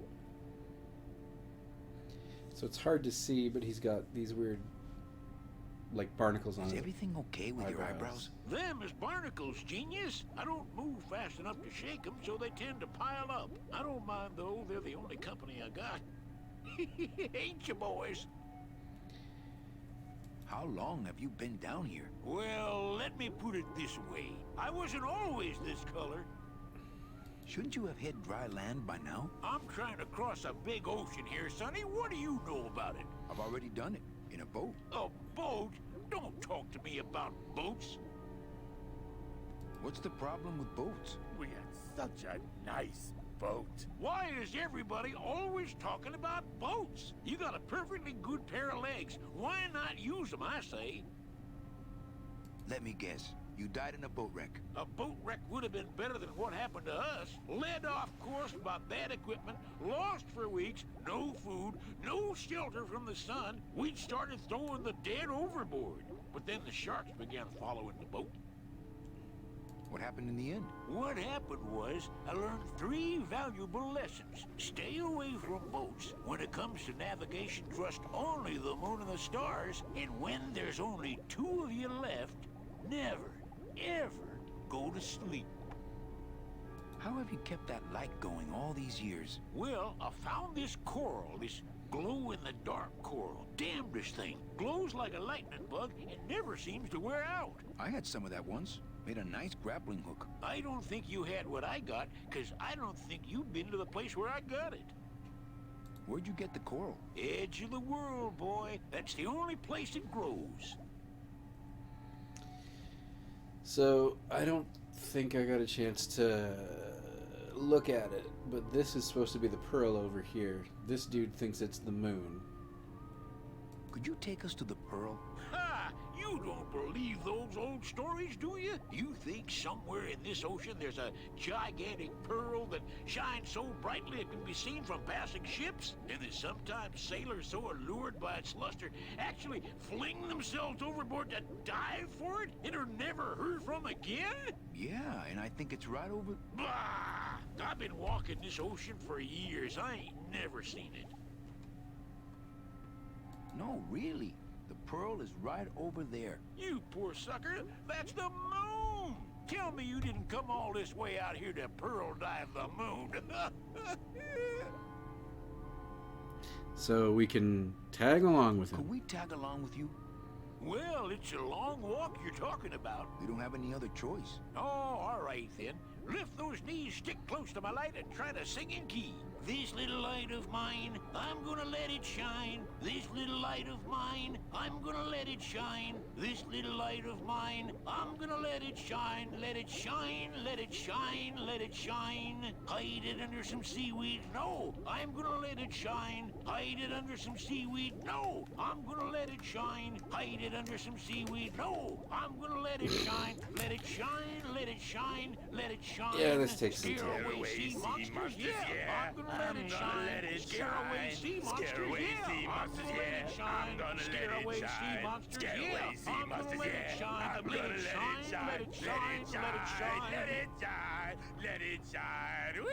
So it's hard to see, but he's got these weird, like, barnacles on Is his everything okay with your eyebrows? Them is barnacles, genius. I don't move fast enough to shake them, so they tend to pile up. I don't mind, though. They're the only company I got. Ain't you, boys? How long have you been down here? Well, let me put it this way. I wasn't always this color. Shouldn't you have hit dry land by now? I'm trying to cross a big ocean here, Sonny. What do you know about it? I've already done it. In a boat. A boat? Don't talk to me about boats. What's the problem with boats? We had such a nice boat. Why is everybody always talking about boats? You got a perfectly good pair of legs. Why not use them, I say? Let me guess. You died in a boat wreck. A boat wreck would have been better than what happened to us. Led off course by bad equipment, lost for weeks, no food, no shelter from the sun. We'd started throwing the dead overboard. But then the sharks began following the boat. What happened in the end? What happened was, I learned 3 valuable lessons. Stay away from boats. When it comes to navigation, trust only the moon and the stars. And when there's only 2 of you left, never, ever go to sleep. How have you kept that light going all these years? Well, I found this coral, this glow-in-the-dark coral. Damnedest thing. Glows like a lightning bug and never seems to wear out. I had some of that once. Made a nice grappling hook. I don't think you had what I got, because I don't think you've been to the place where I got it. Where'd you get the coral? Edge of the world, boy. That's the only place it grows. So, I don't think I got a chance to look at it, but this is supposed to be the pearl over here. This dude thinks it's the moon. Could you take us to the Pearl? Ha! You don't believe those old stories, do you? You think somewhere in this ocean there's a gigantic pearl that shines so brightly it can be seen from passing ships? And that sometimes sailors so allured by its luster actually fling themselves overboard to dive for it and are never heard from again? Yeah, and I think it's right over... Bah! I've been walking this ocean for years. I ain't never seen it. No, really. The Pearl is right over there. You poor sucker, that's the moon! Tell me you didn't come all this way out here to pearl dive the moon. So we can tag along with him. Could we tag along with you? Well, it's a long walk you're talking about. We don't have any other choice. Oh, all right then. Lift those knees, stick close to my light, and try to sing in key. This little light of mine, I'm gonna let it shine. This little light of mine, I'm gonna let it shine. This little light of mine, I'm gonna let it shine. Let it shine, let it shine, let it shine. Hide it under some seaweed. No, I'm gonna let it shine. Hide it under some seaweed. No, I'm gonna let it shine. Hide it under some seaweed. No, I'm gonna let it shine. Let it shine, let it shine, let it shine. Yeah, this takes some Scare time. away sea monsters, yeah. I'm gonna let it shine. Scare away sea monsters, yeah. I'm gonna let it shine. Scare away sea monsters, yeah. I'm gonna let it shine. Let it shine, let it shine, let it shine. Let it shine, let it shine.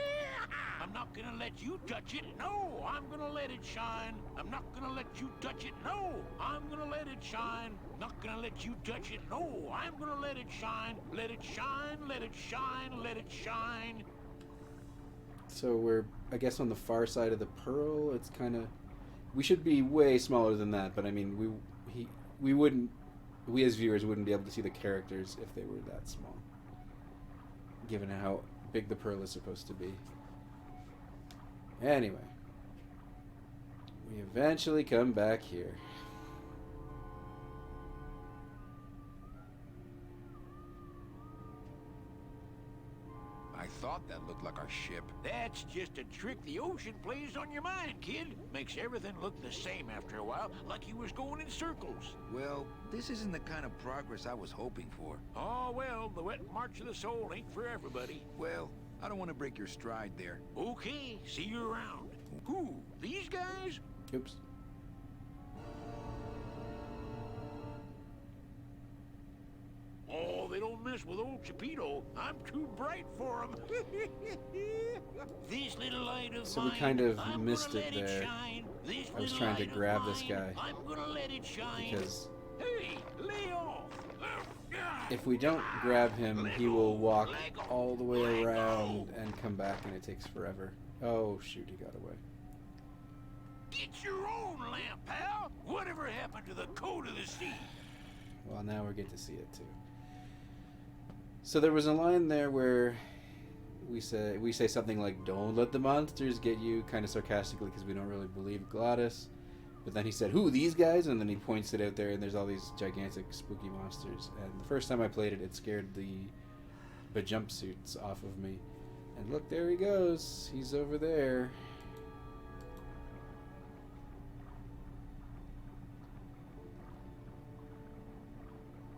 I'm not gonna let you touch it. No, I'm gonna let it shine. I'm not gonna let you touch it. No, I'm gonna let it shine. Not gonna let you touch it. No, I'm gonna let it shine. Let it shine, let it shine, let it shine. So we're, I guess, on the far side of the pearl. It's kind of, we should be way smaller than that. But I mean, we wouldn't, we as viewers wouldn't be able to see the characters if they were that small, given how big the pearl is supposed to be. Anyway, we eventually come back here. I thought that looked like our ship. That's just a trick the ocean plays on your mind, kid. Makes everything look the same after a while, like you was going in circles. Well, this isn't the kind of progress I was hoping for. Oh, well, the wet march of the soul ain't for everybody. Well, I don't want to break your stride there. Okay, see you around. Who? These guys? Oops. Oh, they don't mess with old Chapito. I'm too bright for them. This little light of So we mine, kind of I'm missed gonna it let there. shine. This I was little trying to light of grab this mine, guy I'm gonna let it shine. because Hey, lay off. if we don't grab him, he will walk all the way around and come back, and it takes forever. Oh shoot, he got away. Get your own lamp, pal. Whatever happened to the code of the sea? Well, now we get to see it too. So there was a line there where we say something like, "Don't let the monsters get you," kind of sarcastically because we don't really believe Gladys. But then he said, "Who, these guys?" And then he points it out there, and there's all these gigantic spooky monsters. And the first time I played it, it scared the jumpsuits off of me. And look, there he goes. He's over there.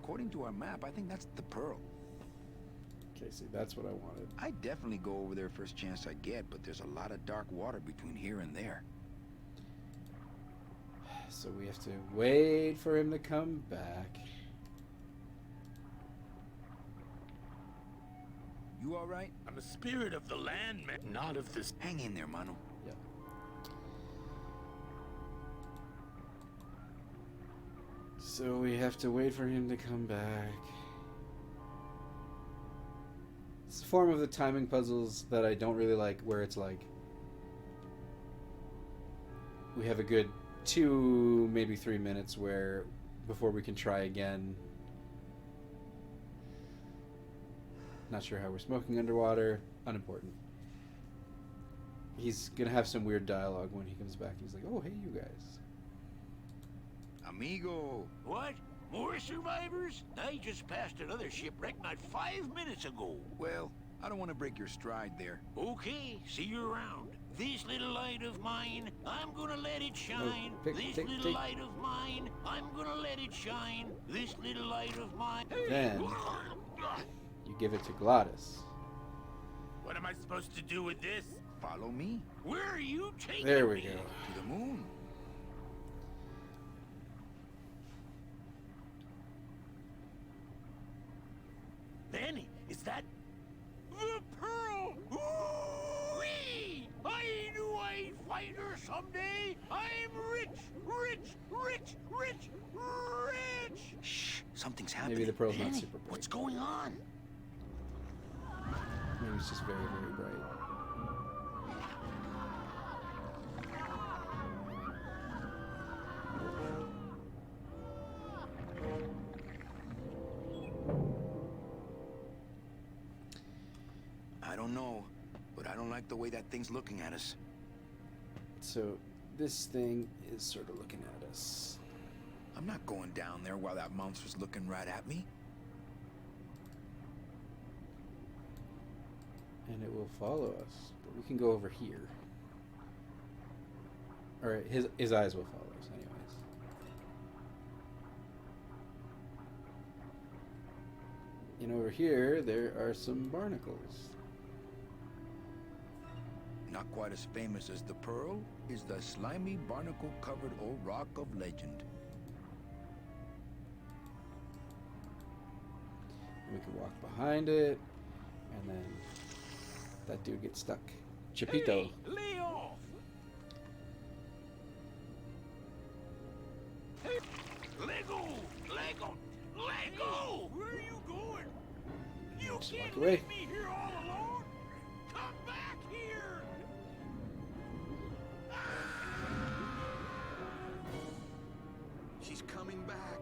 According to our map, I think that's the Pearl. Okay, see, that's what I wanted. I'd definitely go over there first chance I get, but there's a lot of dark water between here and there. So we have to wait for him to come back. You all right? I'm a spirit of the land, man, not of this. Hang in there, Mano. Yep. So we have to wait for him to come back. It's a form of the timing puzzles that I don't really like, where it's like we have a good 2, maybe 3 minutes where before we can try again. Not sure how we're smoking underwater. Unimportant. He's gonna have some weird dialogue when he comes back. He's like, "Oh, hey, you guys." Amigo. What? More survivors? I just passed another shipwreck not 5 minutes ago. Well, I don't want to break your stride there. Okay, see you around. This little light of mine, I'm gonna let it shine. This little light of mine, I'm gonna let it shine. This little light of mine. Then you give it to Glottis. What am I supposed to do with this? Follow me. Where are you taking There we me? go. To the moon. Manny, is that the pearl? Ooh-wee! I knew I'd find her someday. I'm rich, rich, rich, rich, rich. Shh, something's happening. Maybe the pearl's not Manny, super bright. what's going on? Maybe it's just very, very bright. I don't know, but I don't like the way that thing's looking at us. So this thing is sort of looking at us. I'm not going down there while that monster's looking right at me. And it will follow us. But we can go over here. Alright, his eyes will follow us anyways. And over here, there are some barnacles. Not quite as famous as the pearl is the slimy barnacle-covered old rock of legend. And we can walk behind it, and then that dude gets stuck. Chipito. Hey, lay off! Hey, Lego! Lego! Lego! Where are you going? You Just can't walk away. leave me here all alone! Come back here! She's coming back.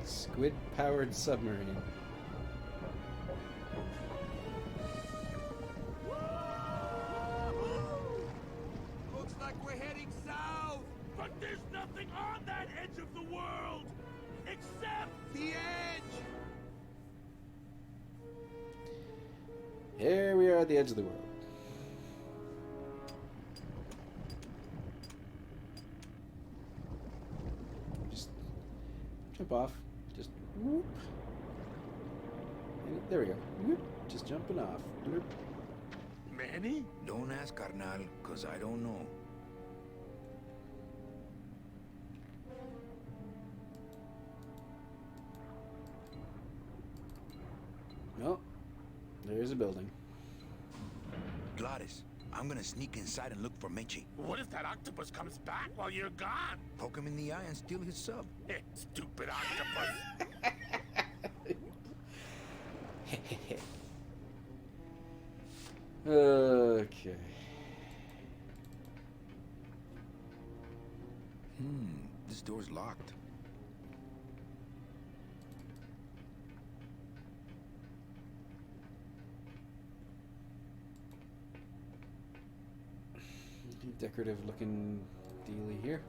Squid-powered submarine. Looks like we're heading south. But there's nothing on that edge of the world except the edge. Here we are at the edge of the world. Just jump off. Just whoop. And there we go. Whoop. Just jumping off. Whoop. Manny? Don't ask, carnal, cause I don't know. No. There's a building. Glottis, I'm gonna sneak inside and look for Meche. What if that octopus comes back while you're gone? Poke him in the eye and steal his sub. Stupid octopus. Okay. This door's locked. Decorative looking dealy here.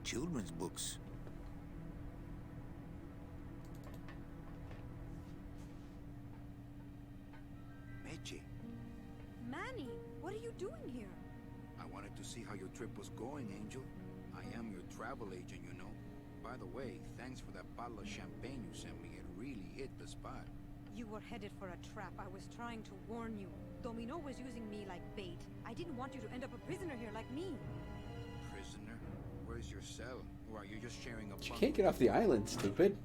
Children's books. Meche, Manny, what are you doing here? I wanted to see how your trip was going, Angel. I am your travel agent, you know. By the way, thanks for that bottle of champagne you sent me. It really hit the spot. You were headed for a trap. I was trying to warn you. Domino was using me like bait. I didn't want you to end up a prisoner here like me. Prisoner? Where's your cell? Or are you just sharing a You bunk? can't get off the island, stupid.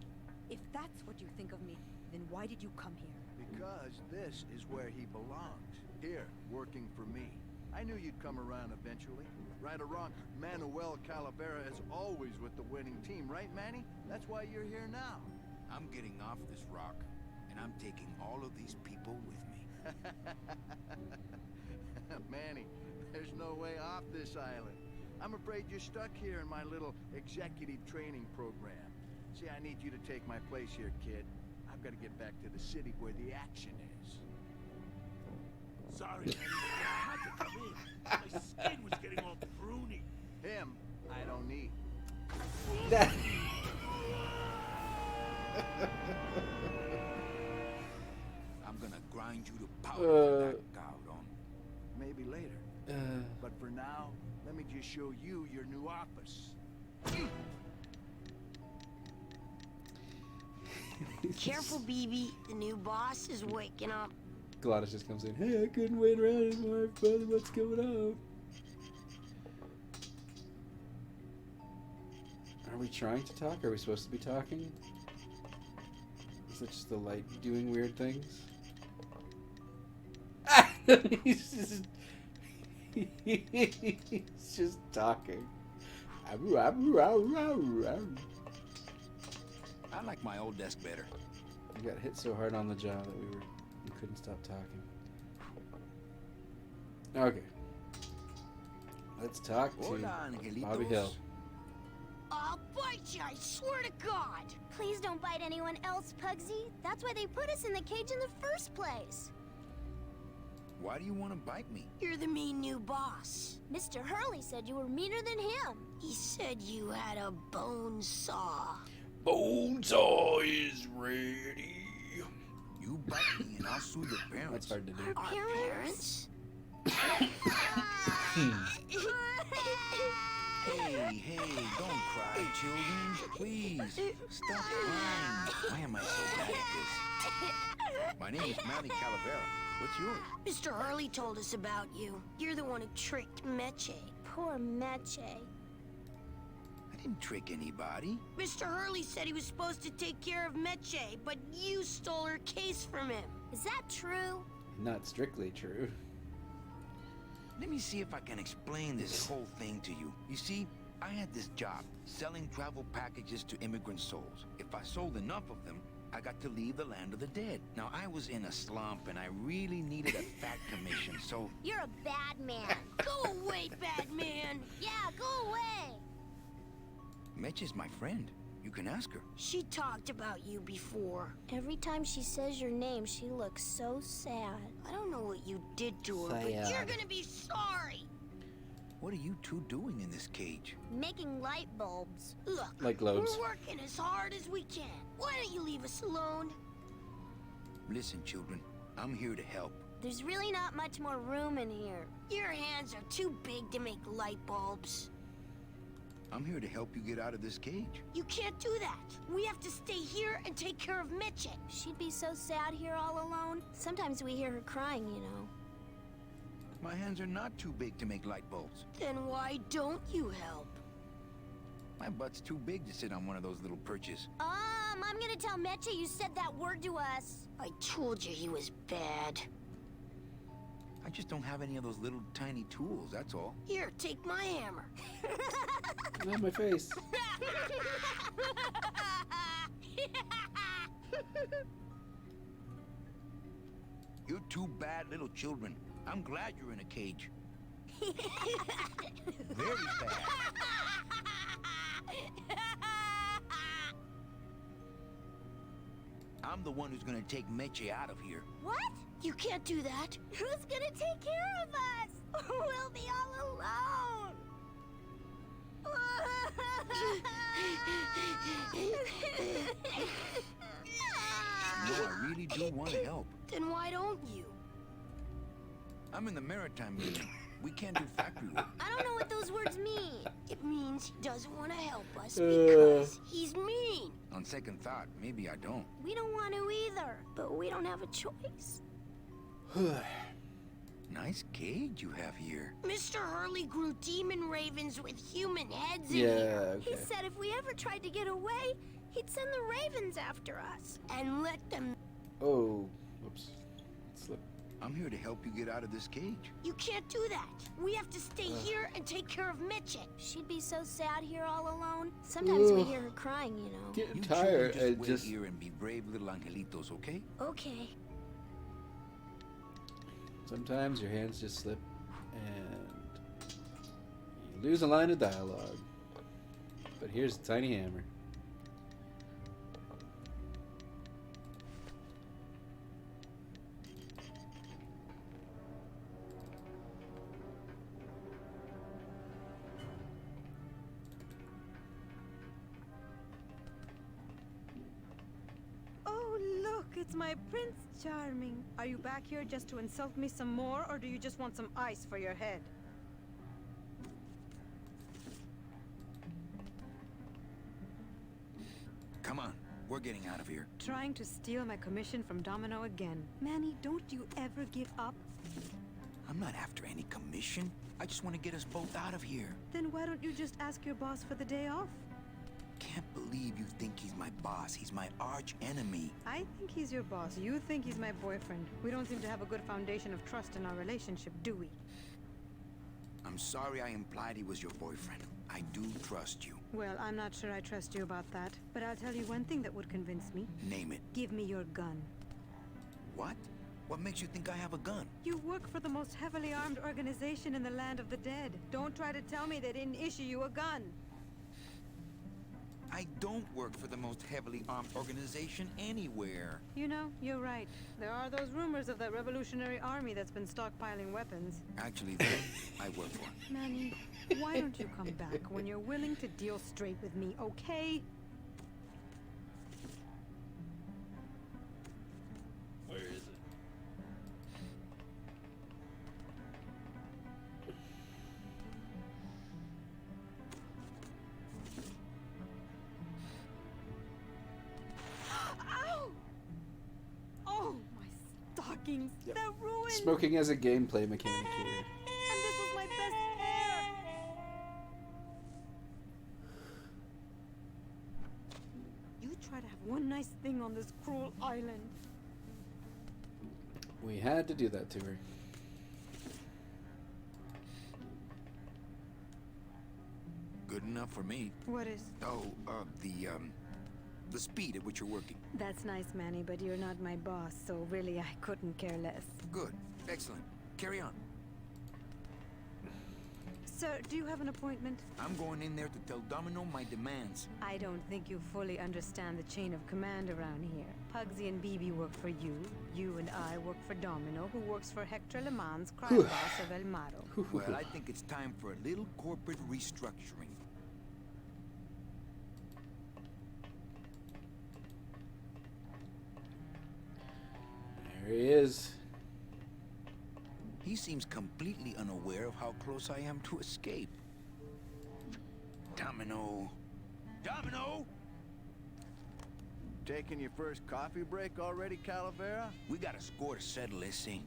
If that's what you think of me, then why did you come here? Because this is where he belongs. Here, working for me. I knew you'd come around eventually. Right or wrong, Manuel Calavera is always with the winning team, right, Manny? That's why you're here now. I'm getting off this rock, and I'm taking all of these people with me. Manny, there's no way off this island. I'm afraid you're stuck here in my little executive training program. See, I need you to take my place here, kid. I've got to get back to the city where the action is. Sorry, Manny, but I had to come in. My skin was getting all pruny. Him, I don't need. I'm gonna grind you to powder for that, Galdon. Maybe later. But for now, let me just show you your new office. Careful, BB. The new boss is waking up. Gladys just comes in. Hey, I couldn't wait around anymore, brother. What's going on? Are we trying to talk? Are we supposed to be talking? Is it just the light doing weird things? he's just talking. I like my old desk better. We got hit so hard on the jaw that we couldn't stop talking. Okay. Let's talk to Bobby Hill. I'll bite you, I swear to God! Please don't bite anyone else, Pugsy. That's why they put us in the cage in the first place. Why do you want to bite me? You're the mean new boss. Mr. Hurley said you were meaner than him. He said you had a bone saw. Bone saw is ready. You bite me and I'll sue your parents. That's hard to do. Our parents? Hey, don't cry, children. Please, stop crying. Why am I so bad at this? My name is Manny Calavera. What's yours? Mr. Hurley told us about you. You're the one who tricked Meche. Poor Meche. I didn't trick anybody. Mr. Hurley said he was supposed to take care of Meche, but you stole her case from him. Is that true? Not strictly true. Let me see if I can explain this whole thing to you. You see, I had this job, selling travel packages to immigrant souls. If I sold enough of them, I got to leave the land of the dead. Now, I was in a slump, and I really needed a fat commission, so... You're a bad man. Go away, bad man. Yeah, go away. Meche's my friend. You can ask her. She talked about you before. Every time she says your name, she looks so sad. I don't know what you did to her, but you're gonna be sorry. What are you two doing in this cage? Making light bulbs. Look, like globes. We're working as hard as we can. Why don't you leave us alone? Listen, children, I'm here to help. There's really not much more room in here. Your hands are too big to make light bulbs. I'm here to help you get out of this cage. You can't do that. We have to stay here and take care of Meche. She'd be so sad here all alone. Sometimes we hear her crying, you know. My hands are not too big to make light bulbs. Then why don't you help? My butt's too big to sit on one of those little perches. I'm gonna tell Meche you said that word to us. I told you he was bad. I just don't have any of those little tiny tools, that's all. Here, take my hammer. Not my face. You're two bad little children. I'm glad you're in a cage. Very bad. I'm the one who's gonna take Meche out of here. What? You can't do that. Who's gonna take care of us? We'll be all alone. No, I really do want to help. Then why don't you? I'm in the maritime union. We can't do factory work. I don't know what those words mean. It means he doesn't want to help us because he's mean. On second thought, maybe I don't. We don't want to either, but we don't have a choice. Nice cage you have here. Mr. Hurley grew demon ravens with human heads in Yeah, here. okay. He said if we ever tried to get away, he'd send the ravens after us and let them... Oh, whoops. Slip. I'm here to help you get out of this cage. You can't do that. We have to stay here and take care of Meche. She'd be so sad here all alone. Sometimes we hear her crying, you know. Getting You tired. children I just wait here and be brave little angelitos, okay? Okay. Sometimes your hands just slip and you lose a line of dialogue. But here's a tiny hammer. Oh, look, it's my Prince Charming. Are you back here just to insult me some more, or do you just want some ice for your head? Come on, we're getting out of here. Trying to steal my commission from Domino again. Manny, don't you ever give up? I'm not after any commission. I just want to get us both out of here. Then why don't you just ask your boss for the day off? Can't believe you think he's my boss. He's my arch enemy. I think he's your boss. You think he's my boyfriend. We don't seem to have a good foundation of trust in our relationship, do we? I'm sorry I implied he was your boyfriend. I do trust you. Well, I'm not sure I trust you about that. But I'll tell you one thing that would convince me. Name it. Give me your gun. What? What makes you think I have a gun? You work for the most heavily armed organization in the land of the dead. Don't try to tell me they didn't issue you a gun. I don't work for the most heavily armed organization anywhere. You know, you're right. There are those rumors of that Revolutionary Army that's been stockpiling weapons. Actually, them I work for. Manny, why don't you come back when you're willing to deal straight with me, okay? Where is it? Ow! Oh, my stockings. Yep. They're ruined. Smoking as a gameplay mechanic here. And this was my best hair. You try to have one nice thing on this cruel island. We had to do that to her. Good enough for me. What is? Oh, the speed at which you're working. That's nice, Manny, but you're not my boss, so really I couldn't care less. Good. Excellent. Carry on. Sir, do you have an appointment? I'm going in there to tell Domino my demands. I don't think you fully understand the chain of command around here. Pugsy and BB work for you. You and I work for Domino, who works for Hector Le Mans, crime boss of El Maro. Well, I think it's time for a little corporate restructuring. There he is. He seems completely unaware of how close I am to escape. Domino. Domino! Taking your first coffee break already, Calavera? We got a score to settle this thing.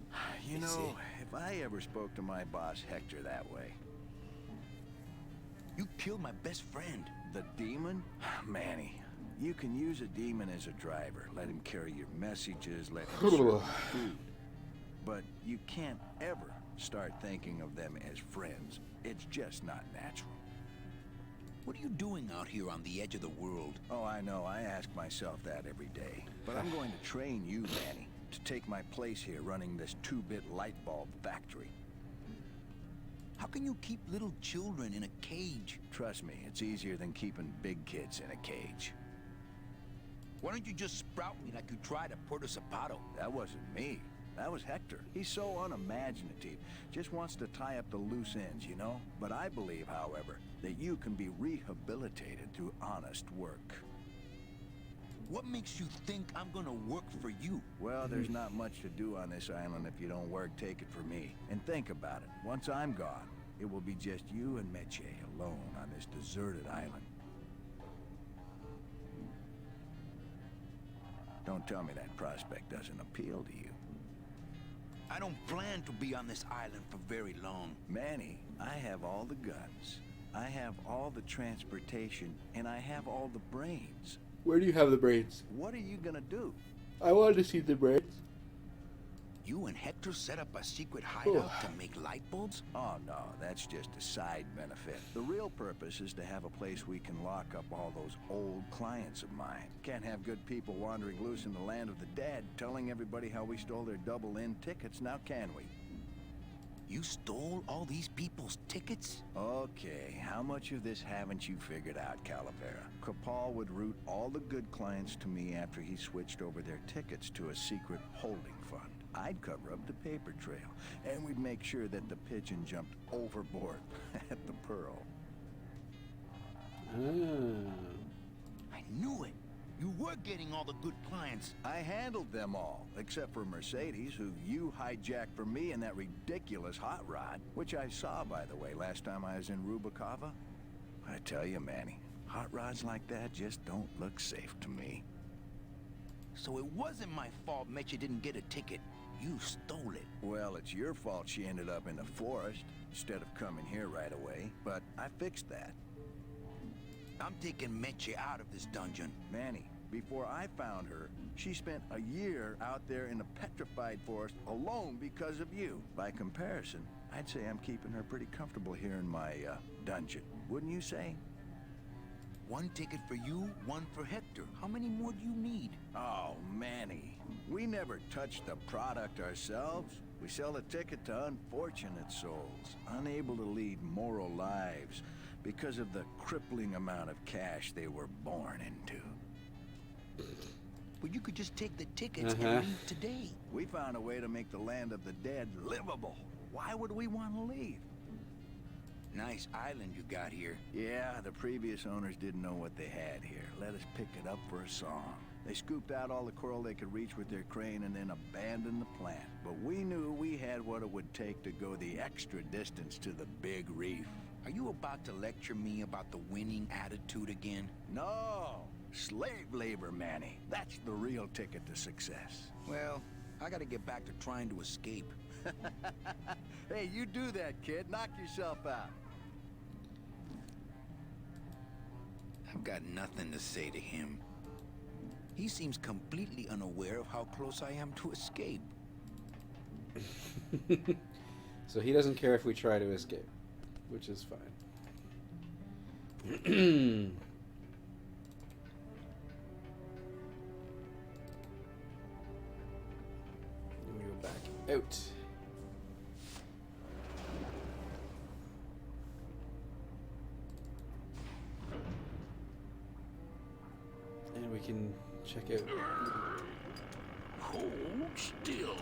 You know, if I ever spoke to my boss Hector that way. You killed my best friend. The demon? Manny, you can use a demon as a driver. Let him carry your messages, let him serve you food. But you can't ever start thinking of them as friends. It's just not natural. What are you doing out here on the edge of the world? Oh, I know. I ask myself that every day. But I'm going to train you, Manny, to take my place here running this 2-bit light bulb factory. How can you keep little children in a cage? Trust me, it's easier than keeping big kids in a cage. Why don't you just sprout me like you tried at Puerto Zapato? That wasn't me. That was Hector. He's so unimaginative. Just wants to tie up the loose ends, you know? But I believe, however, that you can be rehabilitated through honest work. What makes you think I'm gonna work for you? Well, there's not much to do on this island if you don't work, take it from me. And think about it. Once I'm gone, it will be just you and Meche alone on this deserted island. Don't tell me that prospect doesn't appeal to you. I don't plan to be on this island for very long. Manny, I have all the guns. I have all the transportation, and I have all the brains. Where do you have the brains? What are you gonna do? I wanted to see the brains. You and Hector set up a secret hideout to make light bulbs? Oh, no, that's just a side benefit. The real purpose is to have a place we can lock up all those old clients of mine. Can't have good people wandering loose in the land of the dead, telling everybody how we stole their double-in tickets, now can we? You stole all these people's tickets? Okay, how much of this haven't you figured out, Calavera? Capal would route all the good clients to me after he switched over their tickets to a secret holding fund. I'd cover up the paper trail, and we'd make sure that the pigeon jumped overboard at the Pearl. I knew it. You were getting all the good clients. I handled them all, except for Mercedes, who you hijacked for me in that ridiculous hot rod, which I saw, by the way, last time I was in Rubacava. I tell you, Manny, hot rods like that just don't look safe to me. So it wasn't my fault Meche didn't get a ticket. You stole it. Well, it's your fault she ended up in the forest instead of coming here right away, but I fixed that. I'm taking Meche out of this dungeon. Manny, before I found her, she spent a year out there in the petrified forest alone because of you. By comparison, I'd say I'm keeping her pretty comfortable here in my dungeon. Wouldn't you say? One ticket for you, one for Hector. How many more do you need? Oh, Manny, we never touch the product ourselves. We sell the ticket to unfortunate souls, unable to lead moral lives because of the crippling amount of cash they were born into. But you could just take the tickets and leave today. We found a way to make the land of the dead livable. Why would we want to leave? Nice island you got here. Yeah, the previous owners didn't know what they had here. Let us pick it up for a song. They scooped out all the coral they could reach with their crane and then abandoned the plant. But we knew we had what it would take to go the extra distance to the big reef. Are you about to lecture me about the winning attitude again? No! Slave labor, Manny. That's the real ticket to success. Well, I gotta get back to trying to escape. Hey, you do that, kid. Knock yourself out. I've got nothing to say to him. He seems completely unaware of how close I am to escape. So he doesn't care if we try to escape, which is fine. We go back out. And we can check out. Hold still.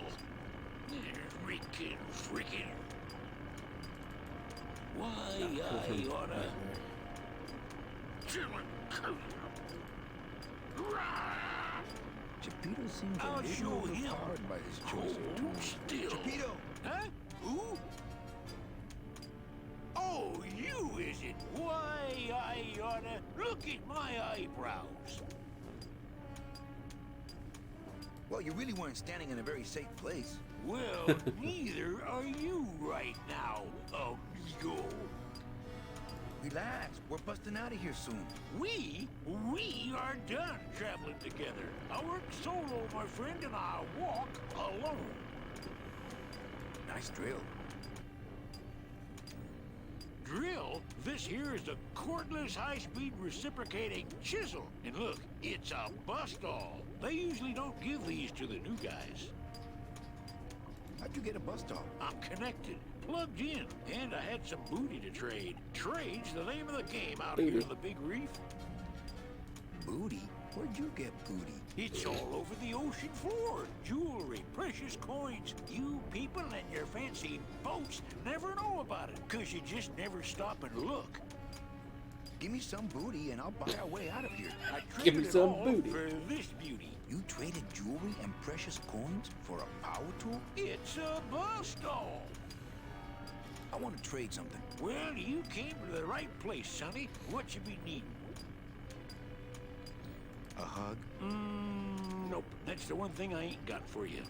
Freaking. Why, I oughta... Geppetto seems I'll a little show him. overpowered by his choice of Hold tools. still. Geppetto! Huh? Who? Oh, you is it? Why, I oughta... Look at my eyebrows. Well, you really weren't standing in a very safe place. Well, neither are you right now, amigo. Relax, we're busting out of here soon. We are done traveling together. I work solo, my friend, and I walk alone. Nice drill. Drill? This here is a cordless, high-speed reciprocating chisel. And look, it's a bust-all. They usually don't give these to the new guys. How'd you get a bust-all? I'm connected, plugged in, and I had some booty to trade. Trade's the name of the game out here on the Big Reef. Booty? Where'd you get booty? It's all over the ocean floor. Jewelry, precious coins. You people and your fancy boats never know about it, 'cause you just never stop and look. Give me some booty and I'll buy our way out of here. I Give me traded it some all booty. for this beauty. You traded jewelry and precious coins for a power tool? It's a bust-all. I want to trade something. Well, you came to the right place, sonny. What you be needing? A hug? Nope. That's the one thing I ain't got for you.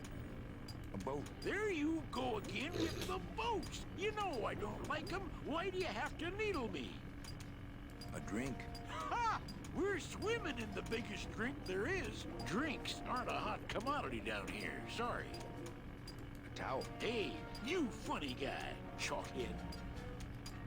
A boat? There you go again with the boats. You know I don't like them. Why do you have to needle me? A drink? Ha! We're swimming in the biggest drink there is. Drinks aren't a hot commodity down here. Sorry. A towel? Hey, you funny guy, chalkhead.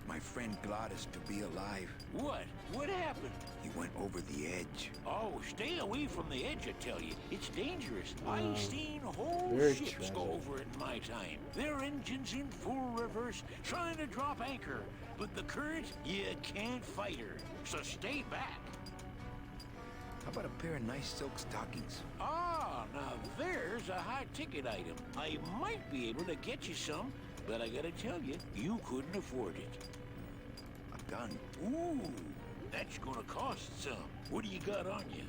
my friend Glottis to be alive. What? What happened? He went over the edge. Oh, stay away from the edge, I tell you. It's dangerous. I've seen whole very ships tragic. go over it in my time. Their engines in full reverse, trying to drop anchor. But the current, you can't fight her. So stay back. How about a pair of nice silk stockings? Ah, now there's a high-ticket item. I might be able to get you some, but I gotta tell you, you couldn't afford it. A gun. Ooh, that's gonna cost some. What do you got on you?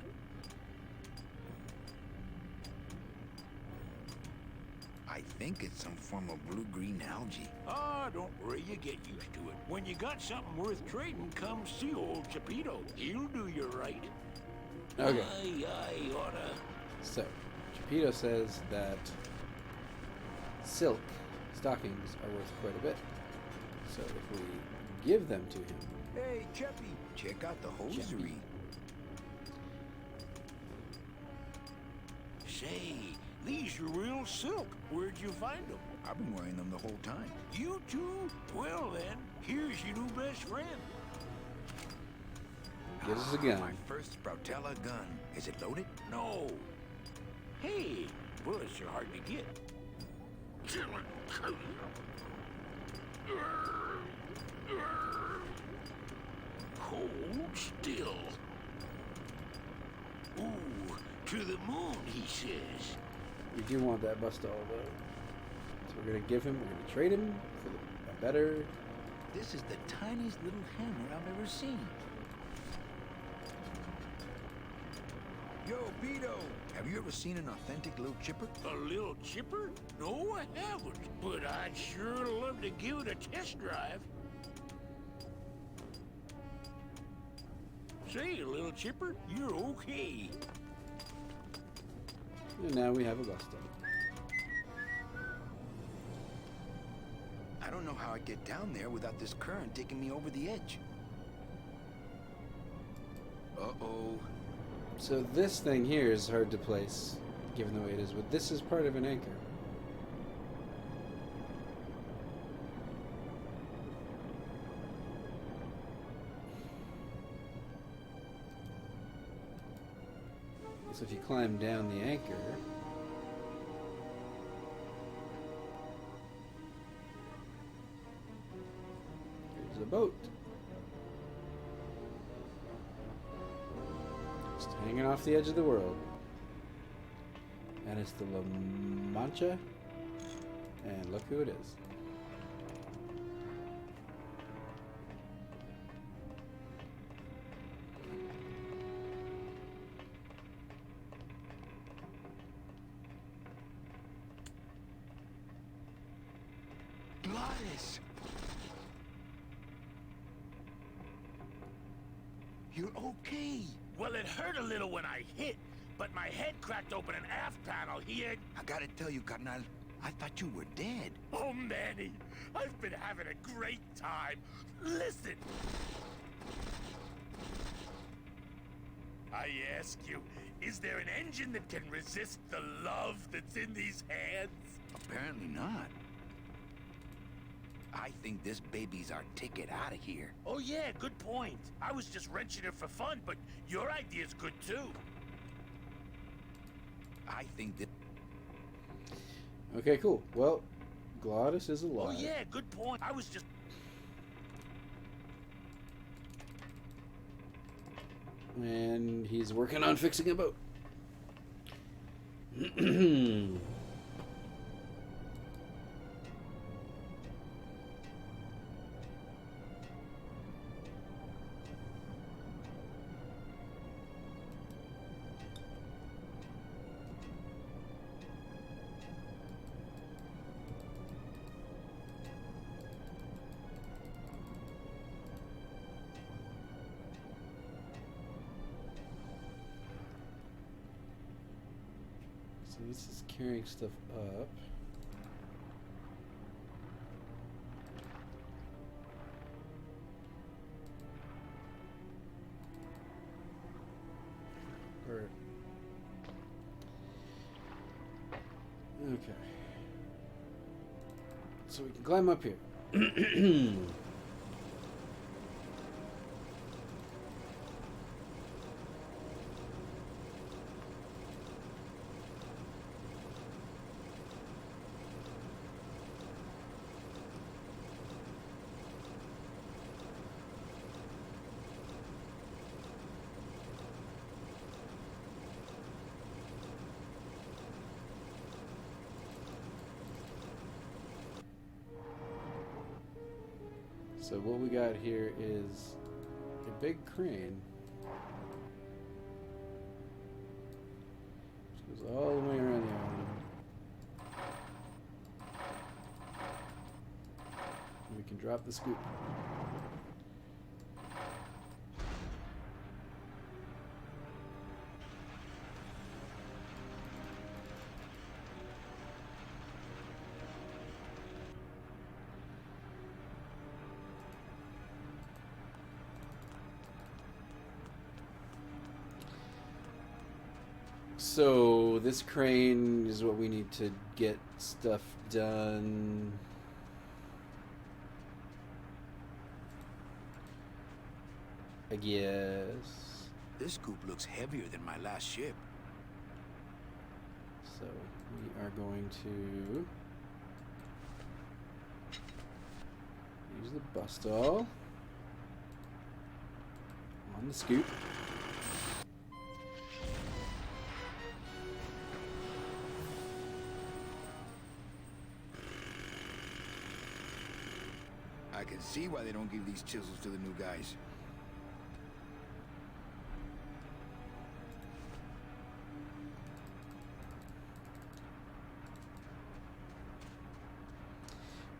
I think it's some form of blue-green algae. Ah, don't worry, you get used to it. When you got something worth trading, come see old Chapito. He'll do you right. Okay. I oughta. So, Chapito says that silk stockings are worth quite a bit. So if we give them to him... Hey, Chappie, check out the hosiery. Say, these are real silk. Where'd you find them? I've been wearing them the whole time. You too? Well then, here's your new best friend. Gives us a gun. My first Sproutella gun. Is it loaded? No. Hey, bullets are hard to get. Hold still. Ooh, to the moon, he says. We do want that Bustall, though. So we're going to give him, we're going to trade him for a better... This is the tiniest little hammer I've ever seen. Yo, Beto, have you ever seen an authentic little chipper? A little chipper? No, I haven't. But I'd sure love to give it a test drive. Say, little chipper, you're okay. And now we have a Bustall. I don't know how I'd get down there without this current taking me over the edge. Uh-oh. So this thing here is hard to place, given the way it is, but this is part of an anchor. So if you climb down the anchor, here's a boat. Just hanging off the edge of the world. And it's the La Mancha. And look who it is. Glottis! You're okay. Well, it hurt a little when I hit, but my head cracked open an aft panel here. I gotta tell you, Carnal, I thought you were dead. Oh, Manny, I've been having a great time. Listen. I ask you, is there an engine that can resist the love that's in these hands? Apparently not. I think this baby's our ticket out of here. Oh yeah, good point. I was just wrenching it for fun, but your idea's good too. I think that... Okay, cool. Well, Glottis is alive. Oh yeah, good point. I was just... And he's working on fixing a boat. So this is carrying stuff up. Or okay. So we can climb up here. So what we got here is a big crane. Which goes all the way around the island. And we can drop the scoop. So this crane is what we need to get stuff done. I guess. This scoop looks heavier than my last ship. So we are going to use the bus stall on the scoop. I can see why they don't give these chisels to the new guys.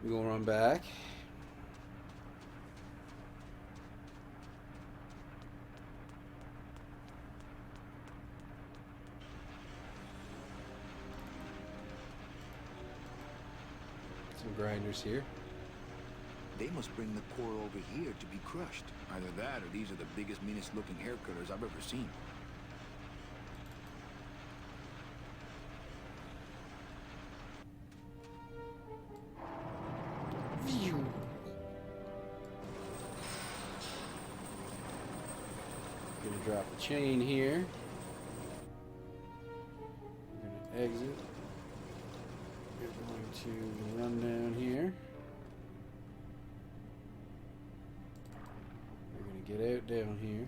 We're gonna run back. Some grinders here. They must bring the core over here to be crushed. Either that or these are the biggest, meanest looking hair cutters I've ever seen. Phew. Gonna drop the chain here. We're gonna exit. We're going to run down here. We're gonna get out down here.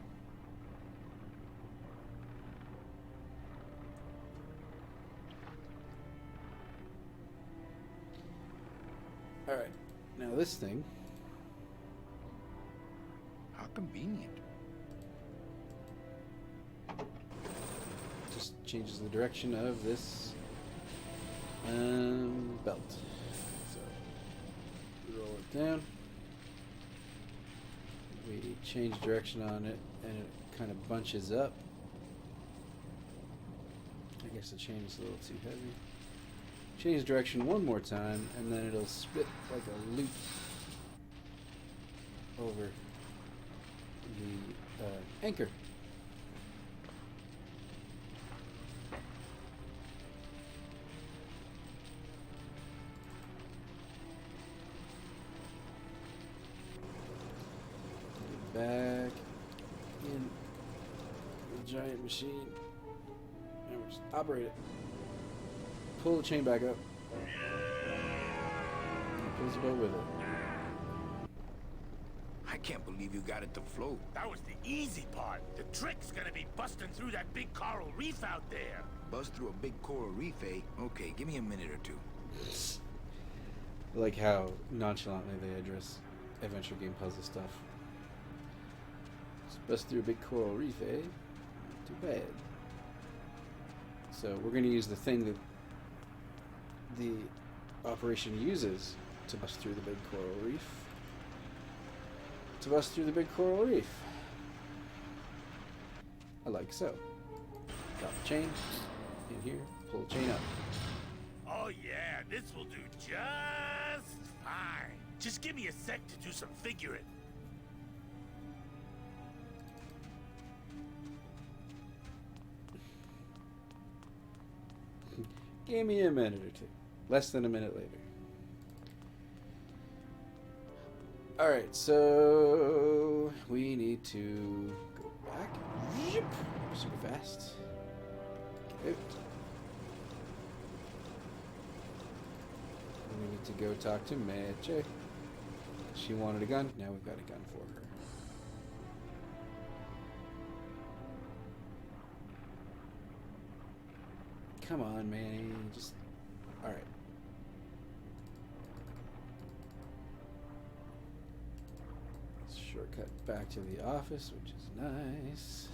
Alright, now this thing. How convenient. Just changes the direction of this belt. So, roll it down. We change direction on it and it kind of bunches up. I guess the chain is a little too heavy. Change direction one more time and then it'll spit like a loop over the anchor. Back in the giant machine and we just operate it. Pull the chain back up and pulls the boat with it. I can't believe you got it to float. That was the easy part. The trick's gonna be busting through that big coral reef out there. Bust through a big coral reef, eh? Okay, give me a minute or two. I like how nonchalantly they address adventure game puzzle stuff. Just bust through a big coral reef, eh? Not too bad. So we're going to use the thing that the operation uses to bust through the big coral reef. To bust through the big coral reef. I like so. Drop the chain in here, pull the chain up. Oh yeah, this will do just fine. Just give me a sec to do some figuring. Give me a minute or two. Less than a minute later. Alright, so we need to go back. Yep. Super fast. Get out. We need to go talk to Meche. She wanted a gun. Now we've got a gun for her. Come on, Manny. Just... Alright. Shortcut back to the office, which is nice.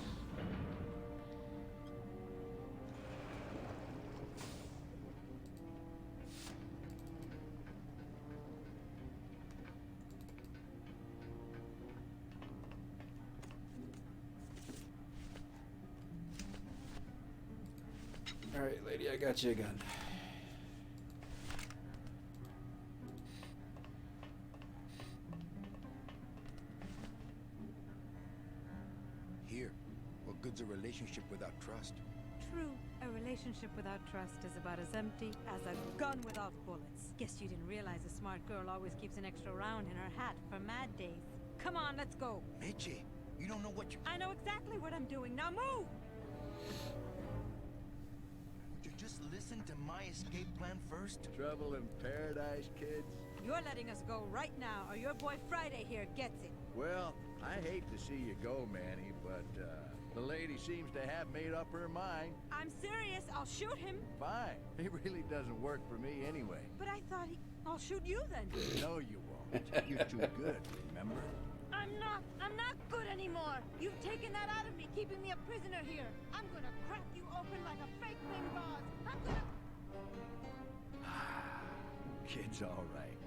Alright, lady, I got you a gun. Here, what good's a relationship without trust? True. A relationship without trust is about as empty as a gun without bullets. Guess you didn't realize a smart girl always keeps an extra round in her hat for mad days. Come on, let's go. Mitchie, you don't know what you... I know exactly what I'm doing. Now move! Would you just listen to my escape plan first? Trouble in paradise, kids? You're letting us go right now, or your boy Friday here gets it. Well, I hate to see you go, Manny, but, the lady seems to have made up her mind. I'm serious. I'll shoot him. Fine. It really doesn't work for me anyway. But I thought I'll shoot you then. No, you won't. You're too good, remember? I'm not good anymore. You've taken that out of me, keeping me a prisoner here. I'm gonna crack you open like a fake thing vase. I'm gonna... Kid's all right.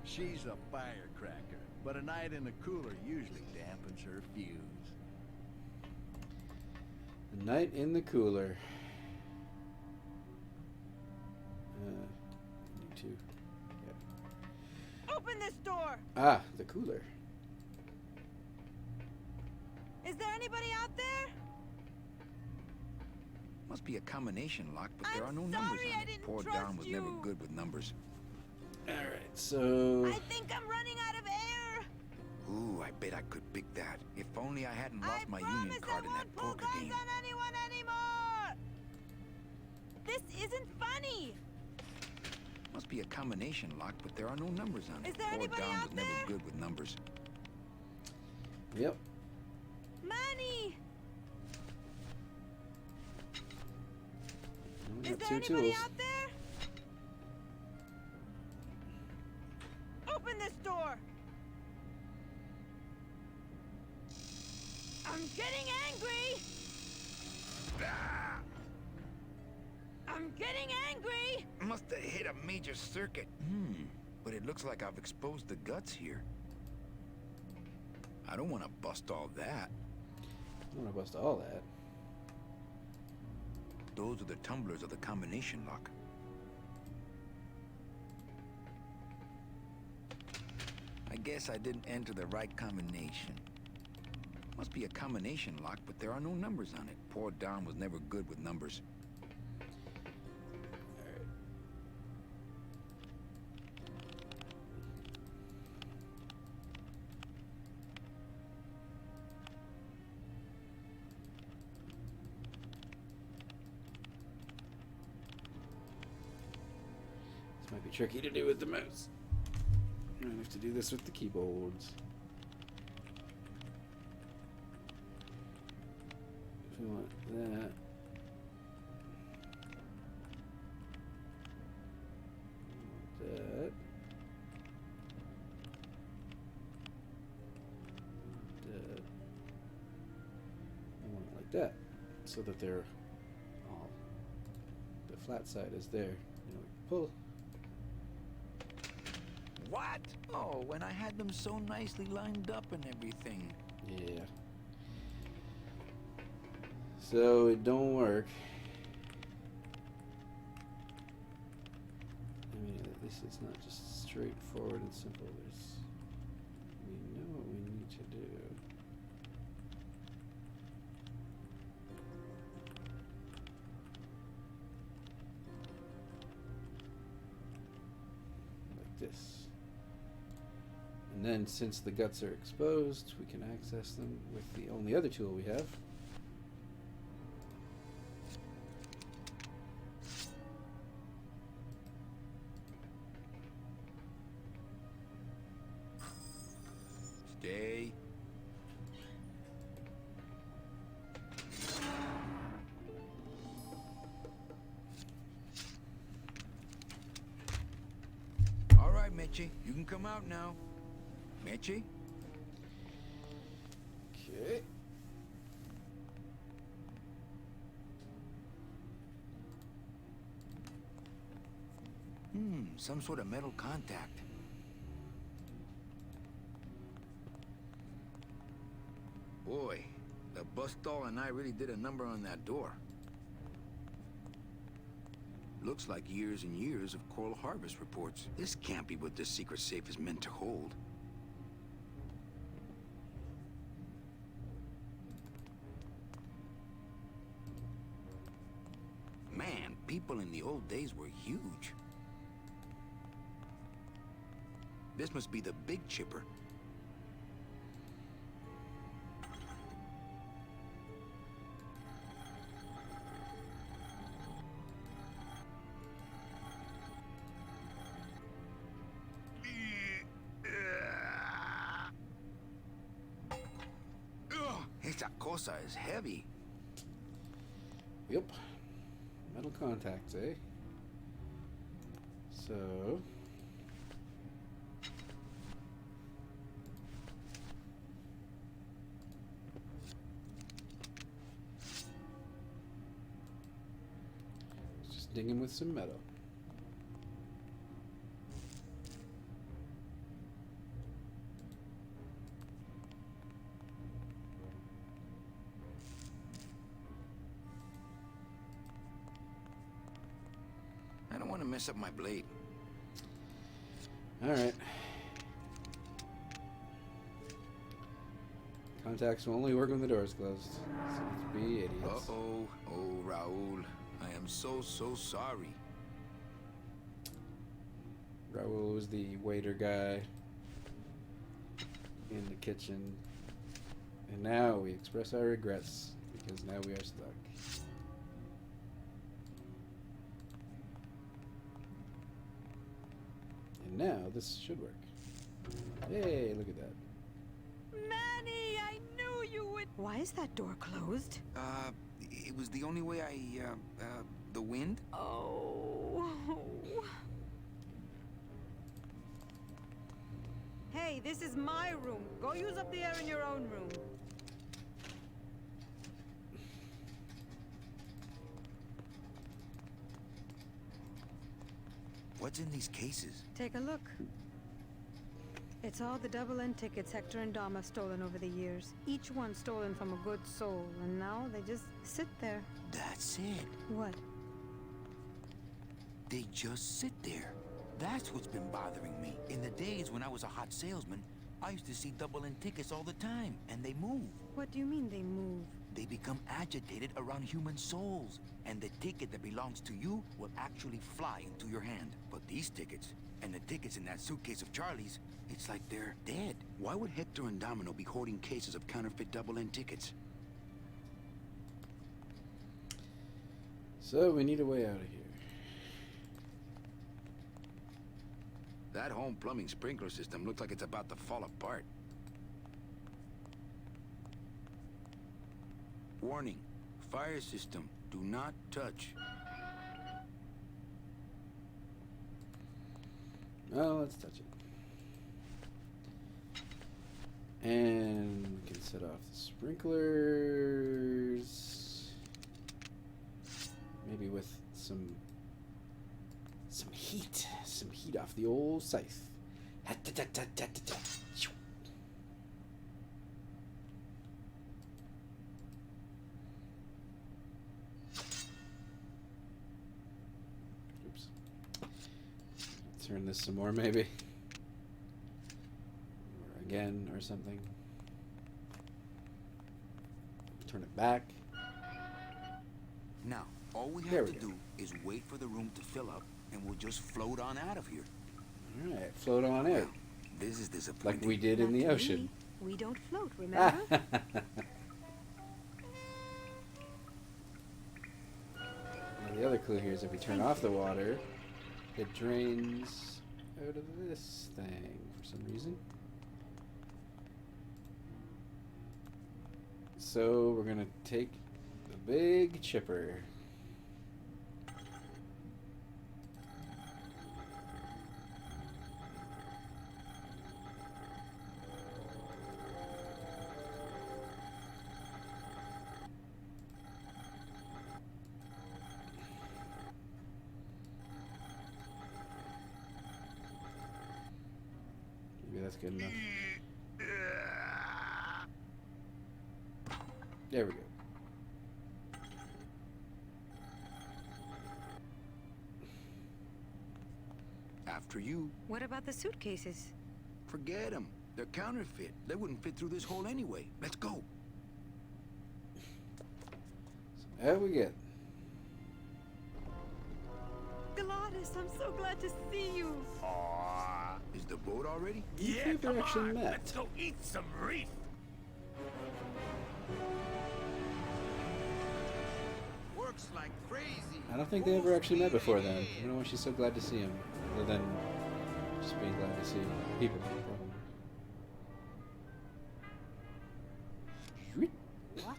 She's a firecracker, but a night in the cooler usually dampens her fuse. The night in the cooler. Need to. Yeah. Open this door! Ah, the cooler. Is there anybody out there? Must be a combination lock, but there are no numbers on it. Poor Don was never good with numbers. Alright, so... I think I'm running out of air! Ooh, I bet I could pick that. If only I hadn't lost my union card in that poker game. On anyone anymore! This isn't funny! Must be a combination lock, but there are no numbers on it. Is there Poor anybody Don out was there? never good with numbers. Yep. Manny! We Is got there two anybody tools. out there? Open this door! I'm getting angry! I'm getting angry! Must have hit a major circuit. But it looks like I've exposed the guts here. I don't want to bust all that. I don't want to bust all that. Those are the tumblers of the combination lock. I guess I didn't enter the right combination. Must be a combination lock, but there are no numbers on it. Poor Don was never good with numbers. This might be tricky to do with the mouse. I might have to do this with the keyboards. If we want that. That. That. I want it like that, so that they're all, the flat side is there. You know, pull. What? Oh, when I had them so nicely lined up and everything. Yeah. So it don't work. I mean, this is not just straightforward and simple. We know what we need to do. Like this. And then, since the guts are exposed, we can access them with the only other tool we have. Stay. All right, Mitchie, you can come out now. Mitchie? Some sort of metal contact. Boy, the bus stall and I really did a number on that door. Looks like years and years of coral harvest reports. This can't be what this secret safe is meant to hold. Man, people in the old days were huge. This must be the big chipper. Esta cosa is heavy. Yep. Metal contacts, eh? So... just dig him with some metal. I don't want to mess up my blade. Alright. Contacts will only work when the door is closed. So let's be idiots. Uh-oh. Oh, Raul. I am so sorry. Raul was the waiter guy in the kitchen. And now we express our regrets because now we are stuck. And now this should work. Hey, look at that. Manny, I knew you would. Why is that door closed? It was the only way the wind? Oh. Hey, this is my room. Go use up the air in your own room. What's in these cases? Take a look. It's all the double-end tickets Hector and Dom have stolen over the years. Each one stolen from a good soul, and now they just sit there. That's it. What? They just sit there. That's what's been bothering me. In the days when I was a hot salesman, I used to see double-end tickets all the time, and they move. What do you mean they move? They become agitated around human souls, and the ticket that belongs to you will actually fly into your hand. But these tickets, and the tickets in that suitcase of Charlie's, it's like they're dead. Why would Hector and Domino be hoarding cases of counterfeit double-end tickets? So we need a way out of here. That home plumbing sprinkler system looks like it's about to fall apart. Warning, fire system, do not touch. Well, let's touch it. And we can set off the sprinklers. Maybe with some heat. Some heat off the old scythe. Oops. Turn this some more, maybe. Or again, or something. Turn it back. Now, all we have to do is wait for the room to fill up, and we'll just float on out of here. Alright, float on out. Well, this is disappointing. Like we did in the ocean. We don't float, remember? And the other clue here is if we turn off the water, it drains out of this thing for some reason. So we're gonna take the big chipper. that's good enough. There we go. After you. What about the suitcases? Forget them. They're counterfeit. They wouldn't fit through this hole anyway. Let's go. There we go. Gladys, I'm so glad to see you. Aww. Is the boat already? Yeah, come on. Let's go eat some wreath. Works like crazy. I don't think they ever actually met before then. I don't know why she's so glad to see him, other than just being glad to see people. What?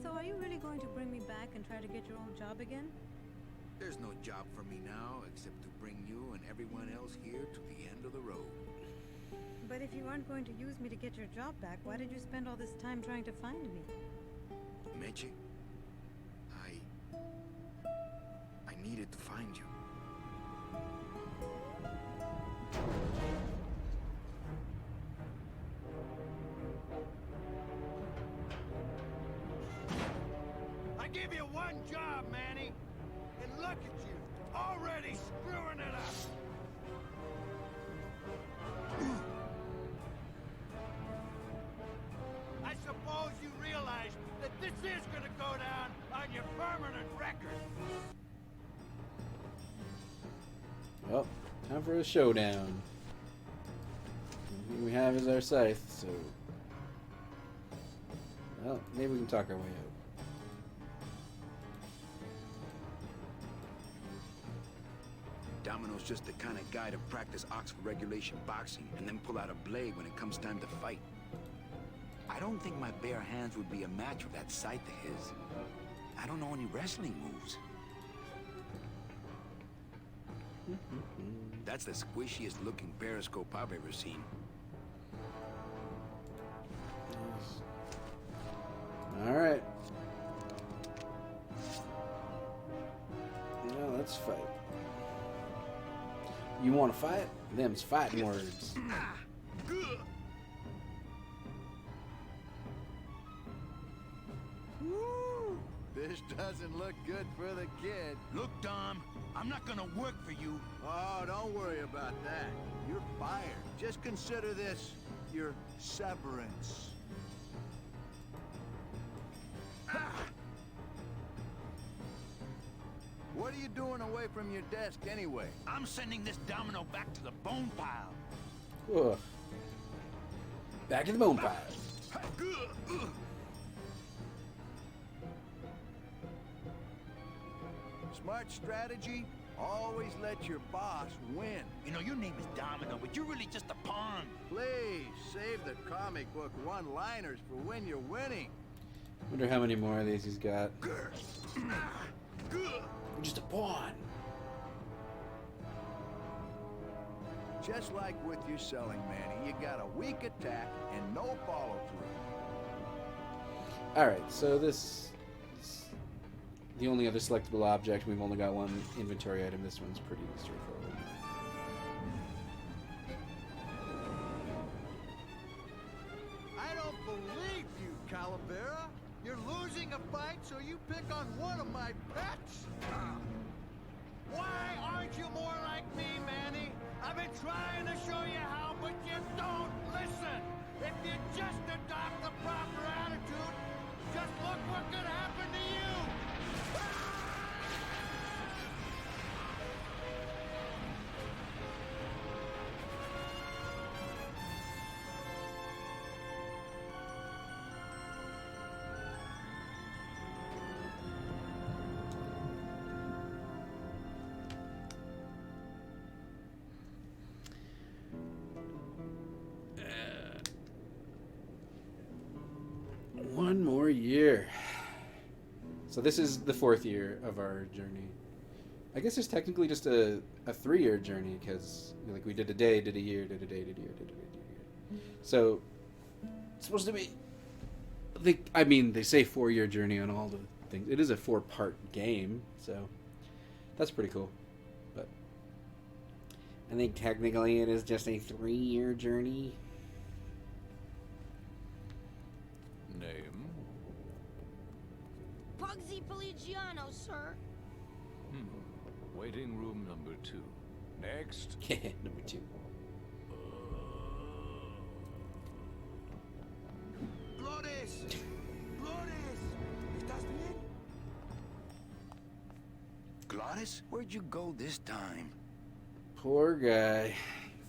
So are you really going to bring me back and try to get your old job again? There's no job for me now except to bring you and everyone else here to the end of the road. But if you aren't going to use me to get your job back, why did you spend all this time trying to find me? Magic, I needed to find you. I give you one job, Manny, and look at you, already screwing it up. I suppose you realize that this is gonna go down on your permanent record. Well, time for a showdown. What we have is our scythe, so... Well, maybe we can talk our way out. Domino's just the kind of guy to practice Oxford regulation boxing and then pull out a blade when it comes time to fight. I don't think my bare hands would be a match for that scythe of his. I don't know any wrestling moves. That's the squishiest looking periscope I've ever seen. Alright. Now let's fight. You want to fight? Them's fighting words. Woo! This doesn't look good for the kid. Look, Dom, I'm not gonna work for you. Oh, don't worry about that. You're fired. Just consider this your severance. What are you doing away from your desk anyway? I'm sending this domino back to the bone pile. Ugh. Back to the bone pile. Smart strategy, always let your boss win. You know, your name is Domino, but you're really just a pawn. Please, save the comic book one-liners for when you're winning. Wonder how many more of these he's got. I'm just a pawn. Just like with your selling, Manny, you got a weak attack and no follow-through. Alright, so this is the only other selectable object. We've only got one inventory item. This one's pretty straightforward. I don't believe you, Calavera. You're losing a fight, so you pick on one of my pets? Why aren't you more like me, Manny? I've been trying to show you how, but you don't listen. If you just adopt the proper attitude, just look what could happen to you. One more year. So this is the 4th year of our journey. I guess it's technically just a 3-year journey because like we did a day, did a year, did a day, did a year, did a day, did a year. So it's supposed to be. I mean, they say 4-year journey on all the things. It is a 4-part game, so That's pretty cool. But I think technically it is just a 3-year journey. Name? Pugsy Poligiano, sir. Waiting room number 2. Next. Number 2. Flores! Flores! ¿Estás bien? Glottis, where'd you go this time? Poor guy.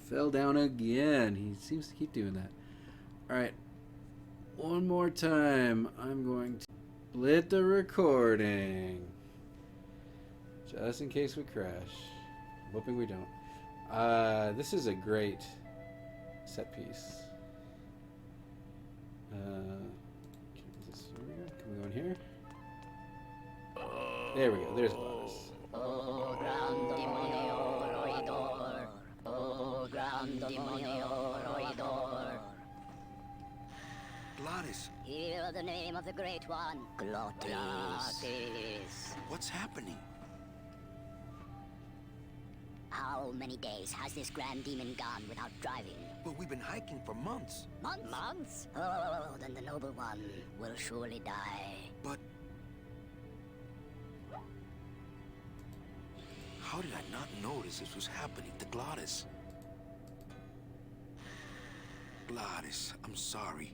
Fell down again. He seems to keep doing that. Alright. One more time. I'm going to split the recording. Just in case we crash. I'm hoping we don't. This is a great set piece. Can we go in here? There we go. There's Glottis. Oh, gran demonio roidor. Oh, gran demonio roidor. Glottis, Hear the name of the Great One. Glottis. Glottis. what's happening? How many days has this grand demon gone without driving? But we've been hiking for months. Months? Months? Oh, then the noble one will surely die. But how did I not notice this was happening to Glottis? Glottis, I'm sorry.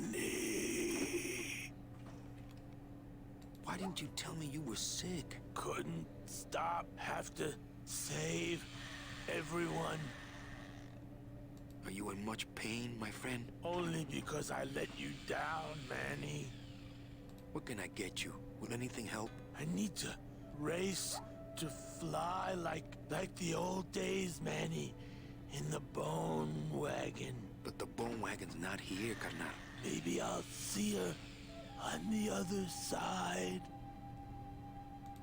Manny. Why didn't you tell me you were sick? Couldn't stop. Have to save everyone. Are you in much pain, my friend? Only because I let you down, Manny. What can I get you? Will anything help? I need to race to fly like the old days, Manny. In the bone wagon. But the bone wagon's not here, carnal. Maybe I'll see her on the other side.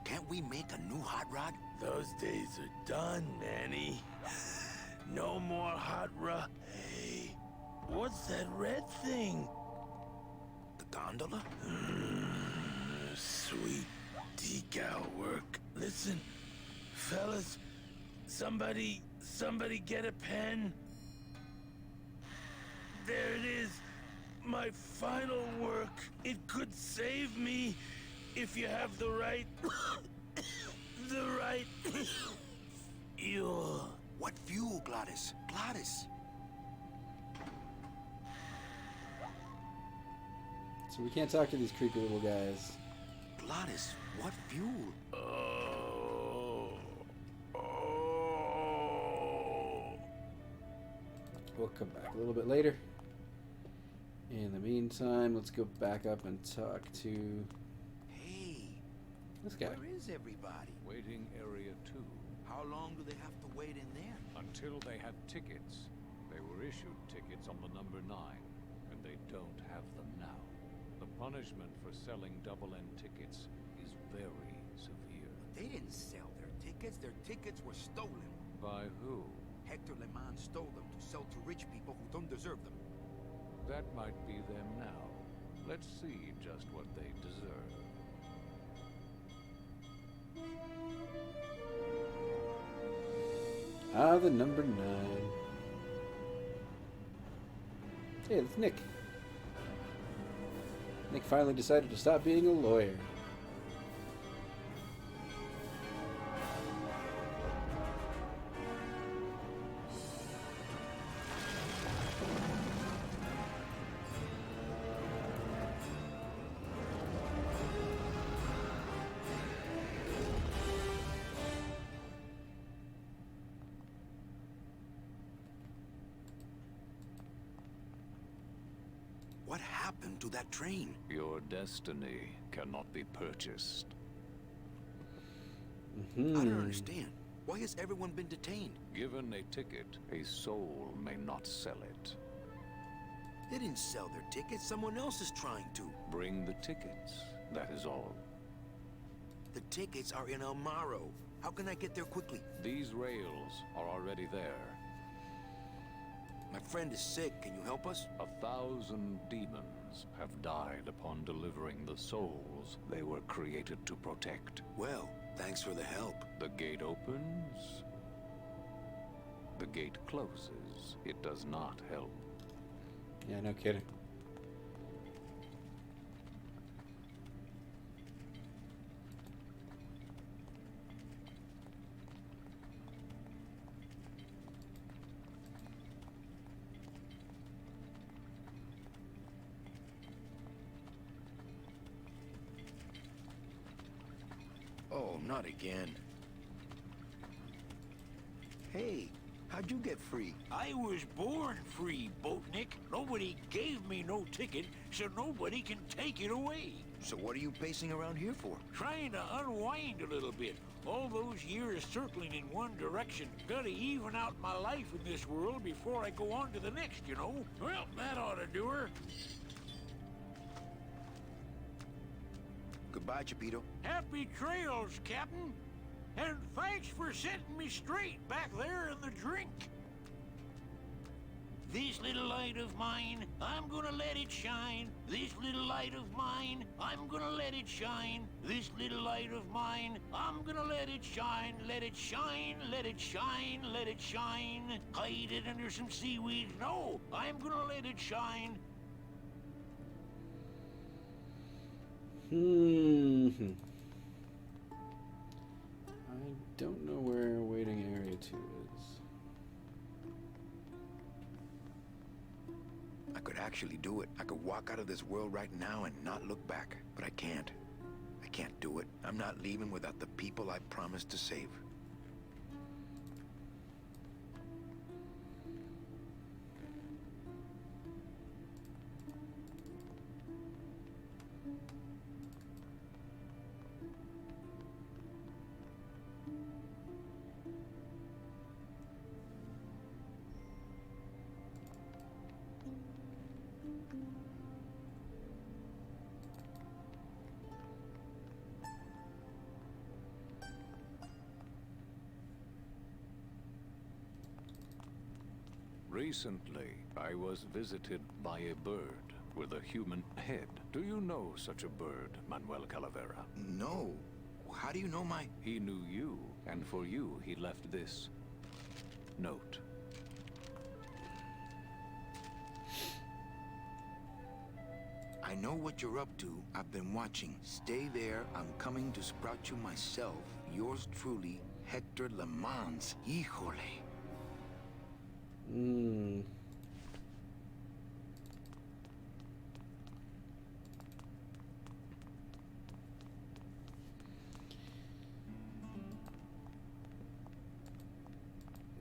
Can't we make a new hot rod? Those days are done, Manny. No more hot rod. Hey, what's that red thing? The gondola? Sweet decal work. Listen, fellas, somebody get a pen. There it is. My final work. It could save me if you have the right... the right... fuel. What fuel, Glottis? Glottis! So we can't talk to these creepy little guys. Glottis, what fuel? We'll come back a little bit later. In the meantime, let's go back up and talk to Hey, this guy. where is everybody? Waiting area 2. How long do they have to wait in there? Until they have tickets. They were issued tickets on the number 9, and they don't have them now. The punishment for selling double-end tickets is very severe. They didn't sell their tickets. Their tickets were stolen. By who? Hector Le Mans stole them to sell to rich people who don't deserve them. That might be them now. Let's see just what they deserve. Ah, the number 9. Hey, it's Nick. Nick finally decided to stop being a lawyer. What happened to that train? Your destiny cannot be purchased. I don't understand. Why has everyone been detained? Given a ticket, a soul may not sell it. They didn't sell their tickets. Someone else is trying to. Bring the tickets, that is all. The tickets are in Amaro. How can I get there quickly? These rails are already there. My friend is sick. Can you help us? 1,000 demons have died upon delivering the souls they were created to protect. Well, thanks for the help. The gate opens. The gate closes. It does not help. Yeah, no kidding. Oh, not again. Hey, how'd you get free? I was born free, Boatnik. Nobody gave me no ticket, so nobody can take it away. So what are you pacing around here for? Trying to unwind a little bit. All those years circling in one direction. Gotta even out my life in this world before I go on to the next, you know? Well, that ought to do her. Goodbye, Chapito. Happy trails, Captain. And thanks for setting me straight back there in the drink. This little light of mine, I'm gonna let it shine. This little light of mine, I'm gonna let it shine. This little light of mine, I'm gonna let it shine. Let it shine, let it shine, let it shine. Hide it under some seaweed. No, I'm gonna let it shine. I don't know where waiting area 2 is. I could actually do it. I could walk out of this world right now and not look back. But I can't. I can't do it. I'm not leaving without the people I promised to save. Recently, I was visited by a bird with a human head. Do you know such a bird, Manuel Calavera? No. How do you know my... He knew you, and for you, he left this note. I know what you're up to. I've been watching. Stay there. I'm coming to sprout you myself. Yours truly, Hector Le Mans. Híjole.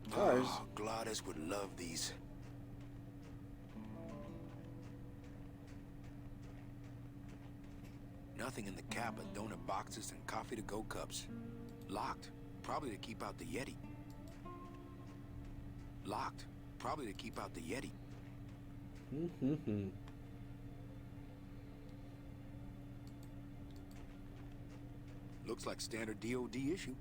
Cars. Oh, Gladys would love these. Nothing in the cab but donut boxes and coffee-to-go cups. Locked, probably to keep out the Yeti. Locked, probably to keep out the Yeti. Looks like standard DOD issue.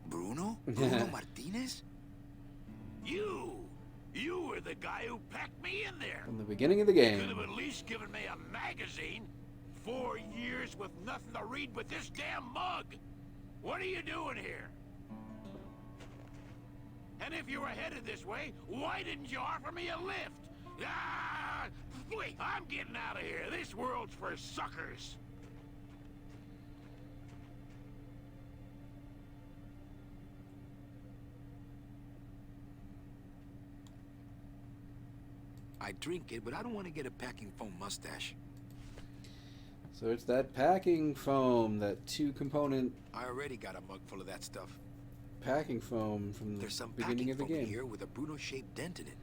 Bruno? Bruno Martinez? You were the guy who packed me in there. From the beginning of the game. Could have at least given me a magazine. 4 years with nothing to read but this damn mug. What are you doing here? And if you were headed this way, why didn't you offer me a lift? Ah! Wait, I'm getting out of here. This world's for suckers. I drink it, but I don't want to get a packing foam mustache. So it's that packing foam, that 2-component... I already got a mug full of that stuff. Packing foam from There's some the beginning of the game. Here with a Bruno-shaped dent in it.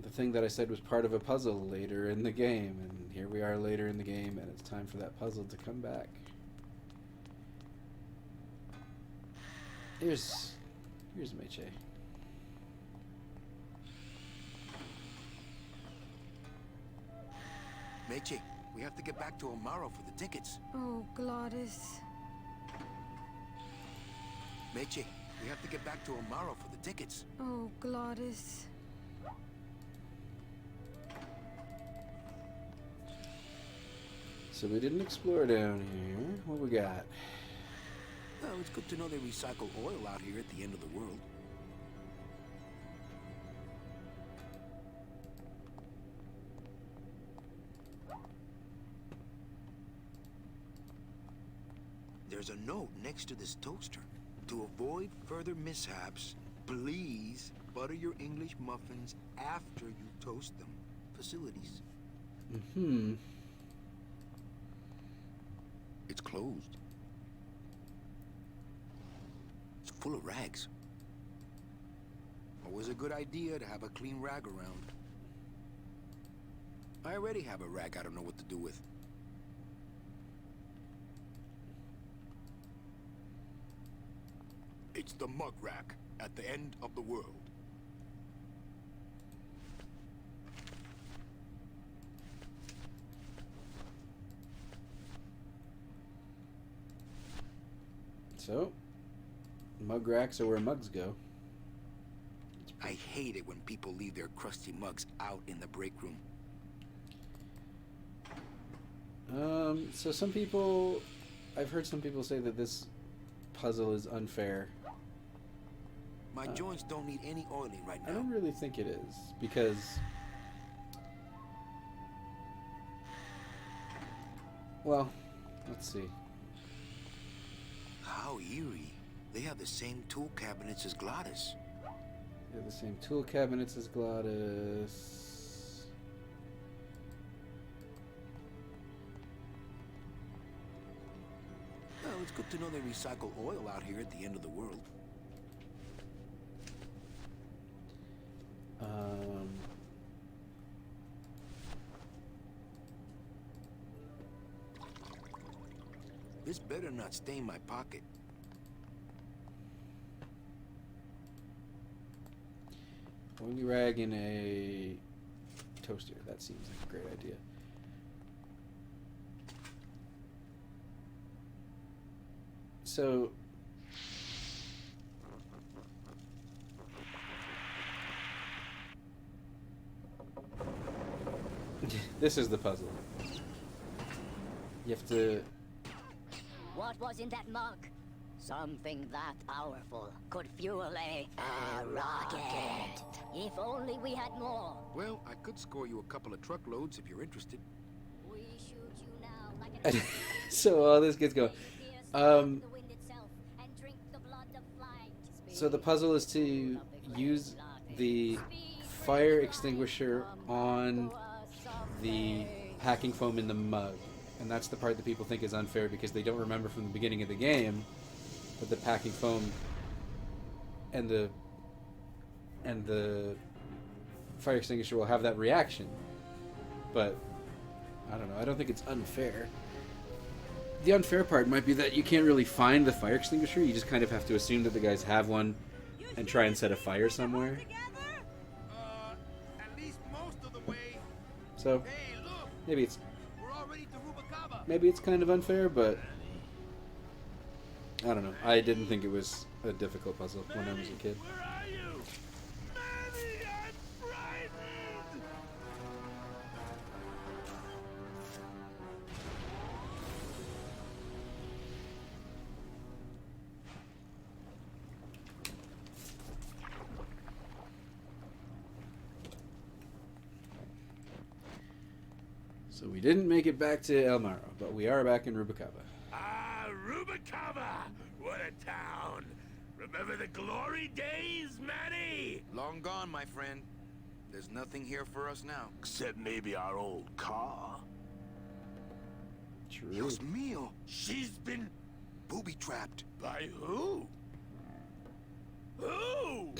The thing that I said was part of a puzzle later in the game, and here we are later in the game, and it's time for that puzzle to come back. Here's Meche. Meche, we have to get back to Amaro for the tickets. Oh, Gladys. Meche, we have to get back to Amaro for the tickets. Oh, Glottis. So we didn't explore down here. What we got? Well, it's good to know they recycle oil out here at the end of the world. There's a note next to this toaster. To avoid further mishaps, please butter your English muffins after you toast them. Facilities. Mm-hmm. It's closed. It's full of rags. Always a good idea to have a clean rag around. I already have a rag I don't know what to do with. It's the mug rack at the end of the world. So, mug racks are where mugs go. I hate it when people leave their crusty mugs out in the break room. So some people, I've heard some people say that this puzzle is unfair. My joints don't need any oiling right now. I don't really think it is, because well, let's see. How eerie. They have the same tool cabinets as Glottis. They have the same tool cabinets as Glottis. Well, it's good to know they recycle oil out here at the end of the world. This better not stain my pocket. Only rag in a toaster. That seems like a great idea. So this is the puzzle. You have to... What was in that mug? Something that powerful could fuel a rocket. If only we had more. Well, I could score you a couple of truckloads if you're interested. We shoot you now like So all this gets going. So the puzzle is to use the fire extinguisher on the packing foam in the mug. And that's the part that people think is unfair because they don't remember from the beginning of the game that the packing foam and the fire extinguisher will have that reaction. But I don't know. I don't think it's unfair. The unfair part might be that you can't really find the fire extinguisher. You just kind of have to assume that the guys have one and try and set a fire somewhere. At least most of the way. So Hey, look, maybe it's we're already to Rubacava. maybe it's kind of unfair, but I don't know. I didn't think it was a difficult puzzle when I was a kid. Where are you? Manny, I'm frightened! So we didn't make it back to El Maro, but we are back in Rubacava. Ah, Rubacava! What a town! Remember the glory days, Manny? Long gone, my friend. There's nothing here for us now. Except maybe our old car. True. Dios mío. She's been booby-trapped. By who? Who?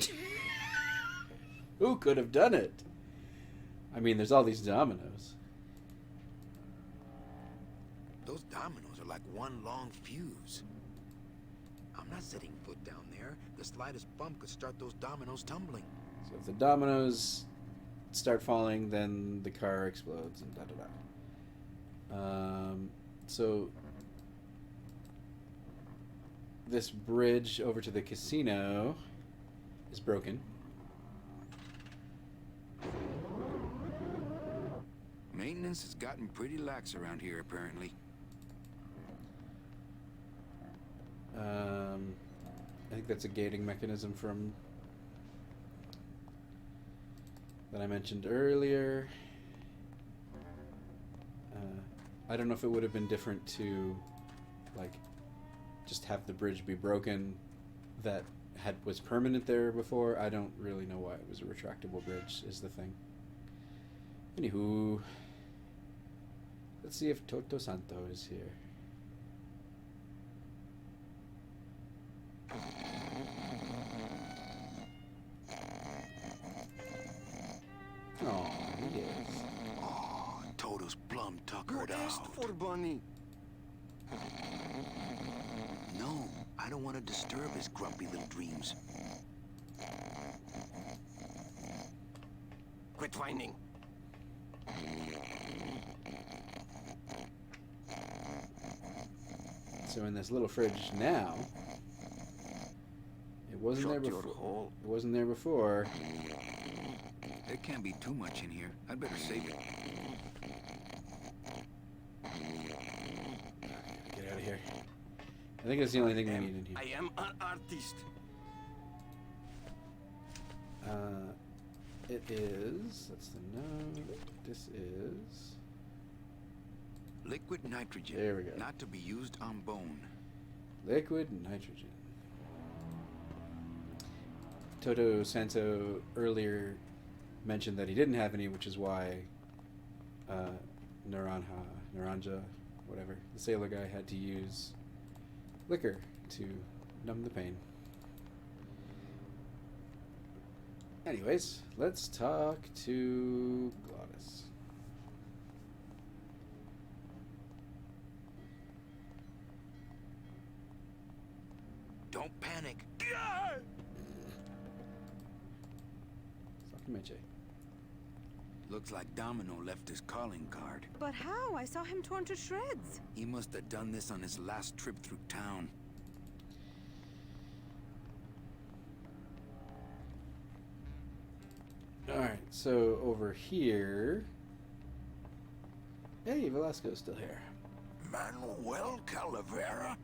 Who could have done it? I mean, there's all these dominoes. Those dominoes are like one long fuse. I'm not setting foot down there. The slightest bump could start those dominoes tumbling. So if the dominoes start falling, then the car explodes and da-da-da. So this bridge over to the casino is broken. Maintenance has gotten pretty lax around here, apparently. I think that's a gating mechanism from that I mentioned earlier. I don't know if it would have been different to, like, just have the bridge be broken that was permanent there before. I don't really know why it was a retractable bridge is the thing. Anywho, let's see if Toto Santo is here. Oh, he is. Oh, Toto's plum tuckered out. You asked for Bunny. No, I don't want to disturb his grumpy little dreams. Quit whining. So in this little fridge now, it wasn't there before. It wasn't there before. There can't be too much in here. I'd better save it. Get out of here. I think that's the only thing we need in here. I am an artist. It is. That's the note. This is Liquid nitrogen. There we go. Not to be used on bone. liquid nitrogen. Toto Santo earlier mentioned that he didn't have any, which is why Naranja, whatever, the sailor guy had to use liquor to numb the pain. Anyways, let's talk to Glottis. Don't panic. Meche. Looks like Domino left his calling card. But how? I saw him torn to shreds. He must have done this on his last trip through town. Alright, so over here... Hey, Velasco's still here. Manuel Calavera?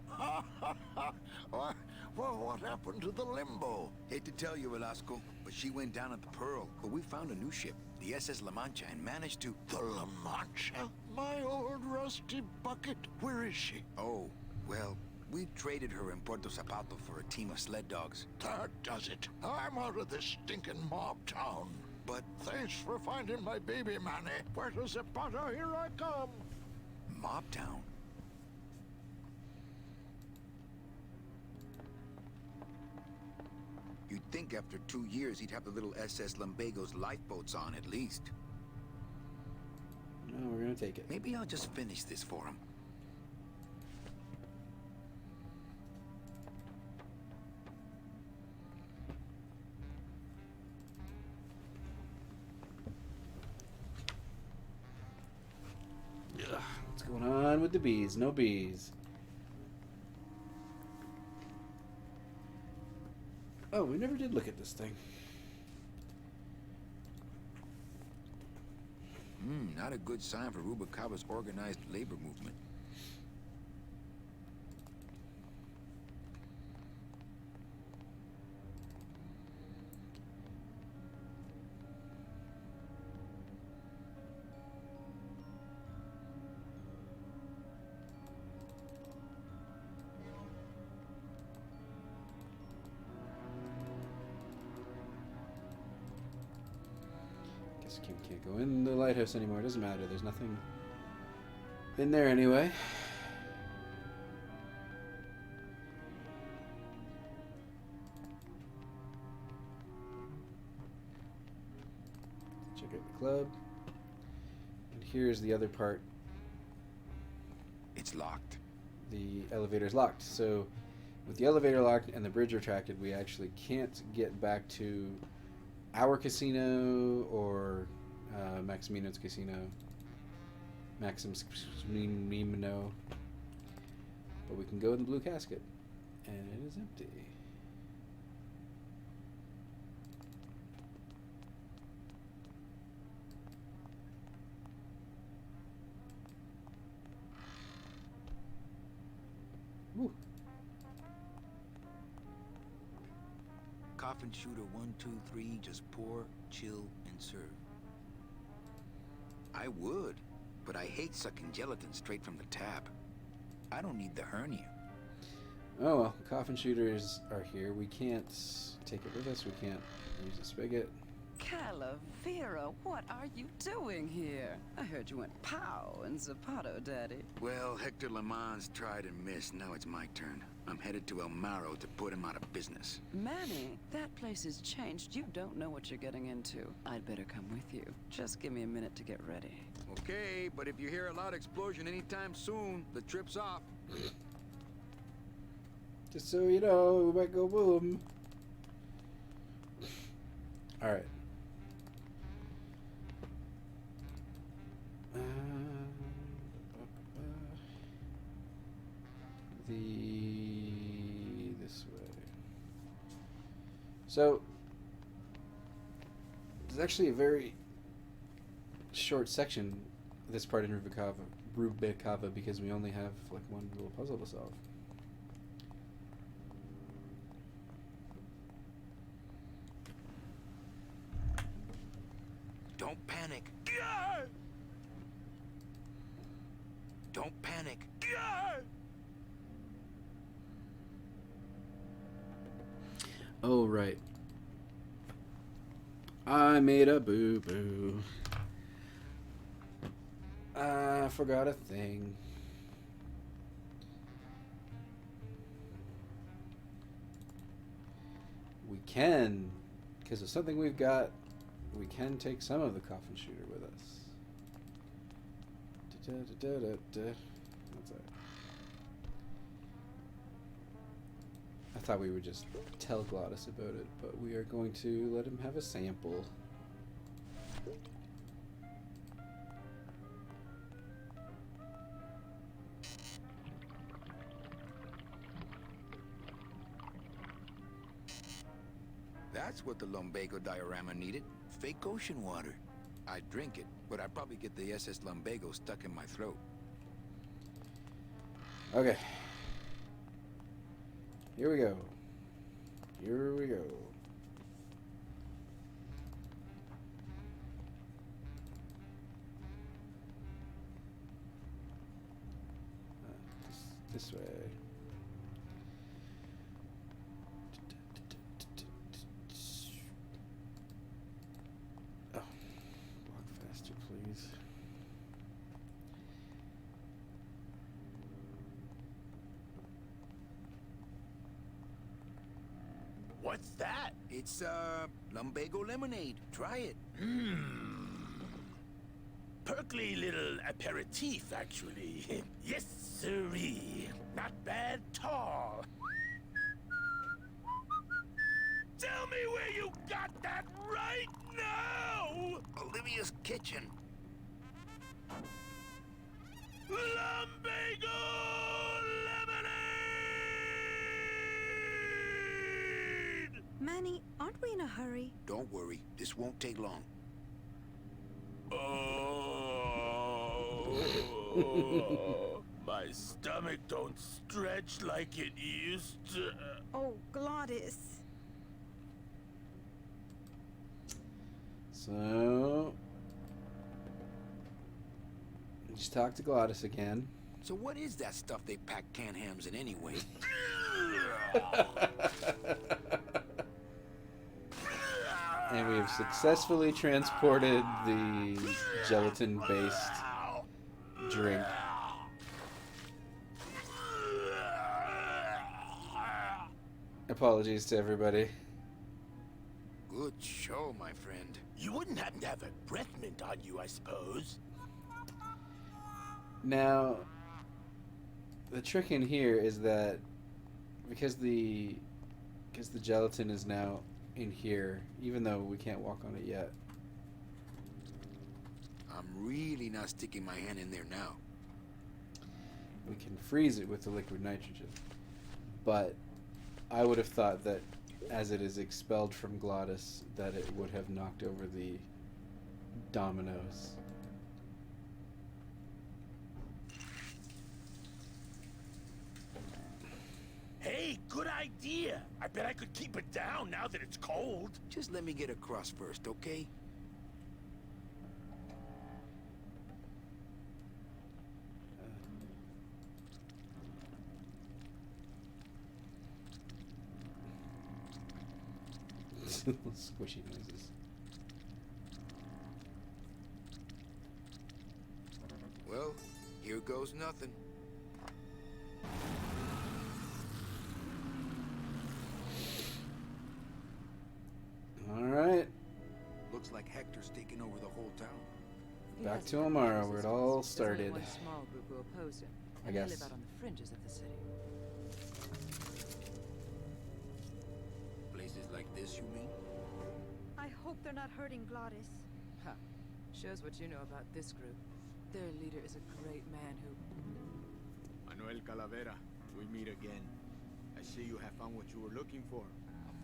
Well, what happened to the Limbo? Hate to tell you, Velasco, but she went down at the Pearl. But we found a new ship, the SS La Mancha, and managed to... The La Mancha? My old rusty bucket? Where is she? Oh, well, we traded her in Puerto Zapato for a team of sled dogs. That does it. I'm out of this stinking mob town. But... Thanks for finding my baby, Manny. Puerto Zapato, here I come. Mob town? You'd think after 2 years he'd have the little SS Lumbago's lifeboats on at least. No, we're gonna take it. Maybe I'll just finish this for him. What's going on with the bees? No bees. Oh, we never did look at this thing. Not a good sign for Rubalcaba's organized labor movement. Can't go in the lighthouse anymore. It doesn't matter. There's nothing in there anyway. Check out the club. And here's the other part. It's locked. The elevator's locked. So with the elevator locked and the bridge retracted, we actually can't get back to our casino or Maximino's casino. Maximino. But we can go in the blue casket. And it is empty. Woo. Coffin shooter 1, 2, 3, just pour, chill, and serve. I would, but I hate sucking gelatin straight from the tap. I don't need the hernia. Oh well, coffin shooters are here. We can't take it with us. We can't use a spigot. Calavera, what are you doing here? I heard you went pow in Zapato, Daddy. Well, Hector Le Mans tried and missed. Now it's my turn. I'm headed to El Maro to put him out of business. Manny, that place has changed. You don't know what you're getting into. I'd better come with you. Just give me a minute to get ready. Okay, but if you hear a loud explosion anytime soon, the trip's off. Just so you know, we might go boom. Alright. This way. So there's actually a very short section this part in Rubicava because we only have like one little puzzle to solve. Don't panic. Don't panic. Oh, right. I made a boo-boo. I forgot a thing. We can, because of something we've got, we can take some of the coffin shooter with us. What's that? I thought we would just tell Glottis about it, but we are going to let him have a sample. That's what the lumbago diorama needed. Fake ocean water. I'd drink it, but I'd probably get the SS lumbago stuck in my throat. Okay. Here we go. Here we go. This way. Oh, walk faster, please. What's that? It's, lumbago lemonade. Try it. Perkly little aperitif, actually. Yes, sirree. Not bad tall. Tell me where you got that right now! Olivia's kitchen. Lumbago lemonade! Manny, aren't we in a hurry? Don't worry. This won't take long. Oh, my stomach don't stretch like it used to. Oh, Glottis. So, just talk to Glottis again. So what is that stuff they pack canned hams in anyway? And we have successfully transported the gelatin-based drink. Apologies to everybody. Good show, my friend. You wouldn't happen to have a breath mint on you, I suppose. Now, the trick in here is that because the gelatin is now in here, even though we can't walk on it yet. I'm really not sticking my hand in there now. We can freeze it with the liquid nitrogen, but I would have thought that as it is expelled from Glottis, that it would have knocked over the dominoes. Hey, good idea. I bet I could keep it down now that it's cold. Just let me get across first, okay? Squishy noises. Well, here goes nothing. All right. Looks like Hector's taking over the whole town. Back to Amara, where it all started. There's only one small group who oppose him. I and they guess. live out on the fringes of the city. Places like this, you mean? I hope they're not hurting Glottis. Huh. Shows what you know about this group. Their leader is a great man who... Manuel Calavera, we meet again. I see you have found what you were looking for.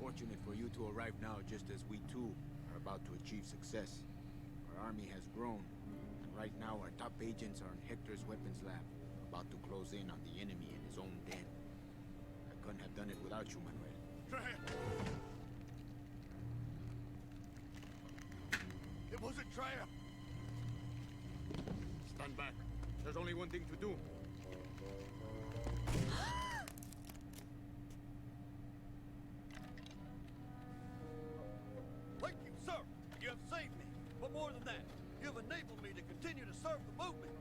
Fortunate for you to arrive now just as we too are about to achieve success. Our army has grown, and right now our top agents are in Hector's weapons lab, about to close in on the enemy in his own den. I couldn't have done it without you, Manuel. It was a trap. Stand back. There's only one thing to do. Thank you, sir. You have saved me. But more than that, you have enabled me to continue to serve the movement.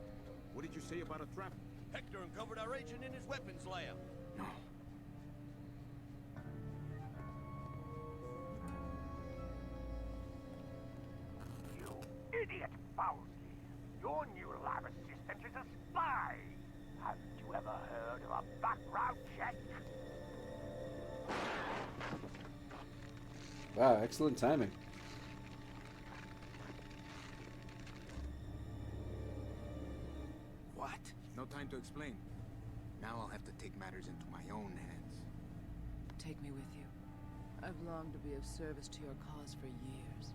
What did you say about a trap? Hector uncovered our agent in his weapons lab. No. You idiot, Fausti. Your new lab assistant is a spy. Haven't you ever heard of a background check? Wow, excellent timing. What? No time to explain. Now I'll have to take matters into my own hands. Take me with you. I've longed to be of service to your cause for years.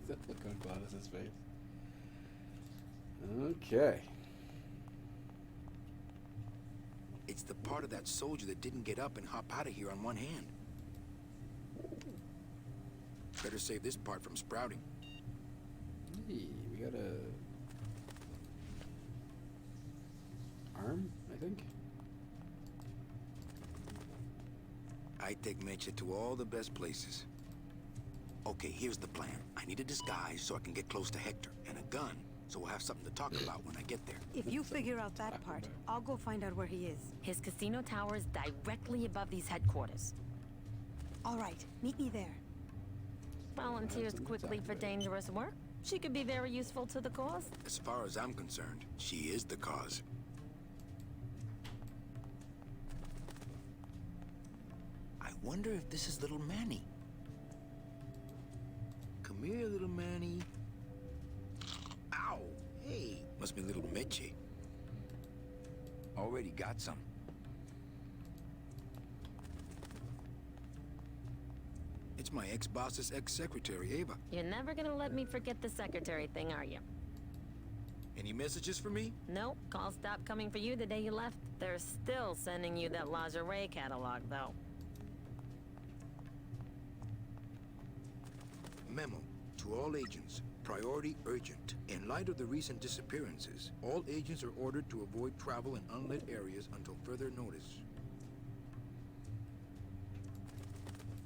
That look on Glottis' face. Okay. It's the part of that soldier that didn't get up and hop out of here on one hand. Better save this part from sprouting. Hey, we got a arm, I think. I take Mecha to all the best places. Okay, here's the plan. I need a disguise so I can get close to Hector, and a gun so we'll have something to talk about when I get there. If you figure out that part, I'll go find out where he is. His casino tower is directly above these headquarters. All right, meet me there. Volunteers quickly for dangerous work. She could be very useful to the cause. As far as I'm concerned, she is the cause. I wonder if this is little Manny. Come here, little Manny. Ow! Hey, must be little Mitchie. Already got some. It's my ex-boss's ex-secretary, Ava. You're never gonna let me forget the secretary thing, are you? Any messages for me? Nope. Calls stopped coming for you the day you left. They're still sending you that lingerie catalog, though. Memo to all agents. Priority urgent. In light of the recent disappearances, all agents are ordered to avoid travel in unlit areas until further notice.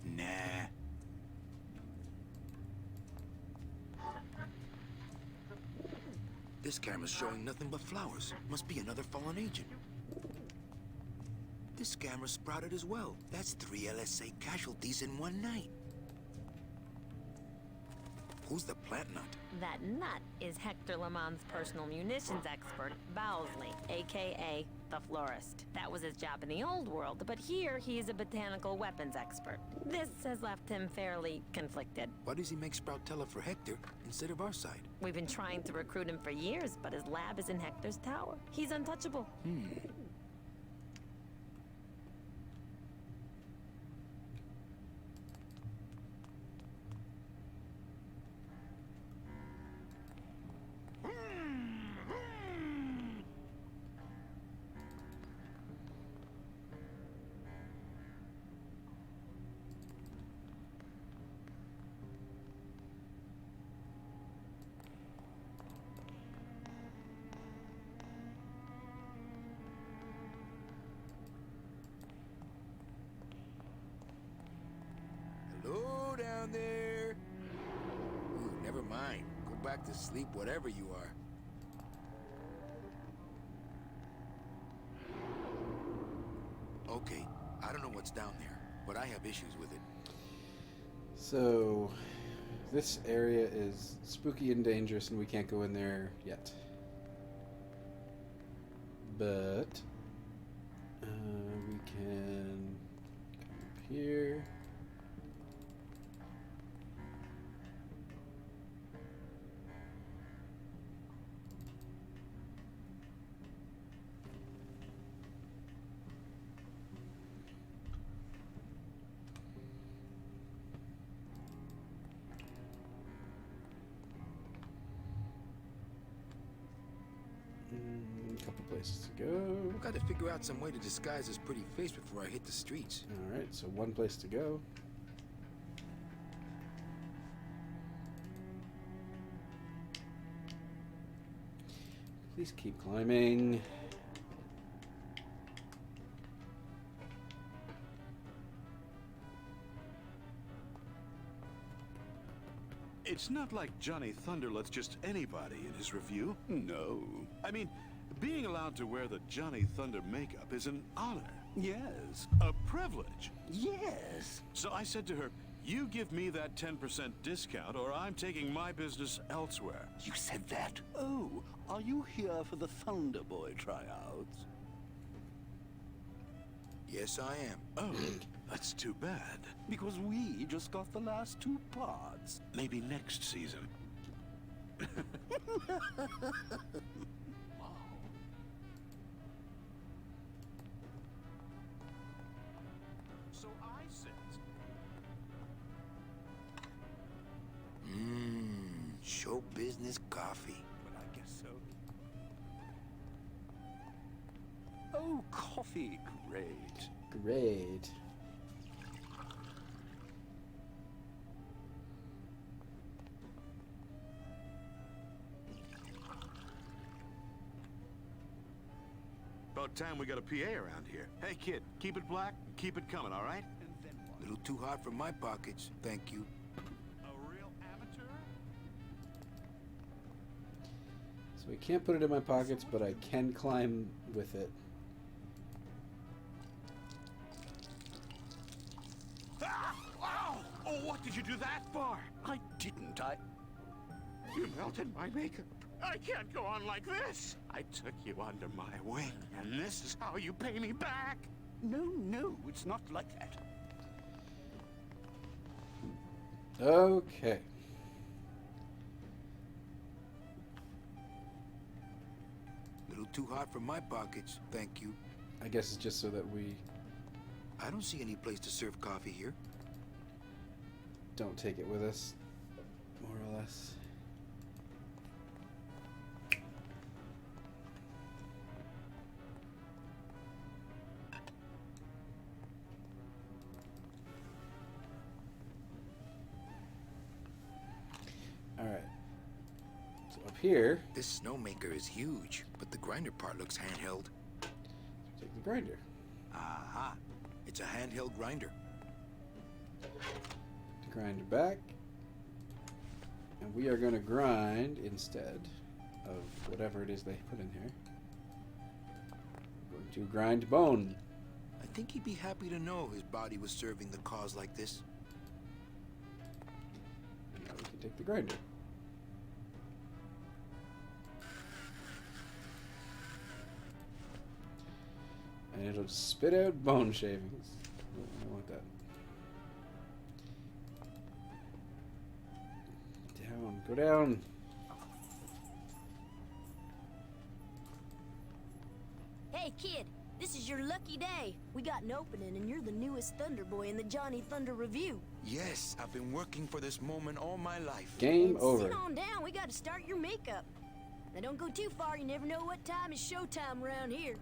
Nah. This camera's showing nothing but flowers. Must be another fallen agent. This camera sprouted as well. That's 3 LSA casualties in one night. Who's the plant nut? That nut is Hector LeMans' personal munitions expert, Bowsley, aka the florist. That was his job in the old world, but here he's a botanical weapons expert. This has left him fairly conflicted. Why does he make Sproutella for Hector instead of our side? We've been trying to recruit him for years, but his lab is in Hector's tower. He's untouchable. Hello down there. Ooh, never mind. Go back to sleep, whatever you are. Okay, I don't know what's down there, but I have issues with it. So, this area is spooky and dangerous, and we can't go in there yet. But we can come up here. Couple places to go. I've got to figure out some way to disguise this pretty face before I hit the streets. Alright, so one place to go. Please keep climbing. It's not like Johnny Thunder lets just anybody in his review. No. I mean, being allowed to wear the Johnny Thunder makeup is an honor. Yes. A privilege. Yes. So I said to her, you give me that 10% discount or I'm taking my business elsewhere. You said that? Oh, are you here for the Thunder Boy tryouts? Yes, I am. Oh, that's too bad. Because we just got the last two parts. Maybe next season. So I said... Show business coffee. But I guess so. Oh, coffee, great. Great. About time we got a PA around here. Hey, kid, keep it black, keep it coming, all right? A little too hot for my pockets, thank you. A real amateur? So I can't put it in my pockets, but I can climb with it. Ah! Wow! Oh, what did you do that for? I didn't. You melted my makeup. I can't go on like this. I took you under my wing, and this is how you pay me back. No, it's not like that. Okay. Little too hot for my pockets, thank you. I guess it's just so that we I don't see any place to serve coffee here. don't take it with us, more or less. Alright. So up here, This snowmaker is huge, but the grinder part looks handheld. take the grinder. Aha! It's a handheld grinder. The grinder back. And we are going to grind instead of whatever it is they put in here. We're going to grind bone. I think he'd be happy to know his body was serving the cause like this. And now we can take the grinder. And it'll spit out bone shavings. Oh, I don't want that. Down, go down. Hey, kid, this is your lucky day. We got an opening, and you're the newest Thunder Boy in the Johnny Thunder Review. Yes, I've been working for this moment all my life. Game And over. sit on down. We got to start your makeup. Now, don't go too far. You never know what time is showtime around here.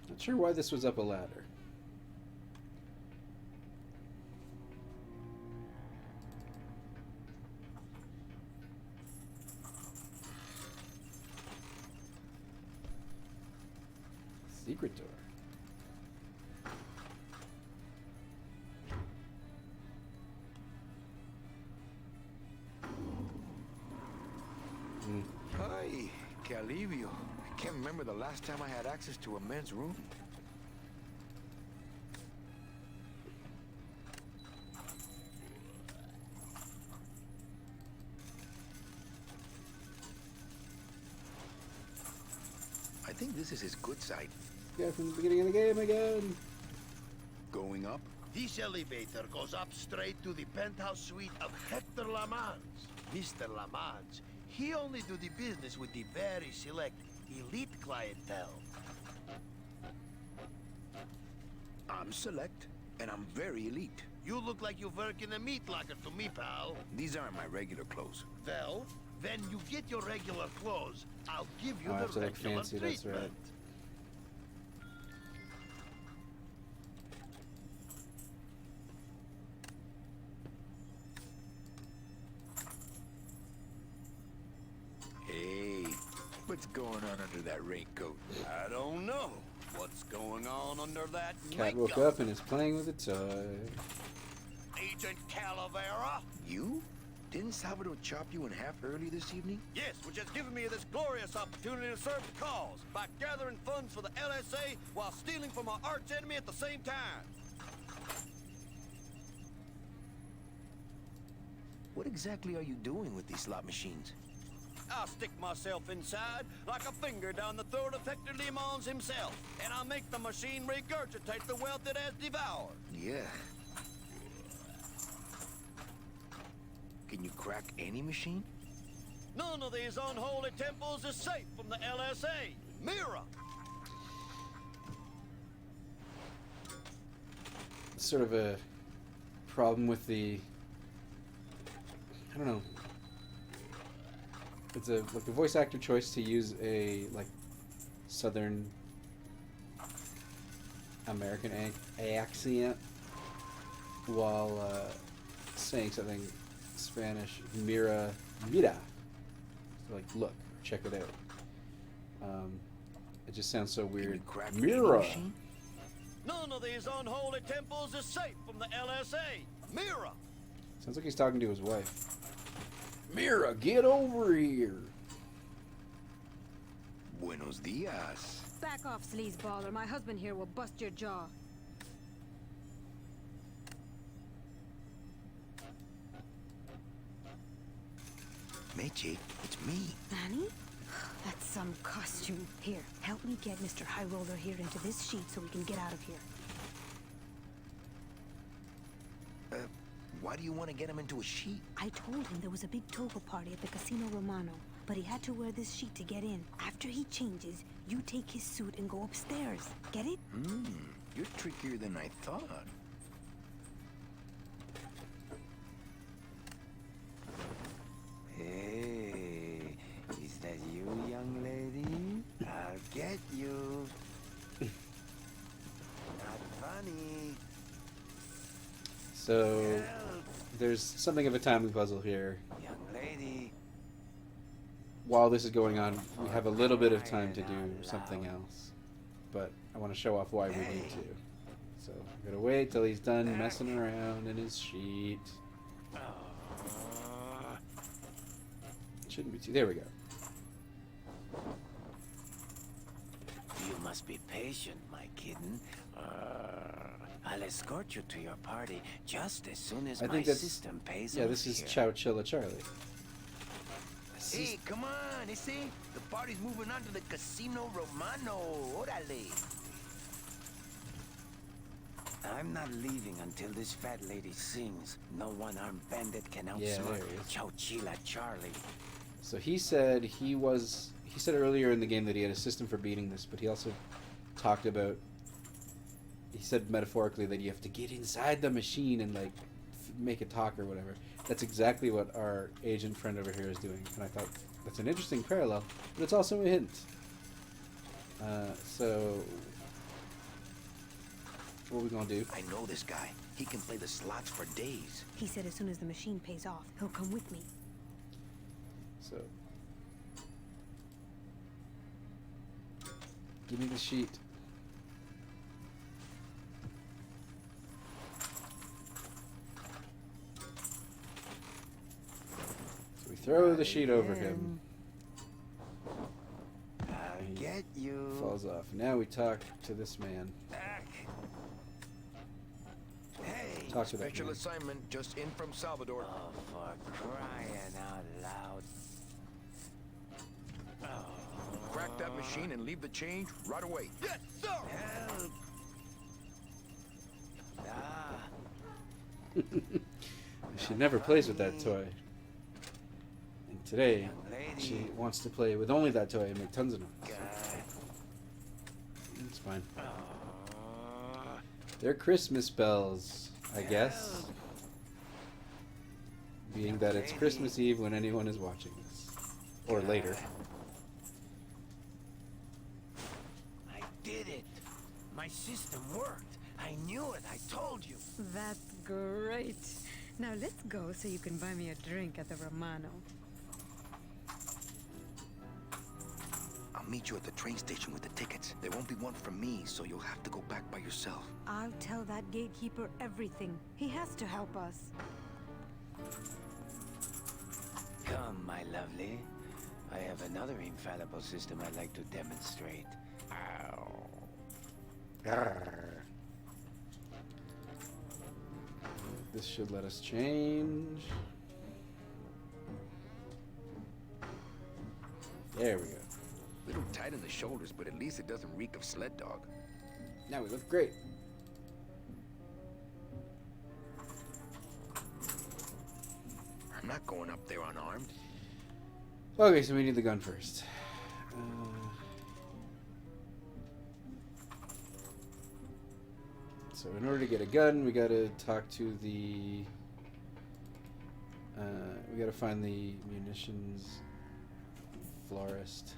Not sure why this was up a ladder. Secret door. Hi, que alivio. I can't remember the last time I had access to a men's room. I think this is his good side. Guy from the beginning of the game again. Going up? This elevator goes up straight to the penthouse suite of Hector Lamans. Mr. Lamans, he only do the business with the very select elite clientele. I'm select, and I'm very elite. You look like you work in a meat locker to me, pal. These aren't my regular clothes. Well, when you get your regular clothes, I'll give you I have the to look regular fancy, that's treatment. right. Hey, what's going on under that raincoat? I don't know what's going on under that Cat woke up and is playing with a toy. Agent Calavera? You? Didn't Salvador chop you in half early this evening? Yes, which has given me this glorious opportunity to serve the cause by gathering funds for the LSA while stealing from our arch enemy at the same time. What exactly are you doing with these slot machines? I'll stick myself inside like a finger down the throat of Hector Limons himself, and I'll make the machine regurgitate the wealth it has devoured. Yeah. Can you crack any machine? None of these unholy temples is safe from the LSA. Mira! Sort of a problem with the... I don't know. It's a like the voice actor choice to use a like Southern American accent while saying something Spanish. Mira, so like look, check it out. It just sounds so weird. Mira. None of these unholy temples is safe from the LSA. Mira! Sounds like he's talking to his wife. Mira, get over here. Buenos dias. Back off, sleazeball, or my husband here will bust your jaw. Meche, it's me. Nanny? That's some costume. Here, help me get Mr. High Roller here into this sheet so we can get out of here. Why do you want to get him into a sheet? I told him there was a big toga party at the Casino Romano, but he had to wear this sheet to get in. After he changes, you take his suit and go upstairs. Get it? You're trickier than I thought. Hey, is that you, young lady? I'll get you. Not funny. So there's something of a timing puzzle here. Young lady. While this is going on, we have a little bit of time to do something else, but I want to show off why we need to. So I'm gonna wait till he's done messing around in his sheet. Shouldn't be too. There we go. You must be patient, my kitten. I'll escort you to your party just as soon as I my think that's system pays yeah. off This is here. Chow Chilla Charlie. Hey, come on, you see? The party's moving on to the Casino Romano. Orale. I'm not leaving until this fat lady sings. No one-armed bandit can Yeah, outsmart there he is. Chowchilla Charlie. So he said he said earlier in the game that he had a system for beating this, but he also talked about, he said metaphorically that you have to get inside the machine and like make it talk or whatever. That's exactly what our agent friend over here is doing, and I thought that's an interesting parallel, but it's also a hint. So what are we gonna do? I know this guy. He can play the slots for days. He said as soon as the machine pays off, he'll come with me. So give me the sheet. So we throw the sheet over him. I'll get you. Falls off. Now we talk to this man. Hey, Talk to that special man. assignment just in from Salvador. Oh, for crying out loud. Crack that machine and leave the change right away. Yes, sir! Help! Ah. She never plays with that toy. And today, she wants to play with only that toy and make tons of noise. It's fine. They're Christmas bells, I guess. Being that it's Christmas Eve when anyone is watching this. Or later. I did it. My system worked. I knew it. I told you. That's great. Now let's go so you can buy me a drink at the Romano. I'll meet you at the train station with the tickets. There won't be one from me, so you'll have to go back by yourself. I'll tell that gatekeeper everything. He has to help us. Come, my lovely. I have another infallible system I'd like to demonstrate. Ow. This should let us change. There we go. Little tight in the shoulders, but at least it doesn't reek of sled dog. Now we look great. I'm not going up there unarmed. Okay, so we need the gun first. So in order to get a gun, we gotta talk to the... we gotta find the munitions florist.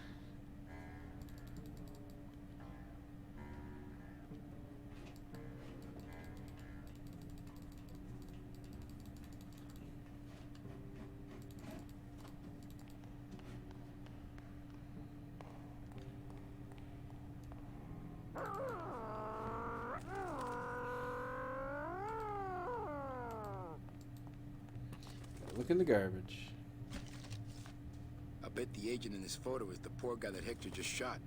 Look in the garbage. I bet the agent in this photo is the poor guy that Hector just shot.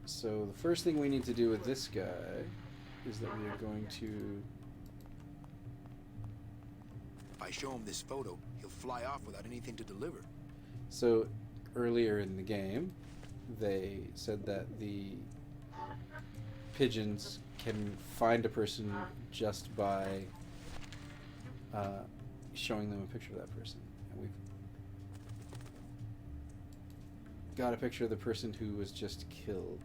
So the first thing we need to do with this guy is that we are going to... If I show him this photo, he'll fly off without anything to deliver. So earlier in the game, they said that the pigeons can find a person just by showing them a picture of that person. And we've got a picture of the person who was just killed.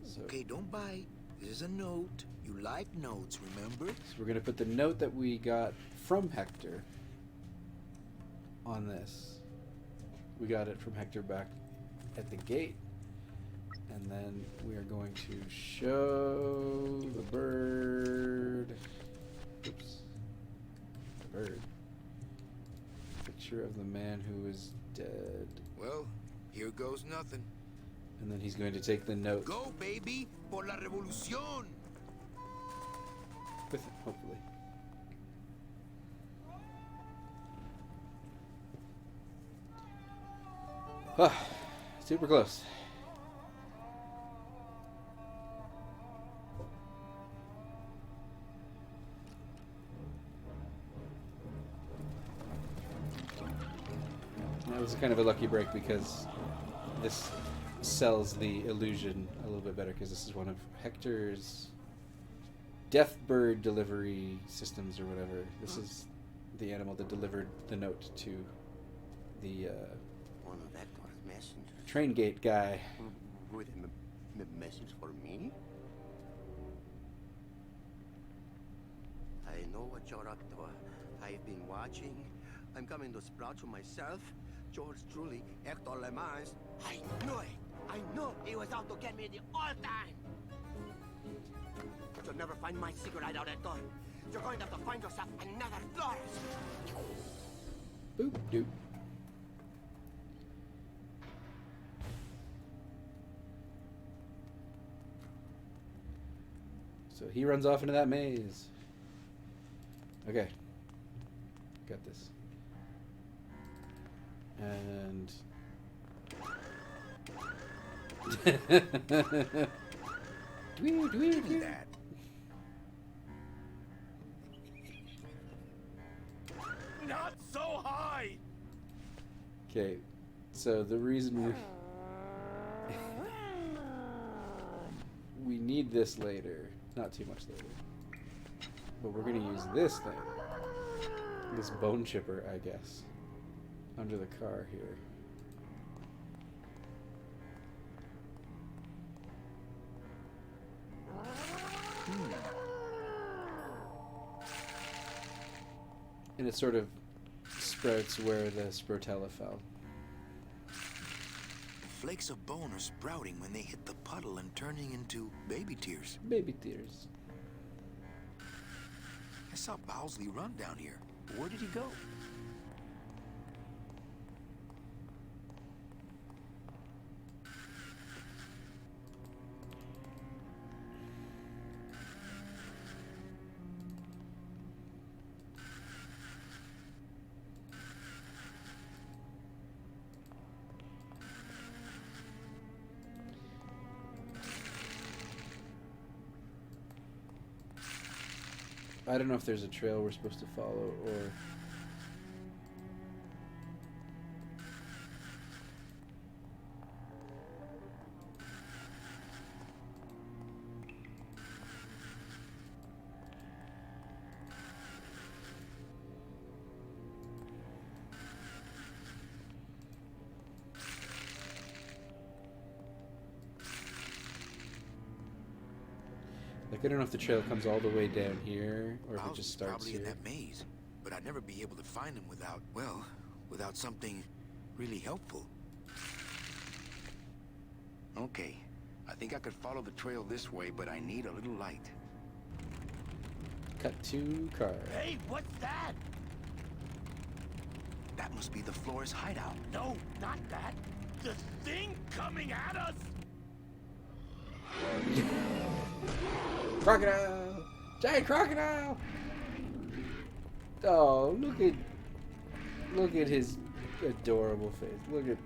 So, Okay, don't bite. This is a note. You like notes, remember? so we're going to put the note that we got from Hector on this. We got it from Hector back at the gate. And then we are going to show the bird. Oops. The bird. Picture of the man who is dead. Well, here goes nothing. And then he's going to take the note Go, baby, por la revolución. with him, hopefully. Ah, super close. This is kind of a lucky break because this sells the illusion a little bit better because this is one of Hector's death bird delivery systems or whatever. This is the animal that delivered the note to the One of Hector's messengers. train gate guy. With a message for me? I know what you're up to. I've been watching. I'm coming to sprout you myself. George truly, Hector Le Mans. I knew it! I knew he was out to get me the whole time! You'll never find my secret hideout, Hector. You're going to have to find yourself another Flores. Boop doop. So he runs off into that maze. Okay. Got this. And... Do that. Not so high! Okay, so the reason we need this later, not too much later, but we're gonna use this thing, this bone chipper, I guess, under the car here. And it sort of sprouts where the Sprotella fell. Flakes of bone are sprouting when they hit the puddle and turning into baby tears. Baby tears. I saw Bowsley run down here. Where did he go? I don't know if there's a trail we're supposed to follow or... Like, I don't know if the trail comes all the way down here, or if it just starts probably here. in that maze, but I'd never be able to find him without, well, without something really helpful. Okay, I think I could follow the trail this way, but I need a little light. Cut to car. Hey, what's that? That must be the Flores hideout. No, not that. The thing coming at us! Crocodile! Giant crocodile! Oh, look at his adorable face. Look at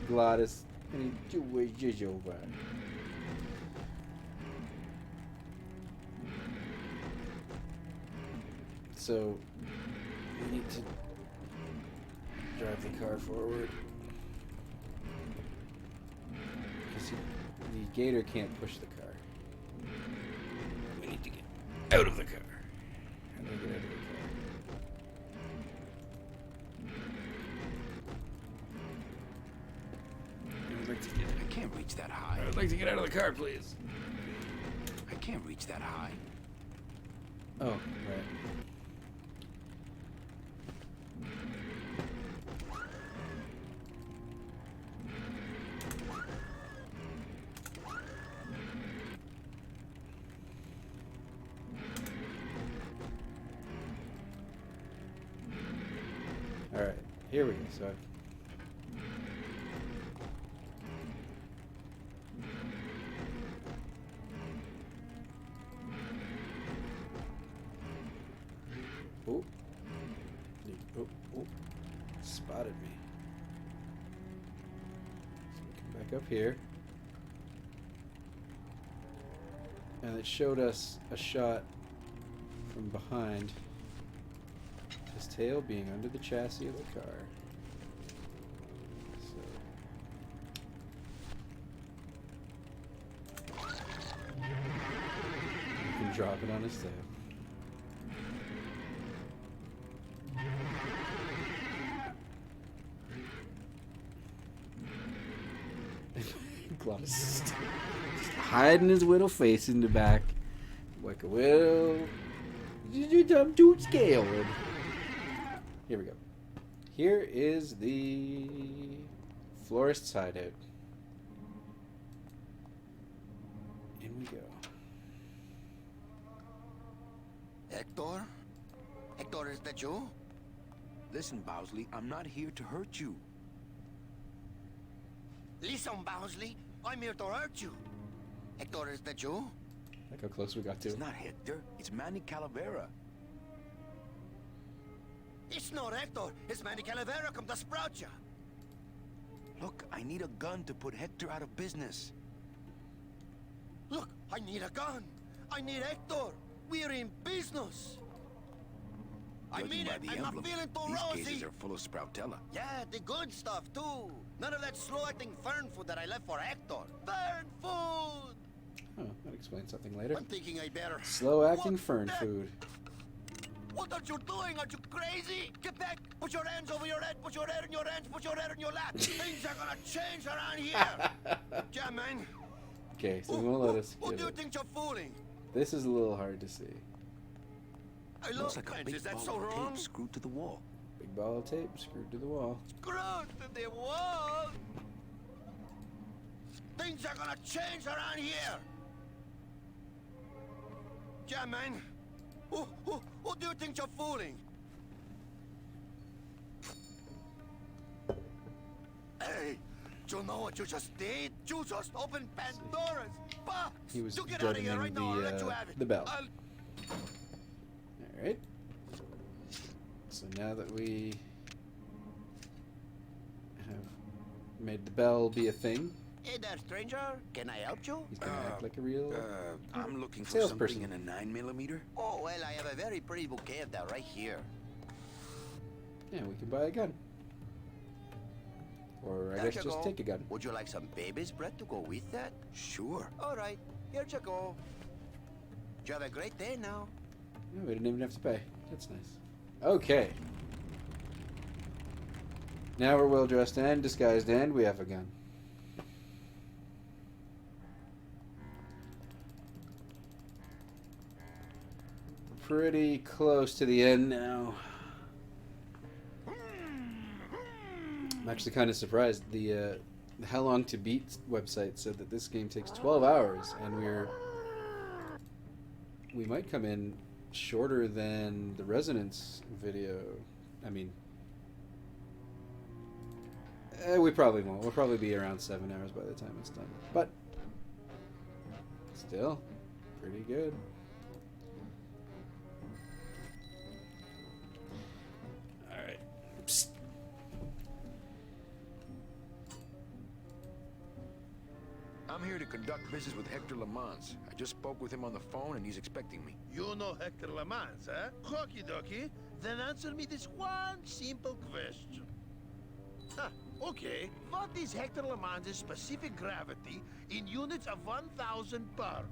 Gladys and his over. So we need to drive the car forward. Because the gator can't push the car. We need to get out of the car. How do I get out of the car? I can't reach that high. I would like to get out of the car, please. I can't reach that high. Oh, right. Alright, here we go. So oh. Oh. Spotted me. So we come back up here. And it showed us a shot from behind. His tail being under the chassis of the car. Drop it on his tab. Glottis is just hiding his little face in the back. Like a little... I'm too scared. Here we go. Here is the florist's hideout. In we go. Hector? Hector, is that you? Listen, Bowsley, I'm not here to hurt you. Listen, Bowsley, I'm here to hurt you. Hector, is that you? Look how close we got to it. It's not Hector, it's Manny Calavera. It's not Hector, it's Manny Calavera come to sprout ya. Look, I need a gun to put Hector out of business. Look, I need a gun. I need Hector. We're in business. I mean it, I'm not feeling too rosy. These cases are full of Sproutella. Yeah, the good stuff too. None of that slow-acting fern food that I left for Hector. Fern food! Oh, that explains something later. I'm thinking I better... Slow-acting fern food. What are you doing? Are you crazy? Get back! Put your hands over your head! Put your head in your hands! Put your head in your lap! Things are gonna change around here! Yeah, man. Okay, so we won't let us Who get do you it. think you're fooling? This is a little hard to see. I looks like a big ball of tape screwed to the wall. Big ball of tape screwed to the wall. Screwed to the wall! Things are gonna change around here! Yeah, man. Who do you think you're fooling? Hey, do you know what you just did? You just opened Pandora's box! He was You get out of here right now, I'll let you have it. the bell. Alright. So now that we have made the bell be a thing, Hey there, stranger. Can I help you? he's gonna act like a real I'm looking for salesperson. in a 9mm. Oh, well, I have a very pretty bouquet of that right here. Yeah, we can buy a gun. Or I There guess you just go. take a gun. Would you like some baby's breath to go with that? Sure. All right, here you go. You have a great day now. No, we didn't even have to pay. That's nice. Okay. Now we're well dressed and disguised and we have a gun. Pretty close to the end now. I'm actually kind of surprised. The How Long to Beat website said that this game takes 12 hours, and we might come in shorter than the Resonance video. I mean, we probably won't. We'll probably be around 7 hours by the time it's done. But still, pretty good. Alright. Psst. I'm here to conduct business with Hector Lamans. I just spoke with him on the phone and he's expecting me. You know Hector Lamans, huh? Okie dokie. Then answer me this one simple question. Okay. What is Hector Lamans' specific gravity in units of 1,000 bar?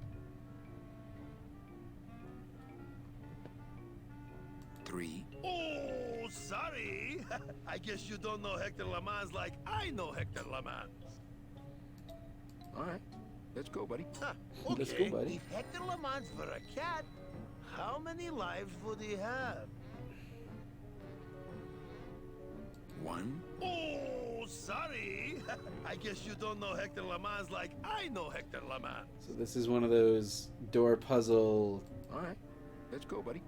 3. Oh, sorry. I guess you don't know Hector Lamans like I know Hector Lamans. All right. Let's go, buddy. Okay. Let's go, buddy. If Hector Lamans were a cat, how many lives would he have? 1. Oh, sorry. I guess you don't know Hector Lamans like I know Hector Lamans. So this is one of those door puzzle All right. Let's go, buddy.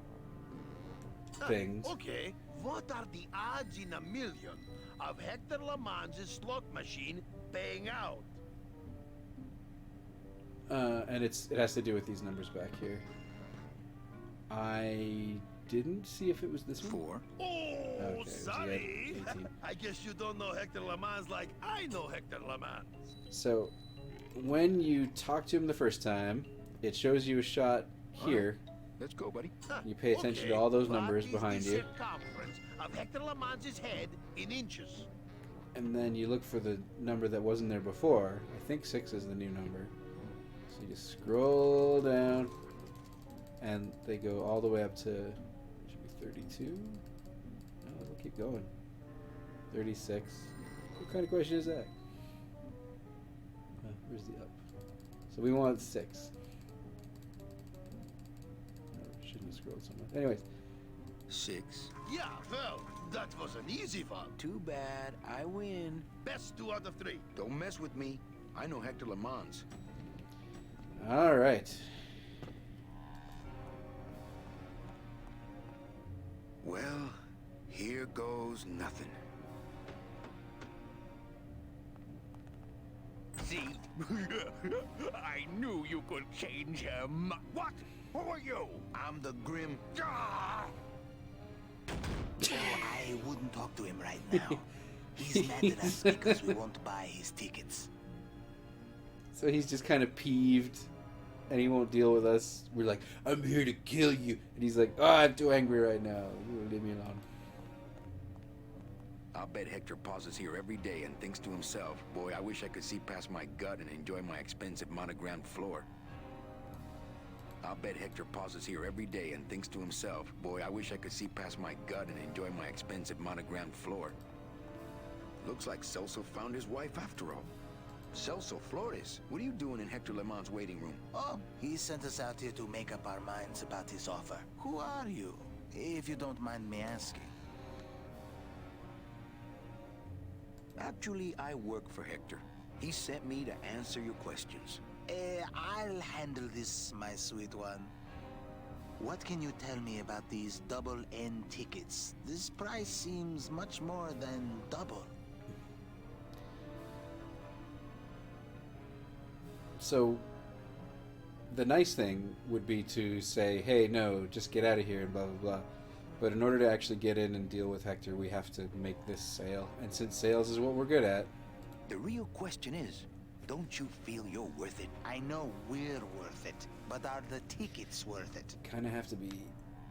things. Okay. What are the odds in a million of Hector Lamans' slot machine paying out? And it has to do with these numbers back here. I didn't see if it was this one. 4. Oh, Okay, it was sorry. 18. I guess you don't know Hector Lamans like I know Hector Lamans. So, when you talk to him the first time, it shows you a shot here. Let's go, buddy. You pay attention to all those numbers behind What is you. the circumference of Hector Lamans' head in inches? And then you look for the number that wasn't there before. I think 6 is the new number. So you just scroll down. and they go all the way up to, it should be 32. No, we'll keep going. 36. What kind of question is that? Where's the up? So we want 6. Oh, shouldn't have scrolled so much. Anyways. 6. Yeah, well, that was an easy one. Too bad. I win. Best 2 out of 3. Don't mess with me. I know Hector Le Mans. All right. Well, here goes nothing. See? I knew you could change him. What? Who are you? I'm the Grim. Ah! I wouldn't talk to him right now. He's mad at us because we won't buy his tickets. So he's just kind of peeved, and he won't deal with us. We're like, I'm here to kill you. And he's like, oh, I'm too angry right now. Leave me alone. I'll bet Hector pauses here every day and thinks to himself, boy, I wish I could see past my gut and enjoy my expensive monogrammed floor. I'll bet Hector pauses here every day and thinks to himself, boy, I wish I could see past my gut and enjoy my expensive monogrammed floor. Looks like Celso found his wife after all. Celso Flores, what are you doing in Hector Le Mans' waiting room? Oh, he sent us out here to make up our minds about his offer. Who are you, if you don't mind me asking? Actually, I work for Hector. He sent me to answer your questions. I'll handle this, my sweet one. What can you tell me about these double N tickets? This price seems much more than double. So the nice thing would be to say, hey, no, just get out of here and blah, blah, blah. But in order to actually get in and deal with Hector, we have to make this sale. And since sales is what we're good at... The real question is, don't you feel you're worth it? I know we're worth it, but are the tickets worth it? Kind of have to be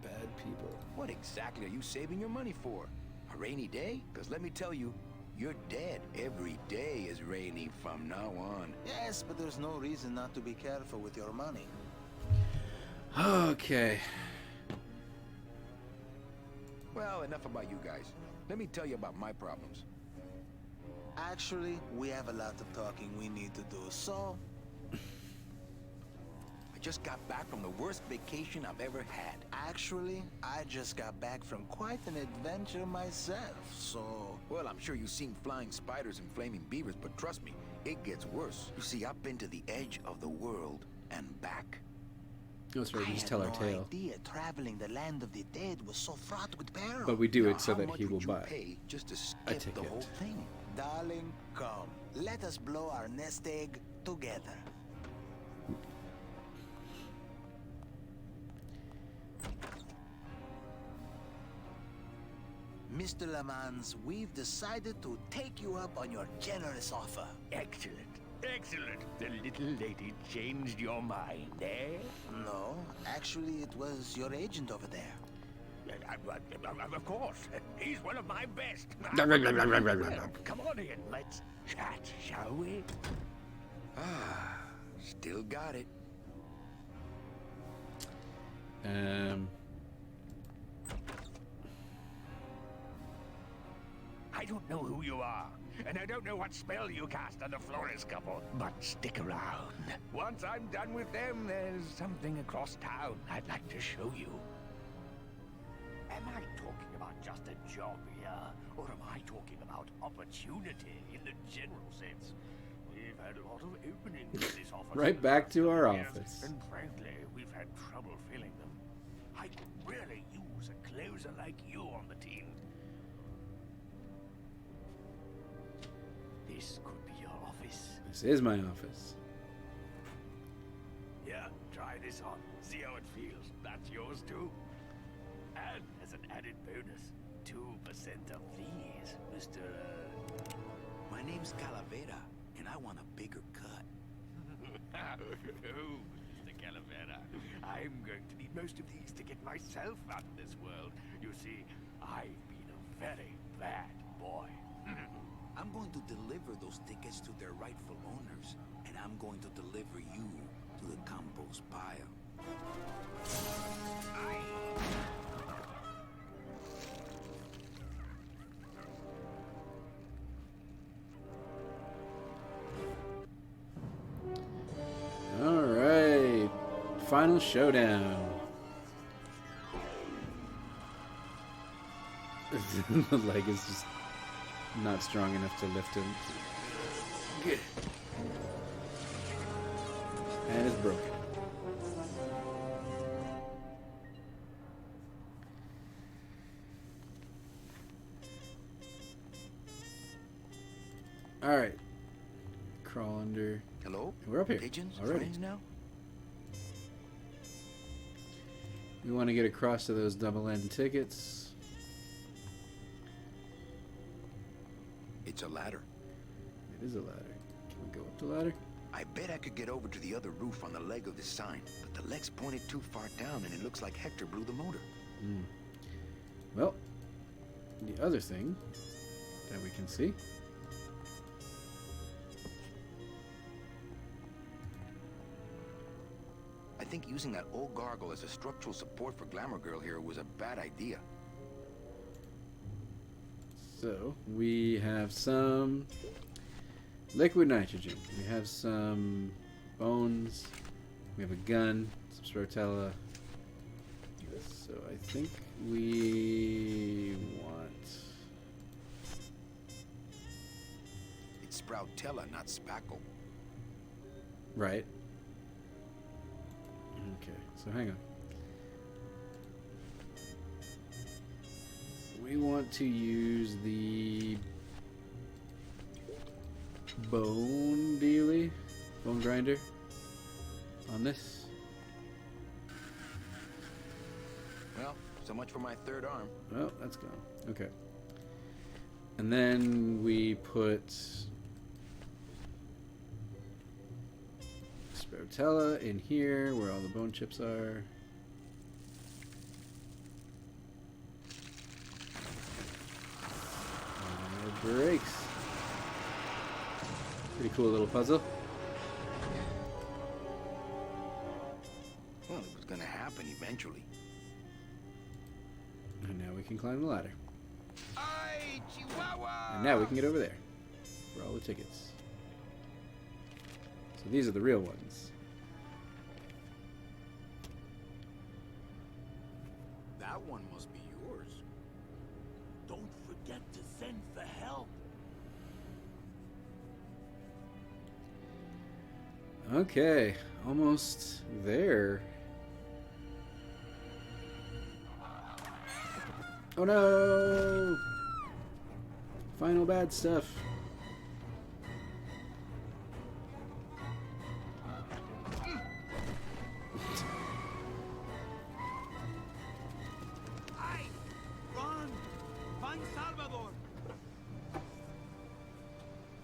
bad people. What exactly are you saving your money for? A rainy day? Because let me tell you, you're dead. Every day is rainy from now on. Yes, but there's no reason not to be careful with your money. Okay. Well, enough about you guys. Let me tell you about my problems. Actually, we have a lot of talking we need to do, so... I just got back from the worst vacation I've ever had. Actually, I just got back from quite an adventure myself, so... Well, I'm sure you've seen flying spiders and flaming beavers, but trust me, it gets worse. You see, I've been to the edge of the world and back. That's right, we just tell our tale. I had no idea traveling the land of the dead was so fraught with peril. But we do now, it so that he will buy pay just to skip a ticket. The whole thing? Darling, come. Let us blow our nest egg together. Mr. Le Mans, we've decided to take you up on your generous offer. Excellent. Excellent. The little lady changed your mind, eh? No, actually it was your agent over there. Of course. He's one of my best. Come on in. Let's chat, shall we? Still got it. I don't know who you are, and I don't know what spell you cast on the Flores couple, but stick around. Once I'm done with them, there's something across town I'd like to show you. Am I talking about just a job here, or am I talking about opportunity in the general sense? We've had a lot of openings in this office. Right back to our office. And frankly, we've had trouble filling them. I could really use a closer like you on the team. This could be your office. This is my office. Yeah, try this on. See how it feels. That's yours too. And as an added bonus, 2% of these, Mr. My name's Calavera, and I want a bigger cut. Oh, Mr. Calavera. I'm going to need most of these to get myself out of this world. You see, I've been a very bad boy. I'm going to deliver those tickets to their rightful owners, and I'm going to deliver you to the compost pile. final showdown. The leg is just not strong enough to lift him. And it's broken. Alright. Crawl under. Hello? We're up here Pigeons? already. Friends now? We want to get across to those double-end tickets. It's a ladder. It is a ladder. Can we go up the ladder? I bet I could get over to the other roof on the leg of this sign, but the leg's pointed too far down and it looks like Hector blew the motor. Well, the other thing that we can see. I think using that old gargle as a structural support for Glamour Girl here was a bad idea. So, we have some liquid nitrogen. We have some bones. We have a gun, some Sprotella. So, I think we want... It's Sproutella, not Spackle. Right. Okay, so hang on. We want to use the bone dealy, bone grinder on this. Well, so much for my third arm. Oh, that's gone. Okay. And then we put Sprotella in here where all the bone chips are. And it breaks. Pretty cool little puzzle. Well, it was gonna happen eventually. And now we can climb the ladder. Ay, Chihuahua! And now we can get over there for all the tickets. So these are the real ones. That one must be yours. Don't forget to send for help. Okay, almost there. Oh no! Final bad stuff. Ay, run! Find Salvador!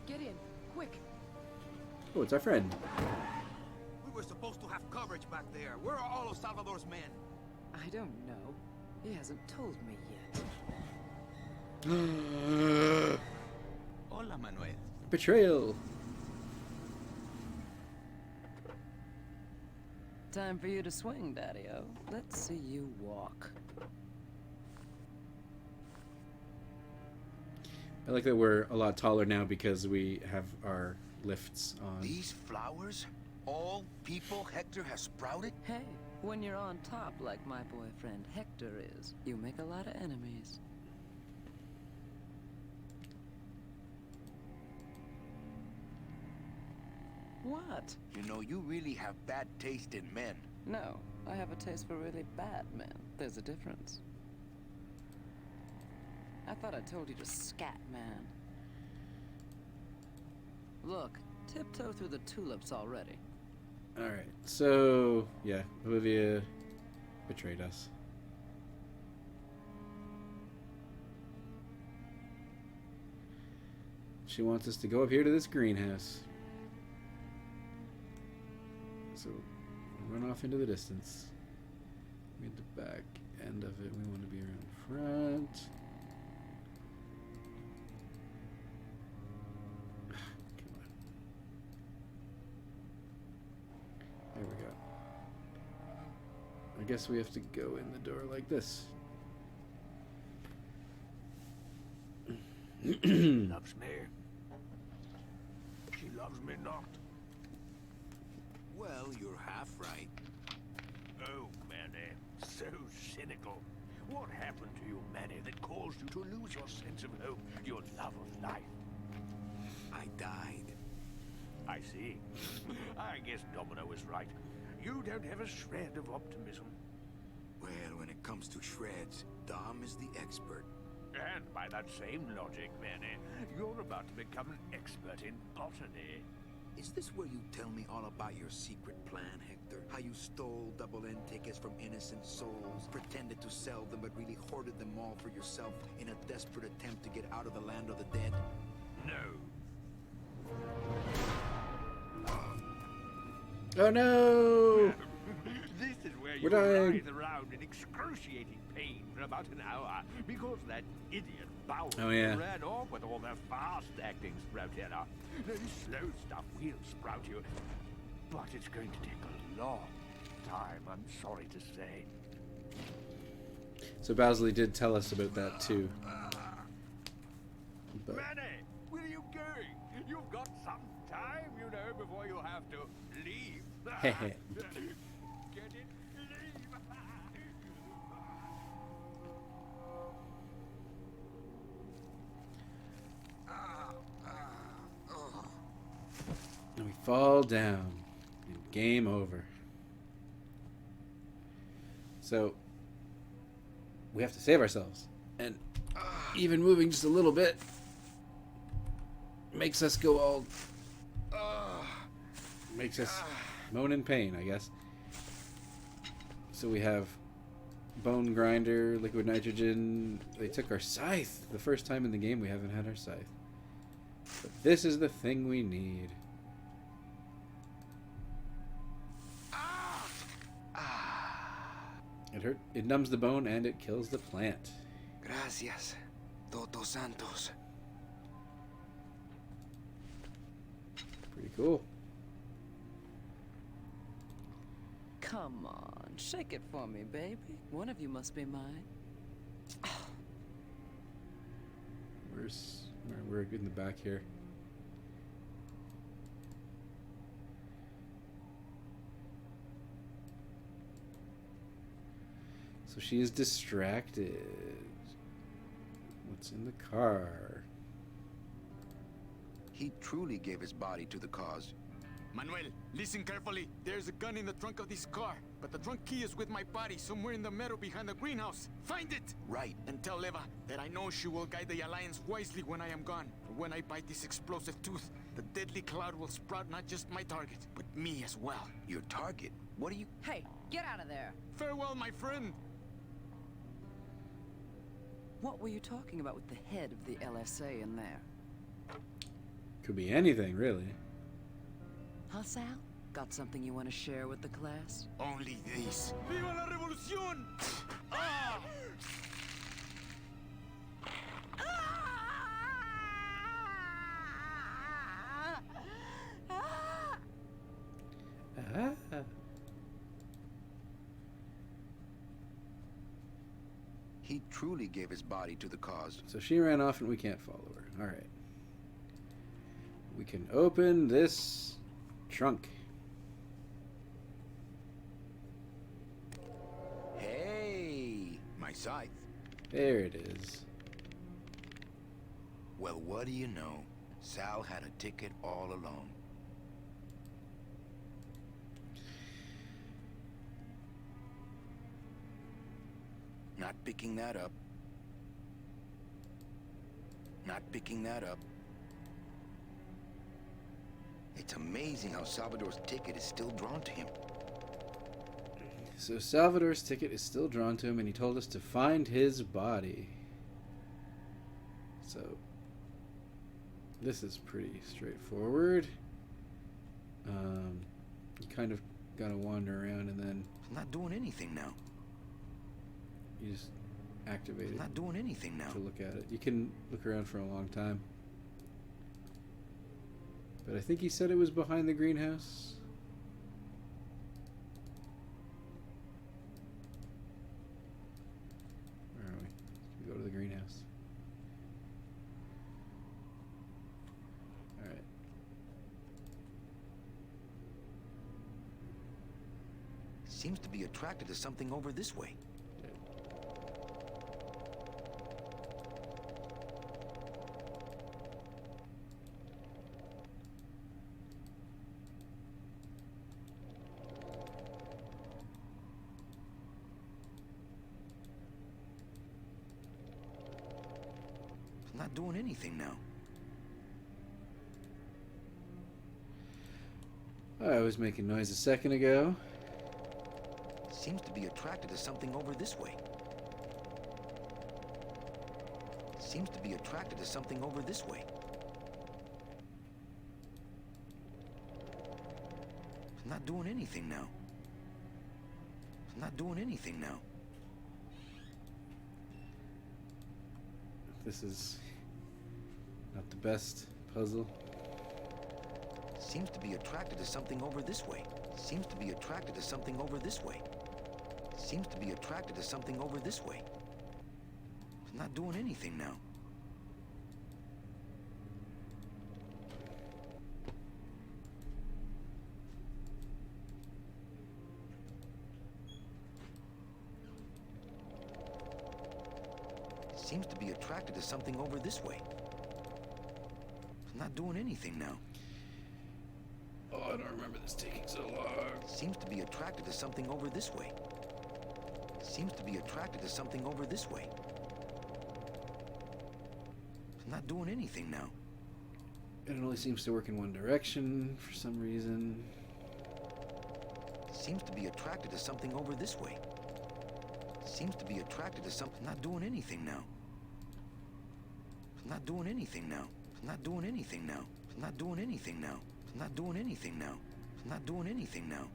Get in, quick. Oh, it's our friend. We were supposed to have coverage back there. Where are all of Salvador's men? I don't know. He hasn't told me yet. Hola, Manuel. Betrayal. Time for you to swing, Daddy-O. Let's see you walk. I like that we're a lot taller now because we have our lifts on. These flowers? All people Hector has sprouted? Hey, when you're on top like my boyfriend Hector is, you make a lot of enemies. What? You know, you really have bad taste in men. No, I have a taste for really bad men. There's a difference. I thought I told you to scat, man. Look, tiptoe through the tulips already. Alright, so, yeah, Olivia betrayed us. She wants us to go up here to this greenhouse. So, run off into the distance. We get the back end of it. We want to be around front. Come on. There we go. I guess we have to go in the door like this. Loves me. She loves me not. Well, you're half right. cynical. What happened to you, Manny, that caused you to lose your sense of hope, your love of life? I died. I see. I guess Domino was right. You don't have a shred of optimism. Well, when it comes to shreds, Dom is the expert. And by that same logic, Manny, you're about to become an expert in botany. Is this where you tell me all about your secret plan, Hector? How you stole double-end tickets from innocent souls, pretended to sell them, but really hoarded them all for yourself in a desperate attempt to get out of the land of the dead? No. Oh no! This is where We're you dying. writhe around in excruciating pain for about an hour because that idiot Bowers ran off with all their fast-acting Sproutella. No, slow stuff will sprout you, but it's going to take a long time, I'm sorry to say. So Bowsley did tell us about that too. But Manny, where are you going? You've got some time, you know, before you have to leave. Get it? Leave. and we fall down. And game over. So we have to save ourselves. And even moving just a little bit makes us go all... makes us moan in pain, I guess. So we have bone grinder, liquid nitrogen. They took our scythe. The first time in the game we haven't had our scythe. But this is the thing we need. It hurt. It numbs the bone and it kills the plant. Gracias, Toto Santos. Pretty cool. Come on, shake it for me, baby. One of you must be mine. We're in the back here. So she is distracted. What's in the car? He truly gave his body to the cause. Manuel, listen carefully. There's a gun in the trunk of this car, but the trunk key is with my body somewhere in the meadow behind the greenhouse. Find it! Right. And tell Eva that I know she will guide the Alliance wisely when I am gone. When I bite this explosive tooth, the deadly cloud will sprout not just my target, but me as well. Your target? What are you... Hey, get out of there! Farewell, my friend! What were you talking about with the head of the LSA in there? Could be anything, really. Huh, Sal? Got something you want to share with the class? Only this. Viva la revolución! Ah! He truly gave his body to the cause. So she ran off and we can't follow her. Alright. We can open this trunk. Hey, my scythe. There it is. Well, what do you know? Sal had a ticket all along. Not picking that up. Not picking that up. It's amazing how Salvador's ticket is still drawn to him. So Salvador's ticket is still drawn to him and he told us to find his body. So this is pretty straightforward. You kind of gotta wander around and then... It's not doing anything now. You just activate it. It's not doing anything now. To look at it. You can look around for a long time. But I think he said it was behind the greenhouse. Where are we? Let's go to the greenhouse. Alright. Seems to be attracted to something over this way. not doing anything now. I was making noise a second ago. Seems to be attracted to something over this way. Seems to be attracted to something over this way. It's not doing anything now. It's not doing anything now. This is not the best puzzle. Seems to be attracted to something over this way. Seems to be attracted to something over this way. Seems to be attracted to something over this way. It's not doing anything now. Seems to be attracted to something over this way. It's not doing anything now. Oh, I don't remember this taking so long. Seems to be attracted to something over this way. Seems to be attracted to something over this way. It's not doing anything now. It only seems to work in one direction for some reason. Seems to be attracted to something over this way. Seems to be attracted to something. Not doing anything now. It's not doing anything now. It's not doing anything now. It's not doing anything now. It's not doing anything now. It's not doing anything now.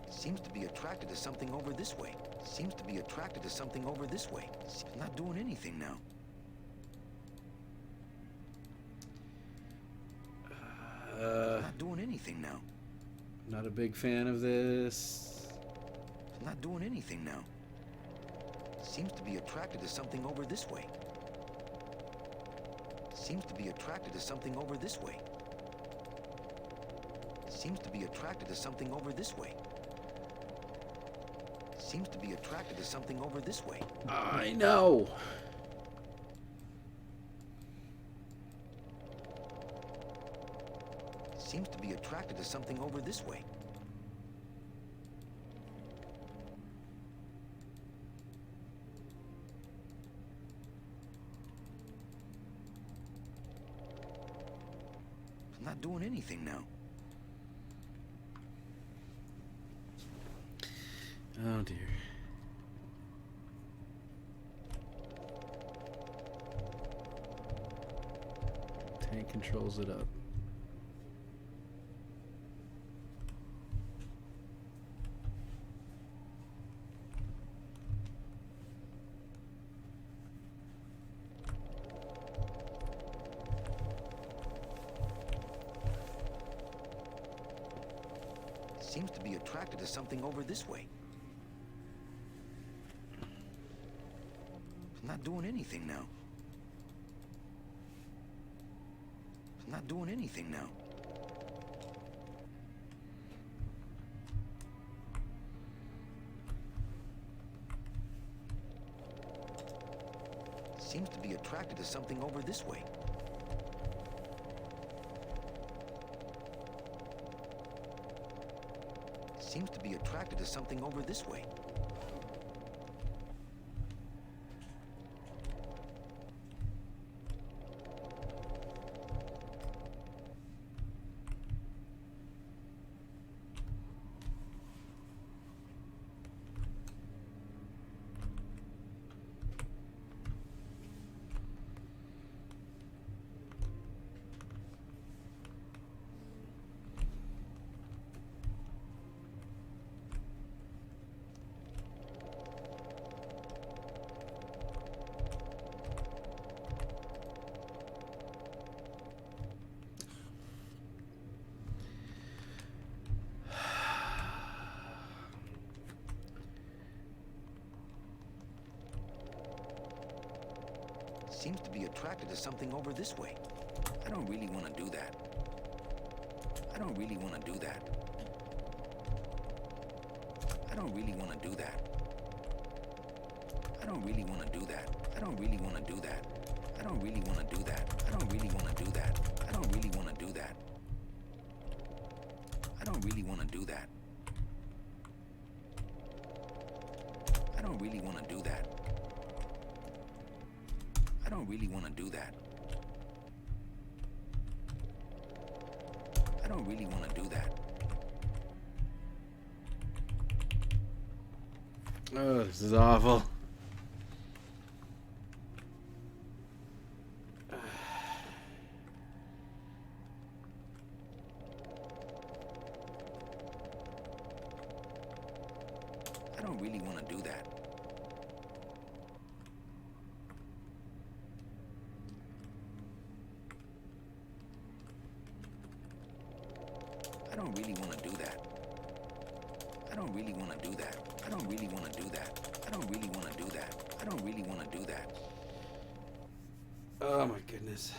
Seems to be attracted to something over this way. Seems to be attracted to something over this way. It's not doing anything now. It's not doing anything now. Not a big fan of this. It's not doing anything now. Seems to be attracted to something over this way. Seems to be attracted to something over this way. Seems to be attracted to something over this way. Seems to be attracted to something over this way. I know. Seems to be attracted to something over this way. It's not doing anything now. Oh dear. Tank controls it up. Seems to be attracted to something over this way. It's not doing anything now. It's not doing anything now. Seems to be attracted to something over this way. Seems to be attracted to something over this way. Seems to be attracted to something over this way. I don't really want to do that. I don't really want to do that. I don't really want to do that. I don't really want to do that. I don't really want to do that. I don't really want to do that. I don't really want to do that. I don't really want to do that. I don't really want to do that. I don't really want to do that. I don't really want to do that. I don't really want to do that. Oh, this is awful. I don't really want to do that. I don't really want to do that. I don't really want to do that. I don't really want to do that. I don't really want to do that. I don't really want to do that. Oh my goodness.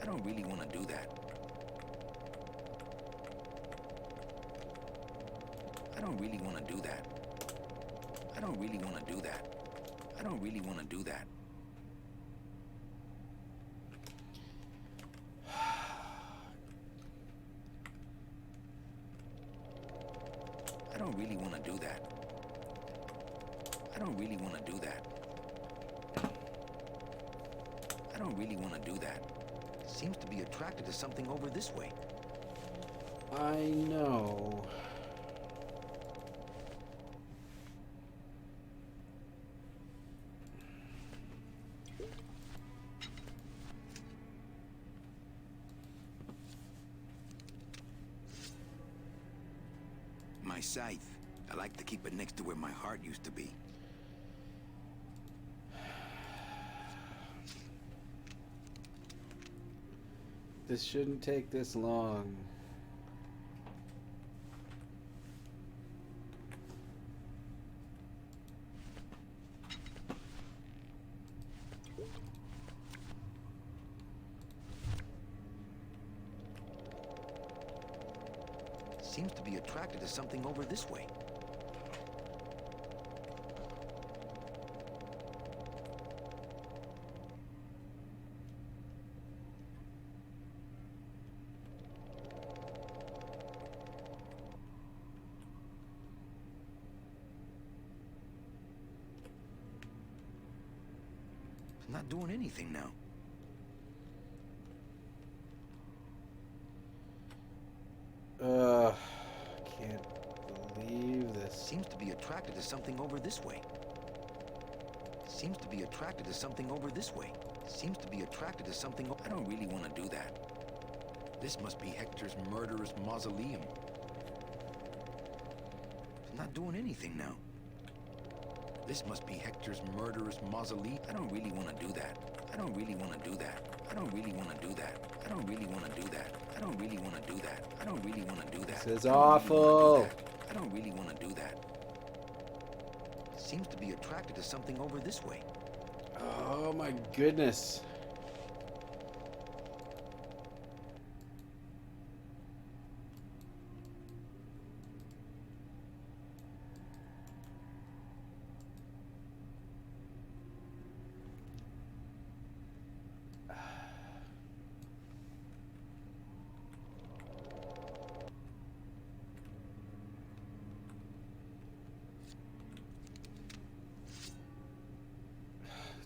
I don't really want to do that. I don't really want to do that. I don't really want to do that. I don't really want to do that. I don't really want to do that. I don't really want to do that. I don't really want to do that. Seems to be attracted to something over this way. I know. My scythe. I like to keep it next to where my heart used to be. This shouldn't take this long. Seems to be attracted to something over this way. It's not doing anything now. Can't believe this. Seems to be attracted to something over this way. Seems to be attracted to something over this way. Seems to be attracted to something. I don't really want to do that. This must be Hector's murderous mausoleum. It's not doing anything now. This must be Hector's murderous mausoleum. I don't really want to do that. I don't really want to do that. I don't really want to do that. I don't really want to do that. I don't really want to do that. I don't really want to do that. This is awful. I don't really want to do that. Seems to be attracted to something over this way. Oh my goodness.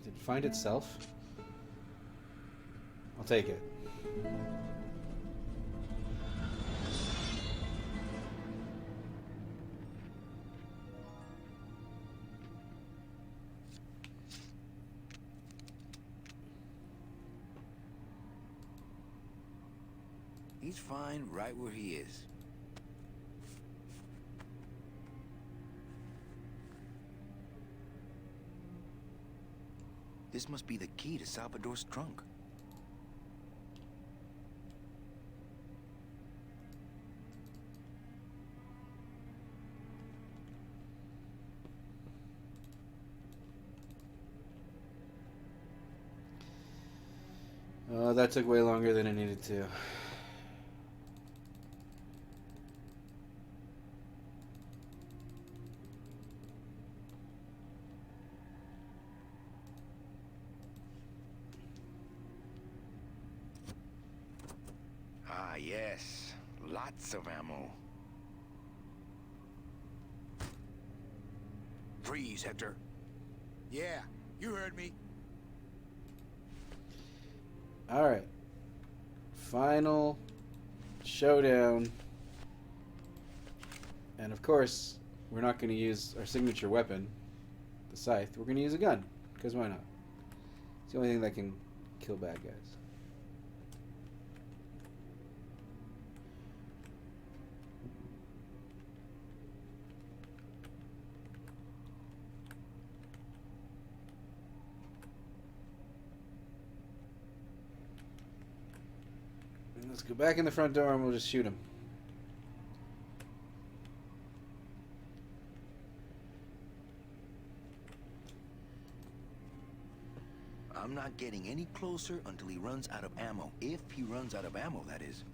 Did it find itself? I'll take it. He's fine right where he is. This must be the key to Salvador's trunk. Oh, that took way longer than it needed to. Ah, yes. Lots of ammo. Freeze, Hector. Yeah, You heard me. Alright. Final showdown. And of course, we're not going to use our signature weapon, the scythe. We're going to use a gun, because why not? It's the only thing that can kill bad guys. And let's go back in the front door and we'll just shoot him. I'm not getting any closer until he runs out of ammo. If he runs out of ammo, that is.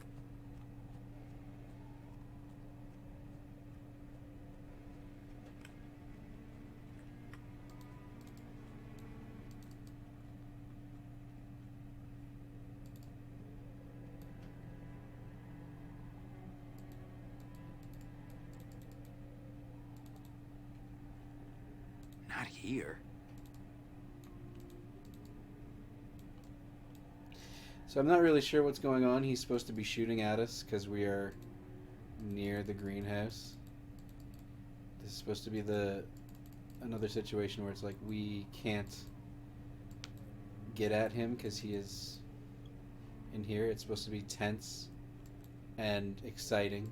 Not here. So I'm not really sure what's going on. He's supposed to be shooting at us because we are near the greenhouse. This is supposed to be another situation where it's like we can't get at him because he is in here. It's supposed to be tense and exciting.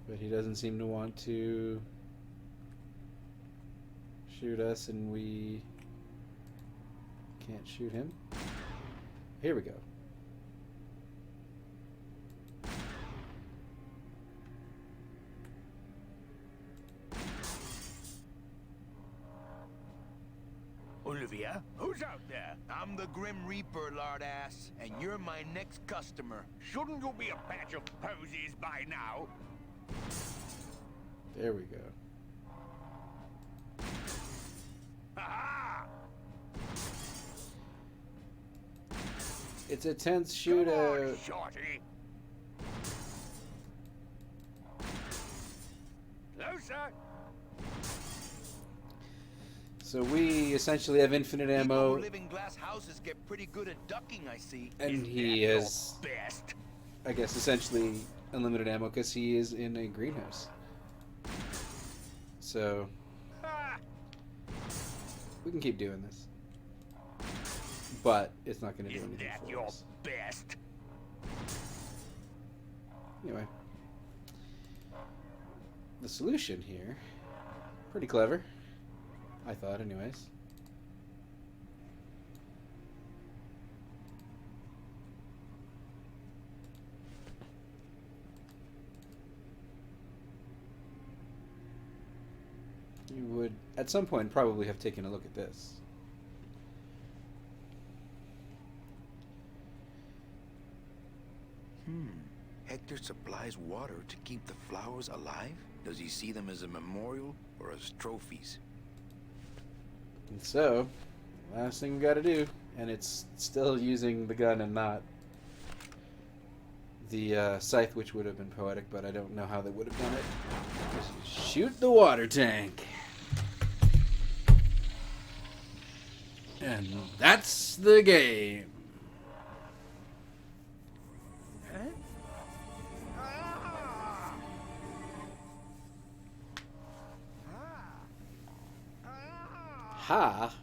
But he doesn't seem to want to shoot us, and we can't shoot him. Here we go. Olivia, who's out there? I'm the Grim Reaper, lardass, and you're my next customer. Shouldn't you be a batch of posies by now? There we go. Ha-ha! It's a tense shootout. Shorty. Closer. So we essentially have infinite People ammo, who live in glass houses get pretty good at ducking, I see. and Isn't he that your has, best? I guess, essentially unlimited ammo because he is in a greenhouse. So we can keep doing this, but it's not going to do Isn't anything that for your us. best? Anyway, the solution here, pretty clever, I thought, anyways. You would, at some point, probably have taken a look at this. Hector supplies water to keep the flowers alive? Does he see them as a memorial or as trophies? And so, last thing we gotta do, and it's still using the gun and not the scythe, which would have been poetic, but I don't know how they would have done it. Just shoot the water tank. And that's the game. Ha!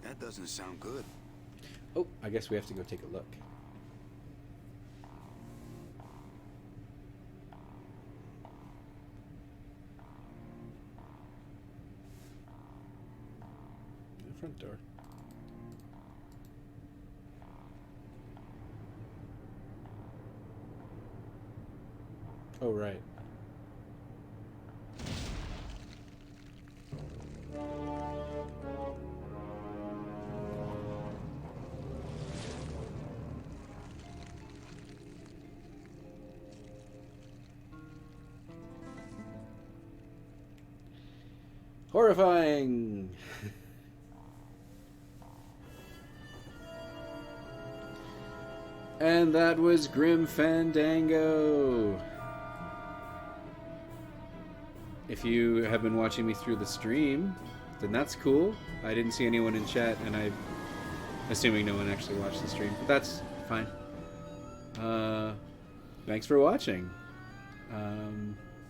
That doesn't sound good. Oh, I guess we have to go take a look. The front door. Oh, right. Horrifying! And that was Grim Fandango. If you have been watching me through the stream, then that's cool. I didn't see anyone in chat, and I'm assuming no one actually watched the stream, but that's fine. Thanks for watching.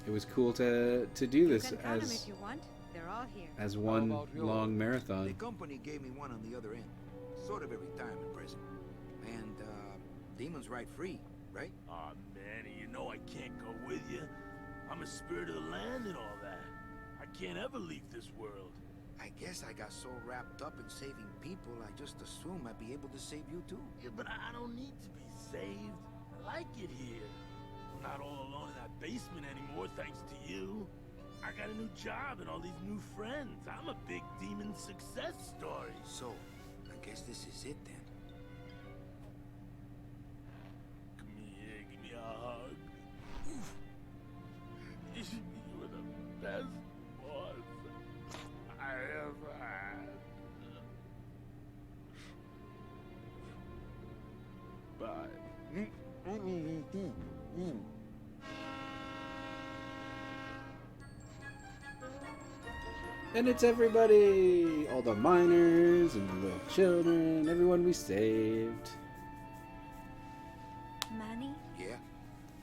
It was cool to do this You can count 'em if you want. They're all here. as one long marathon. The company gave me one on the other end. Sort of a retirement present. And, demons ride free, right? Aw, Manny, you know I can't go with you. I'm a spirit of the land and all that. I can't ever leave this world. I guess I got so wrapped up in saving people, I just assumed I'd be able to save you too. Yeah, but I don't need to be saved. I like it here. I'm not all alone in that basement anymore, thanks to you. I got a new job and all these new friends. I'm a big demon success story. So, I guess this is it then. Come here, give me a hug. You were the best boss I ever had. Bye. And it's everybody! All the miners and the little children, everyone we saved. Manny, Yeah?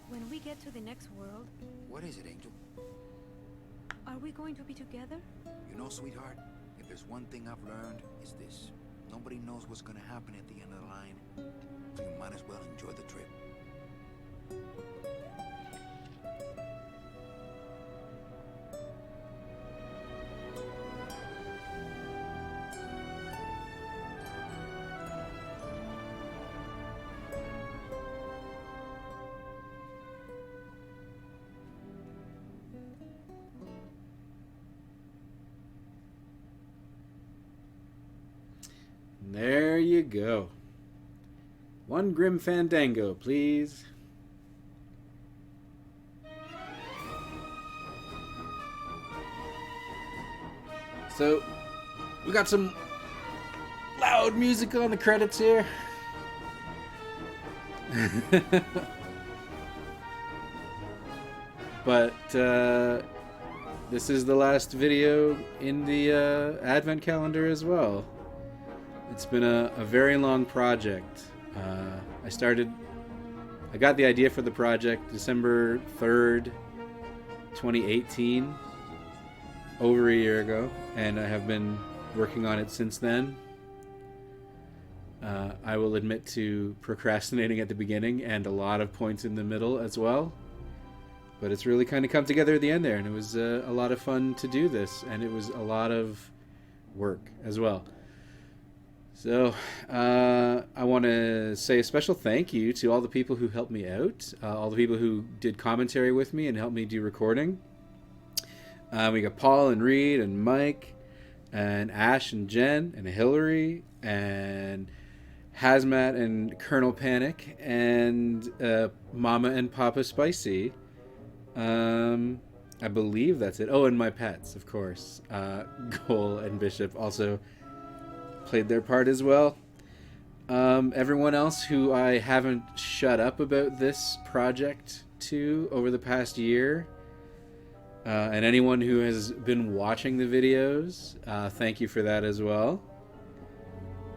when we get to the next world, What is it, Angel? are we going to be together? You know, sweetheart, if there's one thing I've learned, it's this. Nobody knows what's gonna happen at the end of the line. So you might as well enjoy the trip. There you go. One Grim Fandango, please. So, we got some loud music on the credits here. But, this is the last video in the Advent calendar as well. It's been a very long project. I got the idea for the project December 3rd, 2018, over a year ago, and I have been working on it since then. I will admit to procrastinating at the beginning and a lot of points in the middle as well. But it's really kind of come together at the end there, and it was a lot of fun to do this, and it was a lot of work as well. So, I want to say a special thank you to all the people who helped me out, all the people who did commentary with me and helped me do recording. We got Paul and Reed and Mike and Ash and Jen and Hillary and Hazmat and Colonel Panic and Mama and Papa Spicy. I believe that's it. Oh, and my pets, of course. Cole and Bishop also played their part as well. Everyone else who I haven't shut up about this project to over the past year, and anyone who has been watching the videos, thank you for that as well.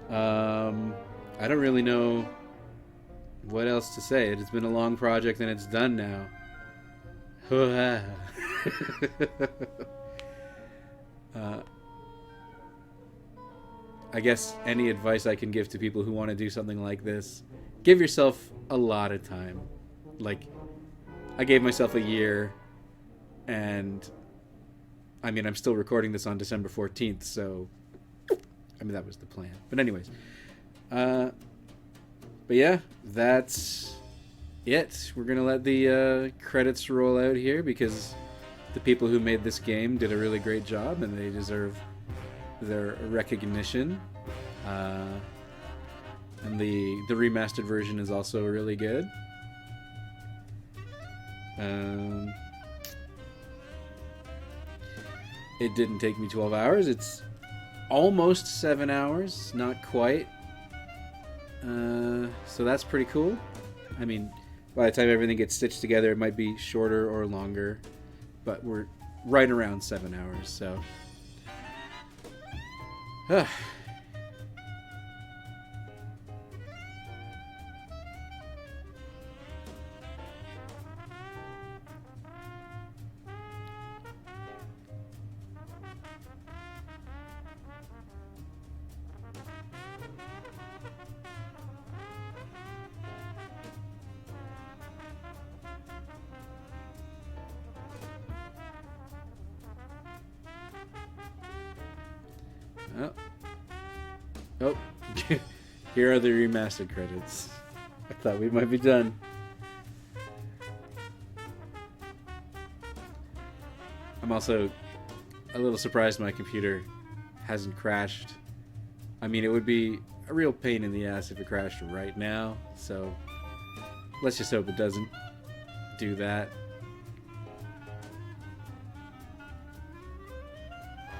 I don't really know what else to say. It's been a long project and it's done now. I guess any advice I can give to people who want to do something like this, give yourself a lot of time. Like, I gave myself a year, and I mean, I'm still recording this on December 14th, so I mean, that was the plan. But anyways, but yeah, that's it. We're gonna let the credits roll out here because the people who made this game did a really great job, and they deserve their recognition. And the remastered version is also really good. It didn't take me 12 hours. It's almost 7 hours, not quite. So that's pretty cool. I mean, by the time everything gets stitched together, it might be shorter or longer, but we're right around 7 hours, so. Oh, here are the remastered credits. I thought we might be done. I'm also a little surprised my computer hasn't crashed. I mean, it would be a real pain in the ass if it crashed right now, so let's just hope it doesn't do that.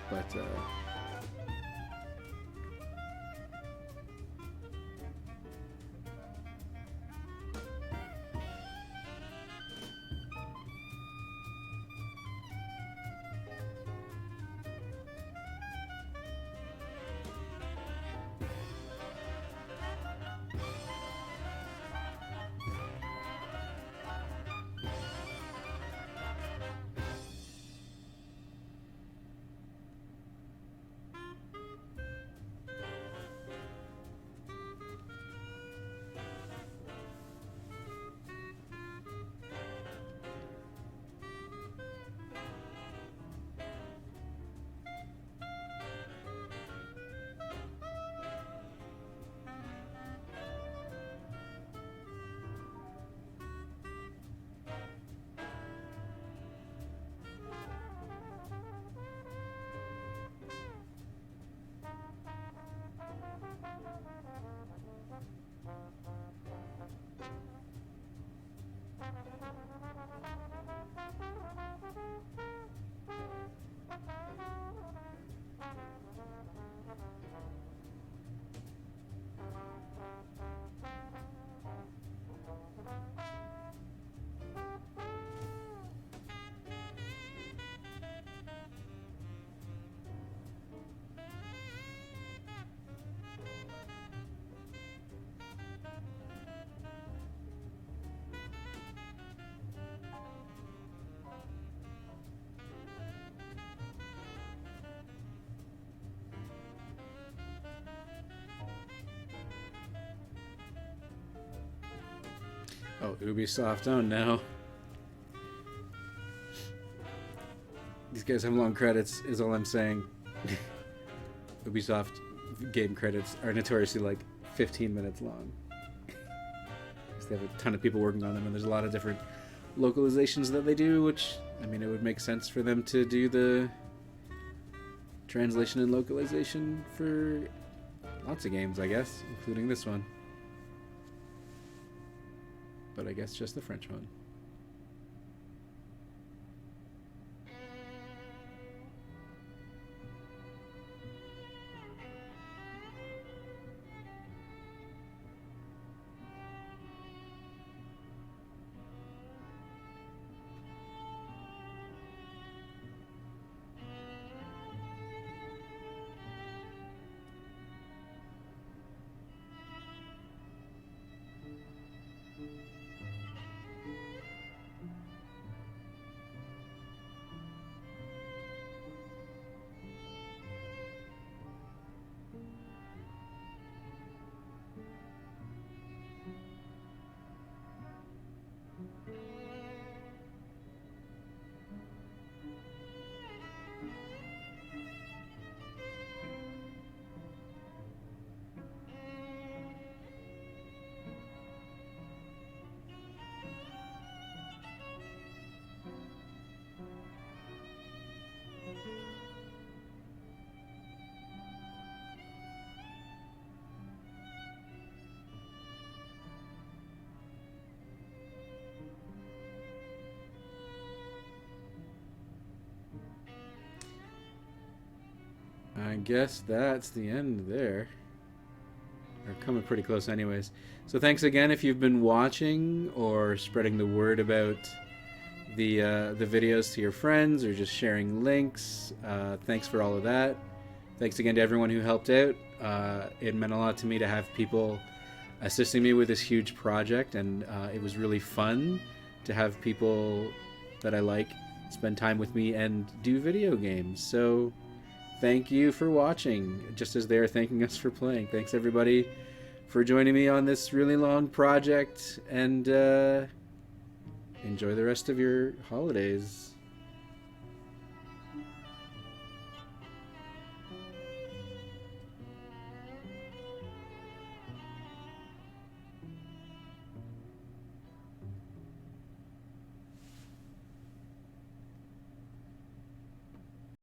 But, oh, Ubisoft, oh no. These guys have long credits, is all I'm saying. Ubisoft game credits are notoriously like 15 minutes long. Because they have a ton of people working on them, and there's a lot of different localizations that they do, which, I mean, it would make sense for them to do the translation and localization for lots of games, I guess, including this one. But I guess just the French one. I guess that's the end there. We're coming pretty close anyways. So thanks again if you've been watching or spreading the word about the videos to your friends or just sharing links. Thanks for all of that. Thanks again to everyone who helped out. It meant a lot to me to have people assisting me with this huge project, and it was really fun to have people that I like spend time with me and do video games. So thank you for watching, just as they're thanking us for playing. Thanks everybody for joining me on this really long project, and enjoy the rest of your holidays.